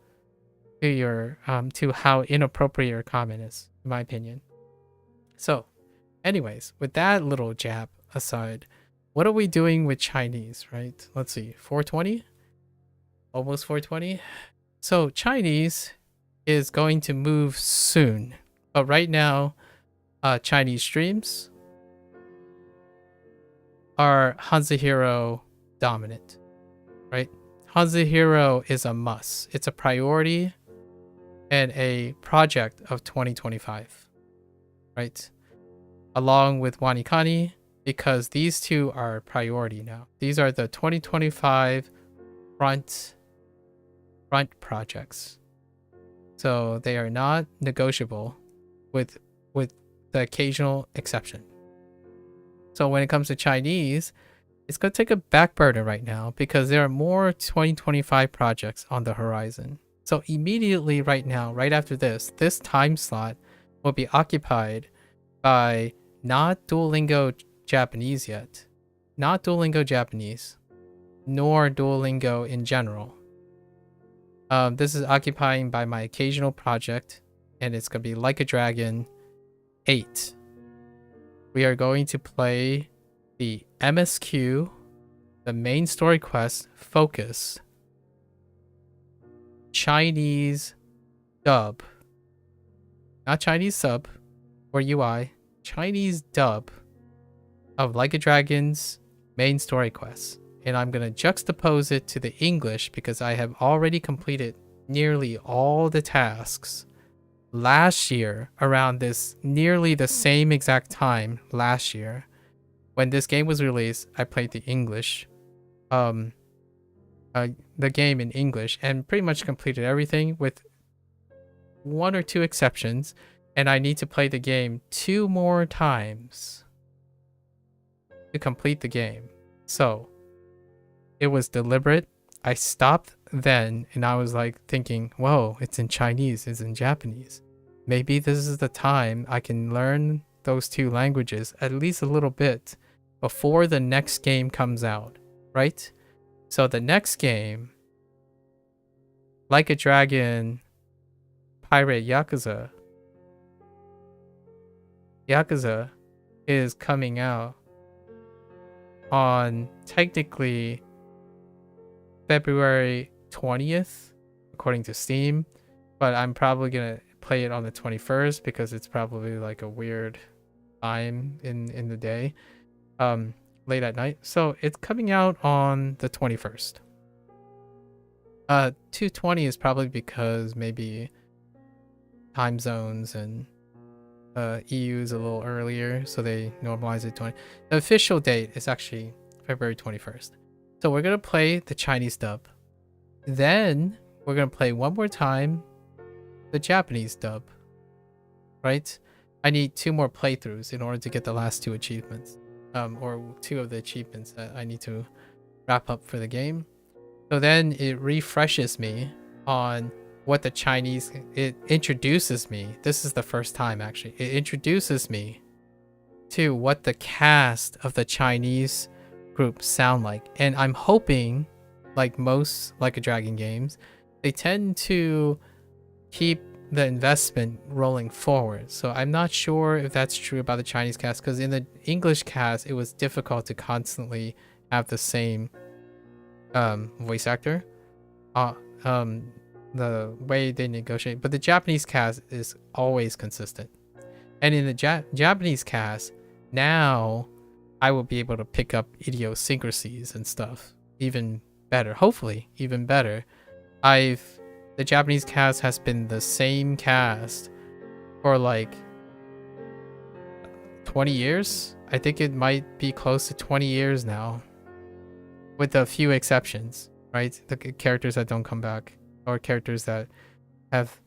your to how inappropriate your comment is, in my opinion. So, anyways, with that little jab aside, what are we doing with Chinese, right? Let's see, 420? Almost 420? So Chinese is going to move soon. But right now, Chinese streams are HanziHero dominant, right? HanziHero is a must. It's a priority and a project of 2025, right? Along with WaniKani, because these two are priority now. These are the 2025 front projects. So they are not negotiable with the occasional exception. So when it comes to Chinese, it's going to take a back burner right now because there are more 2025 projects on the horizon. So immediately right now, right after this time slot will be occupied by not Duolingo Japanese yet, not Duolingo Japanese, nor Duolingo in general. This is occupying by my occasional project, and it's going to be Like a Dragon 8. We are going to play the MSQ, the main story quest, focus, Chinese dub, not Chinese sub or UI, Chinese dub of Like a Dragon's main story quest. And I'm going to juxtapose it to the English because I have already completed nearly all the tasks last year around this nearly the same exact time last year. When this game was released, I played the English, the game in English, and pretty much completed everything with one or two exceptions. And I need to play the game 2 more times to complete the game. So it was deliberate. I stopped then and I was like thinking, whoa, it's in Chinese, it's in Japanese. Maybe this is the time I can learn those 2 languages at least a little bit before the next game comes out, right? So the next game, Like a Dragon Pirate Yakuza is coming out on technically February 20th, according to Steam, but I'm probably gonna play it on the 21st because it's probably like a weird time in the day, late at night. So it's coming out on the 21st. 220 is probably because maybe time zones and EU is a little earlier, so they normalize it 20. The official date is actually February 21st. So we're gonna play the Chinese dub. Then we're gonna play one more time the Japanese dub. Right? I need 2 more playthroughs in order to get the last 2 achievements. Or 2 of the achievements that I need to wrap up for the game. So then it refreshes me on what the Chinese, it introduces me. This is the first time actually. It introduces me to what the cast of the Chinese group sound like. And I'm hoping, like most Like a Dragon games, they tend to keep the investment rolling forward. So I'm not sure if that's true about the Chinese cast, because in the English cast, it was difficult to constantly have the same voice actor. The way they negotiate, but the Japanese cast is always consistent. And in the Japanese cast, now I will be able to pick up idiosyncrasies and stuff even better, hopefully even better. The Japanese cast has been the same cast for like 20 years. I think it might be close to 20 years now, with a few exceptions, right? The characters that don't come back, or characters that have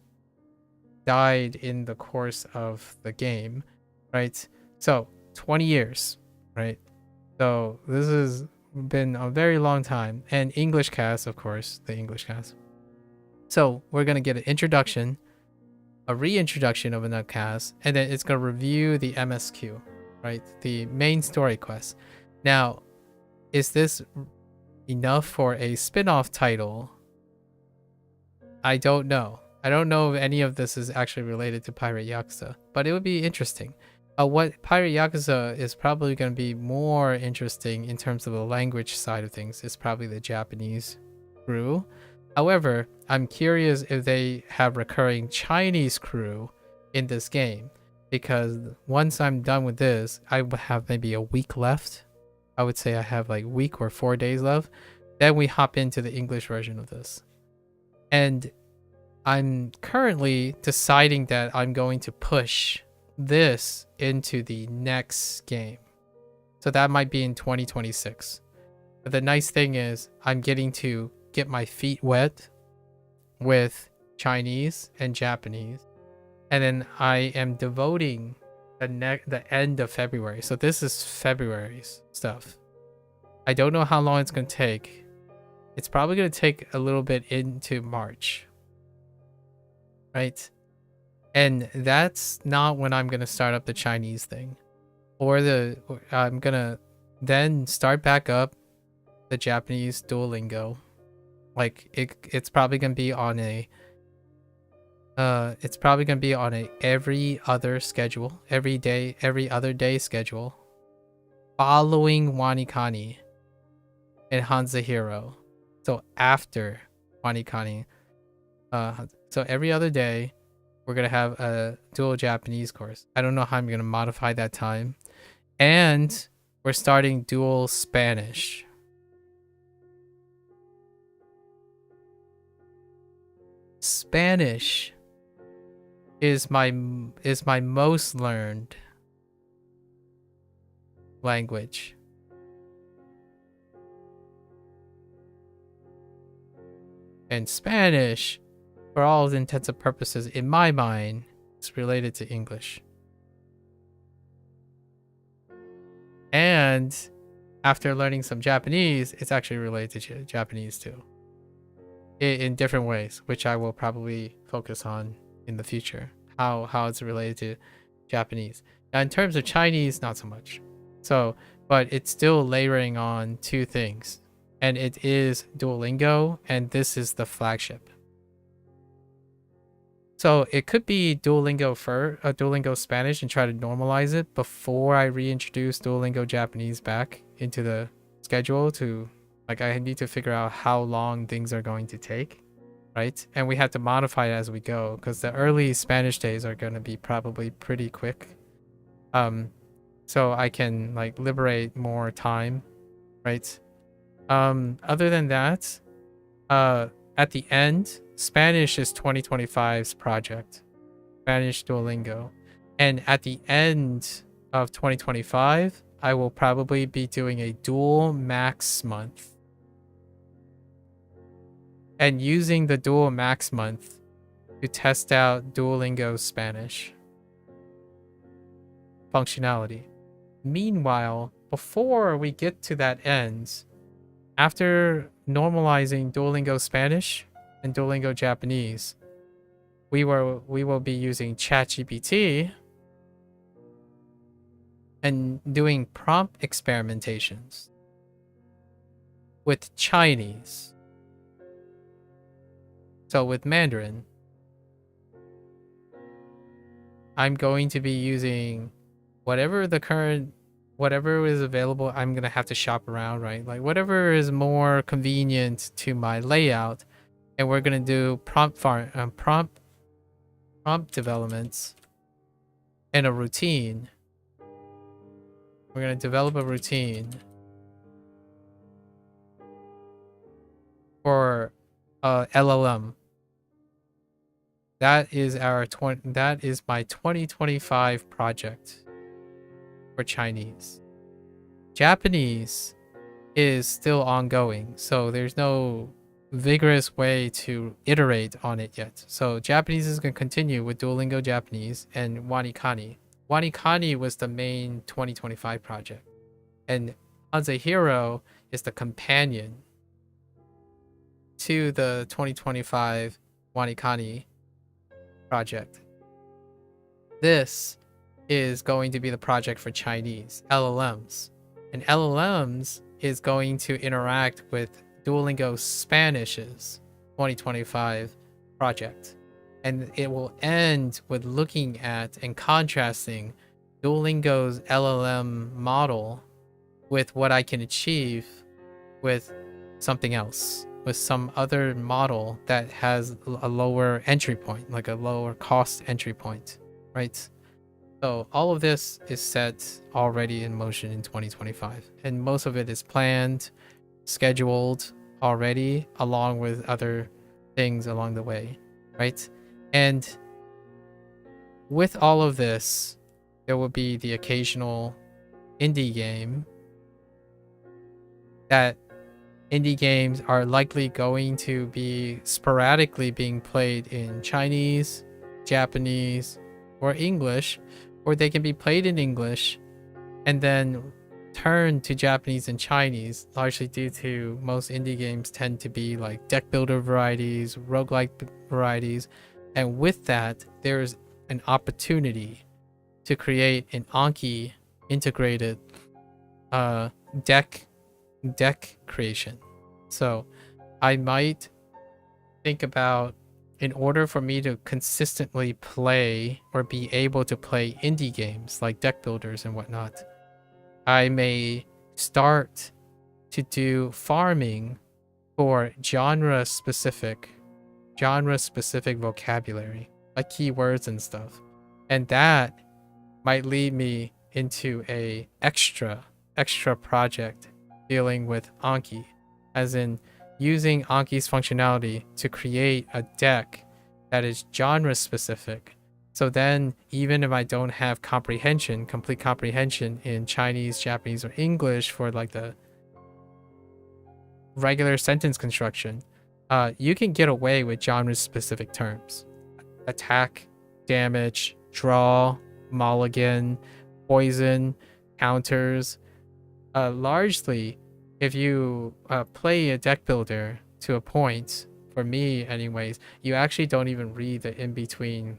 died in the course of the game, right? So 20 years, right? So this has been a very long time. And English cast, of course, the English cast. So we're going to get an introduction, a reintroduction of another cast, and then it's going to review the MSQ, right? The main story quest. Now, is this enough for a spin-off title? I don't know. I don't know if any of this is actually related to Pirate Yakuza, but it would be interesting. What Pirate Yakuza is probably going to be more interesting in terms of the language side of things is probably the Japanese crew. However, I'm curious if they have recurring Chinese crew in this game, because once I'm done with this, I would have maybe a week left. I would say I have like a week or 4 days left. Then we hop into the English version of this. And I'm currently deciding that I'm going to push this into the next game. So that might be in 2026. But the nice thing is I'm getting to get my feet wet with Chinese and Japanese. And then I am devoting the end of February. So this is February's stuff. I don't know how long it's going to take. It's probably going to take a little bit into March. Right? And that's not when I'm going to start up the Chinese thing. I'm going to then start back up the Japanese Duolingo. Like it's probably going to be on a every other schedule, every other day schedule, following WaniKani and HanziHero. So after WaniKani, so every other day, we're gonna have a dual Japanese course. I don't know how I'm gonna modify that time, and we're starting dual Spanish. Spanish is my most learned language. And Spanish, for all intents and purposes, in my mind, is related to English. And after learning some Japanese, it's actually related to Japanese too. In different ways, which I will probably focus on in the future. How it's related to Japanese. Now, in terms of Chinese, not so much. So, but it's still layering on 2 things. And it is Duolingo, and this is the flagship. So it could be Duolingo Spanish and try to normalize it before I reintroduce Duolingo Japanese back into the schedule to Like I need to figure out how long things are going to take, right? And we have to modify it as we go because the early Spanish days are going to be probably pretty quick. So I can like liberate more time, right? Other than that, at the end, Spanish is 2025's project, Spanish Duolingo. And at the end of 2025, I will probably be doing a dual max month. And using the dual max month to test out Duolingo Spanish functionality. Meanwhile, before we get to that end, after normalizing Duolingo Spanish and Duolingo Japanese, we will be using ChatGPT and doing prompt experimentations with Chinese. So with Mandarin, I'm going to be using whatever is available. I'm gonna have to shop around, right? Like whatever is more convenient to my layout, and we're gonna do prompt developments and a routine. We're gonna develop a routine for LLM. That is my 2025 project for Chinese. Japanese is still ongoing, so there's no vigorous way to iterate on it yet. So Japanese is going to continue with Duolingo Japanese and WaniKani. WaniKani was the main 2025 project, and HanziHero is the companion to the 2025 WaniKani project. This is going to be the project for Chinese LLMs, and LLMs is going to interact with Duolingo Spanish's 2025 project, and it will end with looking at and contrasting Duolingo's LLM model with what I can achieve with something else, with some other model that has a lower entry point, like a lower cost entry point, right? So all of this is set already in motion in 2025, and most of it is planned, scheduled already, along with other things along the way, right? And with all of this, there will be the occasional indie game. That indie games are likely going to be sporadically being played in Chinese, Japanese, or English, or they can be played in English and then turn to Japanese and Chinese, largely due to most indie games tend to be like deck builder varieties, roguelike varieties, and with that, there's an opportunity to create an Anki integrated deck creation. So I might think about, in order for me to consistently play or be able to play indie games like deck builders and whatnot, I may start to do farming for genre specific vocabulary, like keywords and stuff. And that might lead me into a extra project dealing with Anki, as in using Anki's functionality to create a deck that is genre specific. So then even if I don't have complete comprehension in Chinese, Japanese, or English for like the regular sentence construction, you can get away with genre specific terms. Attack, damage, draw, mulligan, poison, counters. Largely, if you play a deck builder to a point, for me anyways, you actually don't even read the in-between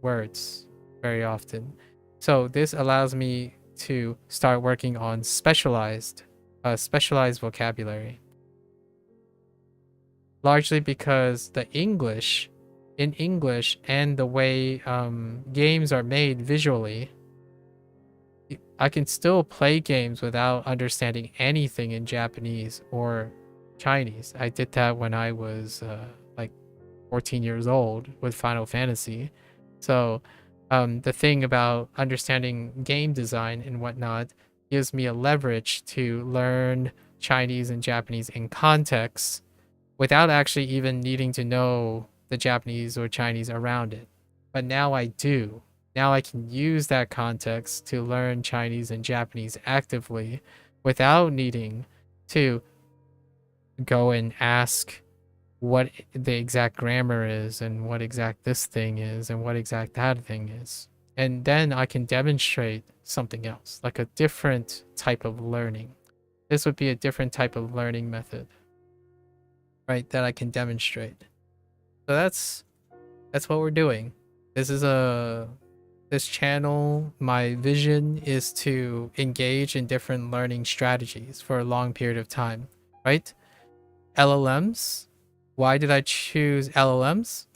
words very often. So this allows me to start working on specialized vocabulary. Largely because the English and the way games are made visually, I can still play games without understanding anything in Japanese or Chinese. I did that when I was like 14 years old with Final Fantasy. So the thing about understanding game design and whatnot gives me a leverage to learn Chinese and Japanese in context without actually even needing to know the Japanese or Chinese around it. But now I do. Now I can use that context to learn Chinese and Japanese actively without needing to go and ask what the exact grammar is and what exact this thing is and what exact that thing is. And then I can demonstrate something else, like a different type of learning. This would be a different type of learning method, right, that I can demonstrate. So that's what we're doing. This channel, my vision is to engage in different learning strategies for a long period of time, right? LLMs. Why did I choose LLMs?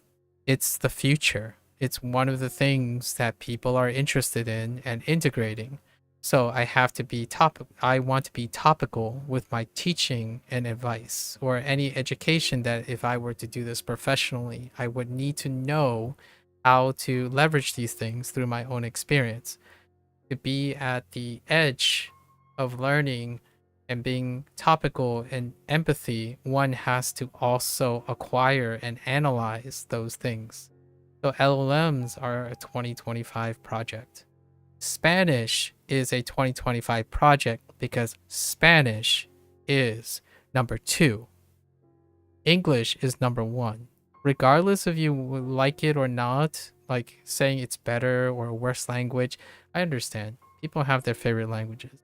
It's the future. It's one of the things that people are interested in and integrating. So I want to be topical with my teaching and advice, or any education that if I were to do this professionally, I would need to know how to leverage these things through my own experience. To be at the edge of learning and being topical and empathy, one has to also acquire and analyze those things. So LLMs are a 2025 project. Spanish is a 2025 project because Spanish is number 2. English is number 1. Regardless if you like it or not, like saying it's better or worse language, I understand. People have their favorite languages.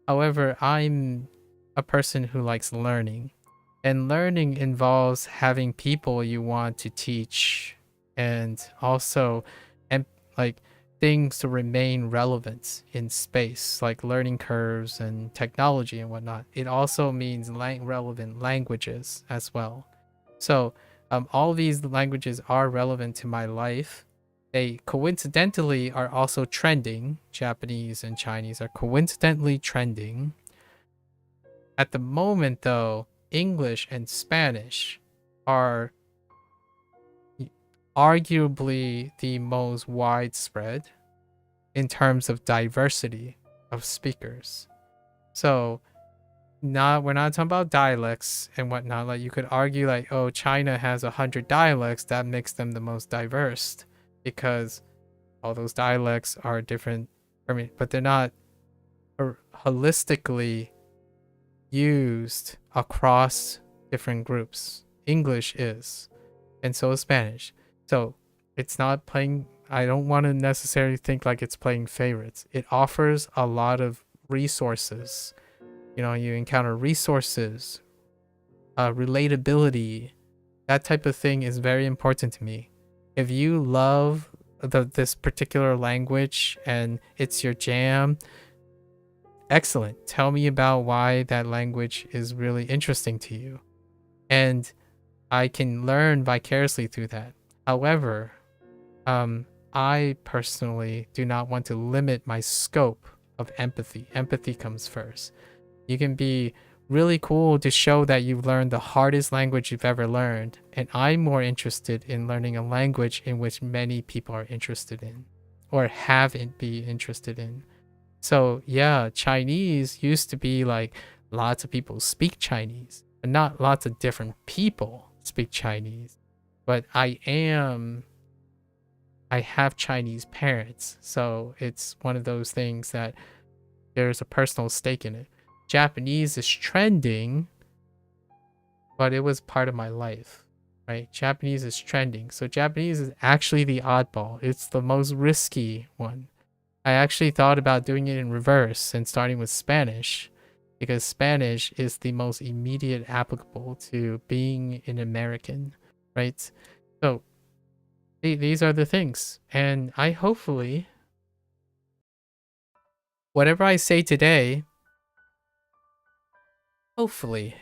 However, I'm a person who likes learning, and learning involves having people you want to teach, and also like things to remain relevant in space, like learning curves and technology and whatnot. It also means relevant languages as well. So all these languages are relevant to my life. They coincidentally are also trending. Japanese and Chinese are coincidentally trending. At the moment, though, English and Spanish are arguably the most widespread in terms of diversity of speakers. So we're not talking about dialects and whatnot. Like you could argue like, oh, China has 100 dialects, that makes them the most diverse because all those dialects are different. I mean, but they're not holistically used across different groups. English is, and so is Spanish. So it's not playing, I don't want to necessarily think like it's playing favorites. It offers a lot of resources. You know, you encounter resources, relatability. That type of thing is very important to me. If you love this particular language and it's your jam, excellent. Tell me about why that language is really interesting to you. And I can learn vicariously through that. However, I personally do not want to limit my scope of empathy. Empathy comes first. You can be really cool to show that you've learned the hardest language you've ever learned. And I'm more interested in learning a language in which many people are interested in or haven't been interested in. So yeah, Chinese used to be like lots of people speak Chinese, but not lots of different people speak Chinese. But I have Chinese parents, so it's one of those things that there's a personal stake in it. Japanese is trending, but it was part of my life, right? Japanese is trending. So Japanese is actually the oddball. It's the most risky one. I actually thought about doing it in reverse and starting with Spanish, because Spanish is the most immediate applicable to being an American, right? So these are the things. And I hopefully, whatever I say today, hopefully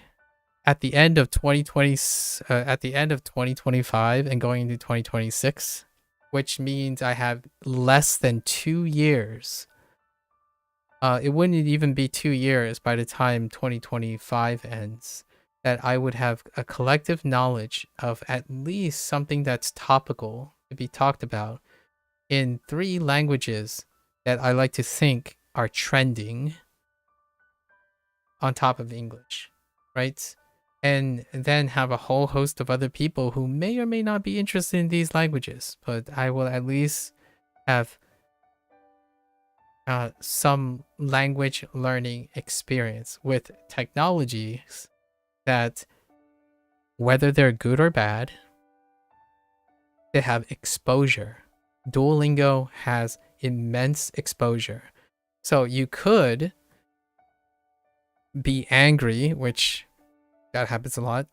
at the end of 2025 and going into 2026, which means I have less than 2 years. It wouldn't even be 2 years by the time 2025 ends. that I would have a collective knowledge of at least something that's topical to be talked about in 3 languages that I like to think are trending on top of English, right? And then have a whole host of other people who may or may not be interested in these languages, but I will at least have some language learning experience with technologies that, whether they're good or bad, they have exposure. Duolingo has immense exposure. So you could be angry, which that happens a lot,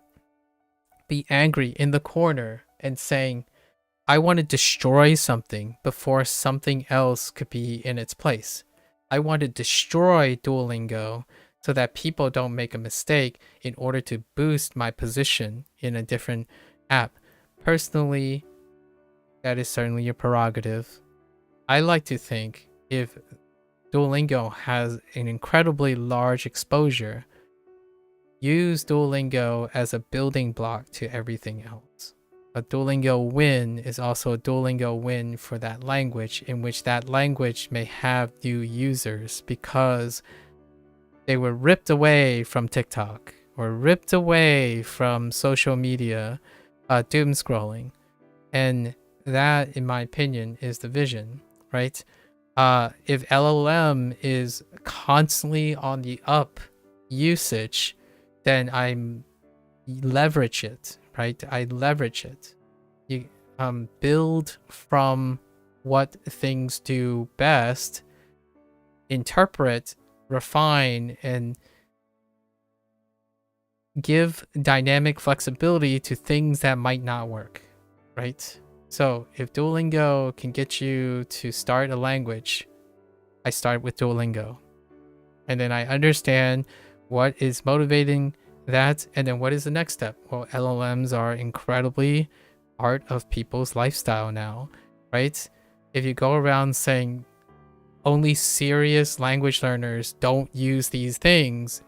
be angry in the corner and saying, I want to destroy something before something else could be in its place. I want to destroy Duolingo so that people don't make a mistake in order to boost my position in a different app. Personally, that is certainly your prerogative. I like to think if Duolingo has an incredibly large exposure, use Duolingo as a building block to everything else. A Duolingo win is also a Duolingo win for that language, in which that language may have new users because they were ripped away from TikTok or ripped away from social media, doom scrolling. And that, in my opinion, is the vision, right? If LLM is constantly on the up usage, then I'm leverage it, right? I leverage it. You build from what things do best, interpret, refine, and give dynamic flexibility to things that might not work, right? So if Duolingo can get you to start a language, I start with Duolingo. And then I understand what is motivating that, and then what is the next step? Well, LLMs are incredibly part of people's lifestyle now, right? If you go around saying only serious language learners don't use these things,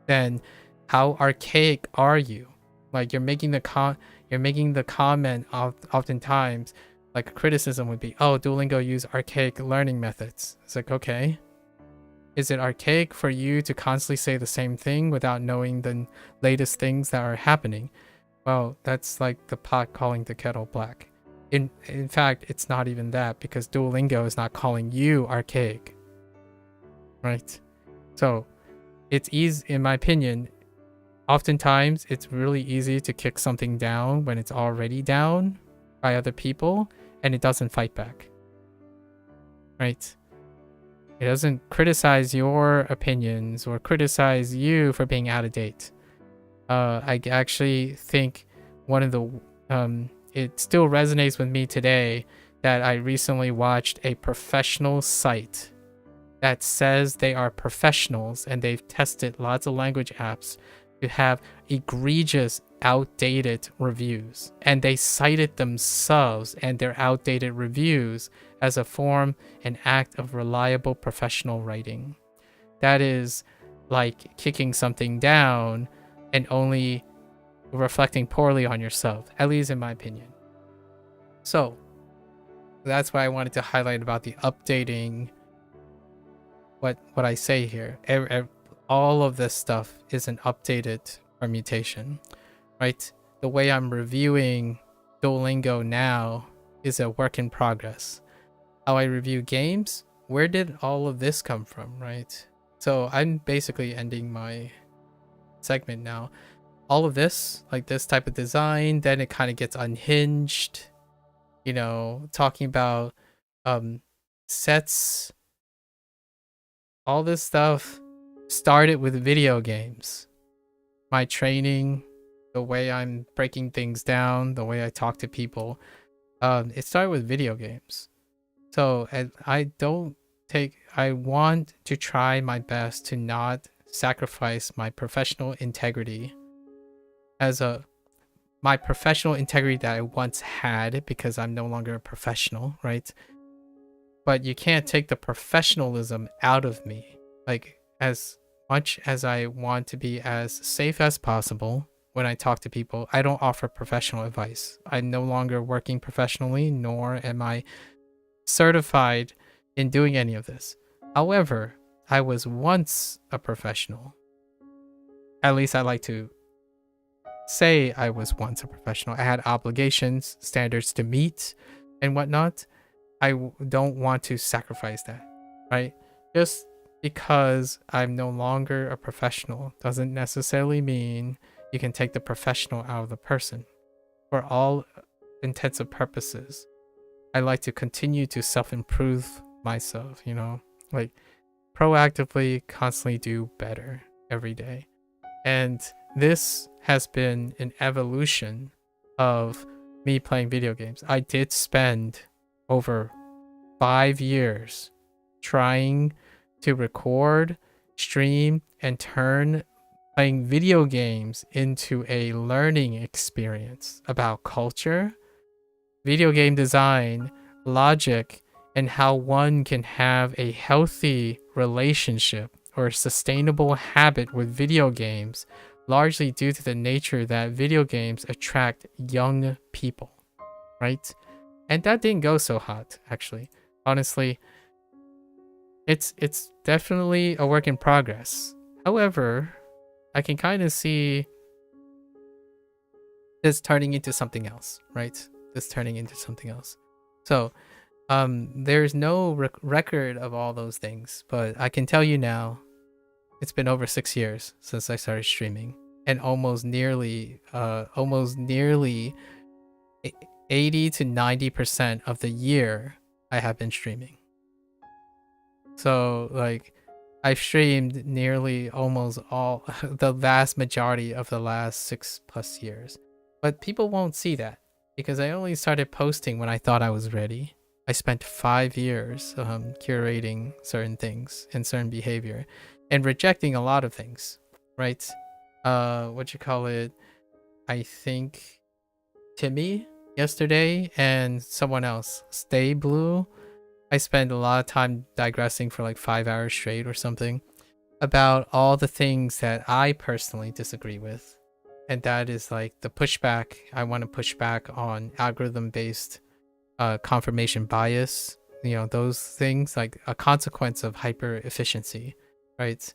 then how archaic are you? Like, you're making the comment oftentimes, like a criticism would be, oh, Duolingo use archaic learning methods. It's like, okay, is it archaic for you to constantly say the same thing without knowing the latest things that are happening? Well, that's like the pot calling the kettle black. In fact, it's not even that, because Duolingo is not calling you archaic, right? So it's easy, in my opinion, oftentimes it's really easy to kick something down when it's already down by other people and it doesn't fight back, right? It doesn't criticize your opinions or criticize you for being out of date. I actually think one of the it still resonates with me today that I recently watched a professional site that says they are professionals and they've tested lots of language apps to have egregious outdated reviews, and they cited themselves and their outdated reviews as a form and act of reliable professional writing. That is like kicking something down and only reflecting poorly on yourself, at least in my opinion. So that's why I wanted to highlight about the updating what I say here. All of this stuff is an updated permutation, right? The way I'm reviewing Duolingo now is a work in progress. How I review games, where did all of this come from, right? So I'm basically ending my segment now. All of this, like this type of design, then it kind of gets unhinged, you know, talking about sets, all this stuff started with video games. My training, the way I'm breaking things down, the way I talk to people, it started with video games. So I want to try my best to not sacrifice my professional integrity my professional integrity that I once had, because I'm no longer a professional, right? But you can't take the professionalism out of me. Like, as much as I want to be as safe as possible when I talk to people, I don't offer professional advice. I'm no longer working professionally, nor am I certified in doing any of this. However, I was once a professional. At least I like to say I was once a professional. I had obligations, standards to meet, and whatnot. I don't want to sacrifice that, right? Just because I'm no longer a professional doesn't necessarily mean you can take the professional out of the person. For all intents and purposes, I like to continue to self-improve myself, you know, like proactively constantly do better every day. And this has been an evolution of me playing video games. I did spend over 5 years trying to record, stream, and turn playing video games into a learning experience about culture, video game design, logic, and how one can have a healthy relationship or sustainable habit with video games, largely due to the nature that video games attract young people, right? And that didn't go so hot, actually. Honestly, it's definitely a work in progress. However, I can kind of see this turning into something else, right? This turning into something else. So, there's no record of all those things, but I can tell you now, it's been over 6 years since I started streaming, and almost nearly 80 to 90% of the year I have been streaming. So like I've streamed nearly almost all the vast majority of the last 6+ years. But people won't see that because I only started posting when I thought I was ready. I spent 5 years curating certain things and certain behavior and rejecting a lot of things, right? I think Timmy yesterday and someone else, Stay Blue. I spent a lot of time digressing for like 5 hours straight or something about all the things that I personally disagree with. And that is like the pushback. I want to push back on algorithm-based confirmation bias, you know, those things, like a consequence of hyper efficiency, right?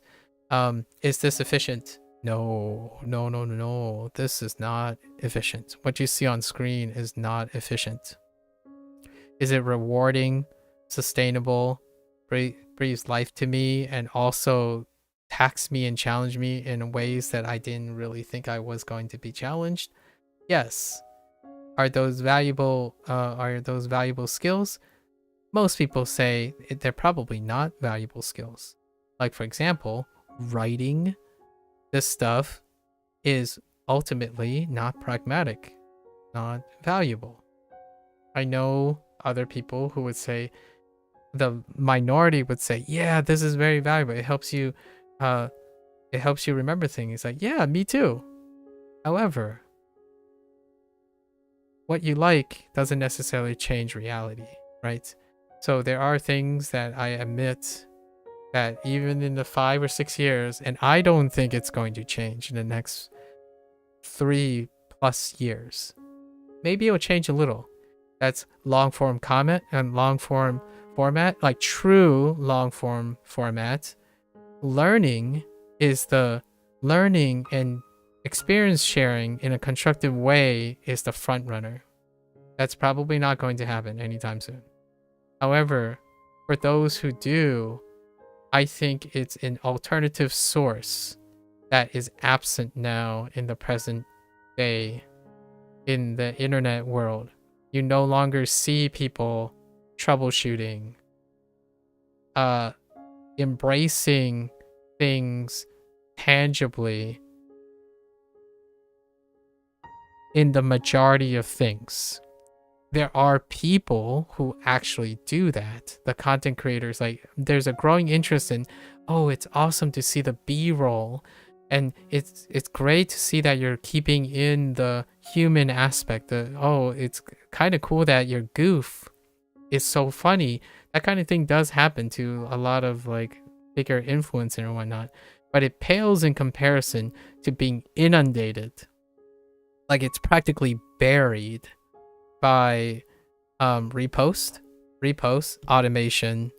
Is this efficient? No. This is not efficient. What you see on screen is not efficient. Is it rewarding, sustainable, breathes life to me, and also tax me and challenge me in ways that I didn't really think I was going to be challenged? Yes. Are those valuable skills? Most people say they're probably not valuable skills. Like, for example, writing this stuff is ultimately not pragmatic, not valuable. I know other people who would say, the minority would say, yeah, this is very valuable. It helps you remember things. It's like, yeah, me too. However, what you like doesn't necessarily change reality, right? So there are things that I admit that even in the 5 or 6 years, and I don't think it's going to change in the next 3+ years. Maybe it'll change a little. That's long form comment and long form format, like true long form format. Learning is the learning, and experience sharing in a constructive way is the front runner. That's probably not going to happen anytime soon. However, for those who do, I think it's an alternative source that is absent now in the present day in the internet world. You no longer see people troubleshooting, embracing things tangibly in the majority of things. There are people who actually do that. The content creators, like, there's a growing interest in, oh, it's awesome to see the B-roll, and it's great to see that you're keeping in the human aspect. It's kind of cool that your goof is so funny. That kind of thing does happen to a lot of like bigger influencer and whatnot. but it pales in comparison to being inundated. Like it's practically buried by repost, automation,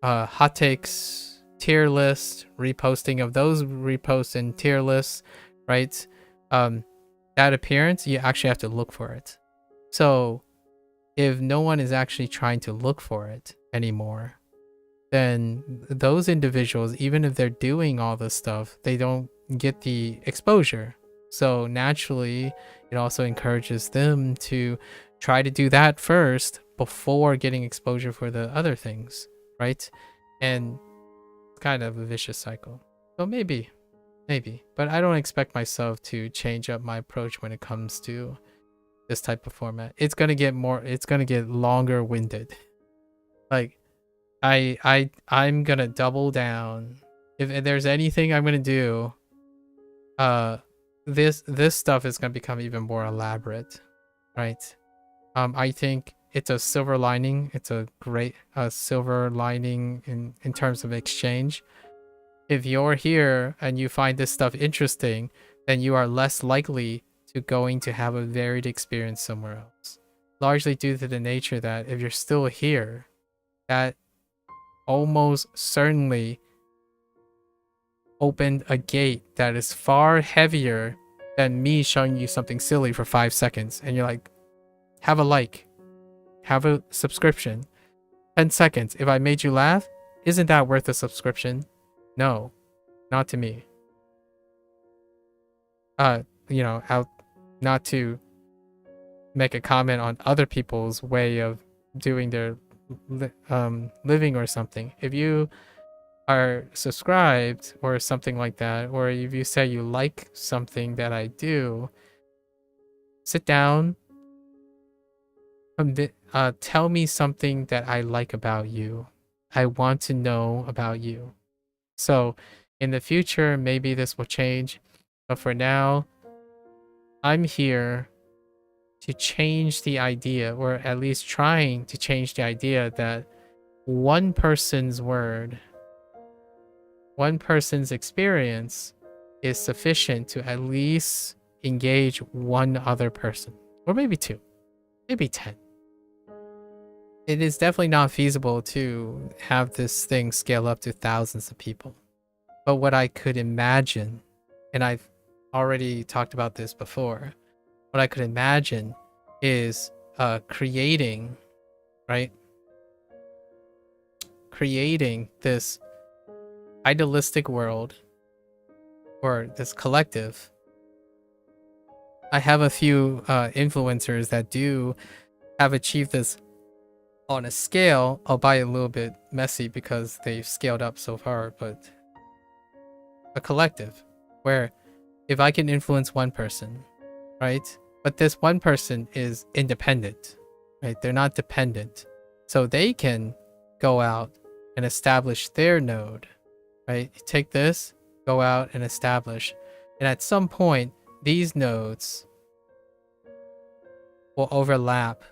hot takes, tier list, reposting of those reposts and tier lists, right? That appearance, you actually have to look for it. So if no one is actually trying to look for it anymore, then those individuals, even if they're doing all this stuff, they don't get the exposure. So naturally, it also encourages them to try to do that first before getting exposure for the other things, right? And it's kind of a vicious cycle. So maybe, but I don't expect myself to change up my approach when it comes to this type of format. It's gonna get longer winded. Like I'm gonna double down. If there's anything I'm gonna do, this stuff is gonna become even more elaborate, right? I think it's a silver lining. It's a great silver lining in terms of exchange. If you're here and you find this stuff interesting, then you are less likely to going to have a varied experience somewhere else. Largely due to the nature that if you're still here, that almost certainly opened a gate that is far heavier than me showing you something silly for 5 seconds. And you're like, have a like, have a subscription. 10 seconds. If I made you laugh, isn't that worth a subscription? No, not to me. Not to make a comment on other people's way of doing their living or something. If you are subscribed or something like that, or if you say you like something that I do, sit down, tell me something that I like about you. I want to know about you. So in the future, maybe this will change, but for now, I'm here to change the idea, or at least trying to change the idea, that one person's word, one person's experience is sufficient to at least engage one other person, or maybe 2, maybe 10. It is definitely not feasible to have this thing scale up to thousands of people. But what I could imagine, and I've already talked about this before, what I could imagine is creating this idealistic world, or this collective. I have a few influencers that do have achieved this on a scale, albeit a little bit messy because they've scaled up so far, but a collective where if I can influence one person, right? But this one person is independent, right? They're not dependent. So they can go out and establish their node, right? Take this, go out and establish. And at some point, these nodes will overlap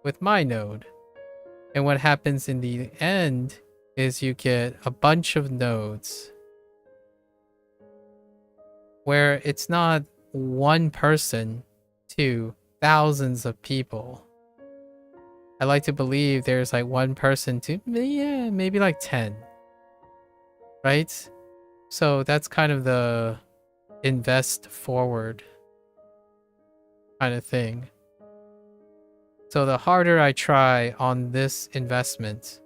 with my node. And what happens in the end is you get a bunch of nodes where it's not one person to thousands of people. I like to believe there's like one person to, maybe like 10, right? So that's kind of the invest forward kind of thing. So the harder I try on this investment,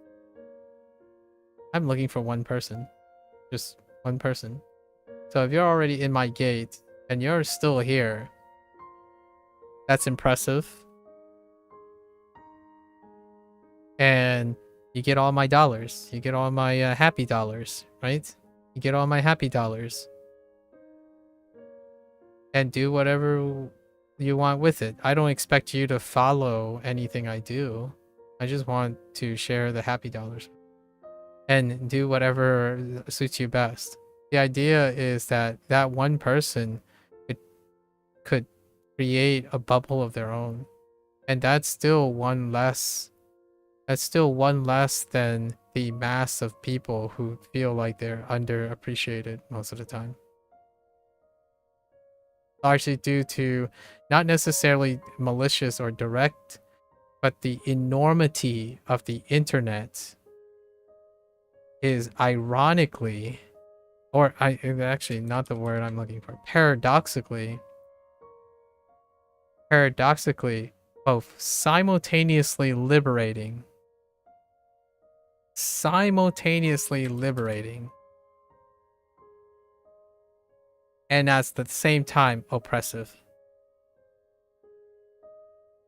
I'm looking for one person, just one person. So if you're already in my gate and you're still here, that's impressive. And you get all my dollars. You get all my happy dollars, right? You get all my happy dollars. And do whatever you want with it. I don't expect you to follow anything I do. I just want to share the happy dollars and do whatever suits you best. The idea is that that one person could create a bubble of their own, and that's still one less than the mass of people who feel like they're underappreciated most of the time. Largely due to not necessarily malicious or direct, but the enormity of the internet is ironically, actually not the word I'm looking for, paradoxically, both simultaneously liberating, and at the same time oppressive.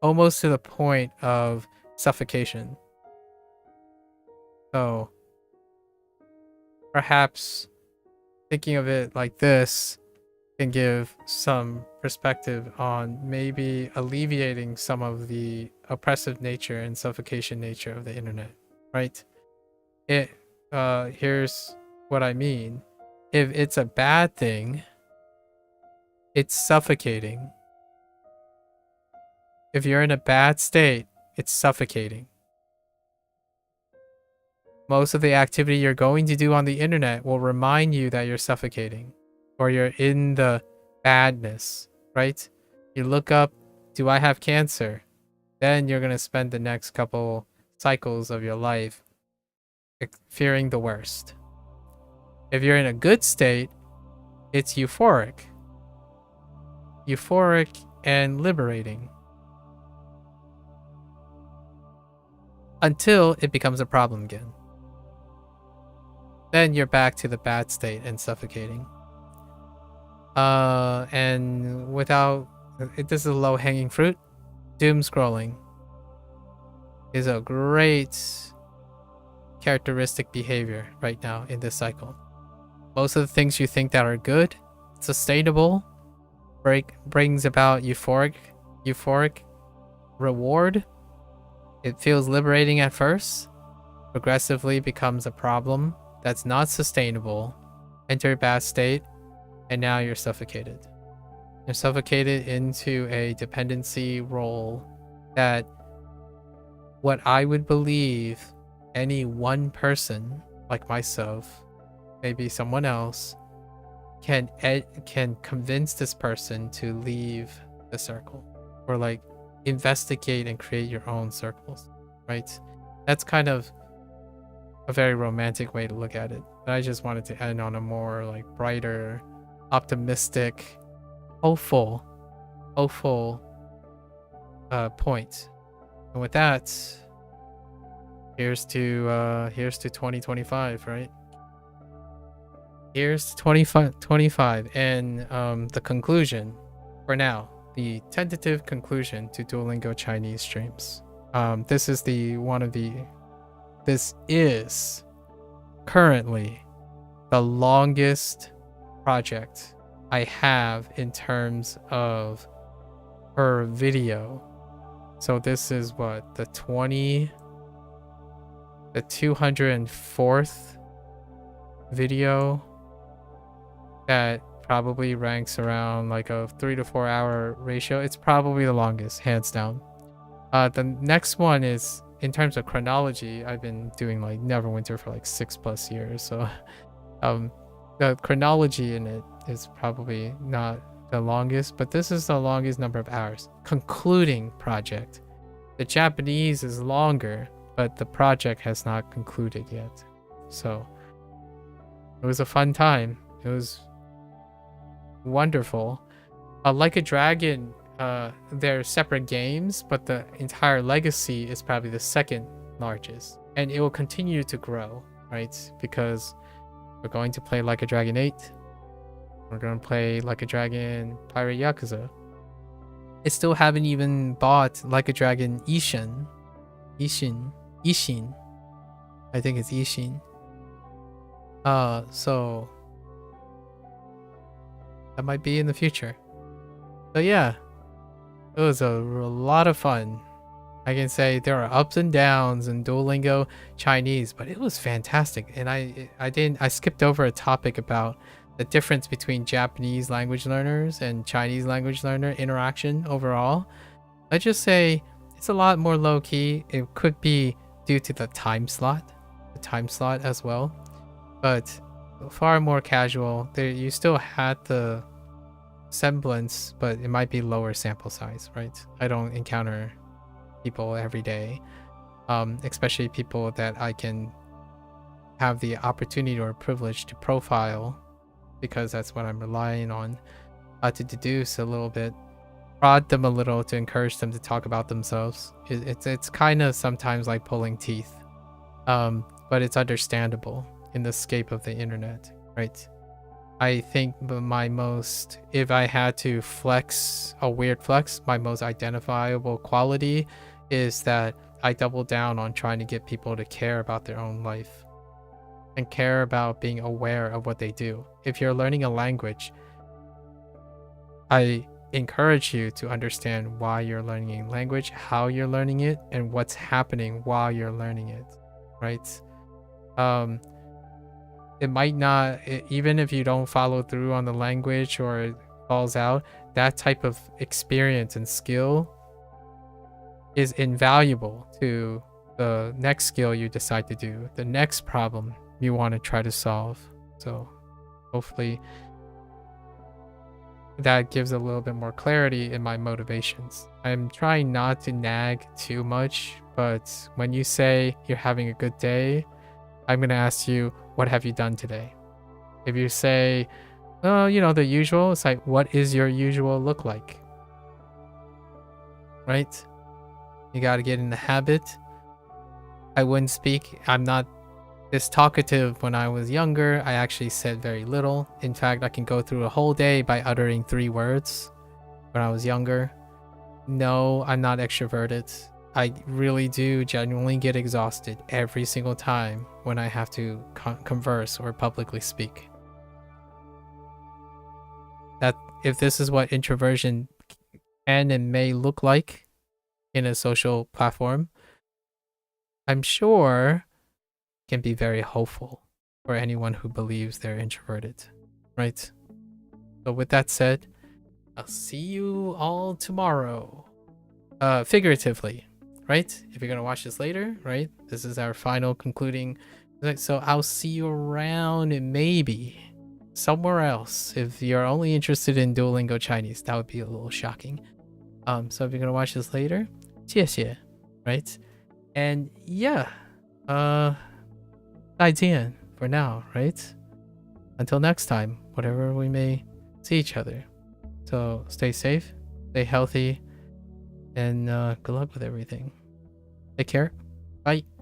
Almost to the point of suffocation. So, perhaps thinking of it like this can give some perspective on maybe alleviating some of the oppressive nature and suffocation nature of the internet, right? Here's what I mean. If it's a bad thing, it's suffocating. If you're in a bad state, it's suffocating. Most of the activity you're going to do on the internet will remind you that you're suffocating or you're in the badness, right? You look up, do I have cancer? Then you're going to spend the next couple cycles of your life fearing the worst. If you're in a good state, it's euphoric. Euphoric and liberating. Until it becomes a problem again. Then you're back to the bad state and suffocating. And without... This is a low-hanging fruit. Doom scrolling is a great characteristic behavior right now in this cycle. Most of the things you think that are good, sustainable, brings about euphoric reward. It feels liberating at first, progressively becomes a problem that's not sustainable, enter a bad state, and now you're suffocated. You're suffocated into a dependency role that what I would believe any one person like myself, maybe someone else, can convince this person to leave the circle or like investigate and create your own circles, right? That's kind of a very romantic way to look at it. But I just wanted to end on a more like brighter, optimistic, hopeful point. And with that, here's to 2025, right? Here's to 2025 and the conclusion for now, the tentative conclusion to Duolingo Chinese streams. This is currently the longest project I have in terms of per video. So this is what, the 204th video that probably ranks around like a 3 to 4 hour ratio. It's probably the longest, hands down. The next one is, in terms of chronology, I've been doing like Neverwinter for like 6+ years. So the chronology in it is probably not the longest, but this is the longest number of hours. Concluding project. The Japanese is longer, but the project has not concluded yet. So it was a fun time. It was wonderful. Like a Dragon, they're separate games, but the entire legacy is probably the second largest, and it will continue to grow, right? Because we're going to play Like a Dragon 8. We're going to play Like a Dragon Pirate Yakuza. I still haven't even bought Like a Dragon Ishin. I think it's Ishin. So that might be in the future. So yeah, it was a lot of fun. I can say there are ups and downs in Duolingo Chinese, but it was fantastic. And I skipped over a topic about the difference between Japanese language learners and Chinese language learner interaction overall. Let's just say it's a lot more low-key. It could be due to the time slot. the time slot as well, but far more casual. There, you still had the semblance, but it might be lower sample size, right? I don't encounter people every day, especially people that I can have the opportunity or privilege to profile, because that's what I'm relying on to deduce a little bit, prod them a little to encourage them to talk about themselves. It's kind of sometimes like pulling teeth, but it's understandable in the scape of the internet, right? I think if I had to flex a weird flex, my most identifiable quality is that I double down on trying to get people to care about their own life and care about being aware of what they do. If you're learning a language, I encourage you to understand why you're learning a language, how you're learning it, and what's happening while you're learning it, right? It might not, even if you don't follow through on the language or it falls out, that type of experience and skill is invaluable to the next skill you decide to do, the next problem you want to try to solve. So hopefully that gives a little bit more clarity in my motivations. I'm trying not to nag too much, but when you say you're having a good day, I'm going to ask you, what have you done today? If you say, oh, you know, the usual, it's like, what is your usual look like? Right? You got to get in the habit. I wouldn't speak. I'm not this talkative when I was younger. I actually said very little. In fact, I can go through a whole day by uttering 3 words when I was younger. No, I'm not extroverted. I really do genuinely get exhausted every single time when I have to converse or publicly speak. That if this is what introversion can and may look like in a social platform, I'm sure can be very hopeful for anyone who believes they're introverted, right? So with that said, I'll see you all tomorrow. Figuratively, right? If you're gonna watch this later, right? This is our final concluding. So I'll see you around and maybe somewhere else. If you're only interested in Duolingo Chinese, that would be a little shocking. So if you're gonna watch this later, 谢谢, right? And yeah, 再见 for now, right? Until next time, whatever we may see each other. So stay safe, stay healthy, and good luck with everything. Take care. Bye.